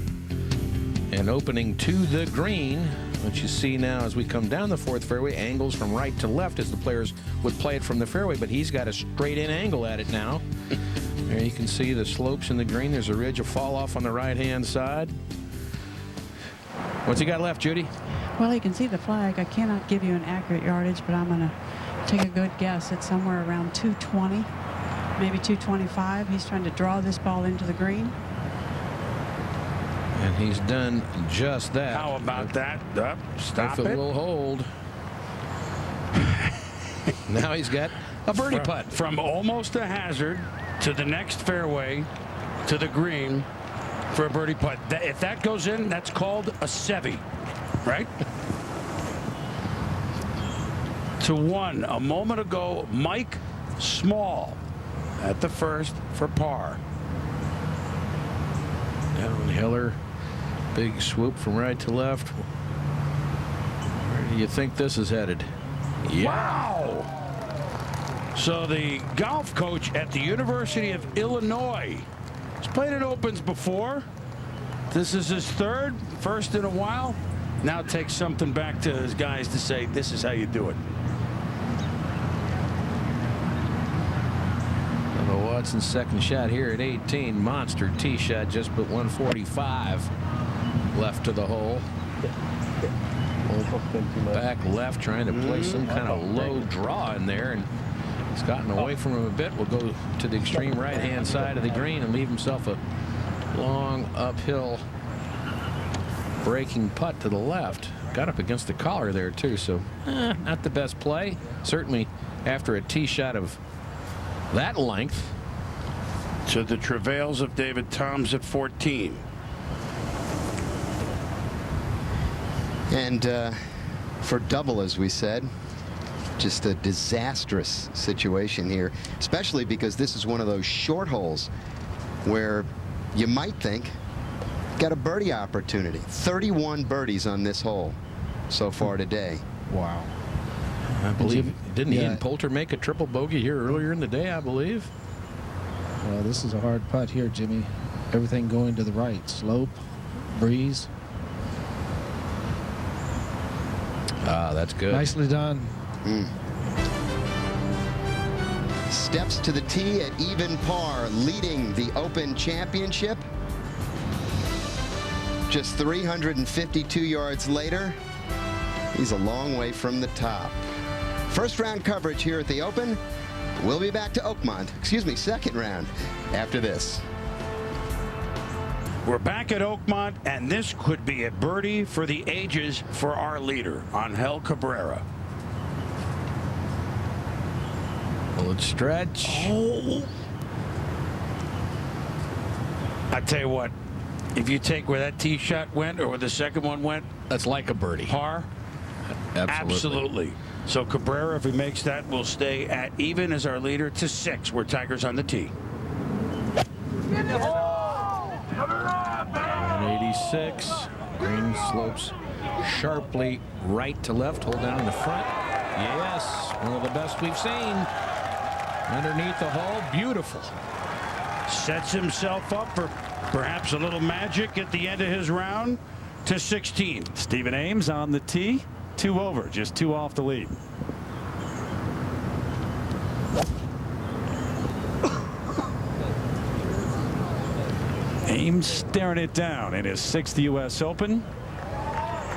Speaker 10: an opening to the green, which you see now as we come down the 4th fairway, angles from right to left as the players would play it from the fairway, but he's got a straight in angle at it now. There you can see the slopes in the green. There's a ridge of fall off on the right-hand side. What's he got left, Judy?
Speaker 9: Well, you can see the flag. I cannot give you an accurate yardage, but I'm going to take a good guess. It's somewhere around 220, maybe 225. He's trying to draw this ball into the green.
Speaker 10: And he's done just that.
Speaker 27: How about that? Stop
Speaker 10: if
Speaker 27: it.
Speaker 10: It will hold. Now he's got a birdie putt.
Speaker 27: From almost a hazard to the next fairway to the green for a birdie putt. If that goes in, that's called a Sevy, right? To 1 a moment ago, Mike Small at the 1st for par.
Speaker 10: Downhiller, big swoop from right to left. Where do you think this is headed? Yeah.
Speaker 27: Wow! So the golf coach at the University of Illinois has played at Opens before. This is his 3rd, first in a while. now takes something back to his guys to say, this is how you do it.
Speaker 10: Watson's second shot here at 18. Monster tee shot, just but 145 left to the hole. Back left, trying to play some kind of low draw in there, and it's gotten away from him a bit. Will go to the extreme right-hand side of the green and leave himself a long uphill breaking putt to the left. Got up against the collar there too, so not the best play. Certainly after a tee shot of that length.
Speaker 27: To the travails of David Toms at 14.
Speaker 28: And for double, as we said, just a disastrous situation here, especially because this is one of those short holes where you might think got a birdie opportunity. 31 birdies on this hole so far today.
Speaker 10: Wow. I believe, didn't Ian Poulter make a triple bogey here earlier in the day, I believe?
Speaker 7: Well, this is a hard putt here, Jimmy. Everything going to the right. Slope, breeze.
Speaker 10: Ah, that's good.
Speaker 7: Nicely done.
Speaker 28: Steps to the tee at even par, leading the Open Championship. Just 352 yards later, he's a long way from the top. First round coverage here at the Open. We'll be back to Oakmont, second round after this.
Speaker 27: We're back at Oakmont, and this could be a birdie for the ages for our leader, Angel Cabrera.
Speaker 10: Will it stretch?
Speaker 27: Oh. I tell you what, if you take where that tee shot went or where the second one went,
Speaker 10: that's like a birdie.
Speaker 27: Par? Absolutely. So Cabrera, if he makes that, will stay at even as our leader to 6, where Tiger's on the tee.
Speaker 10: 186. Green slopes sharply right to left. Hold down in the front. Yes, one of the best we've seen. Underneath the hole, beautiful.
Speaker 27: Sets himself up for perhaps a little magic at the end of his round to 16.
Speaker 5: Stephen Ames on the tee. 2 over, just 2 off the lead. Ames staring it down in his 6th U.S. Open.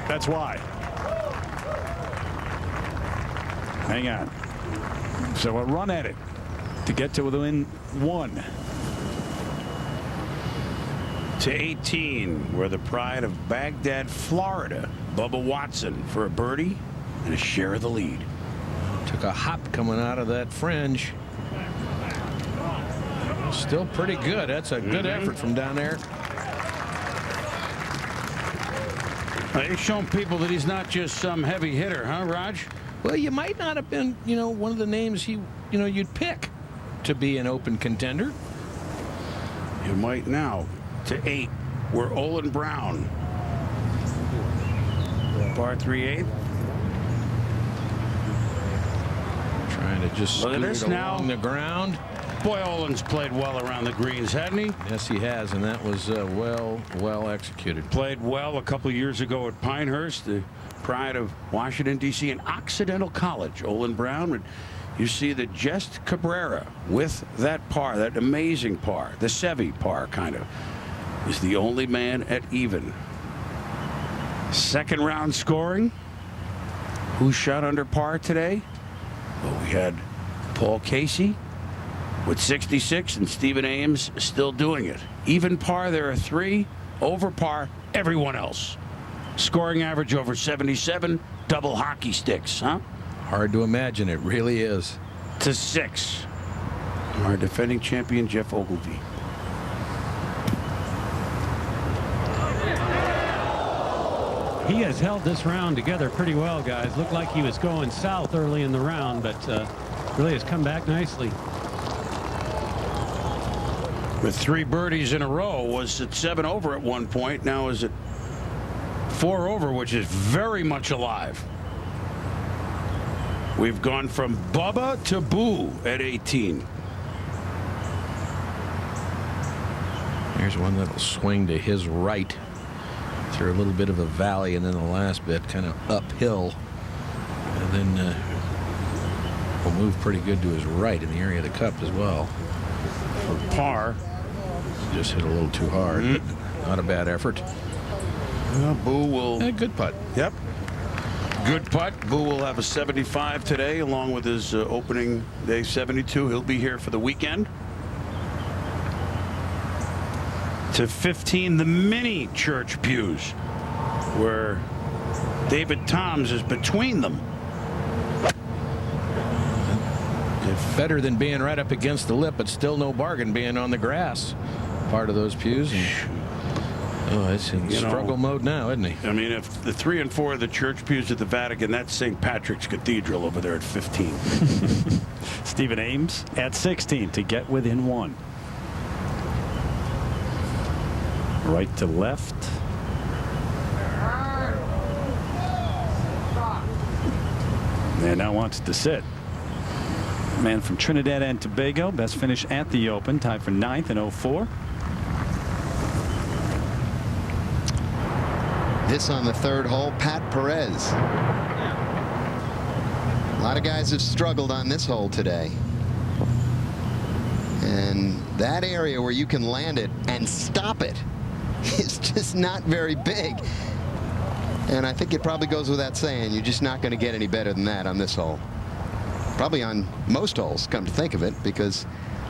Speaker 5: That's why. Hang on. So a run at it to get to within 1.
Speaker 27: To 18, where the pride of Baghdad, Florida, Bubba Watson for a birdie and a share of the lead.
Speaker 10: Took a hop coming out of that fringe. Still pretty good. That's a good effort from down there.
Speaker 27: He's shown people that he's not just some heavy hitter, huh, Raj?
Speaker 10: Well, you might not have been, one of the names you'd pick to be an Open contender.
Speaker 27: You might now. To 8, where Olin Brown. Par 3/8.
Speaker 10: Trying to just
Speaker 27: look at this now
Speaker 10: along the ground.
Speaker 27: Boy, Olin's played well around the greens, hadn't he?
Speaker 10: Yes, he has, and that was well executed.
Speaker 27: Played well a couple years ago at Pinehurst, the pride of Washington, D.C. and Occidental College. Olin Brown. You see that just Cabrera with that par, that amazing par, the Seve par kind of, is the only man at even. Second round scoring. Who shot under par today? Well, we had Paul Casey with 66 and Stephen Ames still doing it. Even par, there are 3. Over par, everyone else. Scoring average over 77. Double hockey sticks, huh?
Speaker 10: Hard to imagine. It really is.
Speaker 27: To 6. Our defending champion, Jeff Ogilvy.
Speaker 21: He has held this round together pretty well, guys. Looked like he was going south early in the round, but really has come back nicely.
Speaker 27: With 3 birdies in a row, was at 7 over at one point. Now is at 4 over, which is very much alive. We've gone from Bubba to Boo at 18.
Speaker 10: Here's one that'll swing to his right
Speaker 4: through a little bit of a valley, and then the last bit kind of uphill, and then will move pretty good to his right in the area of the cup as well.
Speaker 27: For par.
Speaker 4: Just hit a little too hard, but not a bad effort.
Speaker 27: Boo will.
Speaker 4: Good putt.
Speaker 27: Yep. Good putt. Boo will have a 75 today, along with his opening day 72. He'll be here for the weekend. To 15, the mini church pews, where David Toms is between them.
Speaker 4: Better than being right up against the lip, but still no bargain being on the grass. Part of those pews. And, it's in struggle mode now, isn't he?
Speaker 27: I mean, if the 3 and 4 of the church pews at the Vatican, that's St. Patrick's Cathedral over there at 15.
Speaker 5: Stephen Ames at 16 to get within 1. Right to left. And now wants to sit. Man from Trinidad and Tobago, best finish at the Open, tied for 9th in 04.
Speaker 28: This on the 3rd hole, Pat Perez. A lot of guys have struggled on this hole today. And that area where you can land it and stop it is just not very big. And I think it probably goes without saying, you're just not going to get any better than that on this hole. Probably on most holes, come to think of it, because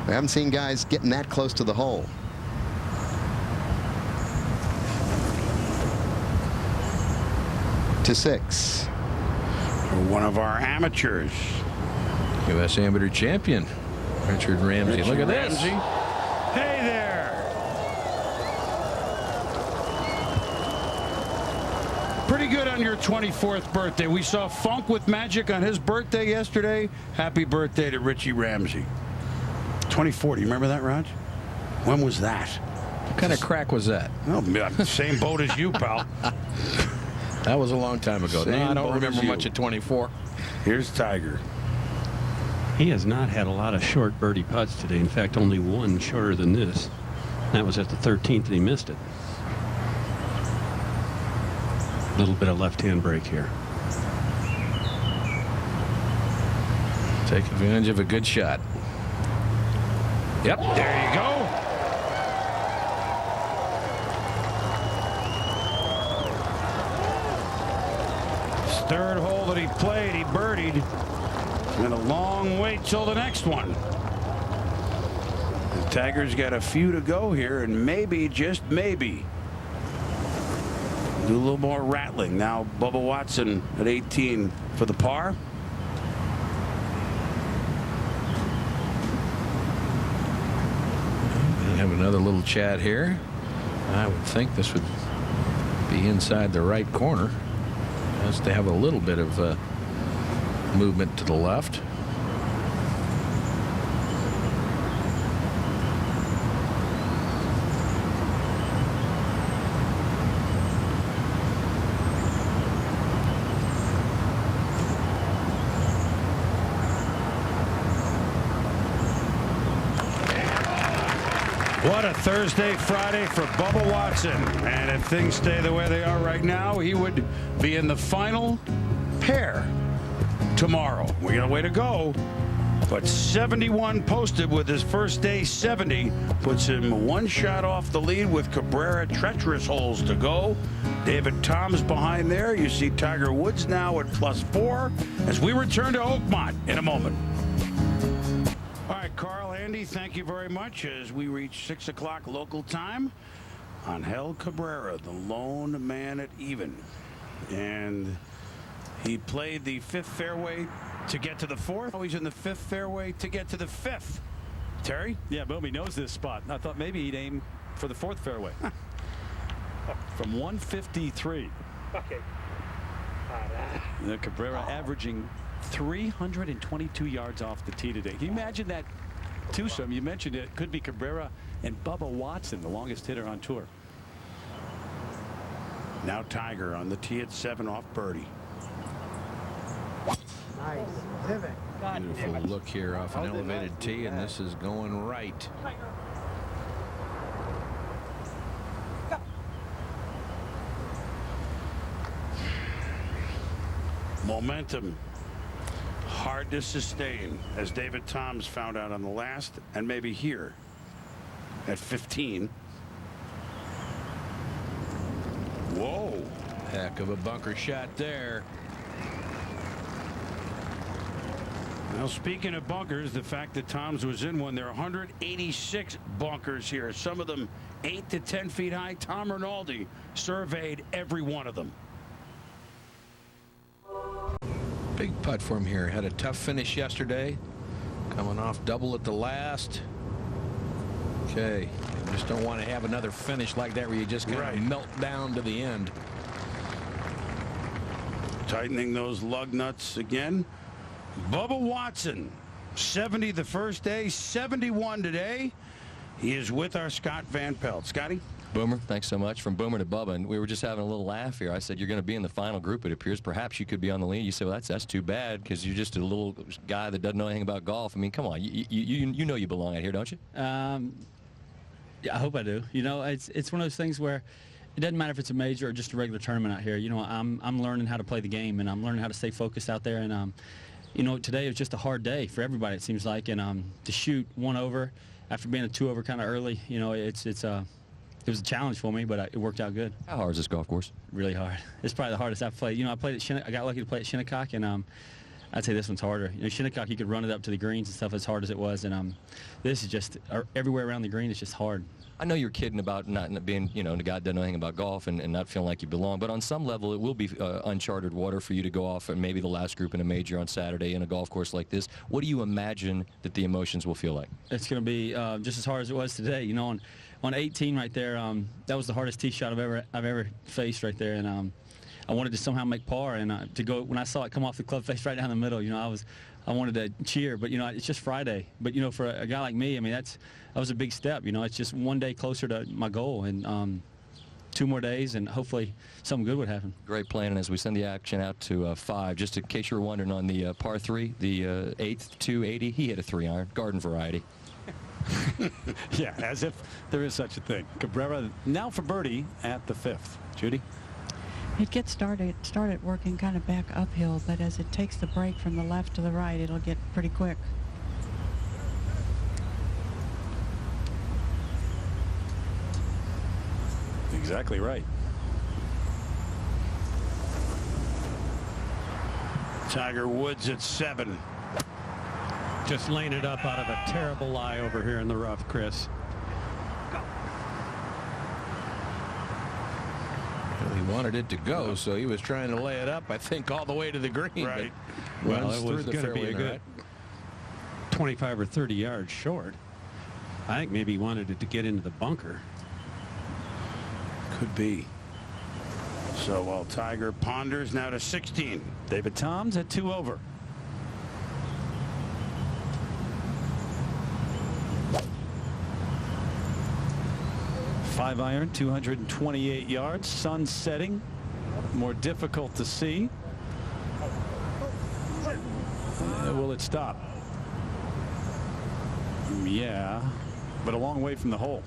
Speaker 28: we haven't seen guys getting that close to the hole. To 6.
Speaker 27: One of our amateurs.
Speaker 4: U.S. Amateur champion, Richard Ramsey. Look at this.
Speaker 27: Hey there. Pretty good on your 24th birthday. We saw Funk with Magic on his birthday yesterday. Happy birthday to Richie Ramsey. 24. Do you remember that, Raj? When was that?
Speaker 4: What kind of crack was that?
Speaker 27: Oh, same boat as you, pal.
Speaker 4: That was a long time ago. No, I don't remember much at 24.
Speaker 27: Here's Tiger.
Speaker 21: He has not had a lot of short birdie putts today. In fact, only one shorter than this. That was at the 13th, and he missed it. A little bit of left-hand break here.
Speaker 4: Take advantage of a good shot.
Speaker 27: Yep, there you go. His 3rd hole that he played, he birdied. And a long wait till the next one. The Tiger's got a few to go here, and maybe, just maybe, do a little more rattling. Now Bubba Watson at 18 for the par.
Speaker 4: We have another little chat here. I would think this would be inside the right corner. Has to have a little bit of movement to the left.
Speaker 27: What a Thursday, Friday for Bubba Watson. And if things stay the way they are right now, he would be in the final pair tomorrow. We got a way to go. But 71 posted with his first day 70 puts him 1 shot off the lead with Cabrera treacherous holes to go. David Toms behind there. You see Tiger Woods now at +4 as we return to Oakmont in a moment. All right, Carl, Andy, thank you very much as we reach 6 o'clock local time. Angel Cabrera, the lone man at even. And he played the 5th fairway to get to the 4th. Oh, he's in the 5th fairway to get to the 5th. Terry?
Speaker 5: Yeah, Bobby knows this spot. I thought maybe he'd aim for the 4th fairway. From 153.
Speaker 6: Okay.
Speaker 5: Cabrera averaging 322 yards off the tee today. Can you imagine that twosome? You mentioned it could be Cabrera and Bubba Watson, the longest hitter on tour.
Speaker 27: Now Tiger on the tee at 7 off birdie.
Speaker 6: Nice. Pivot.
Speaker 4: Beautiful look here off an elevated tee, and this is going right.
Speaker 27: Momentum hard to sustain, as David Toms found out on the last, and maybe here at 15. Whoa.
Speaker 10: Heck of a bunker shot there.
Speaker 27: Now, speaking of bunkers, the fact that Toms was in one, there are 186 bunkers here, some of them 8 to 10 feet high. Tom Rinaldi surveyed every one of them.
Speaker 10: Big putt for him here. Had a tough finish yesterday. Coming off double at the last. Okay. You just don't want to have another finish like that where you just kind of melt down to the end.
Speaker 27: Tightening those lug nuts again. Bubba Watson, 70 the first day, 71 today. He is with our Scott Van Pelt. Scotty?
Speaker 8: Boomer, thanks so much. From Boomer to Bubba, and we were just having a little laugh here. I said, you're going to be in the final group, it appears. Perhaps you could be on the lead. You say, well, that's too bad, because you're just a little guy that doesn't know anything about golf. I mean, come on. You know you belong out here, don't you?
Speaker 13: Yeah, I hope I do. You know, it's one of those things where it doesn't matter if it's a major or just a regular tournament out here. You know, I'm learning how to play the game, and I'm learning how to stay focused out there. And, you know, today was just a hard day for everybody, it seems like. And to shoot 1 over after being a 2 over kind of early, you know, it was a challenge for me, but it worked out good.
Speaker 8: How hard is this golf course?
Speaker 13: Really hard. It's probably the hardest I've played. You know, I got lucky to play at Shinnecock, and I'd say this one's harder. You know, Shinnecock, you could run it up to the greens and stuff as hard as it was, and this is just everywhere around the green. It's just hard.
Speaker 8: I know you're kidding about not being, you know, the guy that doesn't know anything about golf and not feeling like you belong, but on some level it will be uncharted water for you to go off and maybe the last group in a major on Saturday in a golf course like this. What do you imagine that the emotions will feel like?
Speaker 13: It's going to be just as hard as it was today. You know, on 18 right there, that was the hardest tee shot I've ever faced right there, and I wanted to somehow make par, and to go when I saw it come off the club face right down the middle. You know, I wanted to cheer, but you know, it's just Friday. But you know, for a guy like me, I mean, that was a big step. You know, it's just one day closer to my goal, and 2 more days, and hopefully something good would happen.
Speaker 8: Great planning. As we send the action out to 5, just in case you were wondering, on the par 3, the 8th 280, he hit a 3-iron, garden variety.
Speaker 5: Yeah, as if there is such a thing. Cabrera now for birdie at the 5th. Judy?
Speaker 9: It gets started working kind of back uphill, but as it takes the break from the left to the right, it'll get pretty quick.
Speaker 5: Exactly right.
Speaker 27: Tiger Woods at 7.
Speaker 12: Just laying it up out of a terrible lie over here in the rough, Chris.
Speaker 10: Well, he wanted it to go, so he was trying to lay it up, I think, all the way to the green.
Speaker 27: Right.
Speaker 12: Well, it was going to be a good 25 or 30 yards short. I think maybe he wanted it to get into the bunker.
Speaker 27: Could be. So while Tiger ponders, now to 16.
Speaker 5: David Toms at 2 over. Five-iron, 228 yards. Sun setting. More difficult to see. Will it stop? Yeah, but a long way from the hole.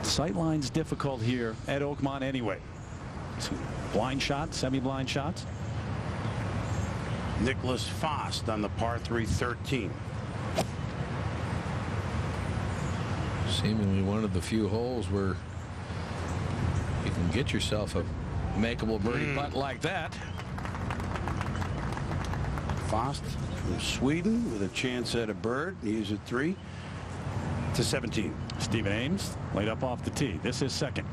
Speaker 5: Sightline's difficult here at Oakmont anyway. Blind shots, semi-blind shots.
Speaker 27: Nicholas Fost on the par 3 13.
Speaker 10: Seemingly one of the few holes where you can get yourself a makeable birdie putt like that.
Speaker 27: Fost from Sweden with a chance at a bird. He's at 3 to 17.
Speaker 5: Stephen Ames laid up off the tee. This is second.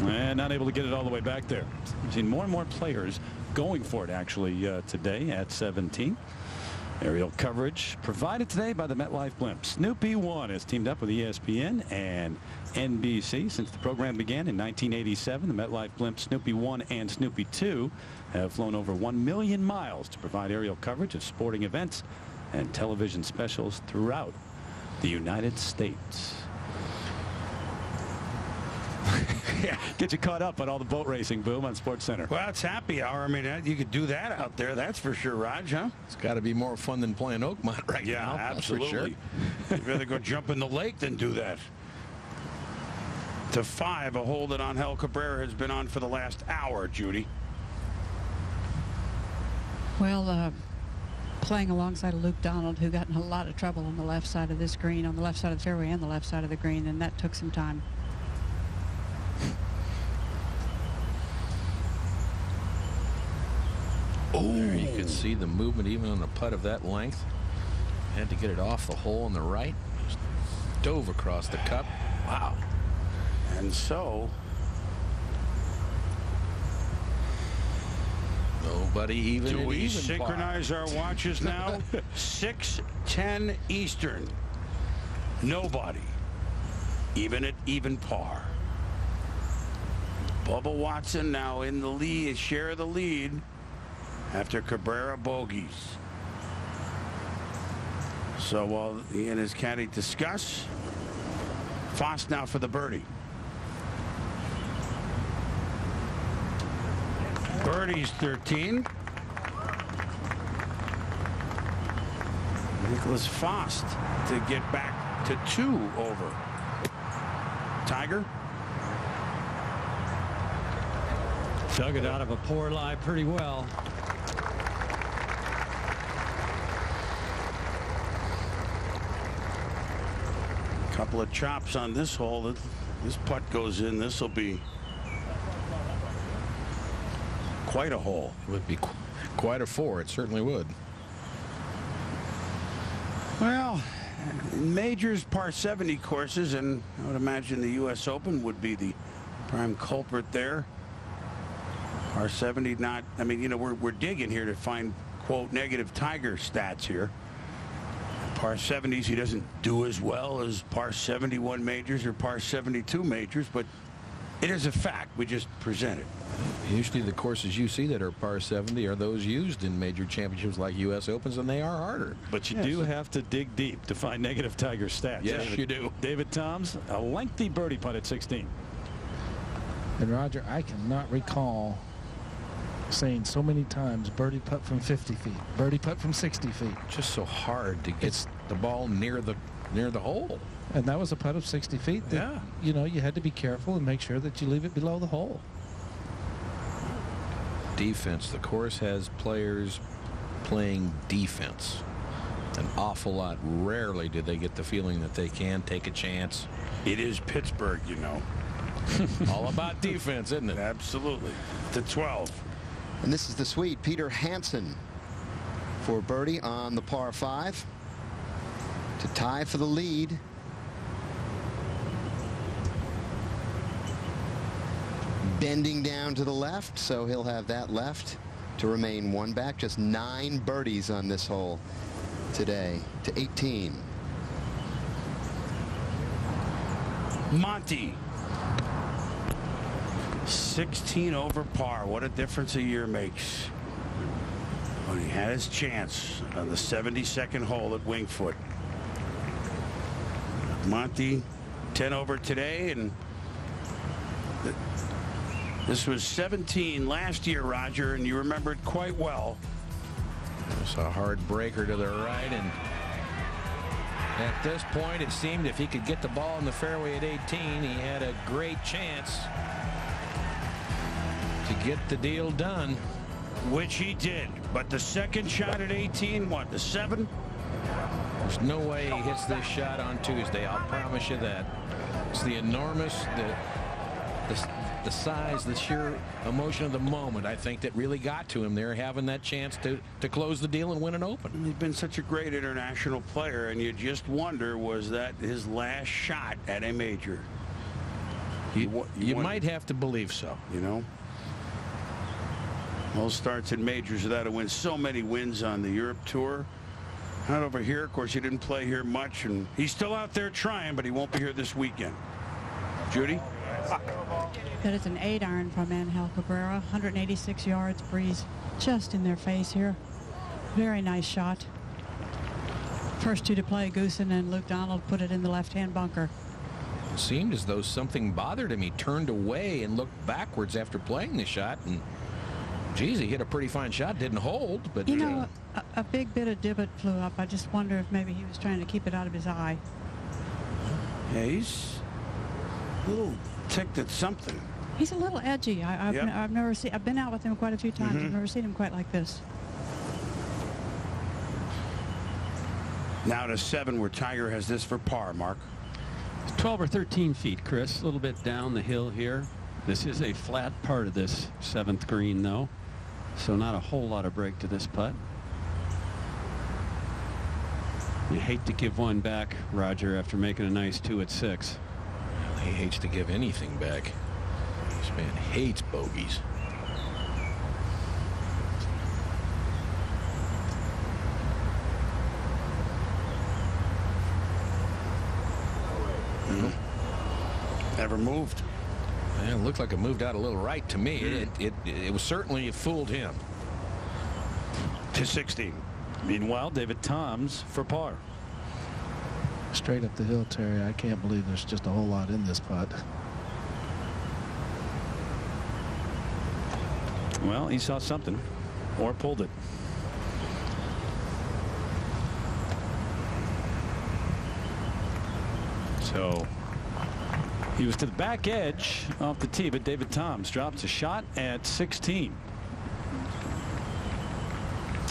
Speaker 5: And not able to get it all the way back there. We've seen more and more players going for it actually today at 17. Aerial coverage provided today by the MetLife Blimp. Snoopy 1 has teamed up with ESPN and NBC since the program began in 1987. The MetLife Blimp Snoopy 1 and Snoopy 2 have flown over 1 million miles to provide aerial coverage of sporting events and television specials throughout the United States. Get you caught up on all the boat racing, Boom, on SportsCenter.
Speaker 27: Well, it's happy hour. I mean, you could do that out there. That's for sure, Raj, huh?
Speaker 4: It's got to be more fun than playing Oakmont right now.
Speaker 27: Yeah, absolutely.
Speaker 4: Sure.
Speaker 27: You'd rather go jump in the lake than do that. To 5, a hole that Angel Cabrera has been on for the last hour, Judy.
Speaker 9: Well, playing alongside of Luke Donald, who got in a lot of trouble on the left side of this green, on the left side of the fairway and the left side of the green, and that took some time.
Speaker 4: Oh, there you could see the movement even on a putt of that length. Had to get it off the hole on the right. Just dove across the cup. Wow.
Speaker 27: And so
Speaker 4: nobody even.
Speaker 27: Do we
Speaker 4: even
Speaker 27: synchronize our watches now? 6:10 Eastern. Nobody. Even at even par. Bubba Watson now in the lead, share the lead after Cabrera bogeys. So while he and his caddy discuss, Foss now for the birdie. Birdie's 13. Nicholas Foss to get back to 2 over. Tiger.
Speaker 12: Dug it out of a poor lie pretty well.
Speaker 27: Couple of chops on this hole. This putt goes in. This will be quite a hole.
Speaker 4: It would be quite a 4. It certainly would.
Speaker 27: Well, majors par 70 courses, and I would imagine the U.S. Open would be the prime culprit there. Par 70 not, I mean, you know, we're digging here to find, quote, negative Tiger stats here. Par 70s, he doesn't do as well as par 71 majors or par 72 majors, but it is a fact. We just present it.
Speaker 4: Usually the courses you see that are par 70 are those used in major championships like U.S. Opens, and they are harder.
Speaker 5: But you do have to dig deep to find negative Tiger stats.
Speaker 4: Yes, you do.
Speaker 5: David Toms, a lengthy birdie putt at 16.
Speaker 7: And Roger, I cannot recall saying so many times birdie putt from 50 feet, birdie putt from 60 feet.
Speaker 4: Just so hard to get the ball near the hole.
Speaker 7: And that was a putt of 60 feet that,
Speaker 4: Yeah.
Speaker 7: you know, you had to be careful and make sure that you leave it below the hole.
Speaker 4: Defense. The course has players playing defense an awful lot. Rarely do they get the feeling that they can take a chance.
Speaker 27: It is Pittsburgh, you know.
Speaker 4: All about defense, isn't it?
Speaker 27: Absolutely. To 12.
Speaker 28: And this is the sweet Peter Hansen for birdie on the par 5 to tie for the lead. Bending down to the left, so he'll have that left to remain 1 back. Just 9 birdies on this hole today to 18.
Speaker 27: Monty. 16 over par. What a difference a year makes. When he had his chance on the 72nd hole at Wingfoot. Monty 10 over today, and this was 17 last year, Roger, and you remember it quite well.
Speaker 4: It's a hard breaker to the right, and at this point it seemed if he could get the ball in the fairway at 18, he had a great chance to get the deal done.
Speaker 27: Which he did, but the second shot at 18, what, the 7?
Speaker 4: There's no way he hits this shot on Tuesday. I'll promise you that. It's the enormous, the size, the sheer emotion of the moment, I think, that really got to him there, having that chance to close the deal and win an Open.
Speaker 27: He's been such a great international player, and you just wonder, was that his last shot at a major?
Speaker 4: You might have to believe so.
Speaker 27: You know? All starts in majors without a win. So many wins on the Europe Tour. Not over here. Of course, he didn't play here much, and he's still out there trying, but he won't be here this weekend. Judy?
Speaker 9: That is an 8-iron from Angel Cabrera. 186 yards, breeze just in their face here. Very nice shot. First 2 to play, Goosen and Luke Donald put it in the left-hand bunker.
Speaker 4: seemed as though something bothered him. He turned away and looked backwards after playing the shot, and geez, he hit a pretty fine shot. Didn't hold, but
Speaker 9: you know, a big bit of divot flew up. I just wonder if maybe he was trying to keep it out of his eye.
Speaker 27: Yeah, he's a little ticked at something.
Speaker 9: He's a little edgy. I've never seen. I've been out with him quite a few times. I've never seen him quite like this.
Speaker 27: Now to 7, where Tiger has this for par, Mark.
Speaker 12: 12 or 13 feet, Chris. A little bit down the hill here. This is a flat part of this 7th green, though, so not a whole lot of break to this putt. You hate to give one back, Roger, after making a nice 2 at 6.
Speaker 4: He hates to give anything back. This man hates bogeys.
Speaker 27: Never moved.
Speaker 4: Yeah, it looked like it moved out a little right to me. It was certainly, it fooled him.
Speaker 27: To 16.
Speaker 5: Meanwhile, David Toms for par.
Speaker 7: Straight up the hill, Terry. I can't believe there's just a whole lot in this putt.
Speaker 5: Well, he saw something or pulled it. So he was to the back edge off the tee, but David Toms drops a shot at 16.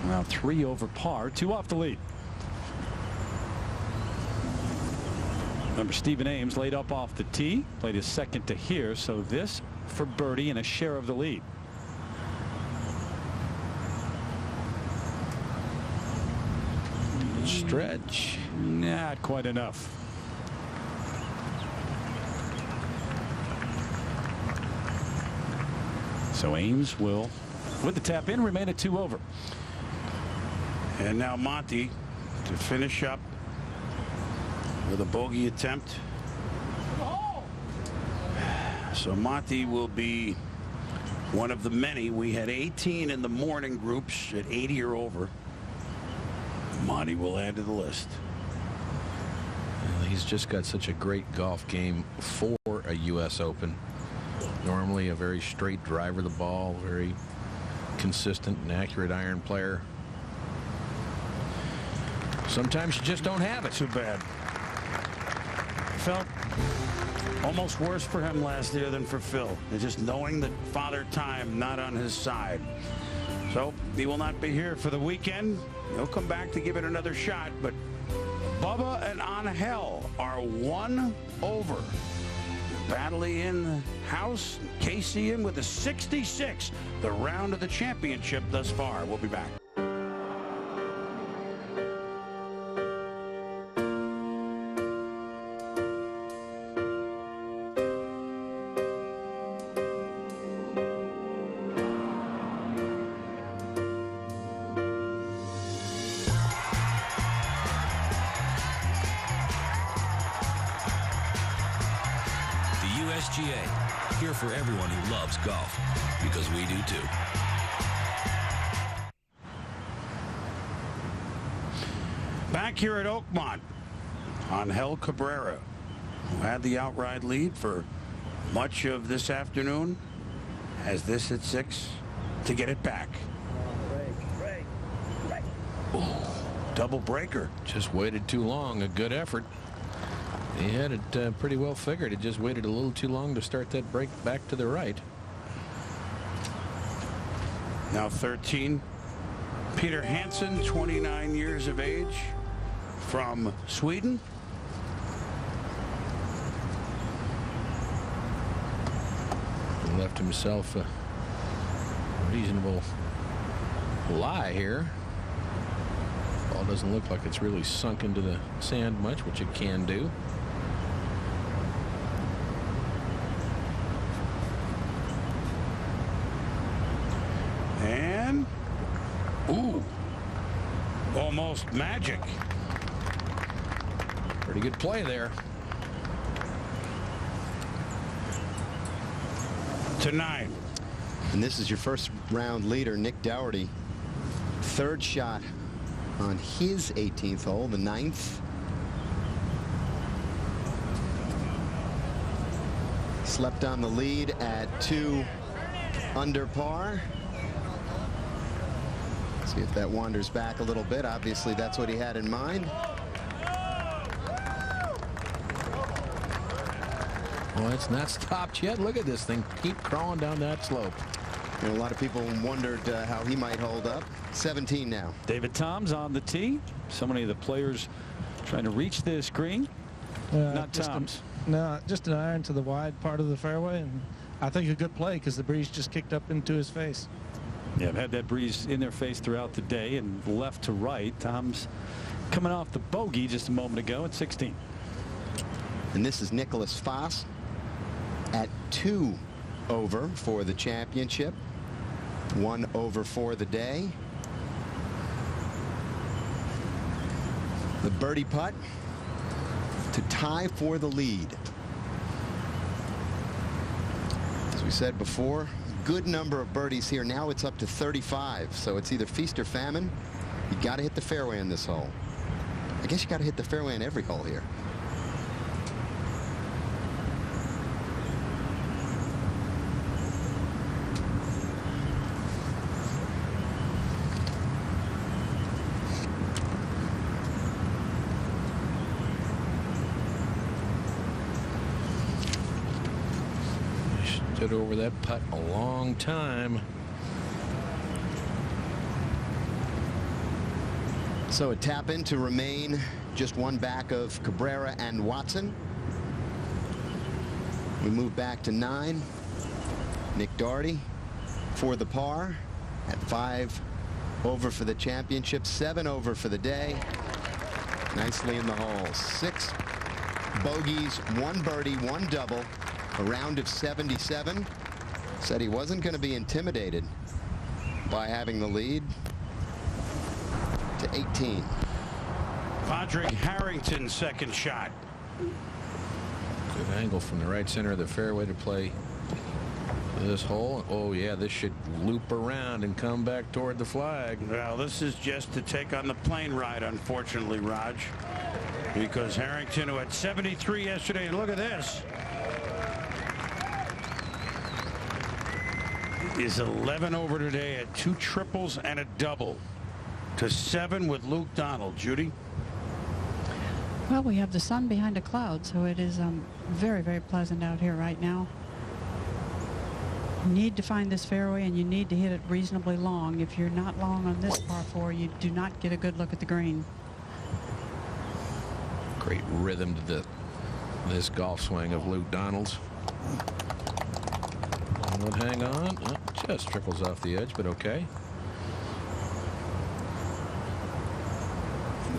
Speaker 5: Now 3 over par, 2 off the lead. Remember, Stephen Ames laid up off the tee, played his second to here, so this for birdie and a share of the lead.
Speaker 4: Stretch.
Speaker 5: Not quite enough. So Ames will, with the tap in, remain at 2 over.
Speaker 27: And now Monty to finish up with a bogey attempt. So Monty will be one of the many. We had 18 in the morning groups at 80 or over. Monty will add to the list.
Speaker 4: Well, he's just got such a great golf game for a U.S. Open. Normally a very straight driver of the ball, very consistent and accurate iron player. Sometimes you just don't have it.
Speaker 27: Too bad. Felt almost worse for him last year than for Phil. And just knowing that Father Time not on his side. So he will not be here for the weekend. He'll come back to give it another shot. But Bubba and Angel are 1 over. Baddeley in the house. Casey in with a 66. The round of the championship thus far. We'll be back.
Speaker 3: Here for everyone who loves golf, because we do too.
Speaker 27: Back here at Oakmont, Angel Cabrera, who had the outright lead for much of this afternoon, has this at 6 to get it back. Double breaker.
Speaker 4: Just waited too long. A good effort. He had it pretty well figured. It just waited a little too long to start that break back to the right.
Speaker 27: Now 13. Peter Hansen, 29 years of age, from Sweden.
Speaker 4: He left himself a reasonable lie here. Ball doesn't look like it's really sunk into the sand much, which it can do.
Speaker 27: And ooh, almost magic.
Speaker 4: Pretty good play there.
Speaker 27: To 9.
Speaker 28: And this is your first round leader, Nick Dougherty. 3rd shot on his 18th hole, the 9th. Slept on the lead at 2 under par. See if that wanders back a little bit. Obviously, that's what he had in mind.
Speaker 10: Well, it's not stopped yet. Look at this thing keep crawling down that slope.
Speaker 28: You know, a lot of people wondered how he might hold up. 17 now.
Speaker 5: David Toms on the tee. So many of the players trying to reach this green. Not Toms.
Speaker 7: No, just an iron to the wide part of the fairway, and I think a good play because the breeze just kicked up into his face.
Speaker 5: Yeah, I've had that breeze in their face throughout the day, and left to right. Toms coming off the bogey just a moment ago at 16.
Speaker 28: And this is Nicholas Foss at 2 over for the championship. 1 over for the day. The birdie putt to tie for the lead. As we said before, good number of birdies here. Now it's up to 35, so it's either feast or famine. You got to hit the fairway in this hole. I guess you got to hit the fairway in every hole here.
Speaker 10: Stood over that putt a long time.
Speaker 28: So a tap in to remain just 1 back of Cabrera and Watson. We move back to 9. Nick Doherty for the par at 5 over for the championship, 7 over for the day. Nicely in the hole. 6 bogeys, 1 birdie, 1 double. A round of 77. Said he wasn't going to be intimidated by having the lead. To 18.
Speaker 27: Padraig Harrington's second shot.
Speaker 10: Good angle from the right center of the fairway to play this hole. Oh yeah, this should loop around and come back toward the flag.
Speaker 27: Well, this is just to take on the plane ride, unfortunately, Raj, because Harrington, who had 73 yesterday, look at this, is 11 over today at 2 triples and a double to 7 with Luke Donald. Judy?
Speaker 9: Well, we have the sun behind a cloud, so it is very, very pleasant out here right now. You need to find this fairway, and you need to hit it reasonably long. If you're not long on this par 4, you do not get a good look at the green.
Speaker 10: Great rhythm to this golf swing of Luke Donald's. Hang on. Oh, just trickles off the edge, but okay.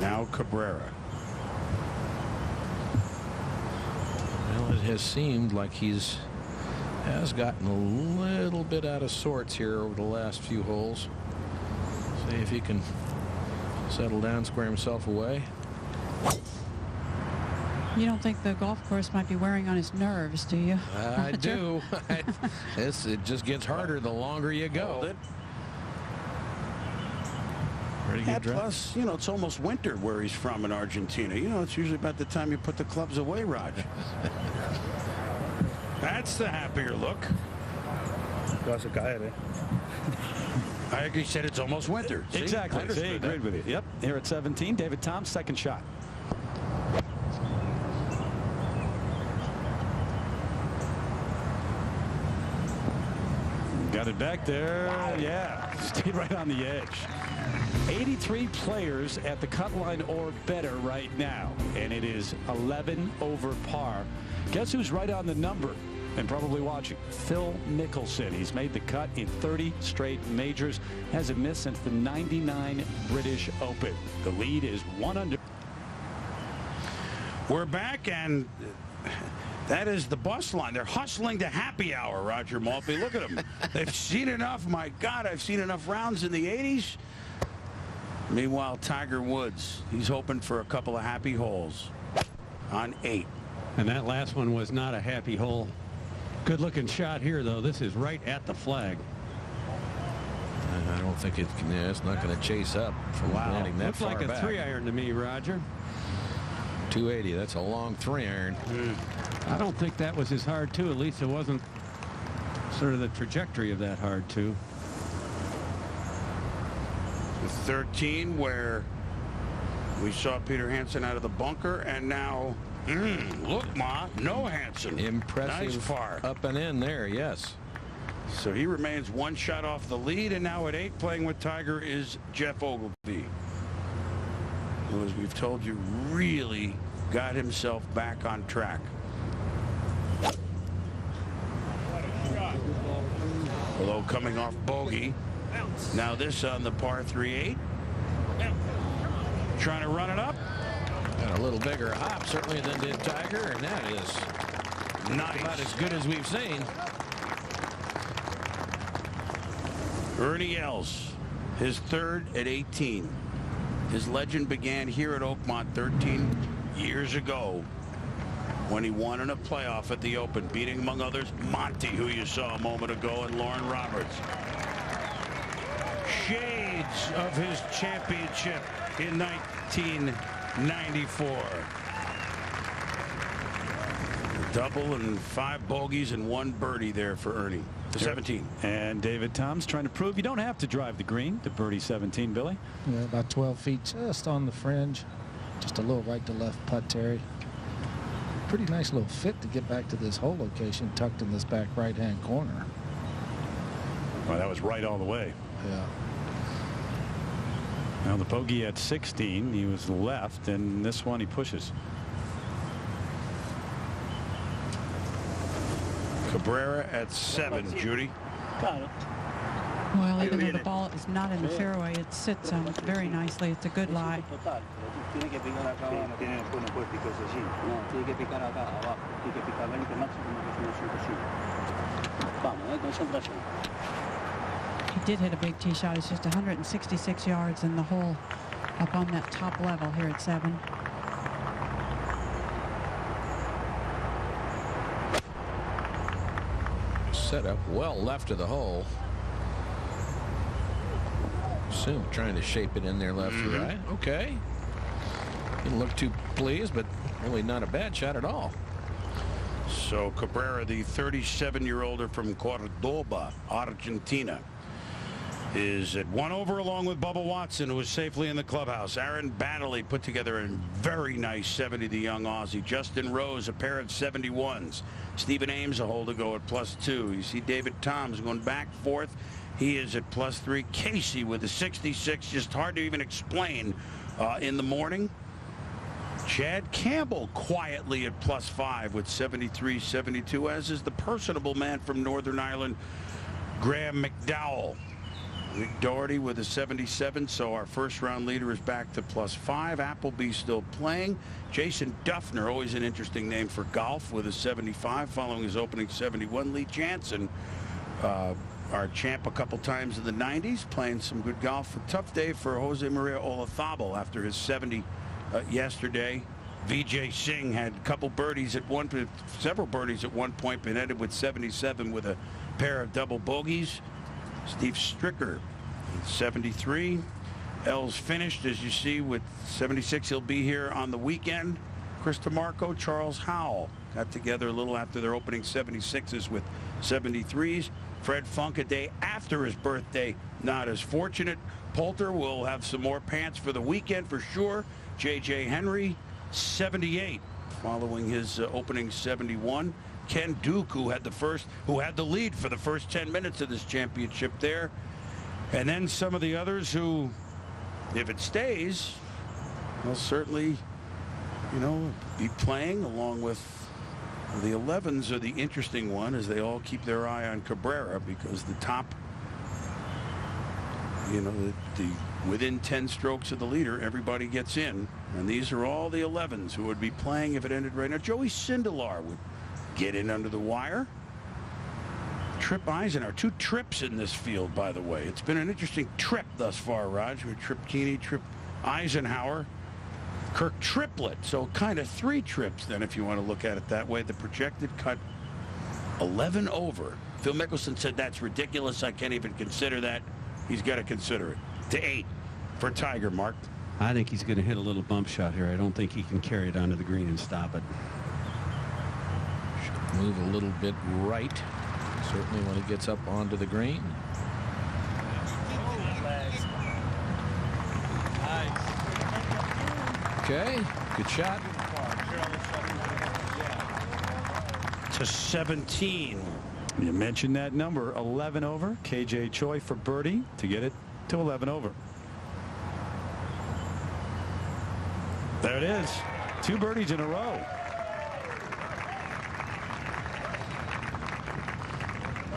Speaker 27: Now Cabrera.
Speaker 10: Well, it has seemed like has gotten a little bit out of sorts here over the last few holes. See if he can settle down, square himself away.
Speaker 9: You don't think the golf course might be wearing on his nerves, do you?
Speaker 10: I do. It just gets harder the longer you go.
Speaker 27: Pretty good drive. Plus, you know, it's almost winter where he's from in Argentina. You know, it's usually about the time you put the clubs away, Raj. That's the happier look. I actually said it's almost winter. See?
Speaker 5: Exactly. They agreed with you. Yep. Here at 17, David Toms, second shot. Got it back there. Wow. Yeah, stayed right on the edge. 83 players at the cut line or better right now, and it is 11 over par. Guess who's right on the number and probably watching? Phil Mickelson. He's made the cut in 30 straight majors. Hasn't missed since the '99 British Open. The lead is 1 under.
Speaker 27: We're back, and that is the bus line. They're hustling to happy hour, Roger Maltby. Look at them. They've seen enough. My God, I've seen enough rounds in the 80s. Meanwhile, Tiger Woods, he's hoping for a couple of happy holes on 8.
Speaker 12: And that last one was not a happy hole. Good looking shot here, though. This is right at the flag.
Speaker 10: I don't think it's not going to chase up from landing that far back.
Speaker 12: Looks like a 3-iron to me, Roger.
Speaker 10: 280. That's a long 3-iron.
Speaker 12: I don't think that was his hard two. At least it wasn't sort of the trajectory of that hard two.
Speaker 27: The 13 where we saw Peter Hansen out of the bunker, and now look, Ma, no Hansen.
Speaker 4: Impressive.
Speaker 27: Nice par.
Speaker 4: Up and in there, yes.
Speaker 27: So he remains one shot off the lead, and now at 8 playing with Tiger is Jeff Ogilvy, who, as we've told you, really got himself back on track. Although coming off bogey, now this on the par 3-8. Trying to run it up.
Speaker 4: And a little bigger hop certainly than did Tiger, and that is
Speaker 27: nice.
Speaker 4: About as good as we've seen.
Speaker 27: Ernie Els, his third at 18. His legend began here at Oakmont 13 years ago when he won in a playoff at the Open, beating, among others, Monty, who you saw a moment ago, and Lauren Roberts. Shades of his championship in 1994. A double and 5 bogeys and 1 birdie there for Ernie. The 17.
Speaker 5: And David Toms trying to prove you don't have to drive the green to birdie 17, Billy.
Speaker 7: Yeah, about 12 feet just on the fringe. Just a little right to left putt, Terry. Pretty nice little fit to get back to this hole location tucked in this back right-hand corner.
Speaker 5: Well, that was right all the way.
Speaker 7: Yeah.
Speaker 5: Now the bogey at 16, he was left, and this one he pushes.
Speaker 27: Cabrera at 7, Judy.
Speaker 9: Well, even though the ball is not in the fairway, it sits very nicely. It's a good lie. He did hit a big tee shot. It's just 166 yards in the hole up on that top level here at 7.
Speaker 4: Set up well left of the hole. Singh trying to shape it in there left to right. Okay. Didn't look too pleased, but really not a bad shot at all.
Speaker 27: So Cabrera, the 37-year-older from Cordoba, Argentina, is at 1 over along with Bubba Watson, who is safely in the clubhouse. Aaron Baddeley put together a very nice 70, the young Aussie. Justin Rose, a pair of 71s. Stephen Ames, a hole to go at +2. You see David Toms going back 4th. He is at +3. Casey with a 66, just hard to even explain in the morning. Chad Campbell quietly at +5 with 73, 72, as is the personable man from Northern Ireland, Graham McDowell. Rick Doherty with a 77, so our first round leader is back to +5. Appleby still playing. Jason Duffner, always an interesting name for golf, with a 75 following his opening 71. Lee Jansen, our champ a couple times in the 90s, playing some good golf. A tough day for Jose Maria Olazabal after his 70 yesterday. Vijay Singh had a couple birdies at several birdies at one point, but ended with 77 with a pair of double bogeys. Steve Stricker, 73. Els finished, as you see, with 76. He'll be here on the weekend. Chris DeMarco, Charles Howell got together a little after their opening 76s with 73s. Fred Funk, a day after his birthday, not as fortunate. Poulter will have some more pants for the weekend for sure. J.J. Henry, 78, following his opening 71. Ken Duke, who had the lead for the first 10 minutes of this championship there. And then some of the others who, if it stays, will certainly, be playing, along with the 11s are the interesting one, as they all keep their eye on Cabrera, because the top, the within 10 strokes of the leader, everybody gets in. And these are all the 11s who would be playing if it ended right now. Joey Sindelar would get in under the wire. Trip Eisenhower, 2 trips in this field, by the way. It's been an interesting trip thus far, Raj, with Trip Keeney, Trip Eisenhower, Kirk Triplett. So kind of 3 trips then, if you want to look at it that way. The projected cut 11 over. Phil Mickelson said that's ridiculous. I can't even consider that. He's got to consider it. To 8 for Tiger, Mark.
Speaker 12: I think he's going to hit a little bump shot here. I don't think he can carry it onto the green and stop it.
Speaker 10: Move a little bit right, certainly when he gets up onto the green. Okay, good shot.
Speaker 27: To 17.
Speaker 5: You mentioned that number, 11 over. KJ Choi for birdie to get it to 11 over. There it is. 2 birdies in a row.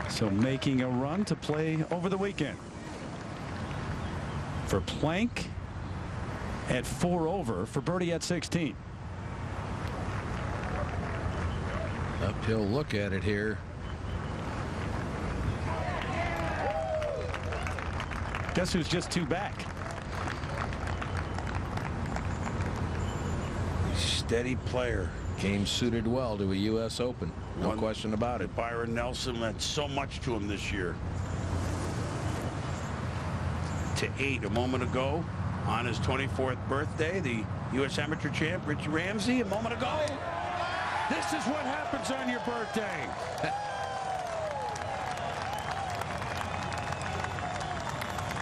Speaker 5: So making a run to play over the weekend. For Plank at 4 over, for birdie at 16.
Speaker 10: Uphill look at it here.
Speaker 5: Guess who's just 2 back?
Speaker 27: Steady player.
Speaker 10: Game suited well to a U.S. Open. No question about it.
Speaker 27: Byron Nelson meant so much to him this year. To 8 a moment ago on his 24th birthday. The U.S. Amateur champ Richie Ramsey a moment ago. This is what happens on your birthday.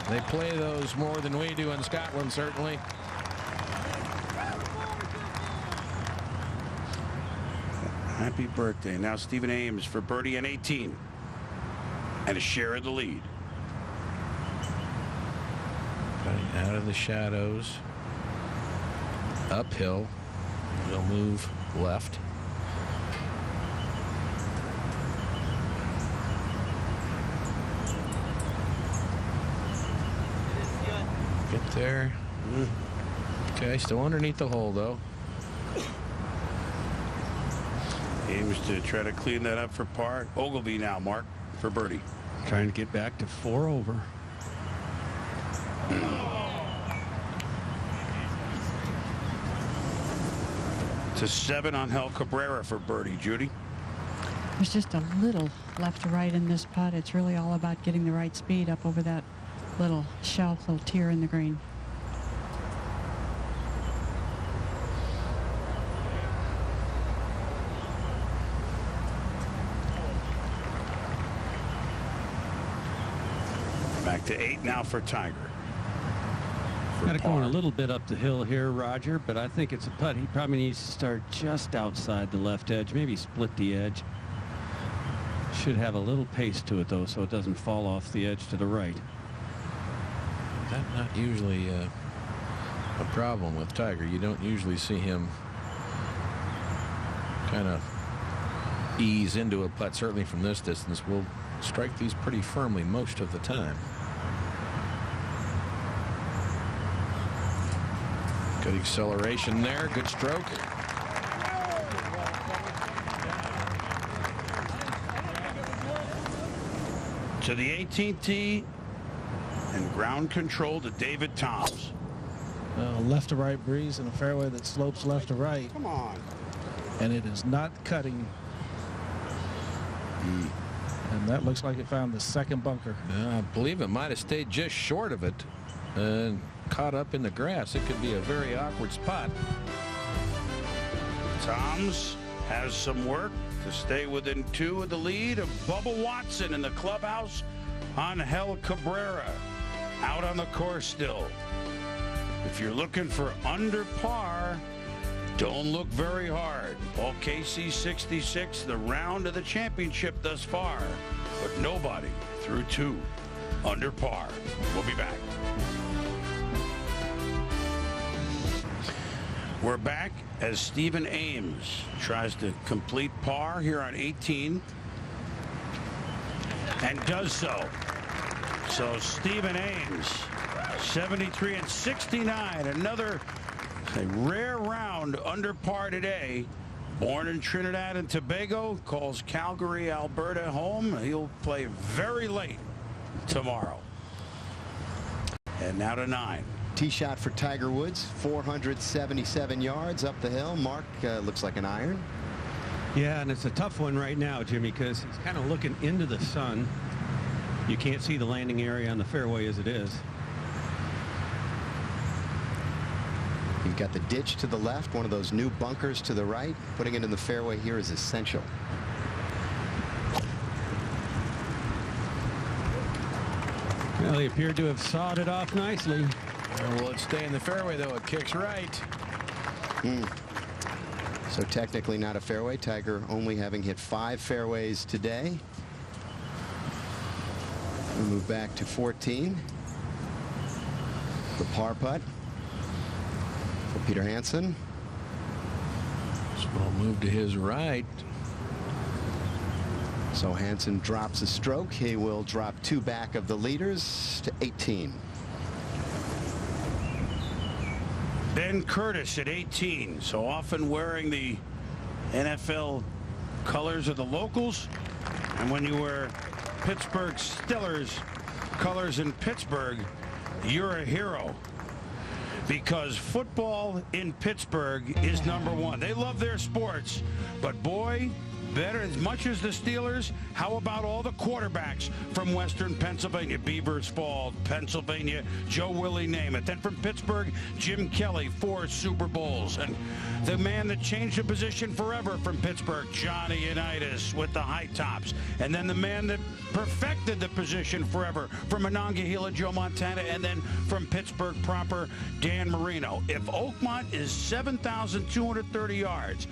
Speaker 10: They play those more than we do in Scotland, certainly.
Speaker 27: Happy birthday. Now Stephen Ames for birdie and 18. And a share of the lead.
Speaker 10: Cutting out of the shadows. Uphill. He'll move left. Get there. Okay, still underneath the hole, though.
Speaker 27: Aims to try to clean that up for par. Ogilvy now, Mark, for birdie.
Speaker 12: Trying to get back to 4 over.
Speaker 27: To 7 on Hel Cabrera for birdie. Judy.
Speaker 9: There's just a little left to right in this putt. It's really all about getting the right speed up over that little shelf, little tier in the green.
Speaker 27: Back to 8 now for Tiger.
Speaker 12: Got to go a little bit up the hill here, Roger, but I think it's a putt. He probably needs to start just outside the left edge, maybe split the edge. Should have a little pace to it, though, so it doesn't fall off the edge to the right.
Speaker 10: That's not usually a problem with Tiger. You don't usually see him kind of ease into a putt, certainly from this distance. We'll strike these pretty firmly most of the time. Good acceleration there. Good stroke.
Speaker 27: To the 18th tee and ground control to David Toms.
Speaker 7: Left to right breeze in a fairway that slopes left to right.
Speaker 27: Come on.
Speaker 7: And it is not cutting. And that looks like it found the second bunker.
Speaker 10: I believe it might have stayed just short of it and caught up in the grass. It could be a very awkward spot.
Speaker 27: Toms has some work to stay within 2 of the lead of Bubba Watson in the clubhouse on Hel Cabrera. Out on the course still. If you're looking for under par, don't look very hard. Paul Casey 66, the round of the championship thus far, but nobody through 2 under par. We'll be back. We're back as Stephen Ames tries to complete par here on 18 and does so. So Stephen Ames, 73 and 69, another rare round under par today. Born in Trinidad and Tobago, calls Calgary, Alberta home. He'll play very late tomorrow. And now to 9.
Speaker 28: Tee shot for Tiger Woods, 477 yards up the hill. Mark, looks like an iron.
Speaker 12: Yeah, and it's a tough one right now, Jimmy, because he's kind of looking into the sun. You can't see the landing area on the fairway as it is.
Speaker 28: You've got the ditch to the left, one of those new bunkers to the right. Putting it in the fairway here is essential.
Speaker 12: Well, he appeared to have sawed it off nicely.
Speaker 10: Will it stay in the fairway, though? It kicks right.
Speaker 28: So technically not a fairway. Tiger only having hit 5 fairways today. We move back to 14. The par putt for Peter Hansen.
Speaker 10: Small move to his right.
Speaker 28: So Hansen drops a stroke. He will drop 2 back of the leaders to 18.
Speaker 27: Ben Curtis at 18, so often wearing the NFL colors of the locals. And when you wear Pittsburgh Steelers colors in Pittsburgh, you're a hero. Because football in Pittsburgh is #1. They love their sports, but boy, better as much as the Steelers, how about all the quarterbacks from Western Pennsylvania? Beavers Fall, Pennsylvania, Joe Willie, name it. Then from Pittsburgh, Jim Kelly, 4 Super Bowls. And the man that changed the position forever from Pittsburgh, Johnny Unitas with the high tops. And then the man that perfected the position forever from Monongahela, Joe Montana, and then from Pittsburgh proper, Dan Marino. If Oakmont is 7,230 yards,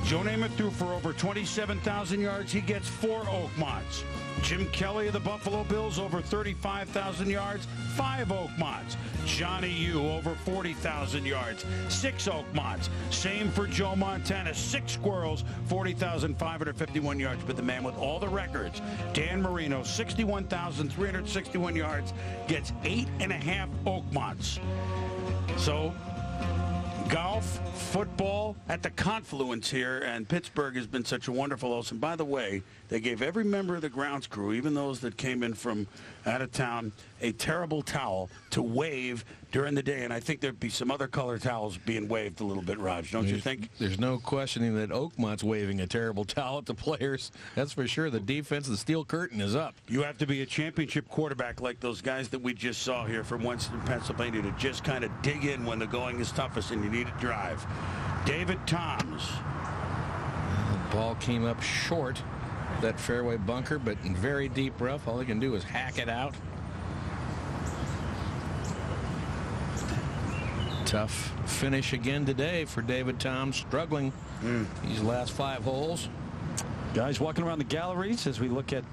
Speaker 27: Joe Namath threw for over 27,000 yards. He gets 4 Oakmonts. Jim Kelly of the Buffalo Bills over 35,000 yards, 5 Oakmonts. Johnny U over 40,000 yards, 6 Oakmonts. Same for Joe Montana, 6 Squirrels, 40,551 yards. But the man with all the records, Dan Marino, 61,361 yards, gets 8.5 Oakmonts. So golf, football at the confluence here, and Pittsburgh has been such a wonderful host. And by the way, they gave every member of the grounds crew, even those that came in from out of town, a terrible towel to wave during the day. And I think there'd be some other color towels being waved a little bit, Raj, don't you think?
Speaker 10: There's no questioning that Oakmont's waving a terrible towel at the players. That's for sure. The defense, the steel curtain is up.
Speaker 27: You have to be a championship quarterback like those guys that we just saw here from Western Pennsylvania to just kind of dig in when the going is toughest and you need a drive. David Toms.
Speaker 10: The ball came up short that fairway bunker, but in very deep rough. All they can do is hack it out. Tough finish again today for David Toms, struggling these last 5 holes.
Speaker 5: Guys walking around the galleries as we look at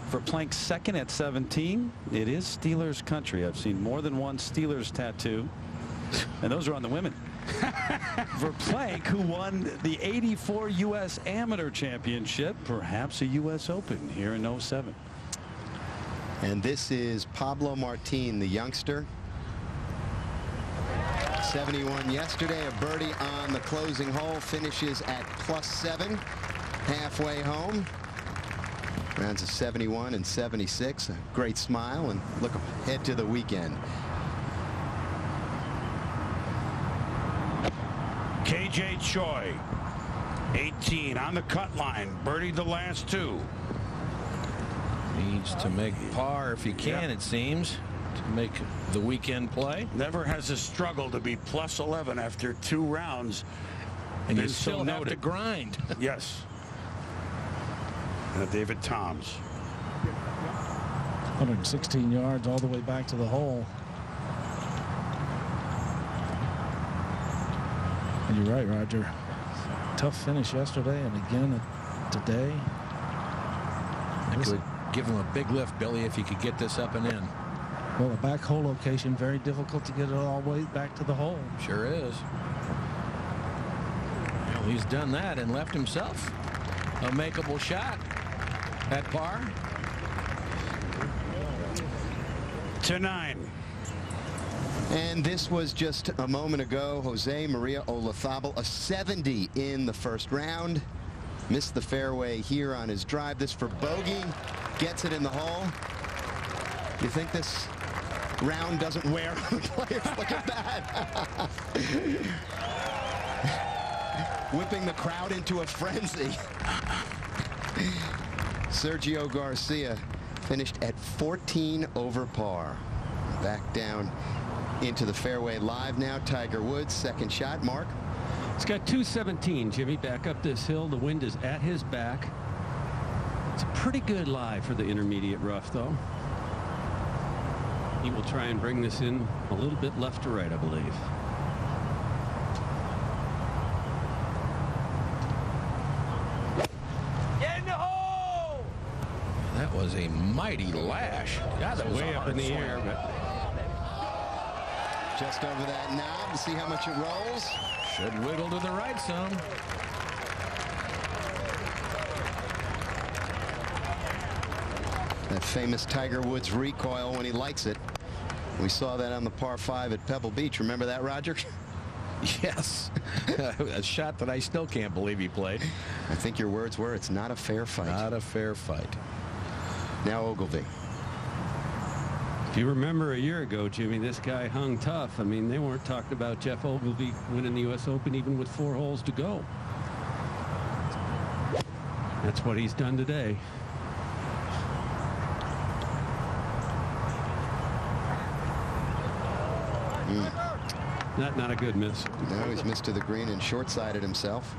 Speaker 5: for Plank second at 17. It is Steelers country. I've seen more than one Steelers tattoo, and those are on the women. For Plank, who won the '84 U.S. Amateur Championship, perhaps a U.S. Open here in '07.
Speaker 28: And this is Pablo Martin, the youngster. 71 yesterday, a birdie on the closing hole, finishes at +7, halfway home. Rounds of 71 and 76, a great smile, and look ahead to the weekend.
Speaker 27: KJ Choi, 18 on the cut line, birdied the last 2.
Speaker 10: Needs to make par if he can, it seems, to make the weekend play.
Speaker 27: Never has a struggle to be +11 after 2 rounds.
Speaker 10: And you still have to grind.
Speaker 27: Yes. David Toms.
Speaker 7: 116 yards all the way back to the hole. And you're right, Roger. Tough finish yesterday and again today.
Speaker 10: It would give him a big lift, Billy, if he could get this up and in.
Speaker 7: Well, a back hole location, very difficult to get it all the way back to the hole.
Speaker 10: Sure is. Well, he's done that and left himself a makeable shot at par.
Speaker 27: To 9.
Speaker 28: And this was just a moment ago. Jose Maria Olazabal, a 70 in the first round. Missed the fairway here on his drive. This for bogey. Gets it in the hole. You think this round doesn't wear on the players? Look at that. Whipping the crowd into a frenzy. Sergio Garcia finished at 14 over par. Back down into the fairway live now. Tiger Woods, second shot. Mark?
Speaker 12: It's got 217, Jimmy, back up this hill. The wind is at his back. It's a pretty good lie for the intermediate rough, though. He will try and bring this in a little bit left to right, I believe.
Speaker 10: Get in the hole! That was a mighty lash. God, that was
Speaker 12: way up in the air,
Speaker 10: but
Speaker 28: just over that knob to see how much it rolls.
Speaker 10: Should wiggle to the right some.
Speaker 28: That famous Tiger Woods recoil when he likes it. We saw that on the par 5 at Pebble Beach. Remember that, Roger?
Speaker 10: Yes. A shot that I still can't believe he played.
Speaker 28: I think your words were, it's not a fair fight.
Speaker 10: Not a fair fight.
Speaker 28: Now Ogilvy.
Speaker 12: If you remember a year ago, Jimmy, this guy hung tough. I mean, they weren't talking about Jeff Ogilvy winning the U.S. Open even with 4 holes to go. That's what he's done today. Not a good miss.
Speaker 28: No, he's missed to the green and short-sided himself.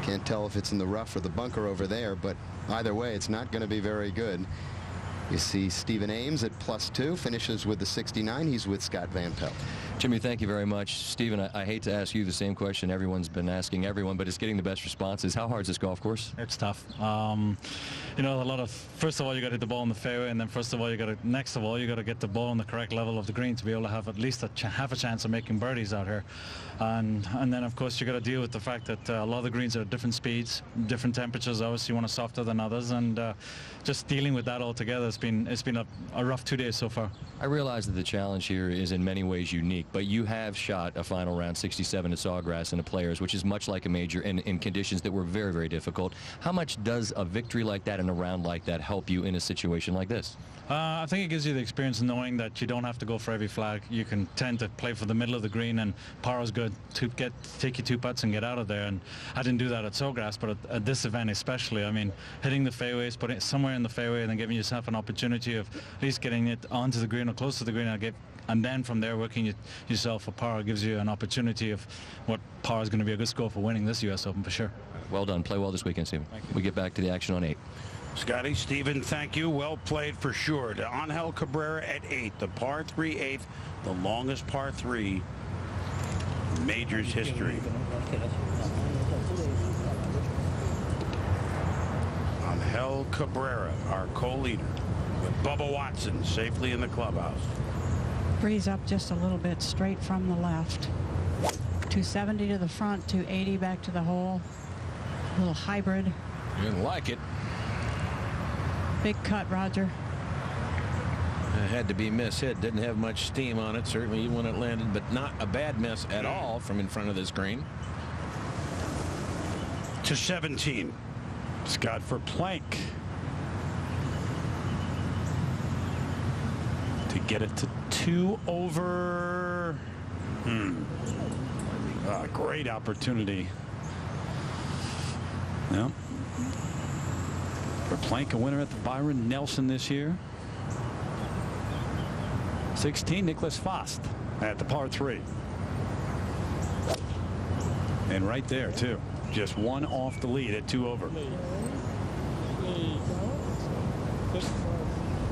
Speaker 28: Can't tell if it's in the rough or the bunker over there, but either way, it's not going to be very good. You see Stephen Ames at +2, finishes with the 69. He's with Scott Van Pelt.
Speaker 8: Jimmy, thank you very much. Stephen, I hate to ask you the same question everyone's been asking everyone, but it's getting the best responses. How hard is this golf course?
Speaker 13: It's tough. You know, first of all, you got to hit the ball in the fairway, and then next of all, you got to get the ball on the correct level of the green to be able to have at least half a chance of making birdies out here. And then, of course, you got to deal with the fact that a lot of the greens are at different speeds, different temperatures. Obviously, one is softer than others, and just dealing with that altogether, it's been a rough 2 days so far.
Speaker 8: I realize that the challenge here is in many ways unique, but you have shot a final round 67 at Sawgrass in the Players, which is much like a major in conditions that were very, very difficult. How much does a victory like that in a round like that help you in a situation like this?
Speaker 13: I think it gives you the experience of knowing that you don't have to go for every flag. You can tend to play for the middle of the green, and par is good to take your 2 putts and get out of there. And I didn't do that at Sawgrass, but at this event especially, I mean, hitting the fairways, putting it somewhere in the fairway, and then giving yourself an opportunity of at least getting it onto the green or close to the green, and then from there working yourself for par gives you an opportunity of what par is going to be a good score for winning this U.S. Open for sure.
Speaker 8: Well done. Play well this weekend, Stephen. We get back to the action on 8.
Speaker 27: Scotty, Stephen, thank you. Well played for sure. To Angel Cabrera at 8, the par 3 8th, the longest par 3 in majors history. Angel Cabrera, our co-leader, with Bubba Watson safely in the clubhouse.
Speaker 9: Breeze up just a little bit straight from the left. 270 to the front, 280 back to the hole. A little hybrid.
Speaker 10: Didn't like it.
Speaker 9: Big cut, Roger.
Speaker 10: It had to be mishit. Didn't have much steam on it, certainly when it landed, but not a bad miss at all from in front of this green.
Speaker 27: To 17. Scott for Plank. To get it to 2 over. Great opportunity.
Speaker 5: Yeah. For Plank, a winner at the Byron Nelson this year. 16, Nicholas Fost at the par 3. And right there, too. Just 1 off the lead at 2 over.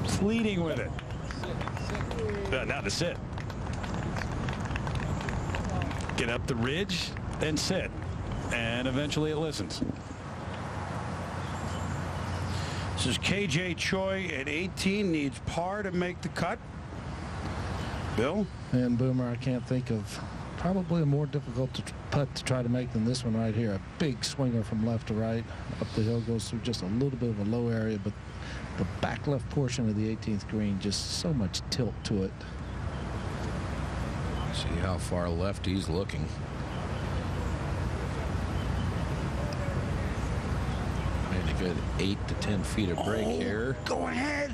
Speaker 5: Just leading with it. Now to sit. Get up the ridge, then sit. And eventually it listens.
Speaker 27: This is KJ Choi at 18, needs par to make the cut. Bill?
Speaker 7: And Boomer, I can't think of probably a more difficult putt to try to make than this one right here. A big swinger from left to right. Up the hill, goes through just a little bit of a low area, but the back left portion of the 18th green, just so much tilt to it.
Speaker 10: See how far left he's looking. Maybe a good 8 to 10 feet of break here.
Speaker 27: Go ahead.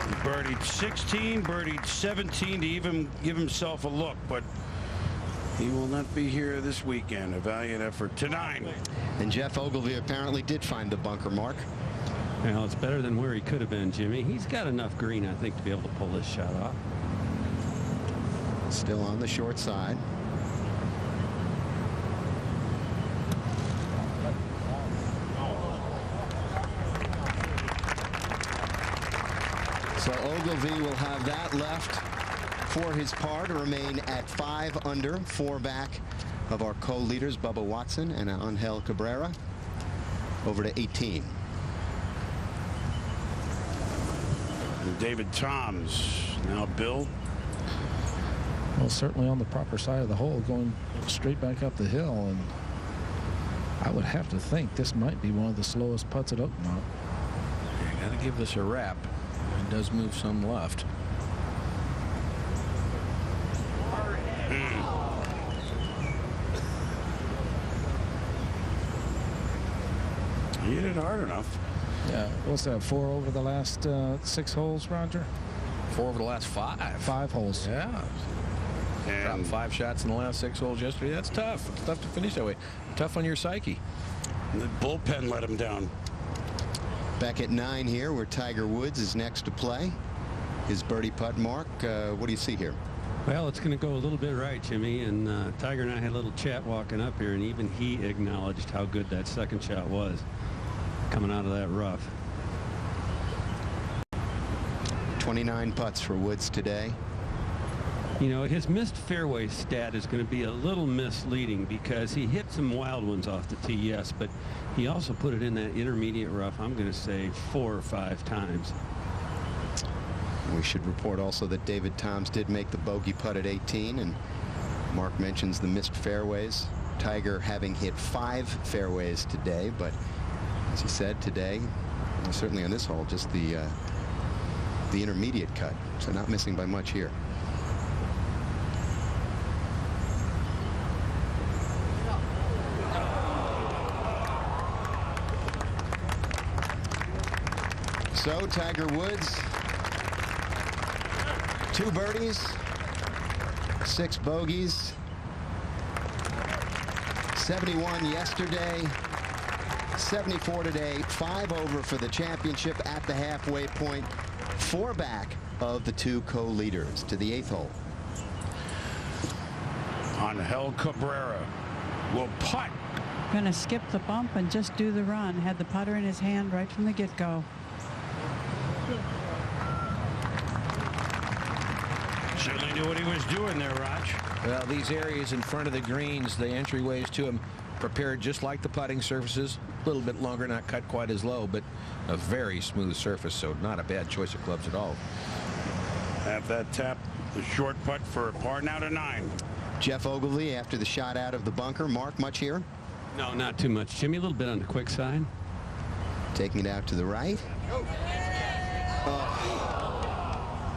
Speaker 27: He birdied 16, birdied 17 to even give himself a look, but he will not be here this weekend. A valiant effort to 9.
Speaker 28: And Jeff Ogilvy apparently did find the bunker mark.
Speaker 12: Well, it's better than where he could have been, Jimmy. He's got enough green, I think, to be able to pull this shot off.
Speaker 28: Still on the short side. So Ogilvy will have that left for his par to remain at 5 under, 4 back of our co-leaders, Bubba Watson and Angel Cabrera. Over to 18.
Speaker 27: And David Toms. Now Bill.
Speaker 7: Well, certainly on the proper side of the hole, going straight back up the hill, and I would have to think this might be one of the slowest putts at Oakmont.
Speaker 10: You got to give this a wrap. It does move some left.
Speaker 27: He hit it hard enough.
Speaker 7: Yeah, what's that, 4 over the last 6 holes, Roger?
Speaker 10: 4 over the last 5.
Speaker 7: 5 holes.
Speaker 10: Yeah. Dropped 5 shots in the last 6 holes yesterday. That's tough. It's tough to finish that way. Tough on your psyche.
Speaker 27: The bullpen let him down.
Speaker 28: Back at 9 here, where Tiger Woods is next to play. His birdie putt. Mark, what do you see here?
Speaker 12: Well, it's going to go a little bit right, Jimmy, and Tiger and I had a little chat walking up here, and even he acknowledged how good that second shot was coming out of that rough.
Speaker 28: 29 putts for Woods today.
Speaker 12: You know, his missed fairway stat is going to be a little misleading because he hit some wild ones off the tee, yes, but he also put it in that intermediate rough, I'm going to say 4 or 5 times.
Speaker 28: We should report also that David Toms did make the bogey putt at 18, and Mark mentions the missed fairways. Tiger having hit 5 fairways today, but as he said today, certainly on this hole, just the intermediate cut, so not missing by much here. So Tiger Woods, 2 birdies, 6 bogeys, 71 yesterday, 74 today, 5 over for the championship at the halfway point, 4 back of the 2 co-leaders to the 8th hole.
Speaker 27: Angel Cabrera will putt.
Speaker 9: Going to skip the bump and just do the run. Had the putter in his hand right from the get-go.
Speaker 27: Certainly knew what he was doing there, Raj.
Speaker 10: Well, these areas in front of the greens, the entryways to them, prepared just like the putting surfaces. A little bit longer, not cut quite as low, but a very smooth surface, so not a bad choice of clubs at all.
Speaker 27: Have that tap, the short putt for a par now to 9.
Speaker 28: Jeff Ogilvy after the shot out of the bunker. Mark, much here?
Speaker 12: No, not too much, Jimmy. A little bit on the quick side.
Speaker 28: Taking it out to the right.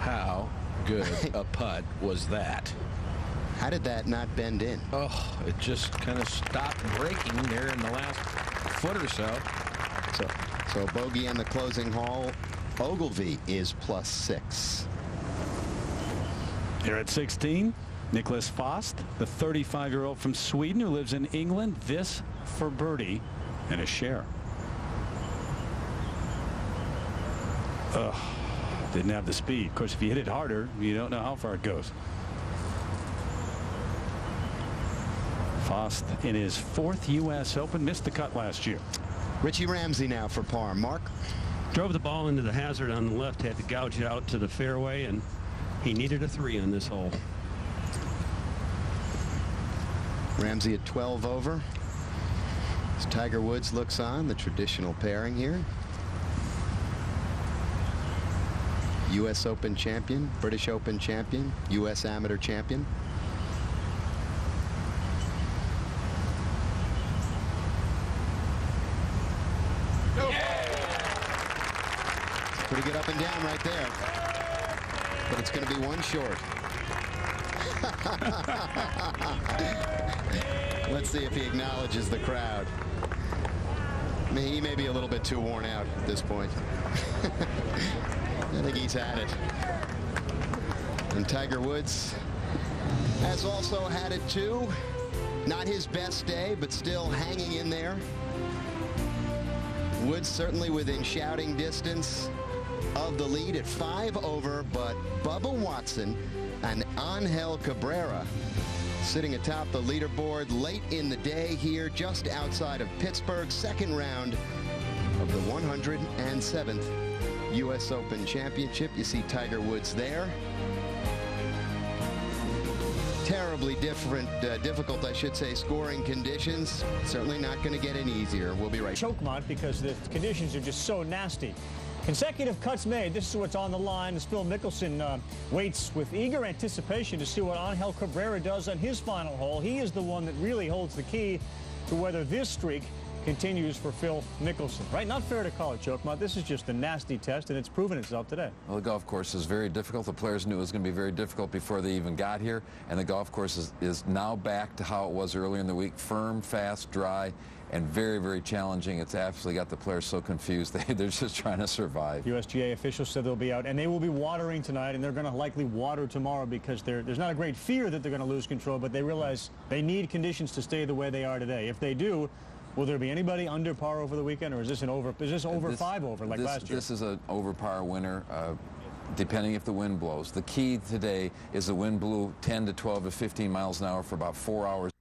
Speaker 10: How good a putt was that?
Speaker 28: How did that not bend in?
Speaker 10: Oh, it just kind of stopped breaking there in the last foot or so.
Speaker 28: So bogey on the closing hole. Ogilvy is +6.
Speaker 5: Here at 16, Nicholas Fost, the 35-year-old from Sweden who lives in England. This for birdie and a share. Didn't have the speed. Of course, if you hit it harder, you don't know how far it goes. Fost in his 4th U.S. Open, missed the cut last year.
Speaker 28: Richie Ramsey now for par. Mark?
Speaker 12: Drove the ball into the hazard on the left, had to gouge it out to the fairway, and he needed a 3 on this hole.
Speaker 28: Ramsey at 12 over. As Tiger Woods looks on, the traditional pairing here. U.S. Open champion, British Open champion, U.S. Amateur champion. Pretty good up and down right there. But it's going to be 1 short. Let's see if he acknowledges the crowd. I mean, he may be a little bit too worn out at this point. I think he's had it. And Tiger Woods has also had it too. Not his best day, but still hanging in there. Woods certainly within shouting distance of the lead at 5 over, but Bubba Watson and Angel Cabrera sitting atop the leaderboard late in the day here just outside of Pittsburgh, 2nd round of the 107th U.S. Open Championship. You see Tiger Woods there. Terribly difficult, I should say, scoring conditions. Certainly not going to get any easier. We'll be right back.
Speaker 11: Oakmont, because the conditions are just so nasty. Consecutive cuts made. This is what's on the line. As Phil Mickelson waits with eager anticipation to see what Angel Cabrera does on his final hole. He is the one that really holds the key to whether this streak continues for Phil Mickelson. Right? Not fair to call it, Oakmont. This is just a nasty test, and it's proven itself today.
Speaker 1: Well, the golf course is very difficult. The players knew it was going to be very difficult before they even got here, and the golf course is now back to how it was earlier in the week. Firm, fast, dry, and very, very challenging. It's absolutely got the players so confused. They're just trying to survive.
Speaker 11: USGA officials said they'll be out, and they will be watering tonight, and they're going to likely water tomorrow because there's not a great fear that they're going to lose control, but they realize they need conditions to stay the way they are today. If they do, will there be anybody under par over the weekend, or is this over 5 over like last year?
Speaker 1: This is an over par winner, depending if the wind blows. The key today is the wind blew 10 to 12 to 15 miles an hour for about 4 hours.